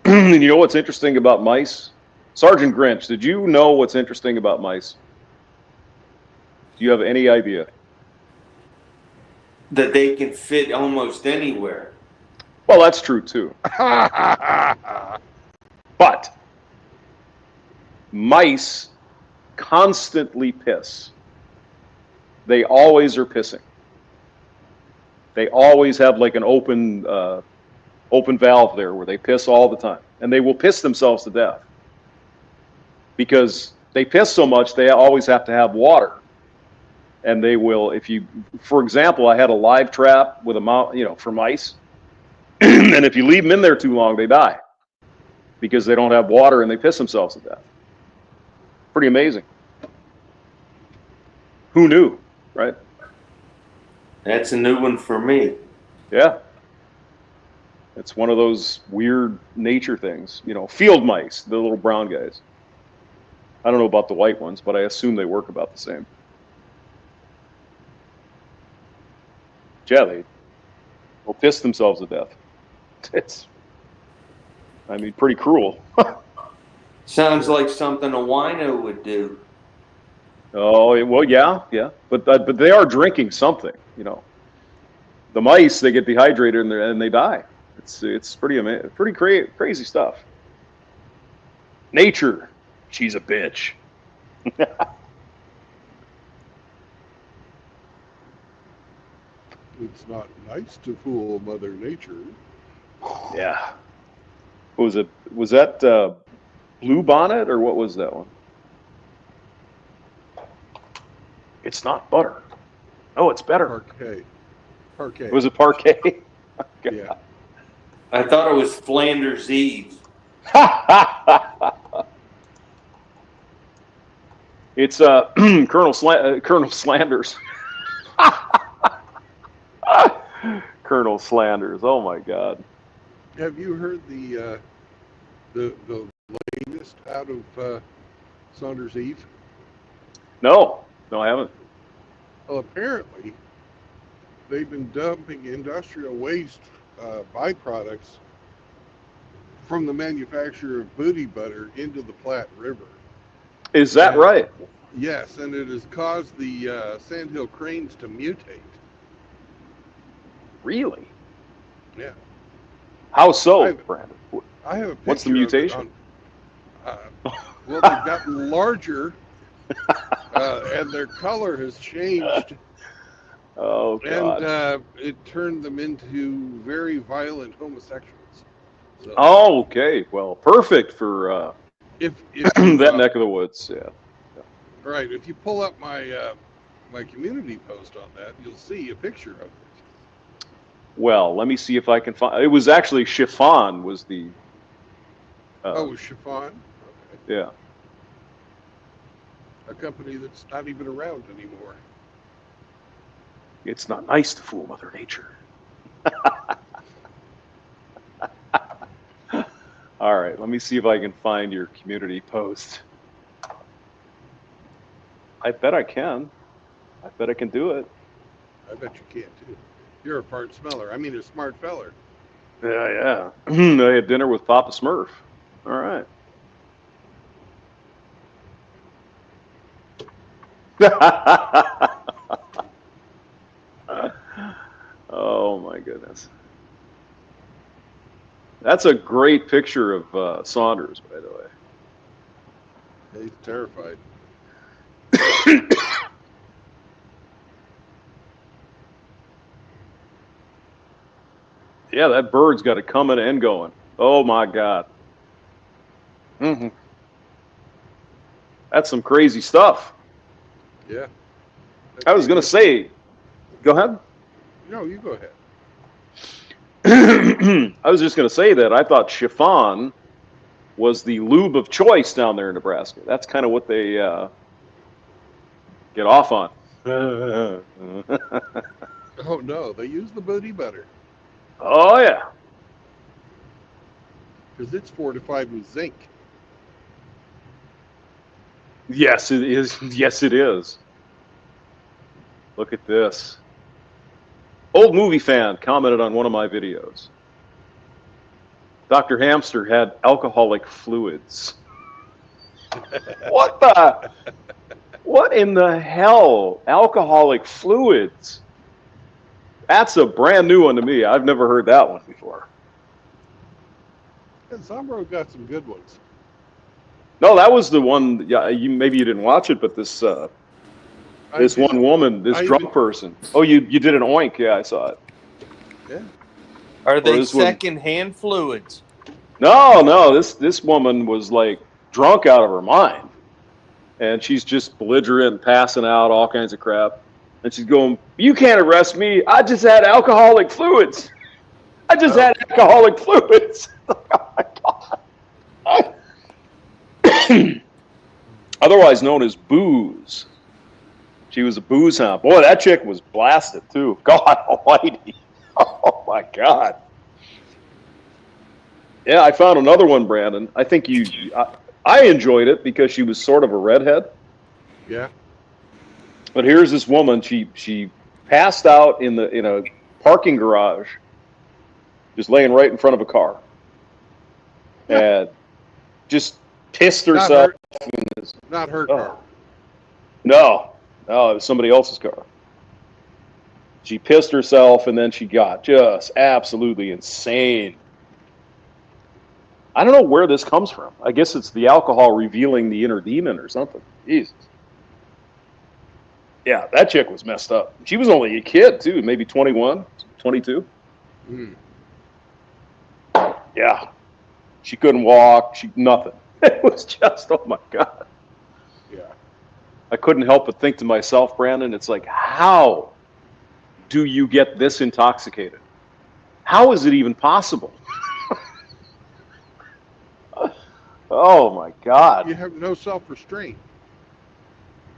And you know what's interesting about mice? Sergeant Grinch, did you know what's interesting about mice? Do you have any idea? That they can fit almost anywhere. Well, that's true too. But mice constantly piss. They always are pissing. They always have like an open valve there where they piss all the time. And they will piss themselves to death. Because they piss so much, they always have to have water. And they will, if you, for example, I had a live trap with a mouse, for mice. And if you leave them in there too long, they die. Because they don't have water and they piss themselves to death. Pretty amazing. Who knew, right? That's a new one for me. Yeah. It's one of those weird nature things. Field mice, the little brown guys. I don't know about the white ones, but I assume they work about the same. Yeah, they will piss themselves to death. It's, pretty cruel. Sounds like something a wino would do. Oh, well, yeah. But they are drinking something, The mice, they get dehydrated and they die. It's pretty amazing, crazy stuff. Nature, she's a bitch. It's not nice to fool Mother Nature. Yeah. What was it? Was that Blue Bonnet or what was that one? It's not butter. Oh, it's better. Parquet. Was it Parquet? Yeah. I thought it was Flanders Eve. It's Colonel Slanders. Colonel Slanders. Oh my God. Have you heard the latest out of Saunders Eve? No, I haven't. Well, apparently they've been dumping industrial waste byproducts from the manufacture of booty butter into the Platte River. Is that right? Yes, and it has caused the sandhill cranes to mutate. Really? Yeah. How so, Brandon? I have a picture. What's the mutation? Well, they've gotten larger, and their color has changed. Oh God! And it turned them into very violent homosexuals. So, oh, okay. Well, perfect for if that neck of the woods. Yeah. Right. If you pull up my my community post on that, you'll see a picture of it. Well, let me see if I can find. It was actually Chiffon. Was the? Chiffon. Okay. Yeah. A company that's not even around anymore. It's not nice to fool Mother Nature. All right, let me see if I can find your community post. I bet I can. I bet I can do it. I bet you can too. You're a part smeller. I mean, a smart feller. Yeah. I had dinner with Papa Smurf. All right. Oh my goodness. That's a great picture of Saunders, by the way. He's terrified. Yeah, that bird's got it coming and going. Oh my God. Mm-hmm. That's some crazy stuff. Yeah. I was going to say, go ahead. No, you go ahead. I was just going to say that I thought chiffon was the lube of choice down there in Nebraska. That's kind of what they get off on. Oh no, they use the booty butter Oh yeah. because it's fortified with zinc. Yes, it is. Yes, it is. Look at this. Old movie fan commented on one of my videos. Dr. Hamster had alcoholic fluids. What the? What in the hell? Alcoholic fluids? That's a brand new one to me. I've never heard that one before. And Zombro got some good ones. No, that was the one. Yeah, maybe you didn't watch it, but this I this did. one woman, this I drunk even- person. Oh, you did an oink? Yeah, I saw it. Yeah. Are they this one- second-hand fluids? No. This woman was like drunk out of her mind, and she's just belligerent, passing out, all kinds of crap. And she's going, "You can't arrest me. I just had alcoholic fluids. I just had alcoholic fluids." Oh my God. Otherwise known as booze. She was a booze hound. Boy, that chick was blasted too. God almighty. Oh my God. Yeah, I found another one, Brandon. I think I enjoyed it because she was sort of a redhead. Yeah. But here's this woman. She passed out in a parking garage, just laying right in front of a car, and just pissed herself. Not her Oh. car. No, it was somebody else's car. She pissed herself, and then she got just absolutely insane. I don't know where this comes from. I guess it's the alcohol revealing the inner demon or something. Jesus. Yeah, that chick was messed up. She was only a kid, too, maybe 21, 22. Mm. Yeah. She couldn't walk. Nothing. It was just, oh my God. Yeah. I couldn't help but think to myself, Brandon, it's like, how do you get this intoxicated? How is it even possible? Oh my God. You have no self-restraint.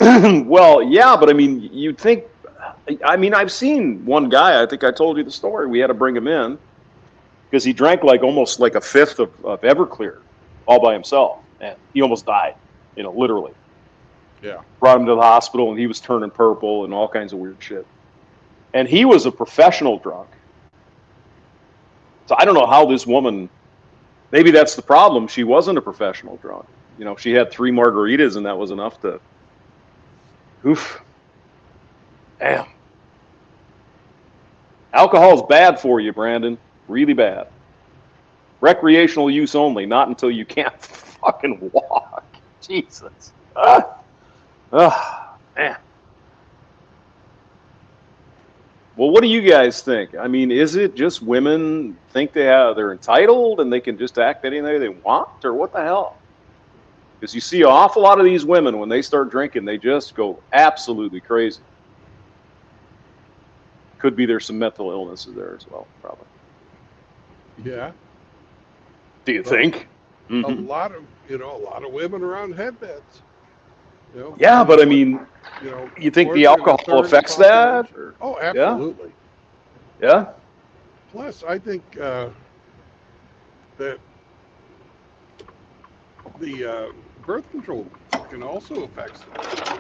Well, yeah, but I mean, you'd think, I mean, I've seen one guy, I think I told you the story. We had to bring him in because he drank like almost like a fifth of Everclear all by himself. And he almost died, literally. Yeah. Brought him to the hospital and he was turning purple and all kinds of weird shit. And he was a professional drunk. So I don't know how this woman, maybe that's the problem. She wasn't a professional drunk. She had 3 margaritas and that was enough to, oof. Damn. Alcohol's bad for you, Brandon. Really bad. Recreational use only, not until you can't fucking walk. Jesus. Man. Well, what do you guys think? I mean, is it just women think they're entitled and they can just act any way they want, or what the hell? Because you see an awful lot of these women, when they start drinking, they just go absolutely crazy. Could be there's some mental illnesses there as well, probably. Yeah. Do you think? A lot of women are on headbeds. Yeah, but I mean, you think the alcohol affects that? Or? Oh, absolutely. Yeah. Plus, I think that the birth control can also affect them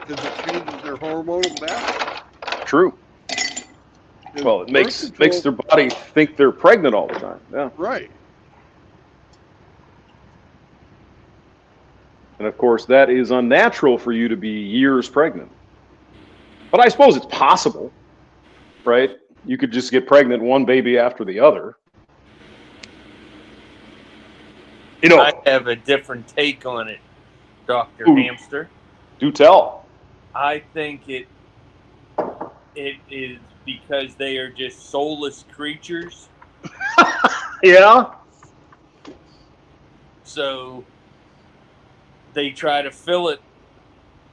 because it changes their hormonal balance. True. And Well, it birth makes control- their body think they're pregnant all the time. Yeah. Right. And of course, that is unnatural for you to be years pregnant. But I suppose it's possible, right? You could just get pregnant one baby after the other. I have a different take on it, Dr. Ooh. Hamster. Do tell. I think it is because they are just soulless creatures. Yeah. So they try to fill it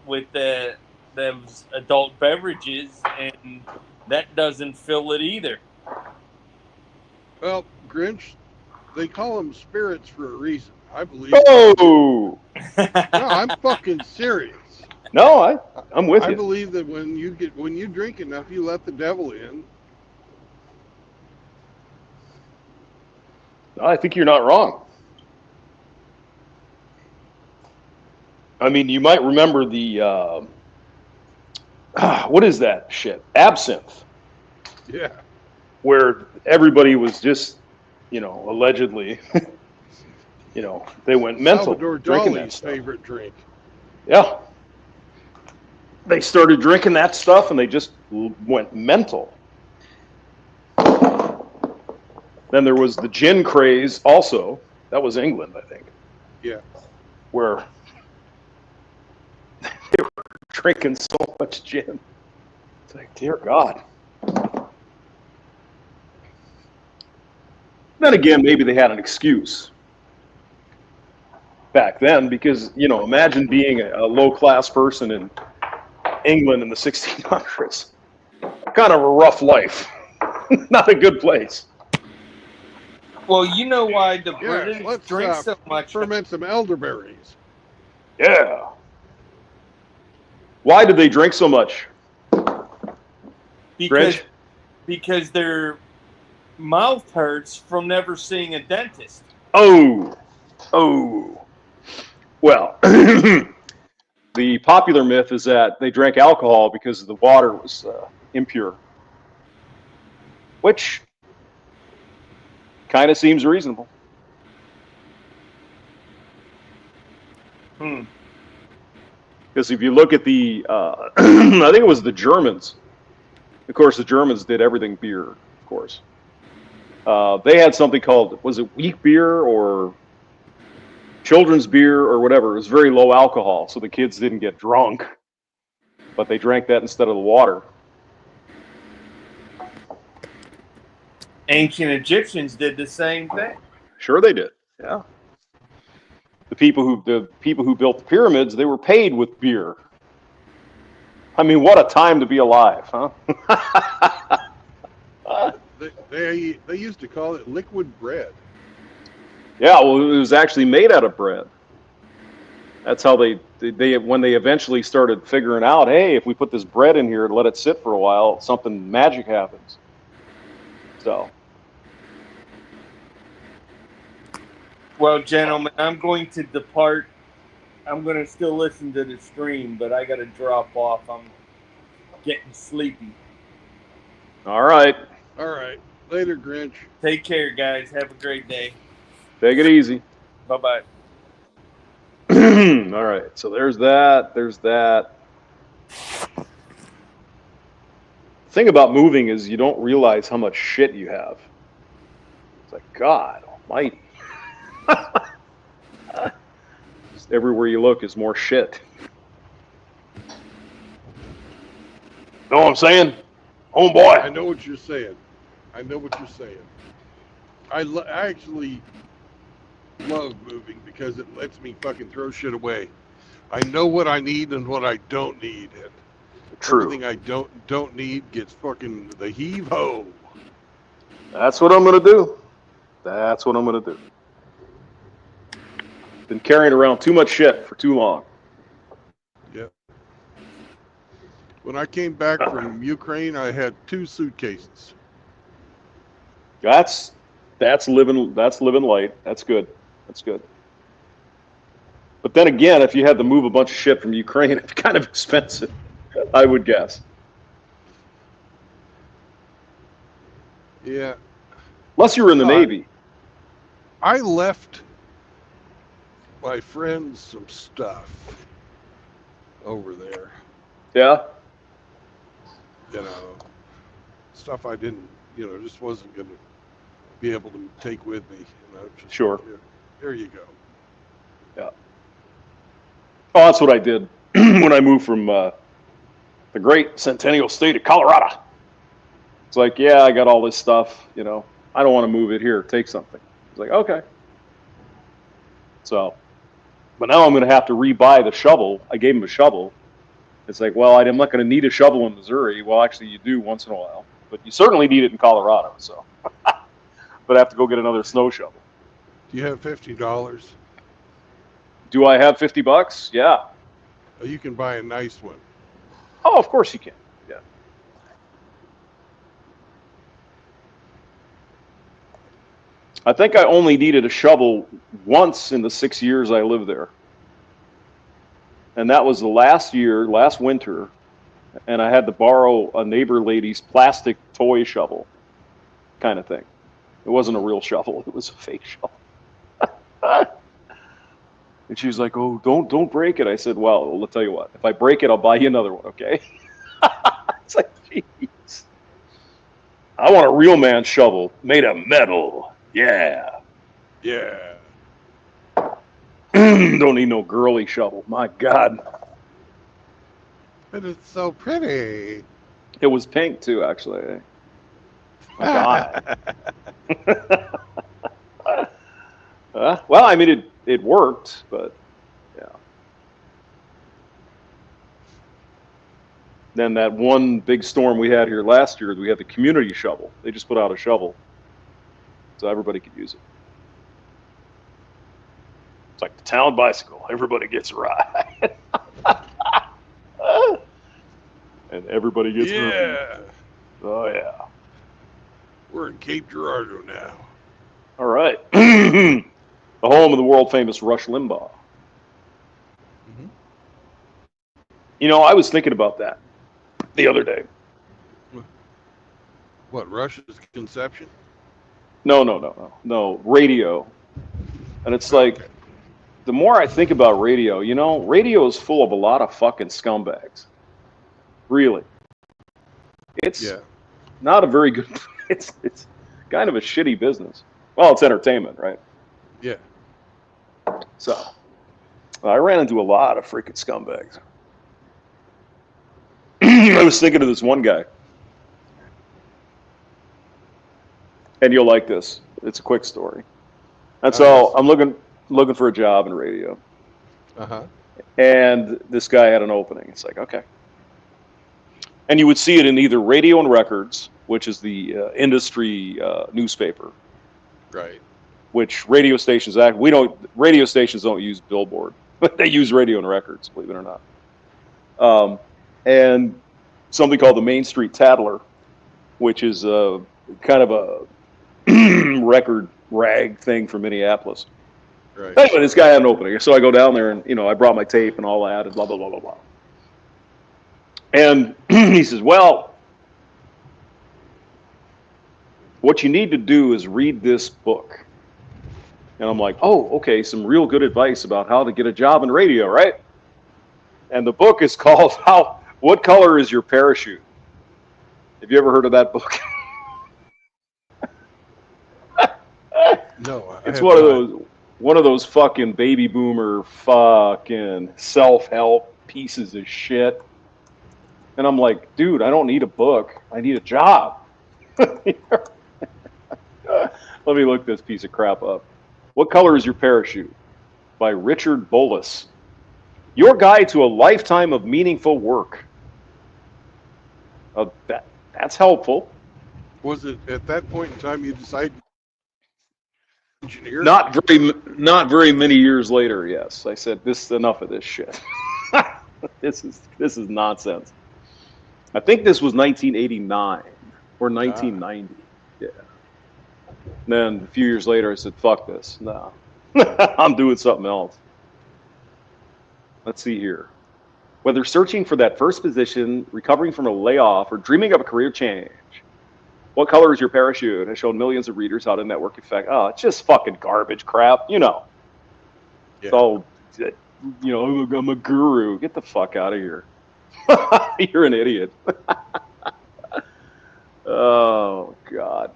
with those adult beverages, and that doesn't fill it either. Well, Grinch, they call them spirits for a reason. I believe. Oh. No, I'm fucking serious. No, I'm with I you. believe that when you drink enough, you let the devil in. I think you're not wrong. I mean, you might remember the what is that shit? Absinthe, Yeah. where everybody was just, allegedly, they went mental Salvador drinking that Dali's stuff. favorite drink. Yeah. They started drinking that stuff and they just went mental. Then there was the gin craze also. That was England, I think, Yeah. where they were drinking so much gin. It's like, dear God. Then again, maybe they had an excuse back then because, imagine being a low-class person in England in the 1600s. Kind of a rough life. Not a good place. Well, you know why the Yeah. British Let's drink so much. ferment some elderberries. Yeah. Why did they drink so much? Because Grinch? because their mouth hurts from never seeing a dentist. Oh. Well, the popular myth is that they drank alcohol because the water was impure, which kind of seems reasonable. Because if you look at the, I think it was the Germans. Of course, the Germans did everything beer, of course. They had something called, was it weak beer or children's beer or whatever? It was very low alcohol, so the kids didn't get drunk, but they drank that instead of the water. Ancient Egyptians did the same thing. Sure, they did. Yeah. The people who built the pyramids, they were paid with beer. I mean, what a time to be alive, huh? They used to call it liquid bread. Yeah, well, it was actually made out of bread. That's how they when they eventually started figuring out, hey, if we put this bread in here and let it sit for a while, something magic happens. So. Well, gentlemen, I'm going to depart. I'm going to still listen to the stream, but I got to drop off. I'm getting sleepy. All right. All right. Later, Grinch. Take care, guys. Have a great day. Take it easy. Bye-bye. All right. So there's that. There's that. The thing about moving is you don't realize how much shit you have. It's like, God almighty. Just everywhere you look is more shit. Know what I'm saying? Homeboy. I know what you're saying. I actually love moving because it lets me fucking throw shit away. I know what I need and what I don't need, and True. everything I don't need gets fucking the heave ho. That's what I'm gonna do. Been carrying around too much shit for too long. Yep. When I came back from Ukraine, I had 2 suitcases. That's living light. That's good. But then again, if you had to move a bunch of shit from Ukraine, it's kind of expensive, I would guess. Yeah. Unless you were in the Navy. I left my friends some stuff over there. Yeah. Stuff I didn't, just wasn't going to be able to take with me. Just, sure. Here you go. Yeah. Oh, that's what I did when I moved from the great centennial state of Colorado. It's like, yeah, I got all this stuff, I don't want to move it here. Take something. It's like, okay. So, but now I'm going to have to rebuy the shovel. I gave him a shovel. It's like, well, I'm not going to need a shovel in Missouri. Well, actually, you do once in a while, but you certainly need it in Colorado. So, but I have to go get another snow shovel. Do you have $50? Do I have $50? Yeah. You can buy a nice one. Oh, of course you can. Yeah. I think I only needed a shovel once in the 6 years I lived there. And that was the last winter, and I had to borrow a neighbor lady's plastic toy shovel kind of thing. It wasn't a real shovel, it was a fake shovel. And she was like, "Oh, don't break it." I said, "Well, I'll tell you what. If I break it, I'll buy you another one, okay?" It's like, jeez. I want a real man shovel made of metal. Yeah. Yeah. Don't need no girly shovel. My God. But it's so pretty. It was pink too, actually. My God. Well, I mean, it worked, but yeah. Then that one big storm we had here last year, we had the community shovel. They just put out a shovel, so everybody could use it. It's like the town bicycle. Everybody gets a ride. And everybody gets moving. Yeah. Oh, yeah. We're in Cape Girardeau now. All right. The home of the world-famous Rush Limbaugh. Mhm. You know, I was thinking about that the other day. What, Rush's conception? No, radio. And it's like, Okay. the more I think about radio, you know, radio is full of a lot of fucking scumbags. Really. It's Yeah. not a very good, it's kind of a shitty business. Well, it's entertainment, right? Yeah. So, I ran into a lot of freaking scumbags. I was thinking of this one guy. And you'll like this. It's a quick story. And so I'm looking for a job in radio. Uh-huh. And this guy had an opening. It's like, okay. And you would see it in either Radio and Records, which is the industry newspaper, Right. which radio stations don't use Billboard, but they use Radio and Records, believe it or not. And something called the Main Street Tattler, which is kind of a record rag thing from Minneapolis. Right. Anyway, this guy had an opening, so I go down there and I brought my tape and all that and blah blah blah blah blah. And he says, "Well, what you need to do is read this book." And I'm like, "Oh, okay, some real good advice about how to get a job in radio, right?" And the book is called What Color is Your Parachute? Have you ever heard of that book? No. It's one of those fucking baby boomer fucking self-help pieces of shit. And I'm like, dude, I don't need a book. I need a job. Let me look this piece of crap up. What Color is Your Parachute? By Richard Bolus. Your guide to a lifetime of meaningful work. That's helpful. Was it at that point in time you decided engineer? Not very many years later, yes. I said, enough of this shit. This is nonsense. I think this was 1989 or 1990. Yeah. And then a few years later, I said, fuck this. No. I'm doing something else. Let's see here. Whether searching for that first position, recovering from a layoff, or dreaming of a career change, What Color is Your Parachute has shown millions of readers how to network effect. Oh, it's just fucking garbage crap, Yeah. It's all, I'm a guru. Get the fuck out of here. You're an idiot. Oh, God.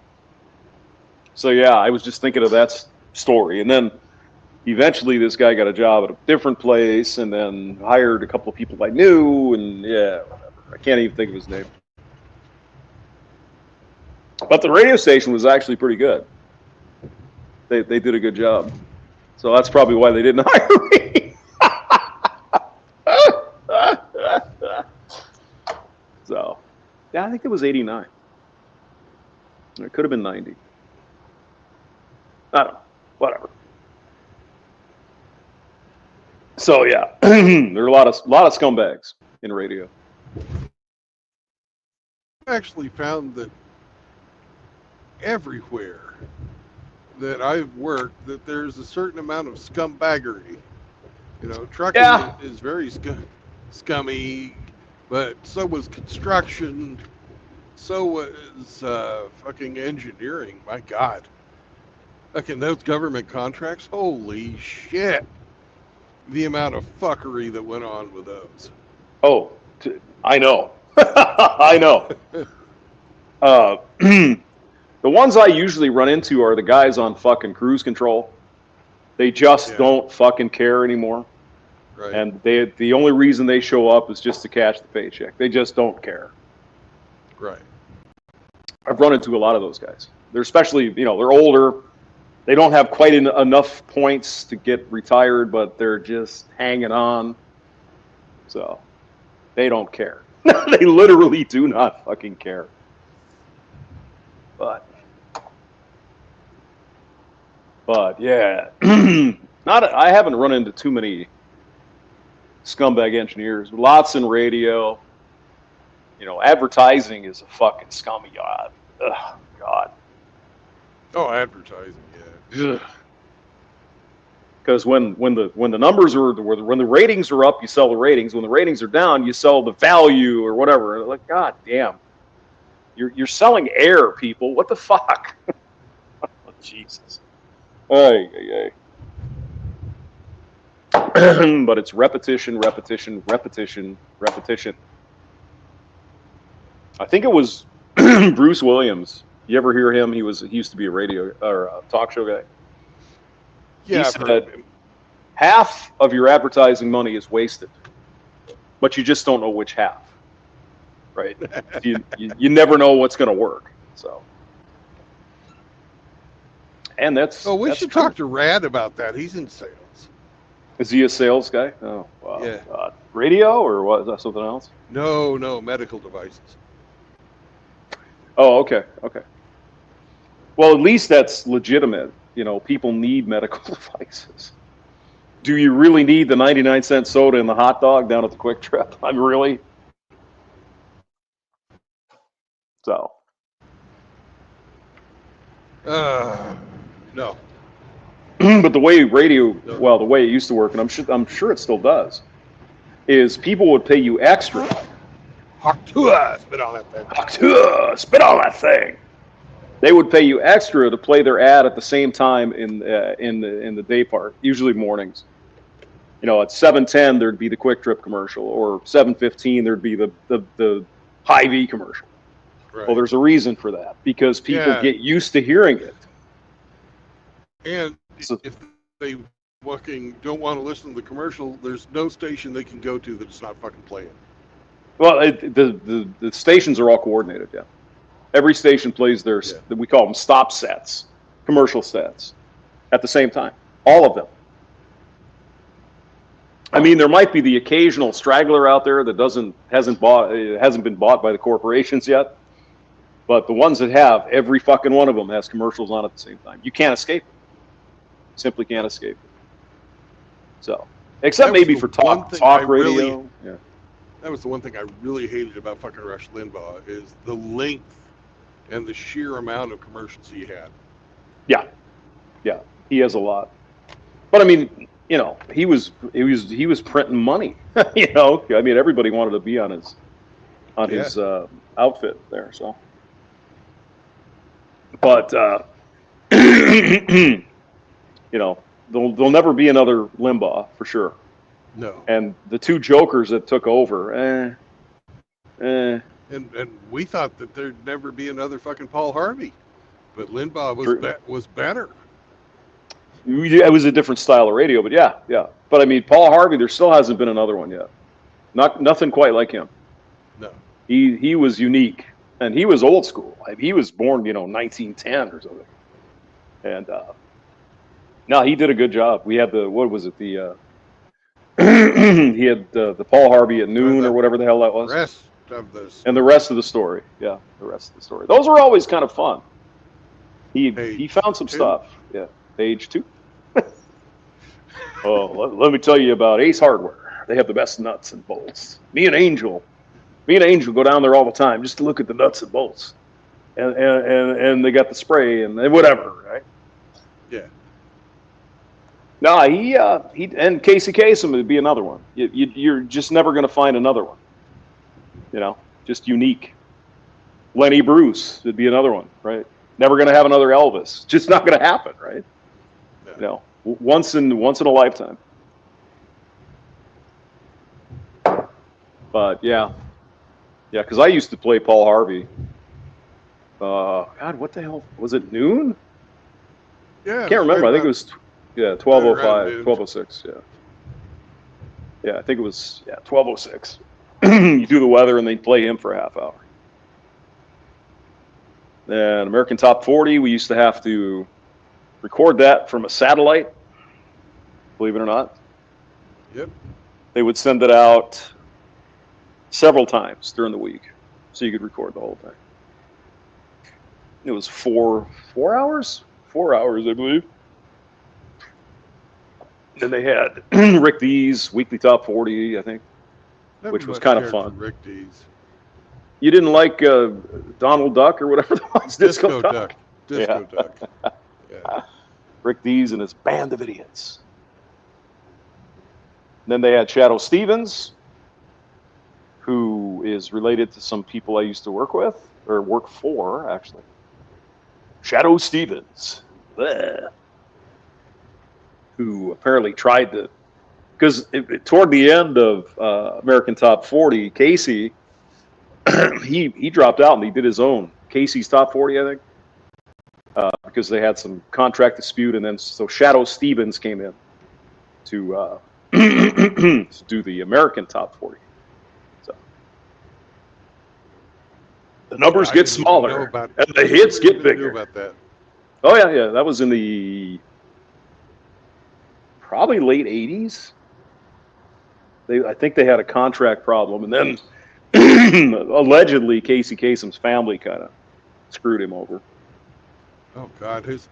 So, yeah, I was just thinking of that story. And then eventually this guy got a job at a different place and then hired a couple of people I knew. And, yeah, whatever. I can't even think of his name. But the radio station was actually pretty good. They did a good job. So that's probably why they didn't hire me. So, yeah, I think it was 89. It could have been 90. I don't know. Whatever. So, yeah, there are a lot of scumbags in radio. actually found that everywhere that I've worked, that there's a certain amount of scumbaggery. You know, trucking Yeah. is very scummy, but so was construction. So was fucking engineering. My God. Fucking those government contracts. Holy shit. The amount of fuckery that went on with those. Oh, I know. I know. The ones I usually run into are the guys on fucking cruise control. They just don't fucking care anymore. Right. And the only reason they show up is just to cash the paycheck. They just don't care. Right. I've run into a lot of those guys. They're especially, they're older. They don't have quite enough points to get retired, but they're just hanging on. So they don't care. They literally do not fucking care. But yeah, I haven't run into too many scumbag engineers. Lots in radio. Advertising is a fucking scummy god. Ugh, God. Oh, advertising, yeah. Because when the numbers are when the ratings are up, you sell the ratings. When the ratings are down, you sell the value or whatever. Like, God damn, you're selling air, people. What the fuck? Oh, Jesus. Ay. But it's repetition. I think it was Bruce Williams. You ever hear him? He used to be a radio or a talk show guy. Yeah, He said half of your advertising money is wasted, but you just don't know which half. Right? you never know what's going to work. So, and that's. Oh, we that's should true. talk to Rad about that. He's in sales. Is he a sales guy? Oh, wow. Yeah. Radio or what? Is that something else? No, medical devices. Oh, okay. Well, at least that's legitimate. People need medical devices. Do you really need the 99-cent soda and the hot dog down at the Quick Trip? I'm really. So. No. But the way the way it used to work, and I'm sure it still does, is people would pay you extra. Spit on that thing. Spit on that thing. They would pay you extra to play their ad at the same time in the day part, usually mornings. At 7:10 there'd be the Quick Trip commercial, or 7:15 there'd be the Hy-Vee commercial. Right. Well, there's a reason for that, because people get used to hearing it. And if they fucking don't want to listen to the commercial, there's no station they can go to that's not fucking playing. Well, the stations are all coordinated, yeah. Every station plays their, we call them stop sets, commercial sets, at the same time. All of them. I mean, there might be the occasional straggler out there that hasn't been bought by the corporations yet, but the ones that have, every fucking one of them has commercials on at the same time. You can't escape it. Simply can't escape it. So, except maybe for talk radio. Yeah. That was the one thing I really hated about fucking Rush Limbaugh, is the length and the sheer amount of commercials he had. Yeah, he has a lot. But I mean, he was printing money. I mean, everybody wanted to be on his outfit there. So, but there'll never be another Limbaugh for sure. No. And the two jokers that took over, And we thought that there'd never be another fucking Paul Harvey, but Limbaugh was better. It was a different style of radio, but yeah. But I mean, Paul Harvey, there still hasn't been another one yet. Nothing quite like him. No. He was unique, and he was old school. He was born, 1910 or something. And no, he did a good job. We had he had the Paul Harvey at noon or whatever the hell that was. And the rest of the story. Yeah, the rest of the story. Those were always kind of fun. He found some stuff. Yeah, Page 2. Oh, let me tell you about Ace Hardware. They have the best nuts and bolts. Me and Angel, Me and Angel go down there all the time just to look at the nuts and bolts, and they got the spray and whatever, right? Yeah. No, he and Casey Kasem would be another one. You're just never going to find another one. You know, just unique. Lenny Bruce would be another one, right? Never going to have another Elvis. Just not going to happen, right? Yeah. You know, once in a lifetime. But yeah, because I used to play Paul Harvey. God, what the hell was it? Noon? Yeah. Can't remember. I think it was 12:05, around 12:06. Yeah, I think it was 12:06. You do the weather and they play him for a half hour. Then American Top 40, we used to have to record that from a satellite. Believe it or not. Yep. They would send it out several times during the week, so you could record the whole thing. It was 4 hours? 4 hours, I believe. Then they had Rick D's Weekly Top 40, I think, Never which was much kind of cared fun. for Rick D's. You didn't like Donald Duck or whatever it was? Disco Duck. Disco Duck. Yeah. Rick D's and his band of idiots. Then they had Shadow Stevens, who is related to some people I used to work with, or work for, actually. Shadow Stevens. Bleh. Who apparently tried to, because toward the end of American Top 40, Casey, he dropped out and he did his own Casey's Top 40, I think, because they had some contract dispute, and then so Shadow Stevens came in to to do the American Top 40. So the numbers get smaller and the hits get bigger. About that. Oh yeah, that was in the probably late 80s. I think they had a contract problem, and then allegedly Casey Kasem's family kind of screwed him over. Oh God, his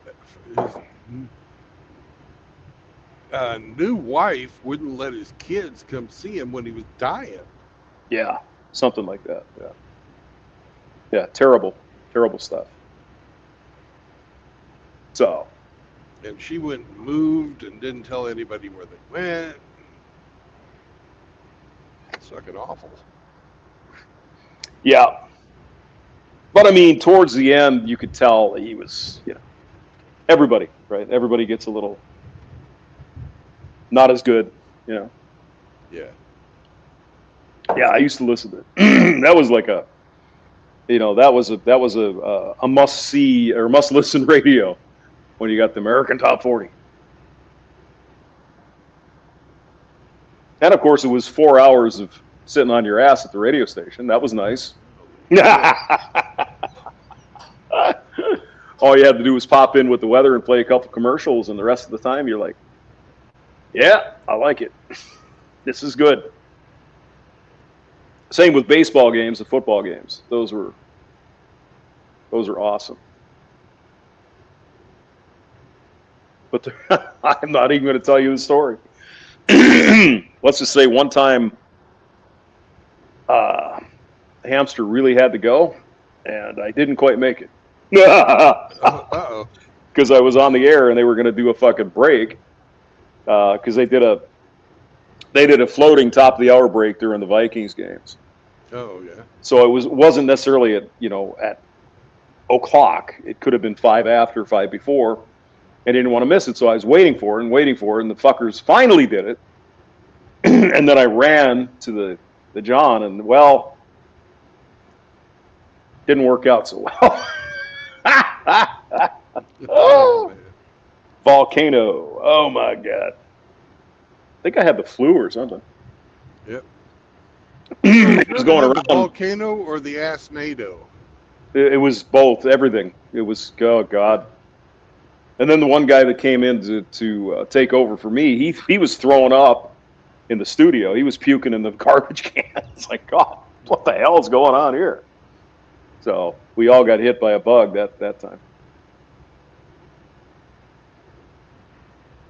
new wife wouldn't let his kids come see him when he was dying. Yeah, something like that. Yeah, terrible stuff. So. And she went and moved and didn't tell anybody where they went. It's fucking awful. Yeah. But I mean, towards the end, you could tell he was, everybody, right? Everybody gets a little not as good, Yeah. Yeah, I used to listen to it. That was like that was a must see or must listen radio when you got the American Top 40. And of course, it was 4 hours of sitting on your ass at the radio station. That was nice. All you had to do was pop in with the weather and play a couple commercials, and the rest of the time you're like, yeah, I like it. This is good. Same with baseball games and football games. Those are awesome. But I'm not even going to tell you the story. Let's just say one time the hamster really had to go, and I didn't quite make it. Uh-oh. Because I was on the air and they were going to do a fucking break because they did a floating top of the hour break during the Vikings games. Oh yeah. So it wasn't necessarily at o'clock. It could have been 5 after, 5 before. I didn't want to miss it, so I was waiting for it, and the fuckers finally did it. And then I ran to the John, and didn't work out so well. Oh, man. Volcano. Oh my God. I think I had the flu or something. Yep. It was going around. The volcano or the Asnado? It was both, everything. It was, oh God. And then the one guy that came in to take over for me, he was throwing up in the studio. He was puking in the garbage can. It's like, God, what the hell is going on here? So we all got hit by a bug that time.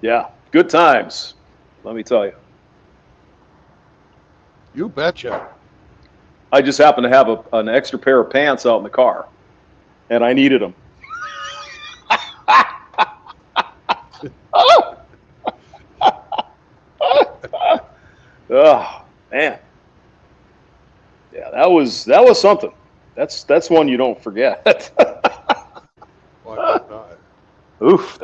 Yeah, good times, let me tell you. You betcha. I just happened to have an extra pair of pants out in the car, and I needed them. Oh man, yeah, that was something. That's one you don't forget. Why not? Oof.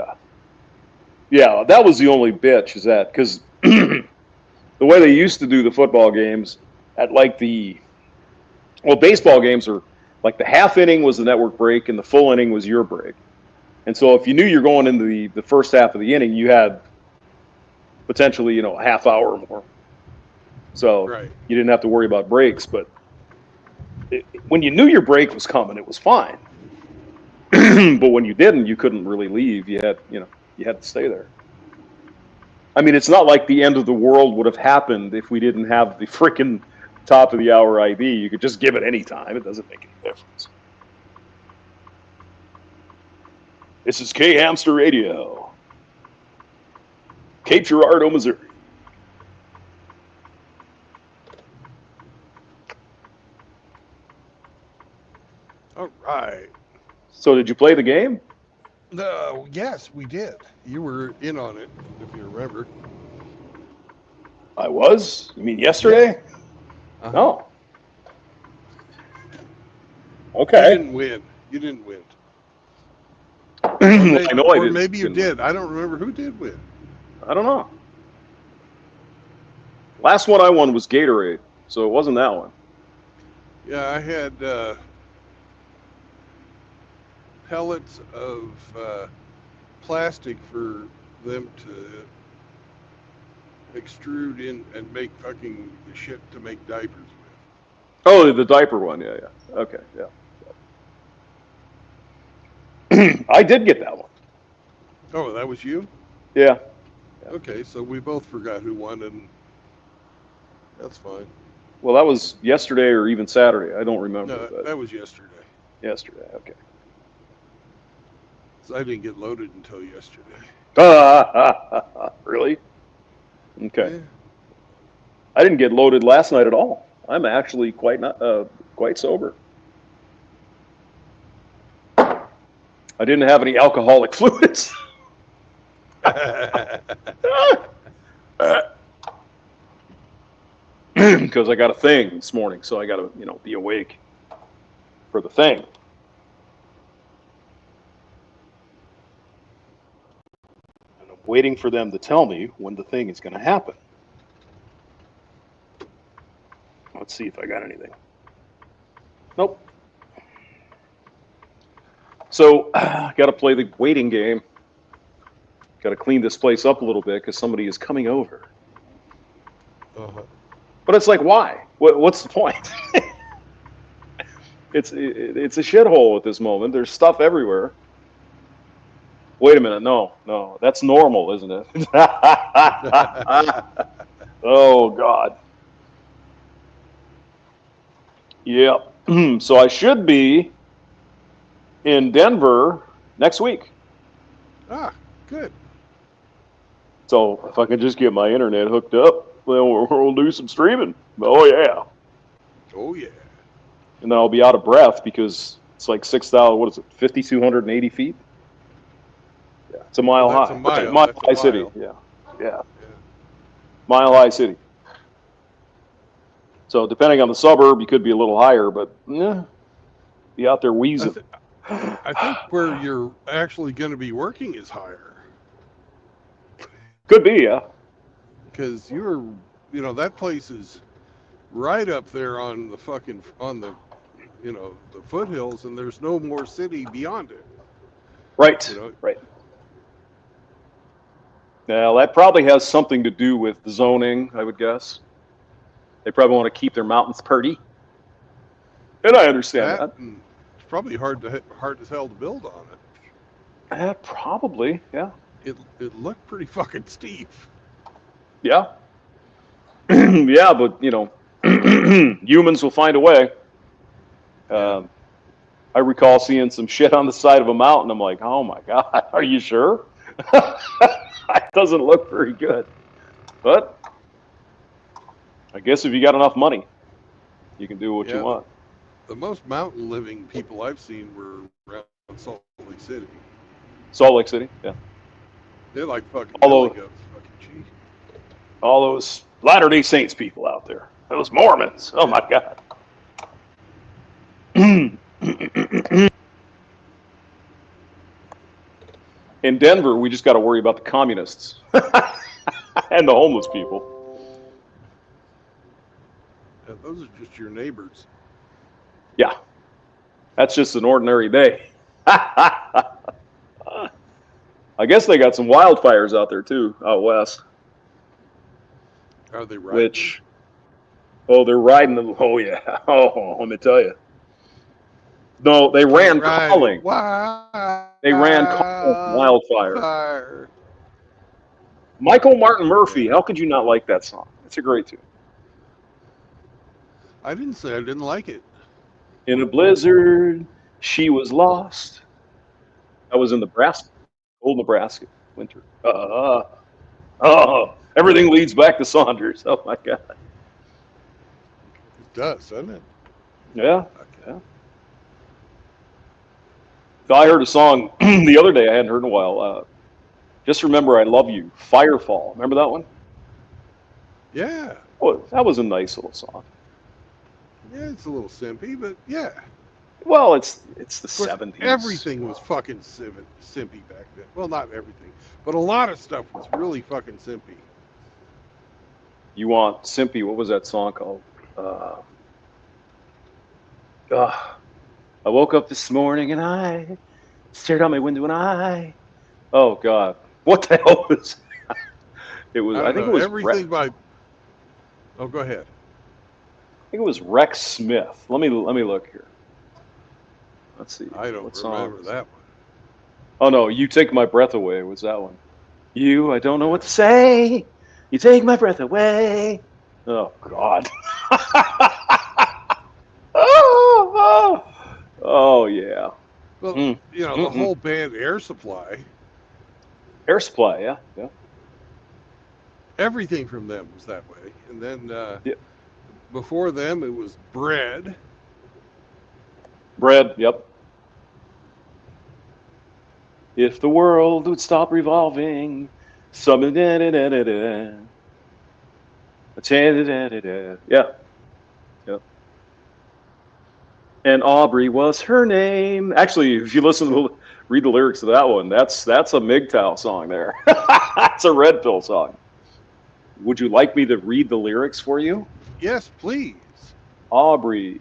Yeah, that was the only bitch. Is that because the way they used to do the football games at like baseball games are like the half inning was the network break and the full inning was your break. And so if you knew you're going into the first half of the inning, you had potentially, a half hour or more. So Right. you didn't have to worry about breaks. But when you knew your break was coming, it was fine. But when you didn't, you couldn't really leave. You had to stay there. I mean, it's not like the end of the world would have happened if we didn't have the freaking top of the hour ID. You could just give it any time. It doesn't make any difference. This is K Hamster Radio, Cape Girardeau, Missouri. All right. So did you play the game? Yes, we did. You were in on it, if you remember. I was? You mean yesterday? Uh-huh. No. You Okay. didn't win. You didn't win. I know I Or didn't. maybe you did. I don't remember who did win. I don't know. Last one I won was Gatorade, so it wasn't that one. Yeah, I had pellets of plastic for them to extrude in and make fucking shit to make diapers with. Oh, the diaper one. Yeah. Okay, yeah. I did get that one. Oh, that was you? Yeah. Okay, so we both forgot who won, and that's fine. Well, that was yesterday or even Saturday. I don't remember. No, But that was yesterday. yesterday, okay. So I didn't get loaded until yesterday. Really? Okay. Yeah. I didn't get loaded last night at all. I'm actually quite sober. I didn't have any alcoholic fluids. Because I got a thing this morning, so I got to, be awake for the thing. And I'm waiting for them to tell me when the thing is going to happen. Let's see if I got anything. Nope. So, got to play the waiting game. Got to clean this place up a little bit because somebody is coming over. Uh-huh. But it's like, why? What's the point? It's a shithole at this moment. There's stuff everywhere. Wait a minute. No. That's normal, isn't it? Oh, God. Yep. So I should be in Denver next week. Ah, good. So if I could just get my internet hooked up, then we'll do some streaming. Oh, yeah. Oh, yeah. And then I'll be out of breath because it's like 6,000, 5,280 feet? Yeah, it's a mile Well, that's high. a mile. Mile That's a High City. mile. Yeah. Mile High City. So depending on the suburb, you could be a little higher, but be out there wheezing. I think where you're actually going to be working is higher. Could be, yeah. Because that place is right up there on the the foothills, and there's no more city beyond it. Right, right. Now, that probably has something to do with the zoning, I would guess. They probably want to keep their mountains pretty. And I understand that. It's probably hard as hell to build on it. Probably, yeah. It looked pretty fucking steep. Yeah. Yeah, but, humans will find a way. I recall seeing some shit on the side of a mountain. I'm like, oh my God, are you sure? It doesn't look very good. But I guess if you got enough money. You can do what you Yeah, want. the most mountain living people I've seen were around Salt Lake City. Salt Lake City, yeah. They're like fucking Although billy goats, fucking cheese. all those Latter-day Saints people out there, those Mormons. Oh my God. In Denver, we just got to worry about the communists and the homeless people. Yeah, those are just your neighbors. Yeah, that's just an ordinary day. I guess they got some wildfires out there too, out west. Are they right? Which, oh, they're riding them. Oh yeah. Oh, let me tell you. No, they ran calling. They ran calling wildfire. Fire. Michael Martin Murphy. Yeah. How could you not like that song? It's a great tune. I didn't say I didn't like it. In a blizzard, she was lost. That was in Nebraska, old Nebraska winter. Everything leads back to Saunders. Oh my God. It does, doesn't it? Yeah. Okay. Yeah. So I heard a song the other day I hadn't heard in a while. Just Remember I Love You, Firefall. Remember that one? Yeah. Oh, that was a nice little song. Yeah, it's a little simpy, but yeah. Well, it's the Of course, 70s. everything was fucking simpy back then. Well, not everything, but a lot of stuff was really fucking simpy. You want Simpy? What was that song called? I woke up this morning and I stared out my window and I. Oh God, what the hell was? It was. I I don't think know. it was. Everything by. Oh, go ahead. I think it was Rex Smith. Let me look here. Let's see. I don't What remember song? that one. Oh no, You Take My Breath Away was that one. I don't know what to say. You take my breath away. Oh God. oh yeah. Well, Mm. the whole band Air Supply, Air Supply, yeah, yeah. everything from them was that way. And then Yeah. before them, it was Bread. Bread, yep. If the world would stop revolving, something da da da da da. Yeah, yep. And Aubrey was her name. Actually, if you read the lyrics to that one, that's a MGTOW song there. That's a Red Pill song. Would you like me to read the lyrics for you? Yes, please. Aubrey,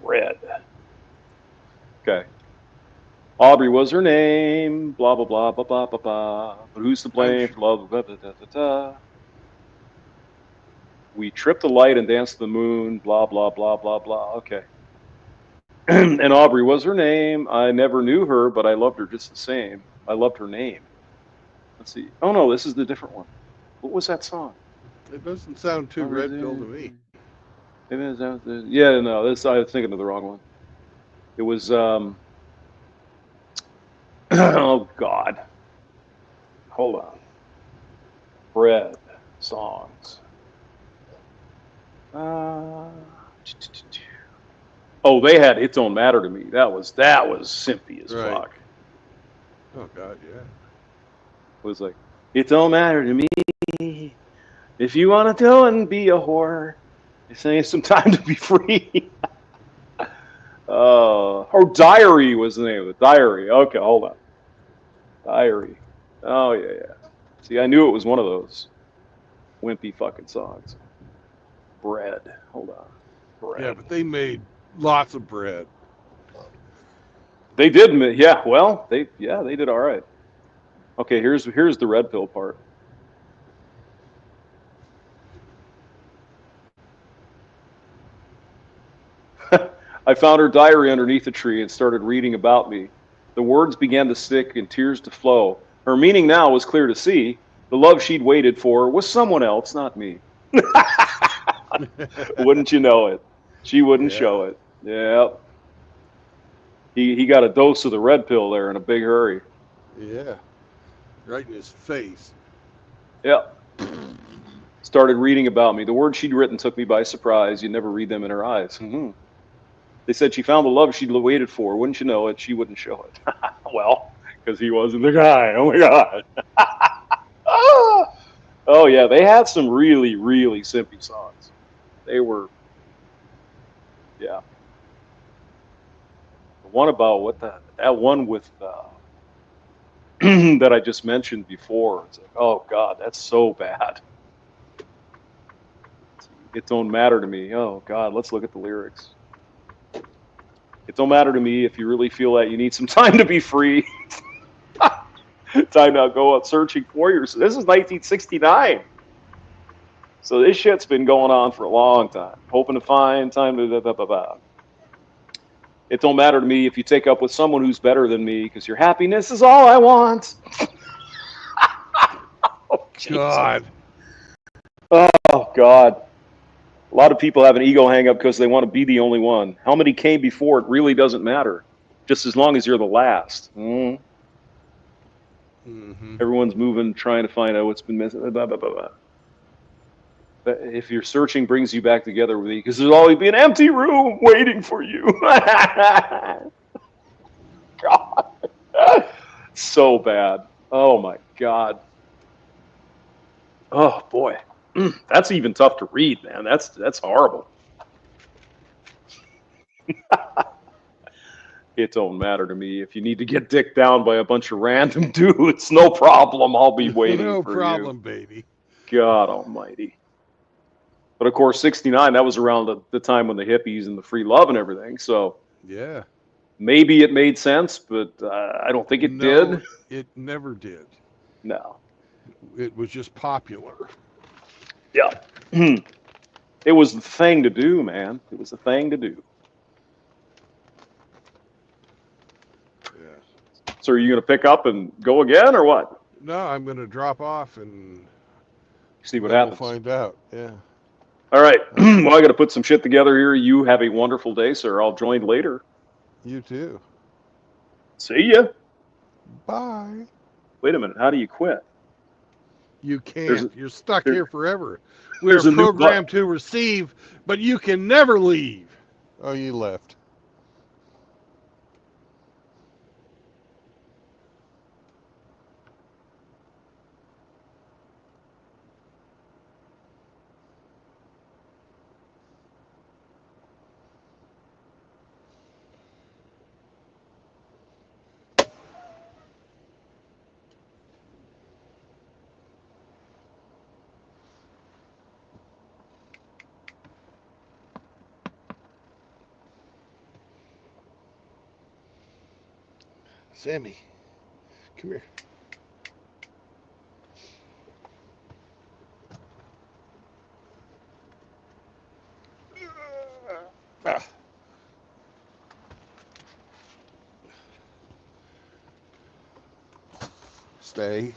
Bread. Okay. Aubrey was her name. Blah blah blah blah blah blah blah. But who's to blame? Blah blah blah blah blah blah. We tripped the light and danced the moon. Blah blah blah blah blah. Okay. And Aubrey was her name. I never knew her, but I loved her just the same. I loved her name. Let's see. Oh no, this is the different one. What was that song? It doesn't sound too Red Pill to me. Yeah, no, this I was thinking of the wrong one. It was oh God. Hold on. Bread songs. Oh, they had "It Don't Matter to Me." That was simpy as Right. fuck. Oh God, yeah. It was like, "It don't matter to me if you want to go and be a whore. It's saying some time to be free." Diary was the name of it. Diary. Okay, hold on. Diary. Oh yeah, yeah. See, I knew it was one of those wimpy fucking songs. Bread. Hold on. Bread. Yeah, but they made lots of bread. They did. Yeah. Well, they did all right. Okay, here's the Red Pill part. I found her diary underneath a tree and started reading about me. The words began to stick and tears to flow. Her meaning now was clear to see. The love she'd waited for was someone else, not me. Wouldn't you know it? She wouldn't show it. Yeah. He got a dose of the Red Pill there in a big hurry. Yeah. Right in his face. Yeah. started reading about me. The words she'd written took me by surprise. You'd never read them in her eyes. They said she found the love she'd waited for. Wouldn't you know it, she wouldn't show it. Well, because he wasn't the guy. Oh my God. Oh yeah, they had some really, really simpy songs. They were, yeah. The one about that one with that I just mentioned before. It's like, oh God, that's so bad. It don't matter to me. Oh God, let's look at the lyrics. It don't matter to me if you really feel that you need some time to be free. Time to go out searching for yours. This is 1969. So this shit's been going on for a long time. Hoping to find time to blah, blah, blah. It don't matter to me if you take up with someone who's better than me because your happiness is all I want. Oh, God. Oh, God. A lot of people have an ego hang up because they want to be the only one. How many came before? It really doesn't matter. Just as long as you're the last. Everyone's moving, trying to find out what's been missing. Blah, blah, blah, blah. But if your searching brings you back together with me, because there's always be an empty room waiting for you. God. So bad. Oh, my God. Oh, boy. That's even tough to read, man. That's horrible. It don't matter to me. If you need to get dicked down by a bunch of random dudes, no problem. I'll be waiting No for problem, baby. you. God almighty. But of course, 69, that was around the time when the hippies and the free love and everything. So Yeah. maybe it made sense, but I don't think it No, did. it never did. No. It was just popular. Yeah. It was the thing to do, man. It was the thing to do. Yeah. So are you going to pick up and go again or what? No, I'm going to drop off and See what then happens. we'll find out. Yeah. All right. Well, I got to put some shit together here. You have a wonderful day, sir. I'll join later. You too. See ya. Bye. Wait a minute. How do you quit? You There's can't. You're stuck there- here forever. We're there's a new programmed to receive, but you can never leave. Oh, you left. Sammy, come here. Ah. Stay.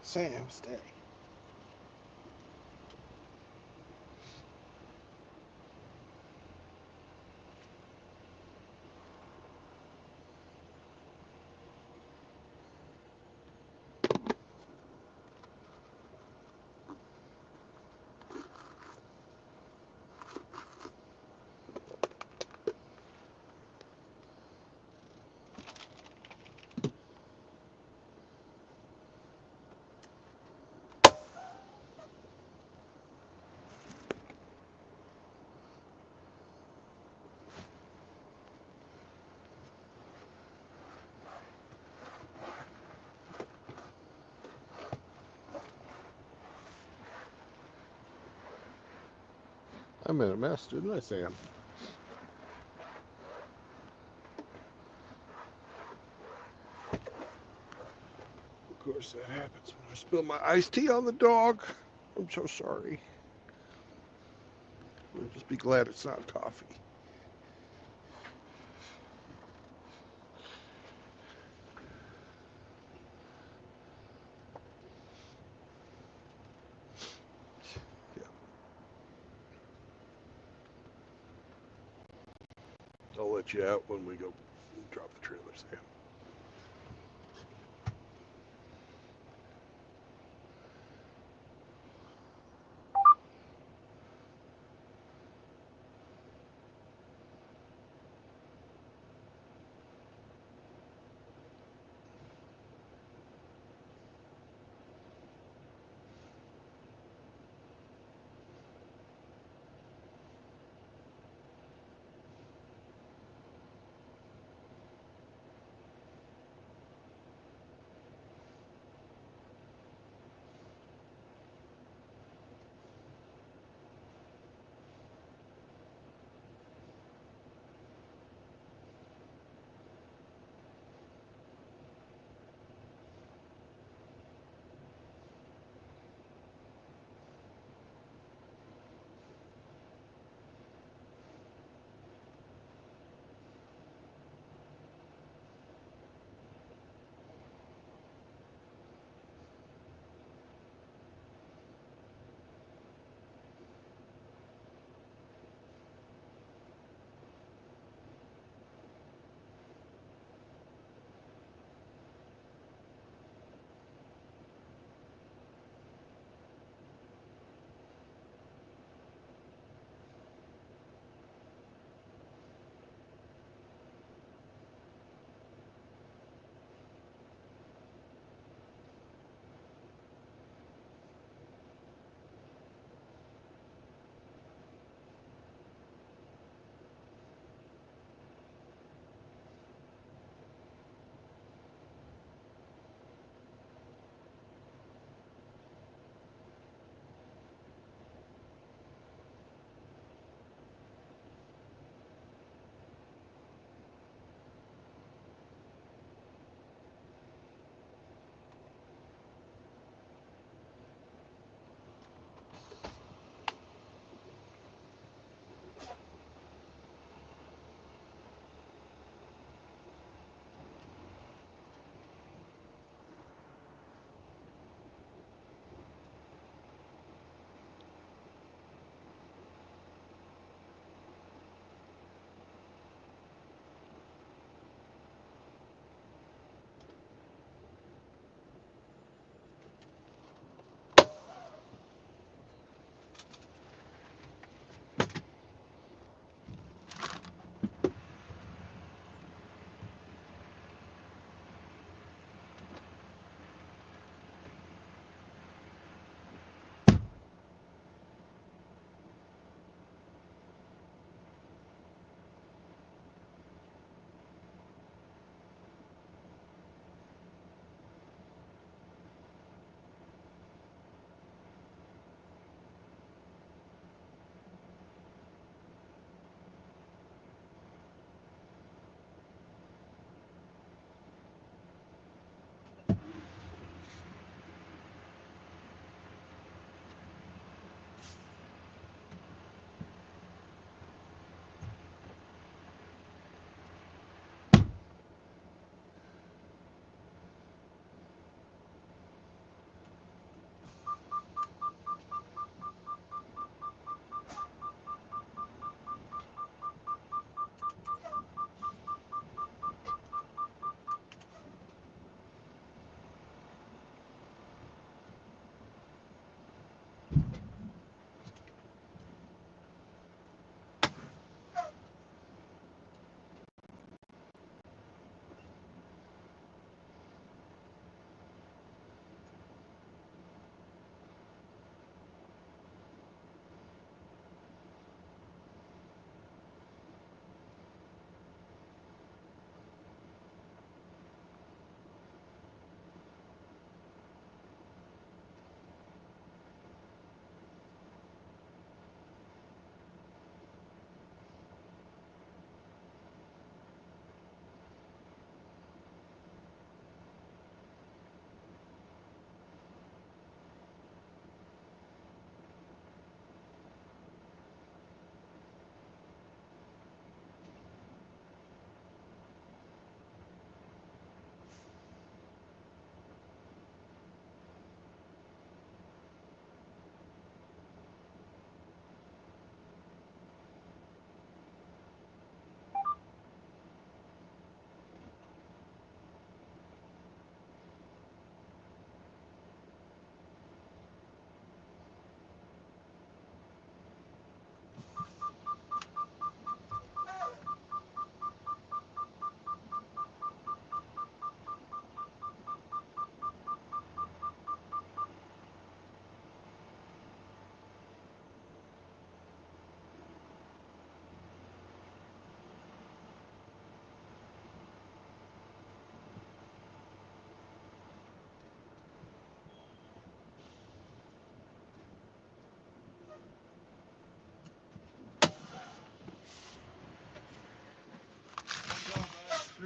Sam, stay. I'm in a mess, didn't I, Sam? Of course, that happens when I spill my iced tea on the dog. I'm so sorry. We'll just be glad it's not coffee. I'll let you out when we go drop the trailers in.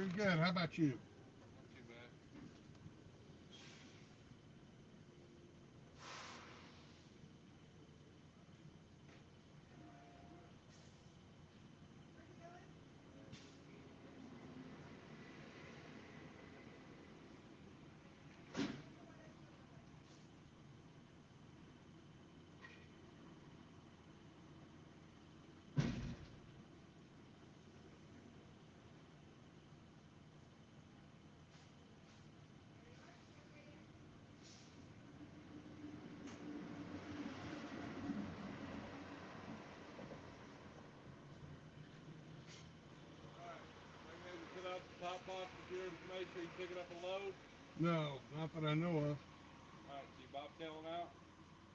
Pretty good. How about you? Not too bad. Alright. Like maybe put out the top box with your information, you pick it up and load. No, not that I know of. Alright, see bobtailing out?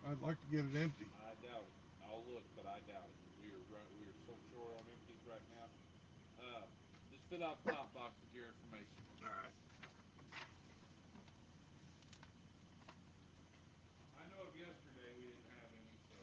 I'd like to get it empty. I doubt it. I'll look, but I doubt it. We are so short on empties right now. Just fill out the top box with your information. All right. I know of yesterday we didn't have any, so.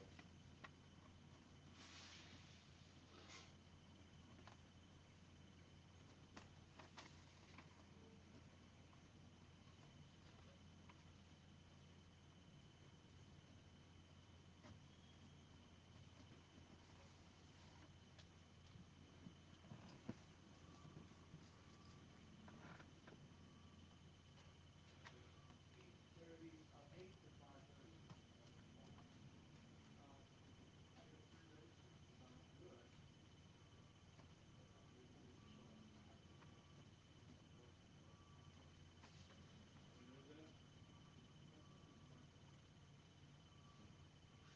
When was that?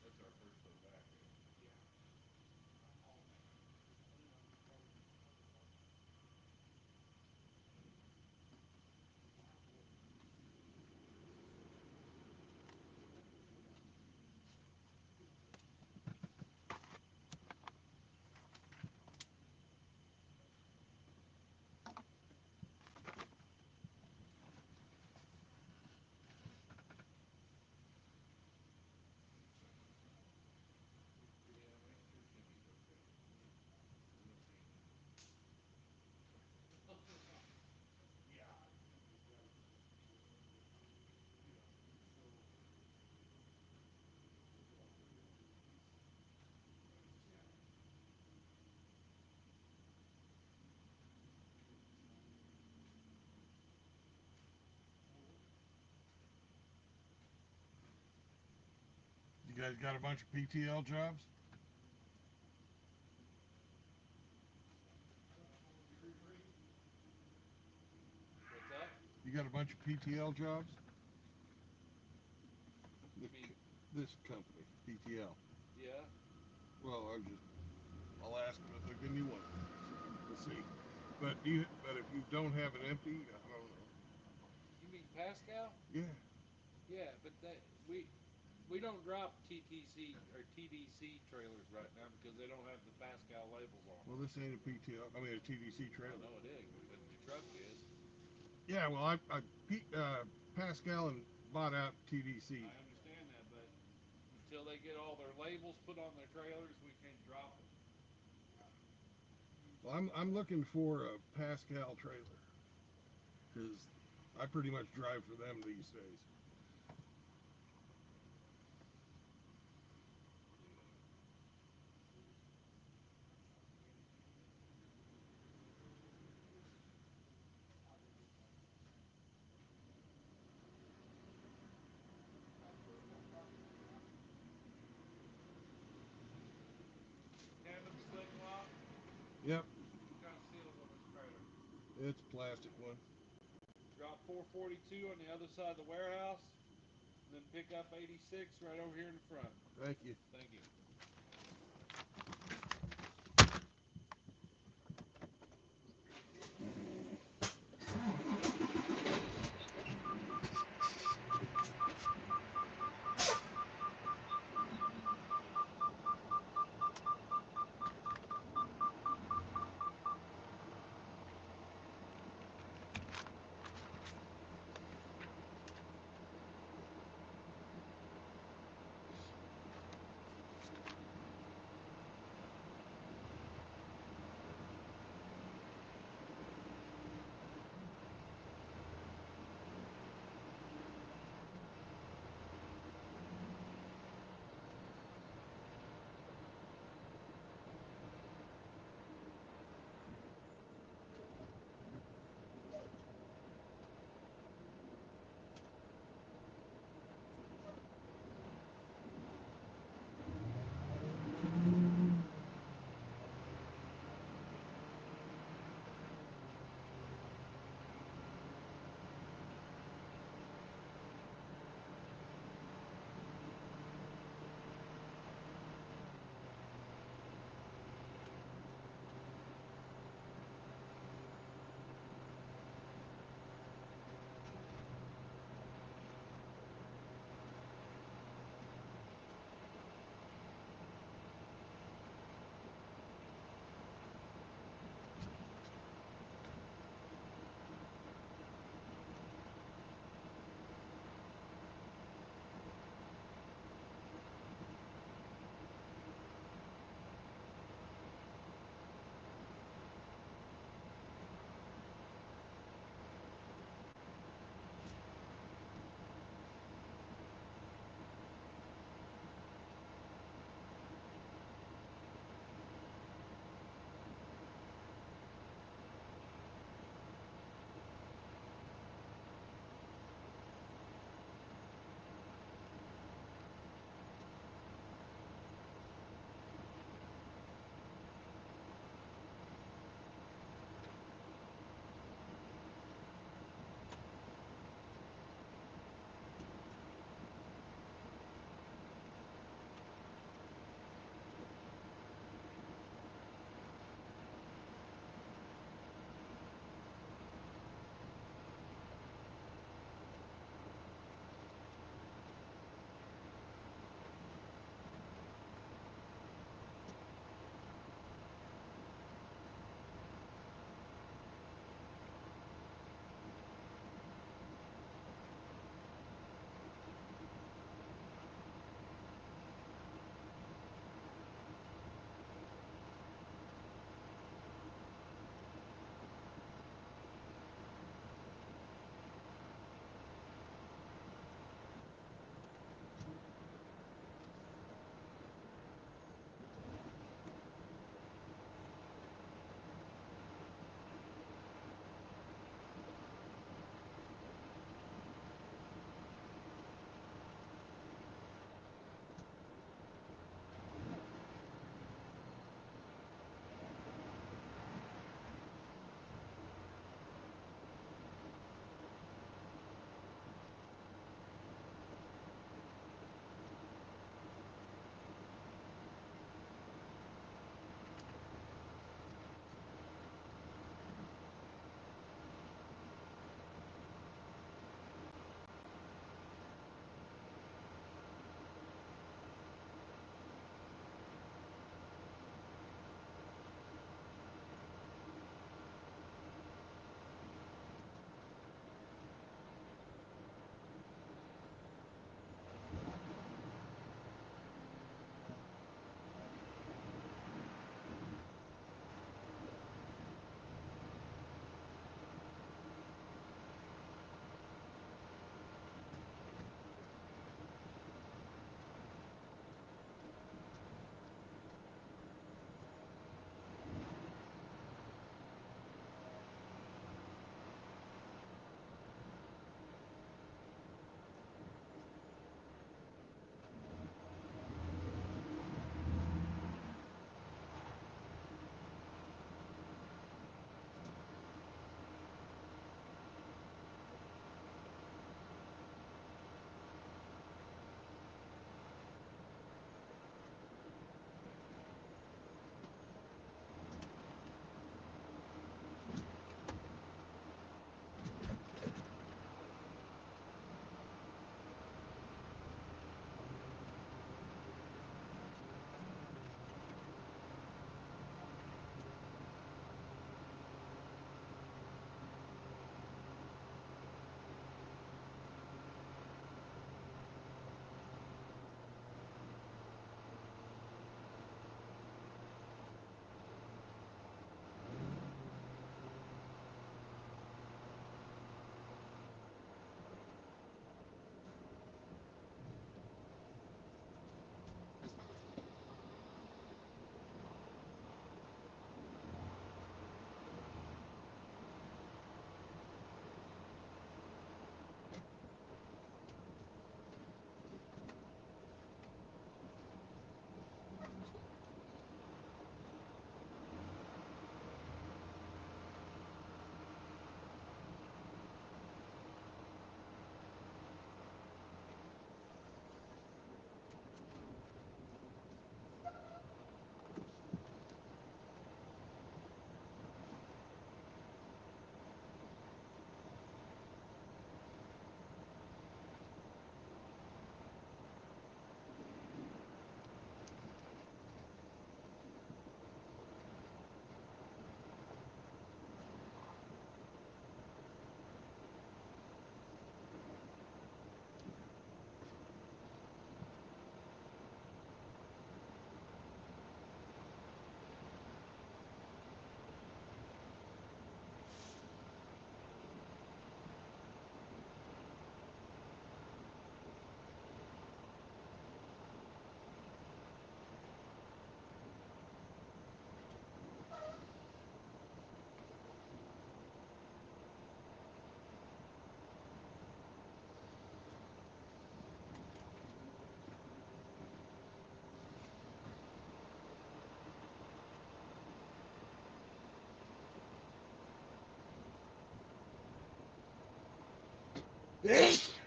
That's our first day back, isn't it? Yeah, make sure Jimmy's okay. We'll see. Yeah. You guys got a bunch of PTL jobs? What's that? You got a bunch of PTL jobs? You mean, This company, PTL. yeah? Well, I'll ask them if they'll give me one. We'll see. But if you don't have it empty, I don't know. You mean Pascal? Yeah. Yeah, but we don't drop TTC or TDC trailers right now because they don't have the Pascal labels on Well, them. this ain't a PTL. I mean, a TDC I trailer. know it is, but the truck is. Yeah. Well, Pascal and bought out TDC. I understand that, but until they get all their labels put on their trailers, we can't drop them. Well, I'm looking for a Pascal trailer because I pretty much drive for them these days. Tandem sling lock. Yep. What kind of seals on this trailer? It's a plastic one. Drop 442 on the other side of the warehouse, and then pick up 86 right over here in the front. Thank you. Thank you.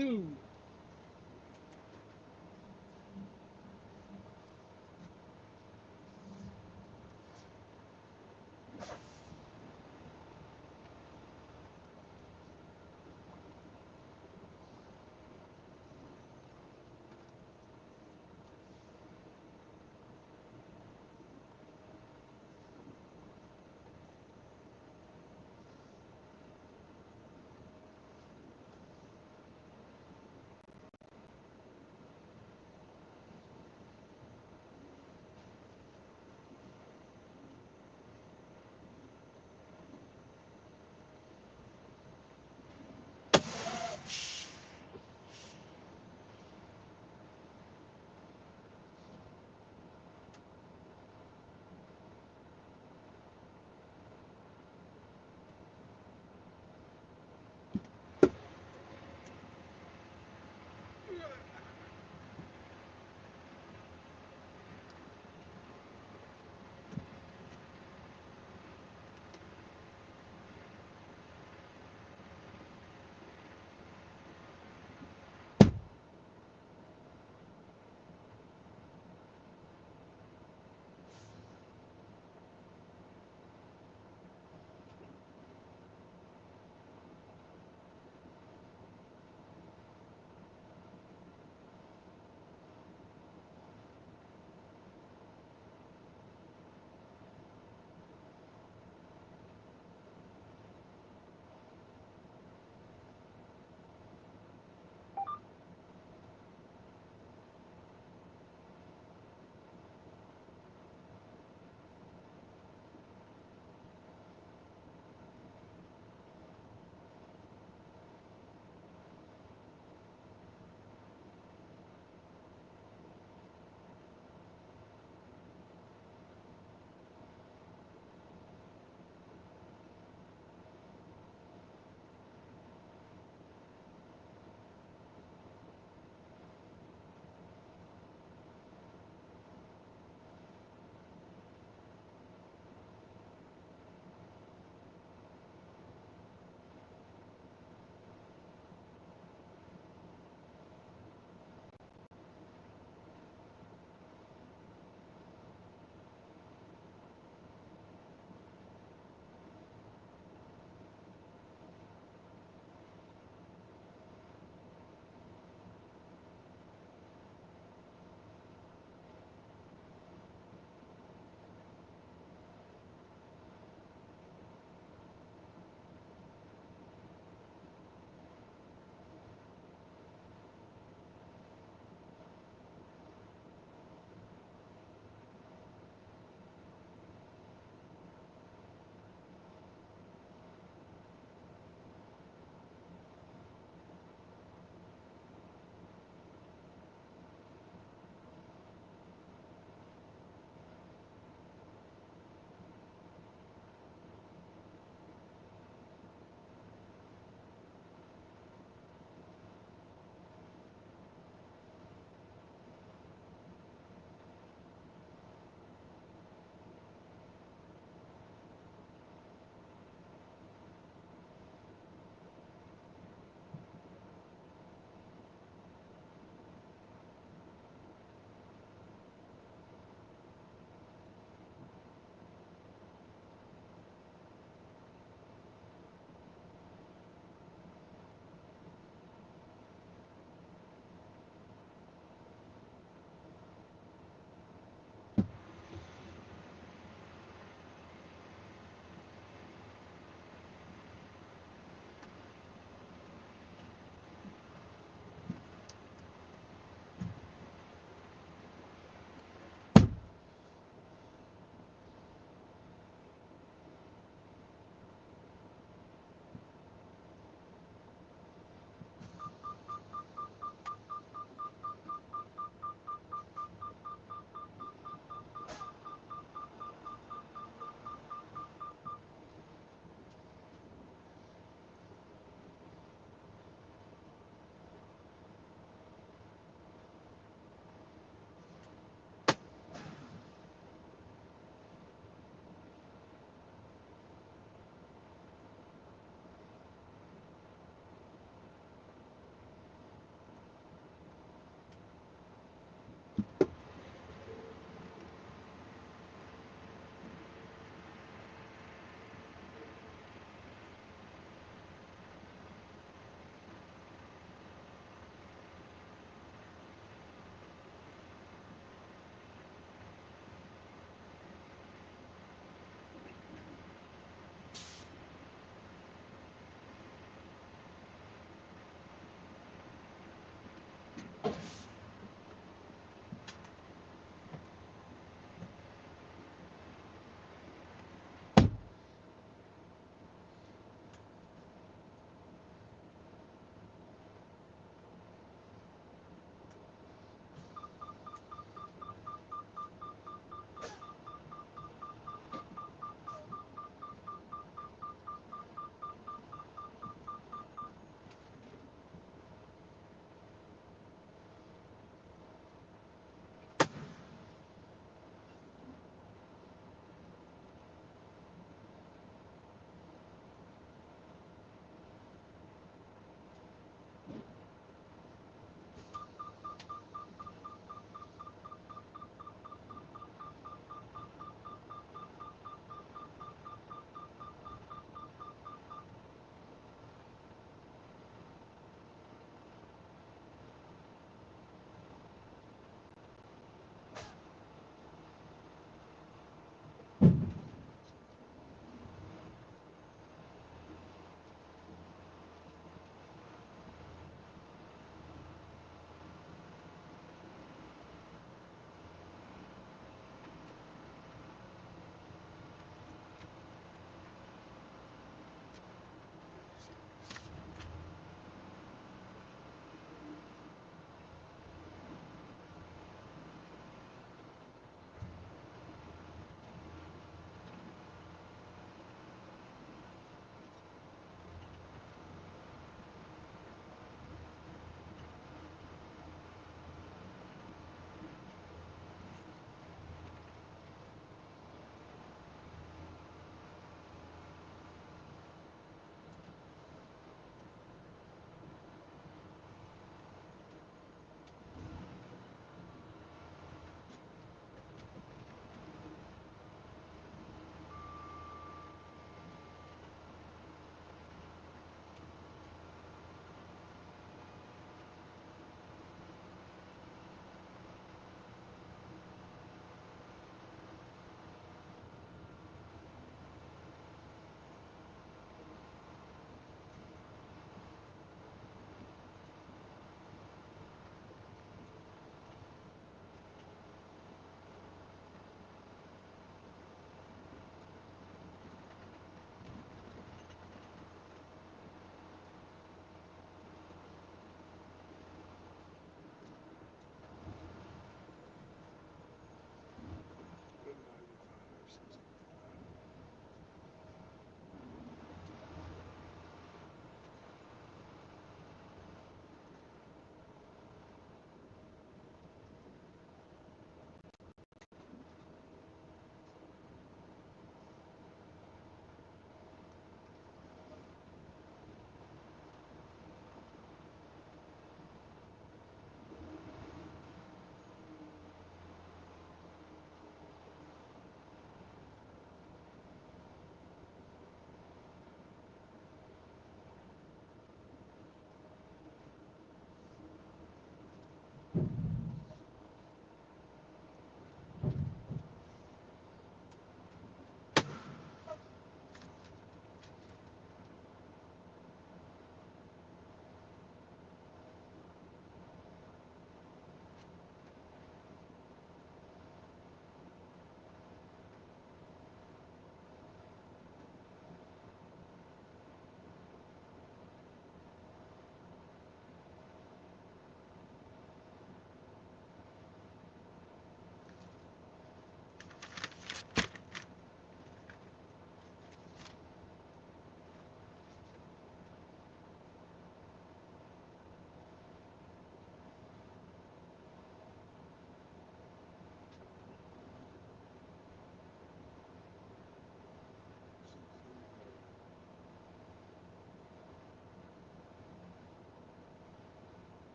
Ooh.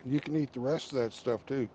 You can eat the rest of that stuff too.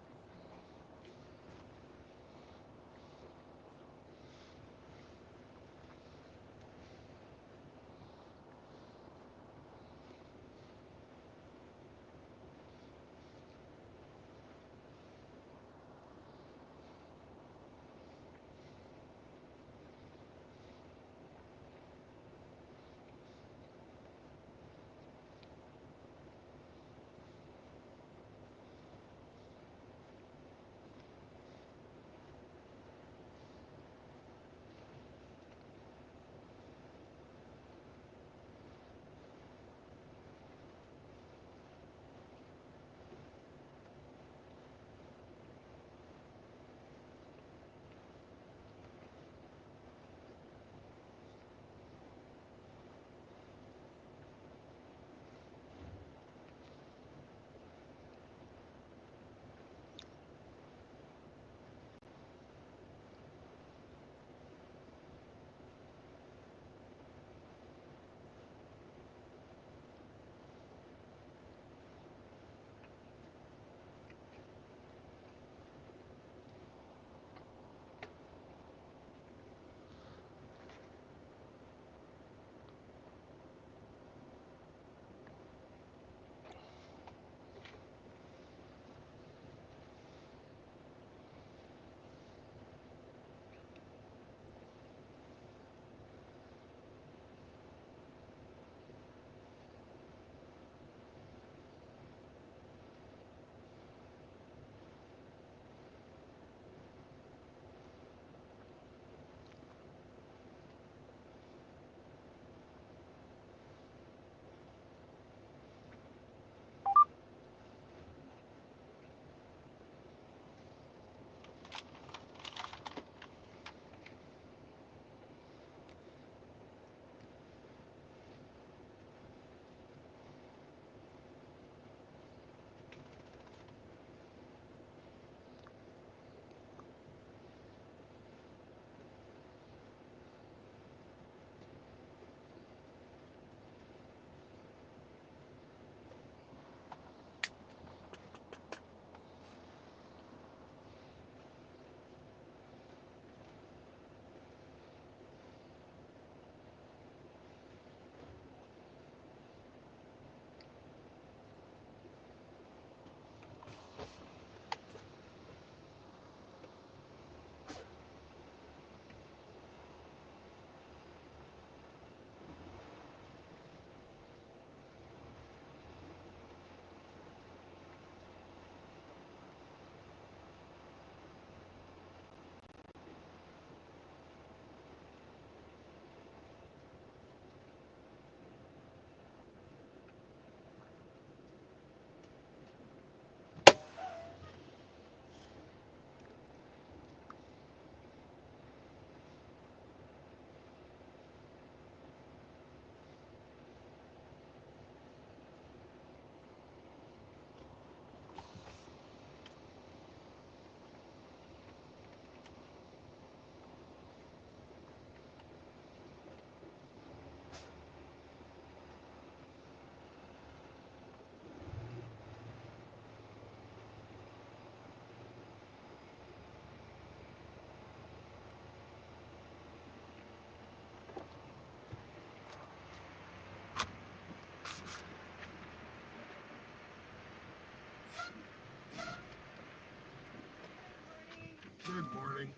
Good morning.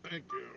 Thank you.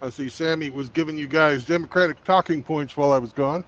I see Sammy was giving you guys Democratic talking points while I was gone.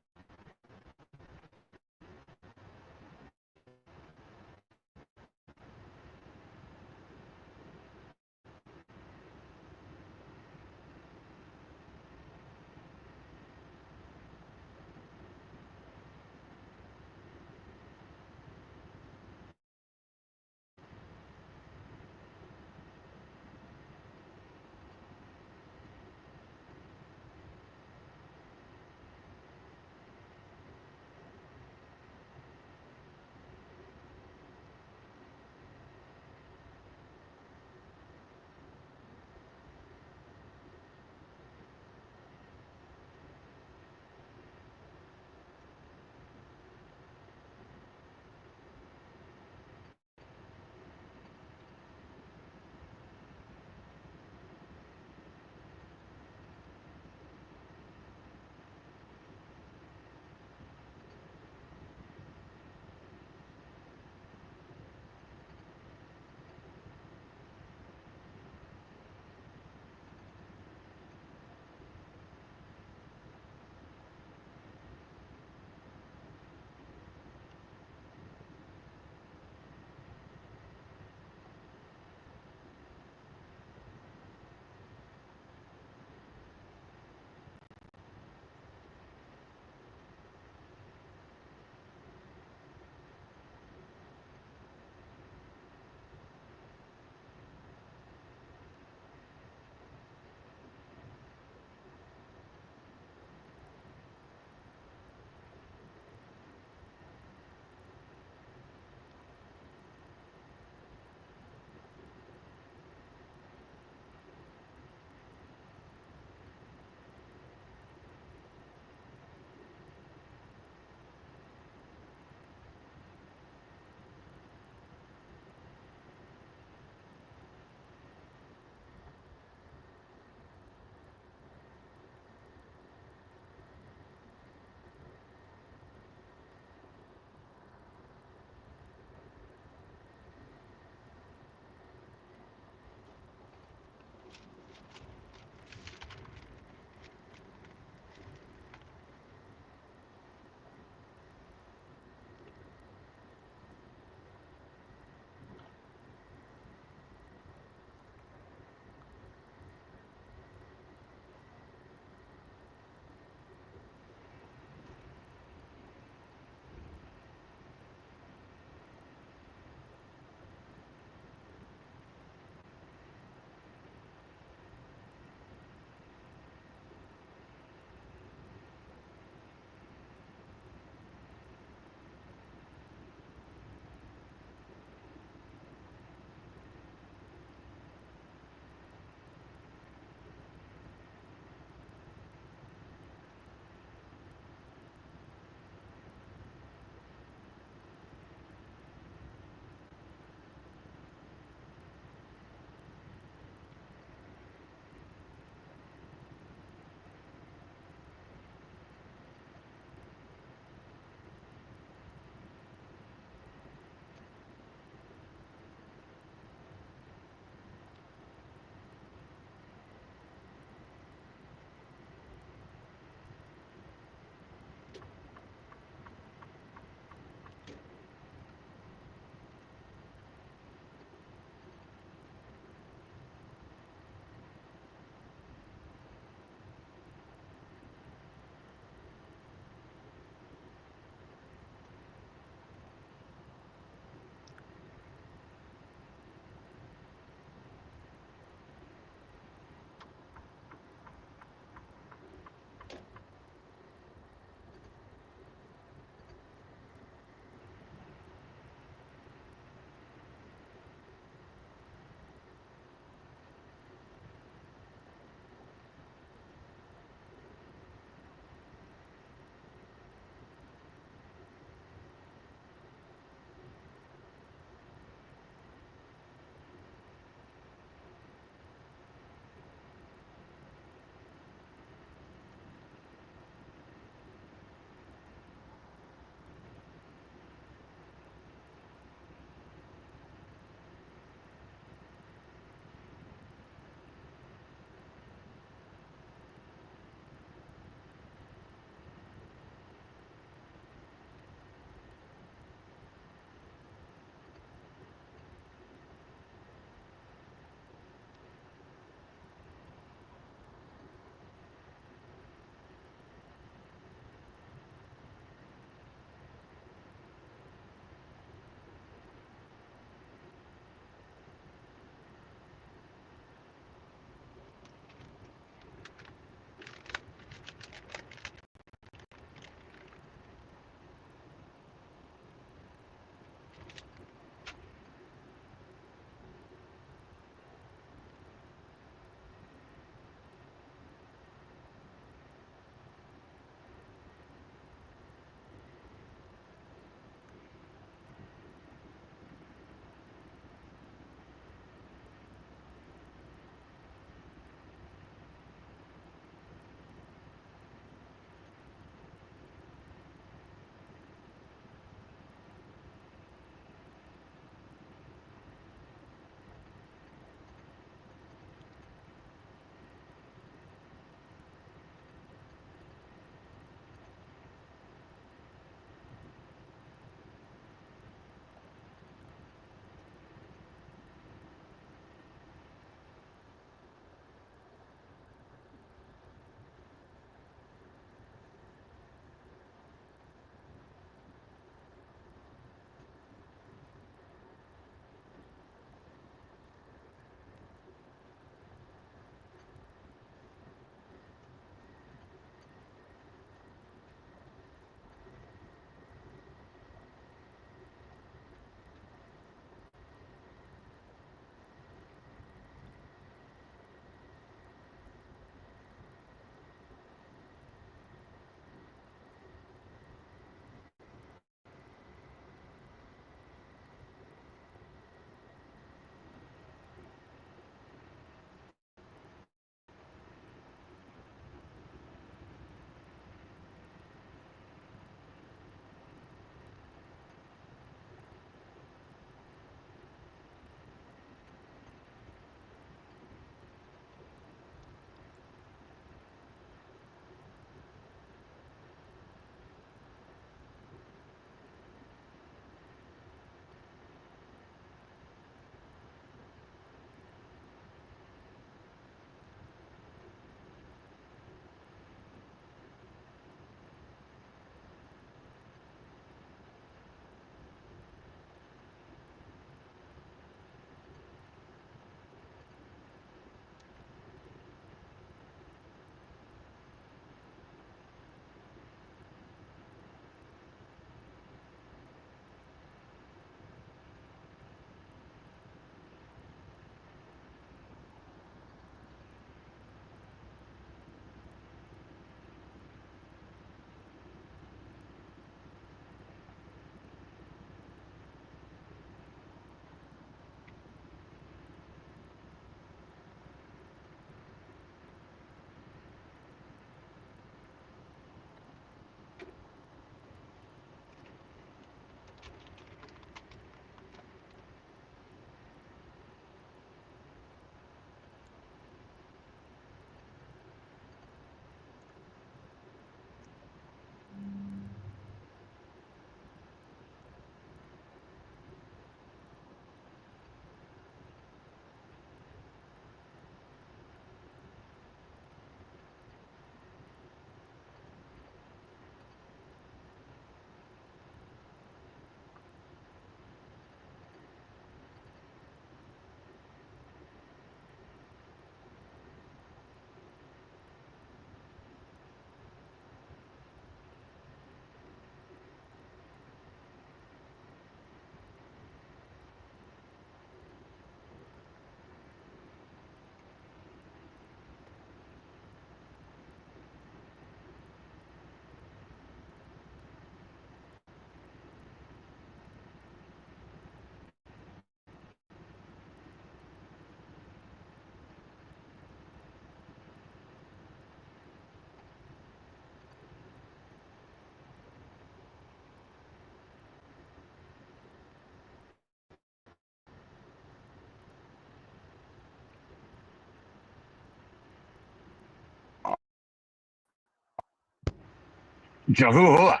Jehovah.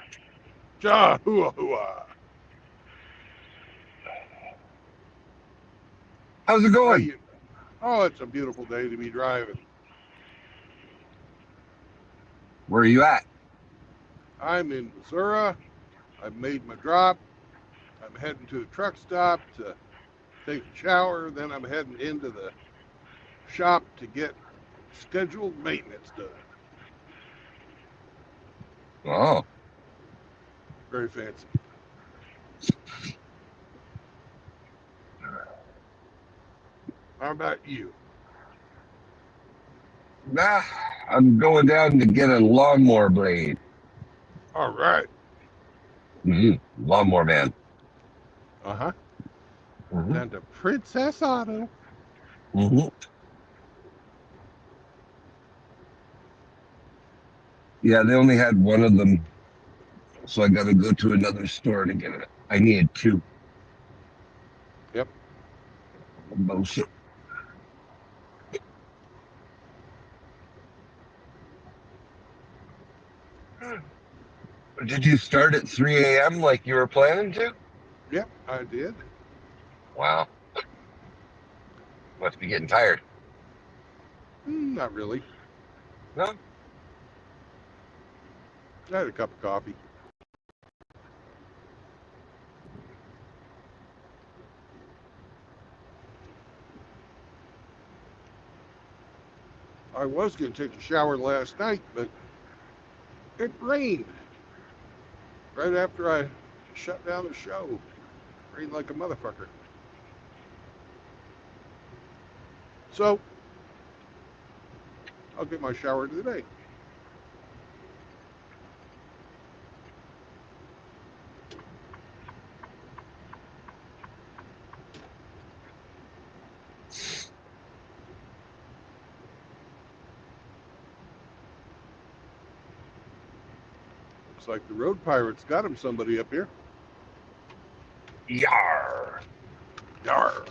Jahuahua. How's it How going? you? Oh, it's a beautiful day to be driving. Where are you at? I'm in Missouri. I've made my drop. I'm heading to a truck stop to take a shower. Then I'm heading into the shop to get scheduled maintenance done. Oh, Very fancy. How about you? nah. I'm going down to get a lawnmower blade. All right. Lawnmower man. Uh-huh. Mm-hmm. Down to Princess Auto. Mm-hmm. Yeah, they only had one of them, so I got to go to another store to get it. I needed two. Yep. Bullshit. Did you start at 3 a.m. like you were planning to? Yep, I did. Wow. Must be getting tired. Not really. No? I had a cup of coffee. I was going to take a shower last night, but it rained right after I shut down the show. Rained like a motherfucker. So, I'll get my shower today. Looks like the road pirates got him somebody up here. Yar. Yarr.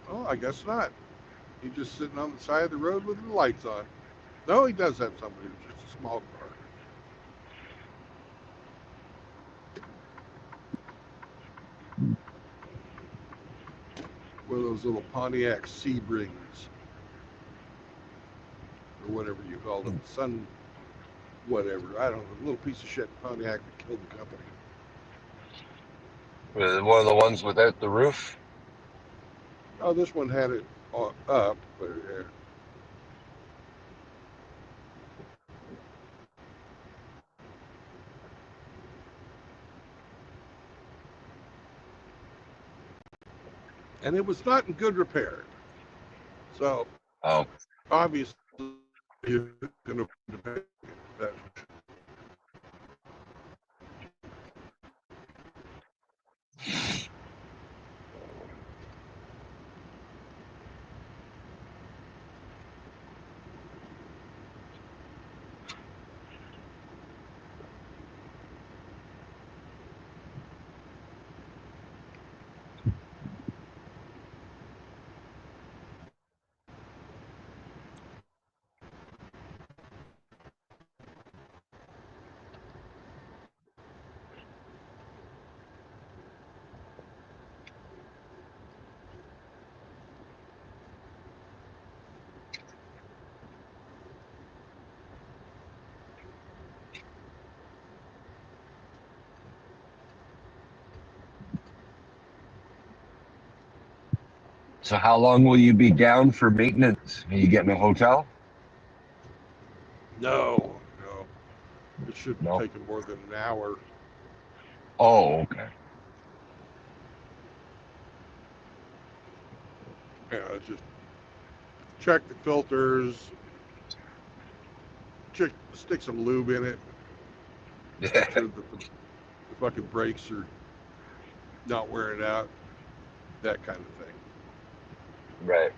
Oh, I guess not. He's just sitting on the side of the road with the lights on. No, he does have somebody. It's just a small car. One of those little Pontiac Seabrings, or whatever you call them. Sun, whatever. I don't know. A little piece of shit Pontiac that killed the company. One of the ones without the roof? Oh, this one had it up, but and it was not in good repair. So Oh. obviously you're going to pay that. So how long will you be down for maintenance? Are you getting a hotel? No. It shouldn't No. take more than an hour. Oh, okay. Yeah, just check the filters, stick some lube in it, make sure that the fucking brakes are not wearing out, that kind of thing. Right.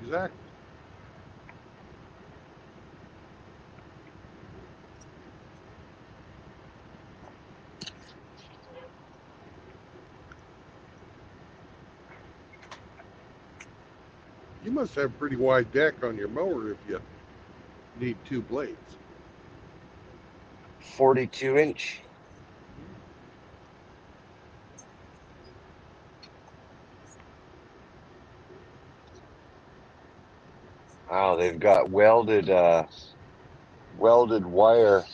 Exactly. You must have a pretty wide deck on your mower if you need two blades. 42-inch. Wow, they've got welded wire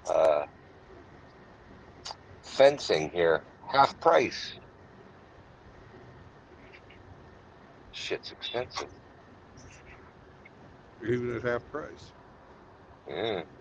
uh, fencing here. Half price. Shit's expensive. Even at half price. Yeah. Of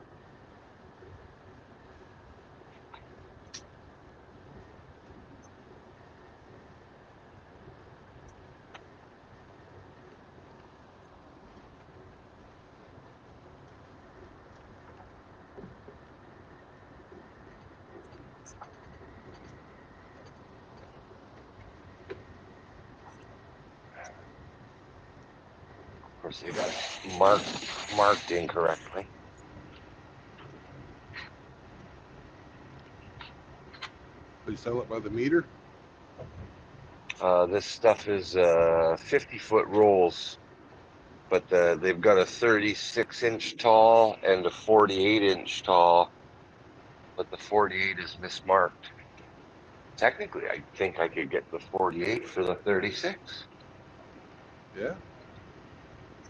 course, they got it marked incorrectly. They sell it by the meter. This stuff is 50-foot rolls, but they've got a 36-inch tall and a 48-inch tall, but the 48 is mismarked. Technically, I think I could get the 48 for the 36, Yeah.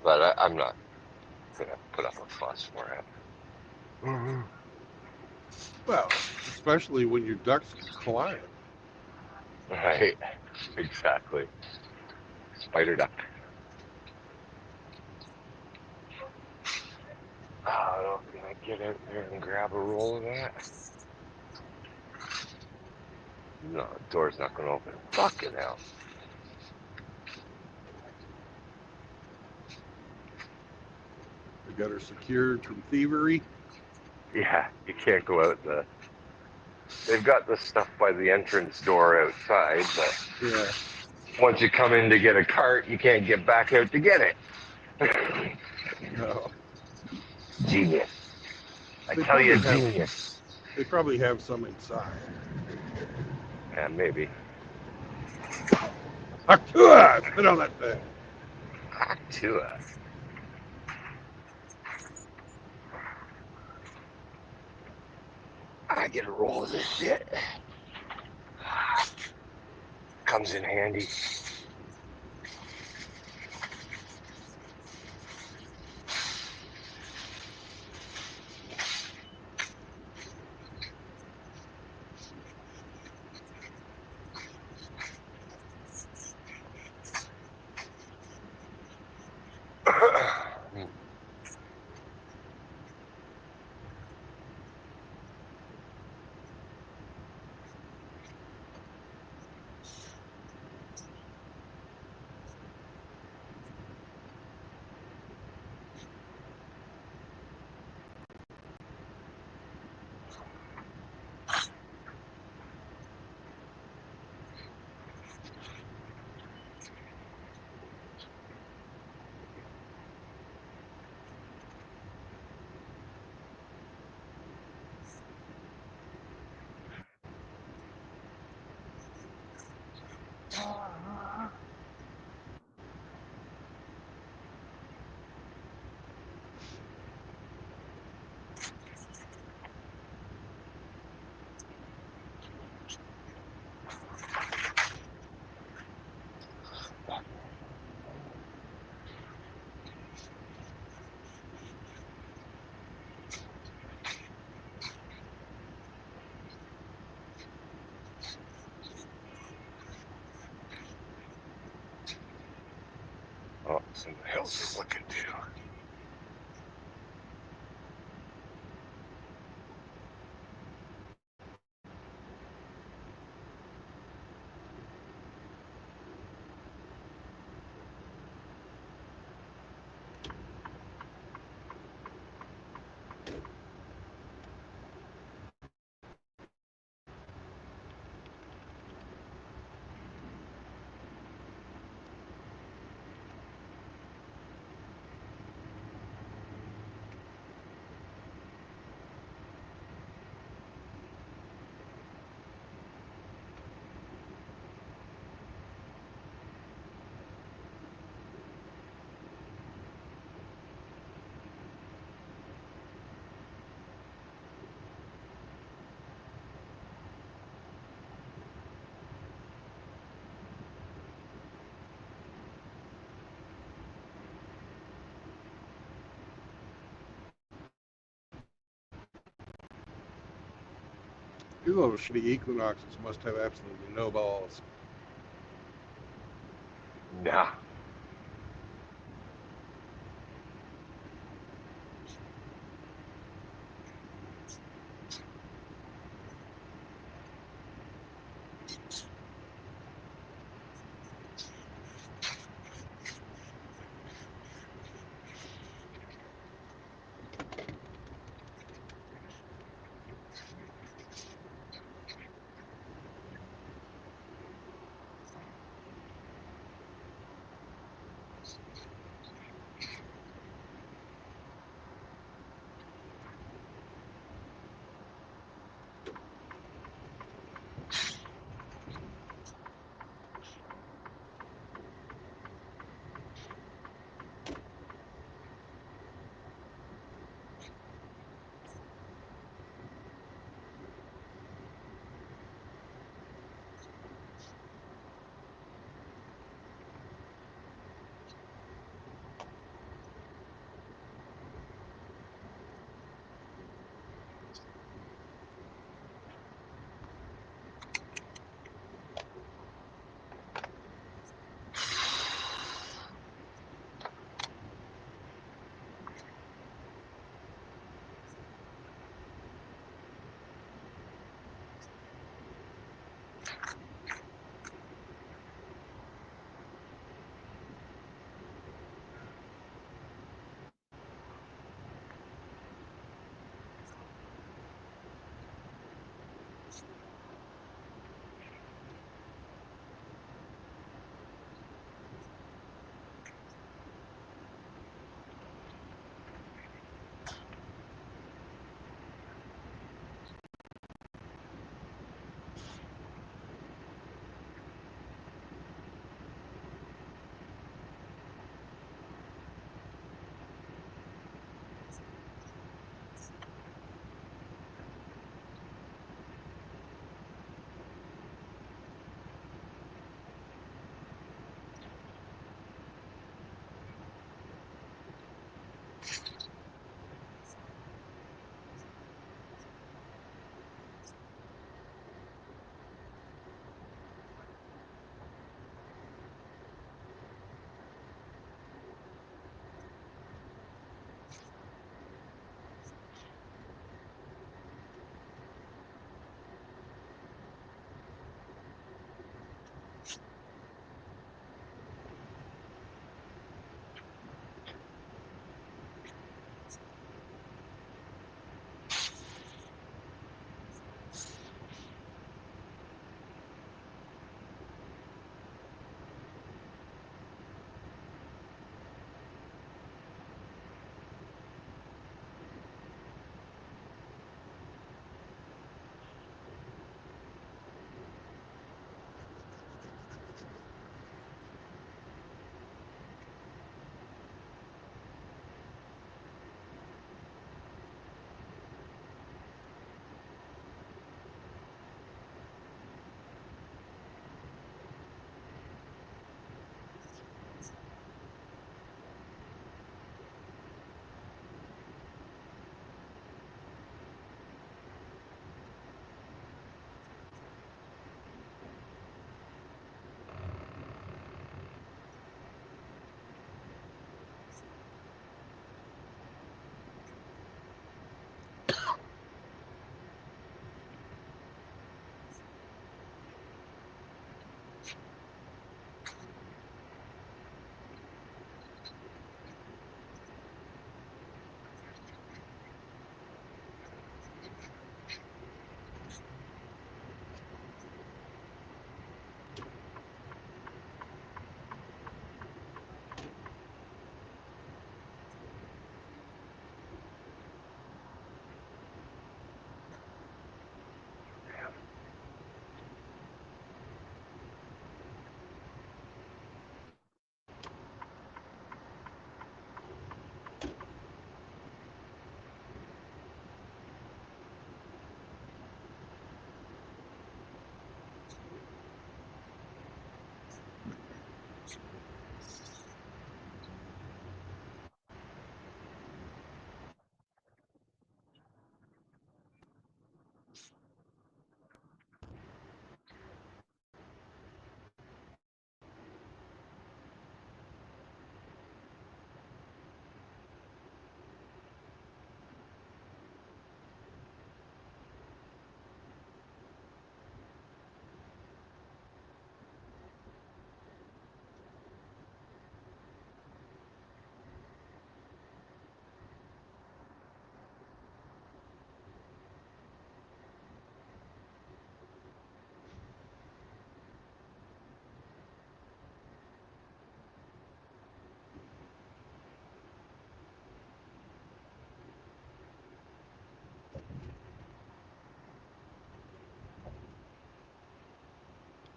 but I'm not gonna put up a fuss for it. Well, especially when your ducks climb. Right, exactly. Spider duck. Oh, can I get out there and grab a roll of that? No, the door's not gonna open. Fucking hell. They got her secured from thievery. Yeah, you can't go out they've got the stuff by the entrance door outside, but Yeah. once you come in to get a cart, you can't get back out to get it. No. Genius. I They tell you, probably have. genius. They probably have some inside. Yeah, maybe. Spit on that thing. Back to it. I get a roll of this shit. Comes in handy. What in the hell's this looking to? These little shitty equinoxes must have absolutely no balls. Yeah.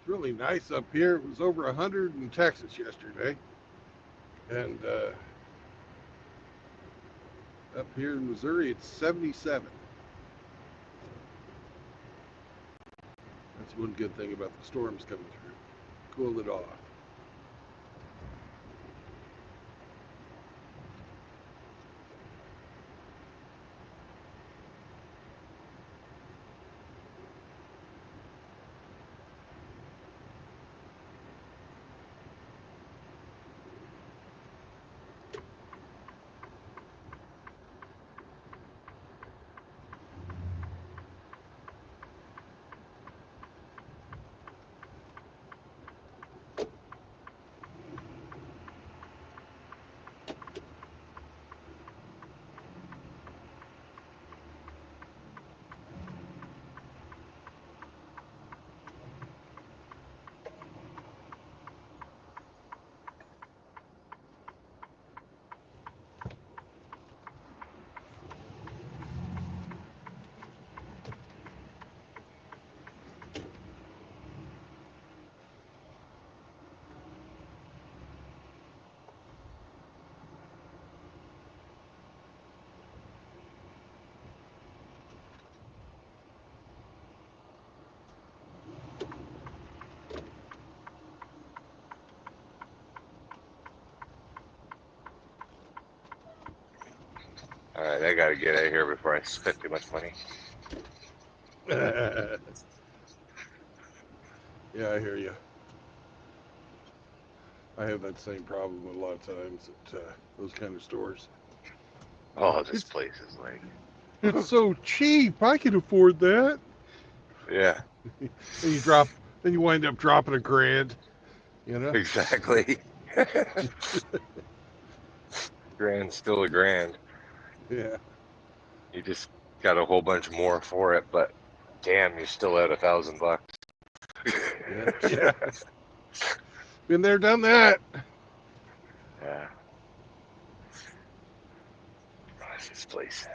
really nice up here. It was over 100 in Texas yesterday. And up here in Missouri, it's 77. That's one good thing about the storms coming through. Cool it off. All right, I gotta get out of here before I spend too much money. Yeah, I hear you. I have that same problem a lot of times at those kind of stores. Oh, this It's place is like, it's so cheap. I can afford that. yeah, And then you wind up dropping a grand. You know. exactly. Grand's still a grand. Yeah. You just got a whole bunch more for it, but damn, you're still at $1,000. Yeah. Yeah. Been there, done that. Yeah. What's this place?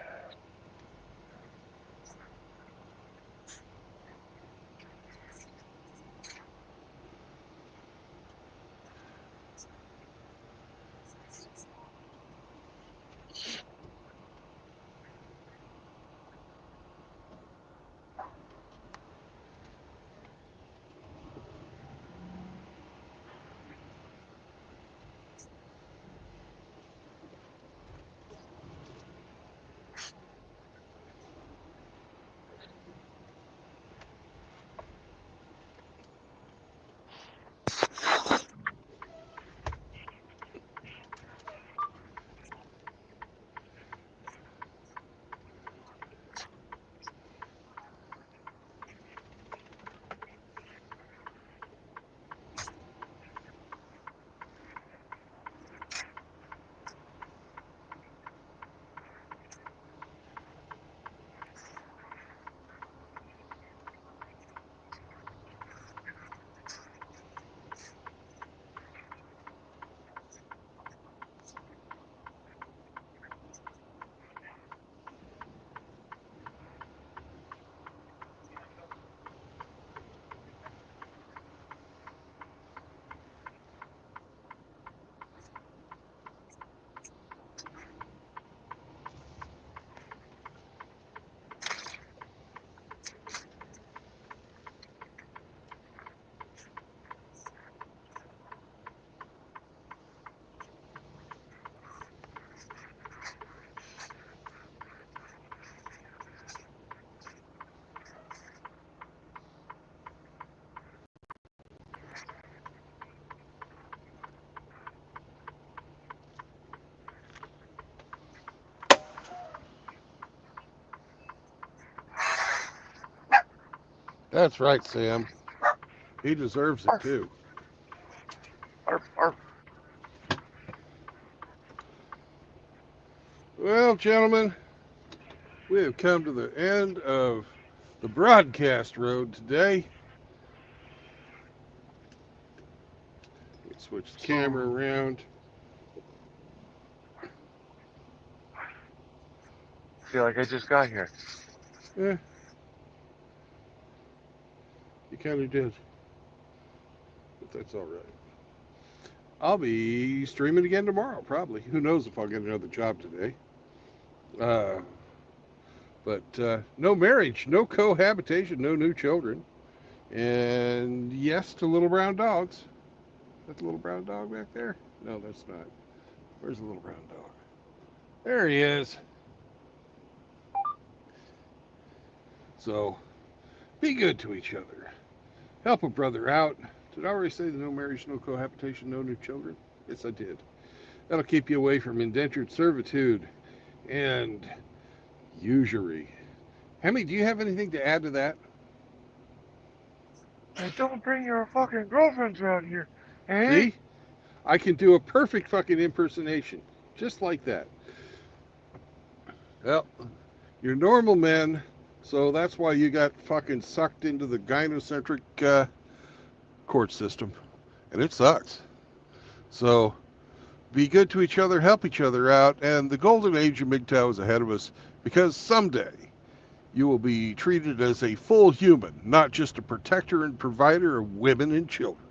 That's right, Sam. He deserves it Arf, too. arf, arf. Well, gentlemen, we have come to the end of the broadcast road today. Let's switch the camera So, around. feel like I just got here. Eh, you kind of did. that's all right. I'll be streaming again tomorrow, probably. Who knows if I'll get another job today. But no marriage, no cohabitation, no new children. And yes to little brown dogs. That the little brown dog back there? No, that's not. Where's the little brown dog? There he is. So, be good to each other. Help a brother out. Did I already say that no marriage, no cohabitation, no new children? Yes, I did. That'll keep you away from indentured servitude and usury. Hemi, do you have anything to add to that? Hey, don't bring your fucking girlfriends around here. Eh? See? I can do a perfect fucking impersonation. Just like that. Well, you're normal men, so that's why you got fucking sucked into the gynocentric court system. And it sucks. So, be good to each other, help each other out, and the golden age of MGTOW is ahead of us, because someday you will be treated as a full human, not just a protector and provider of women and children.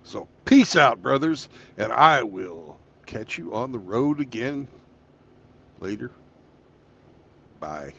So peace out, brothers, and I will catch you on the road again later. Bye.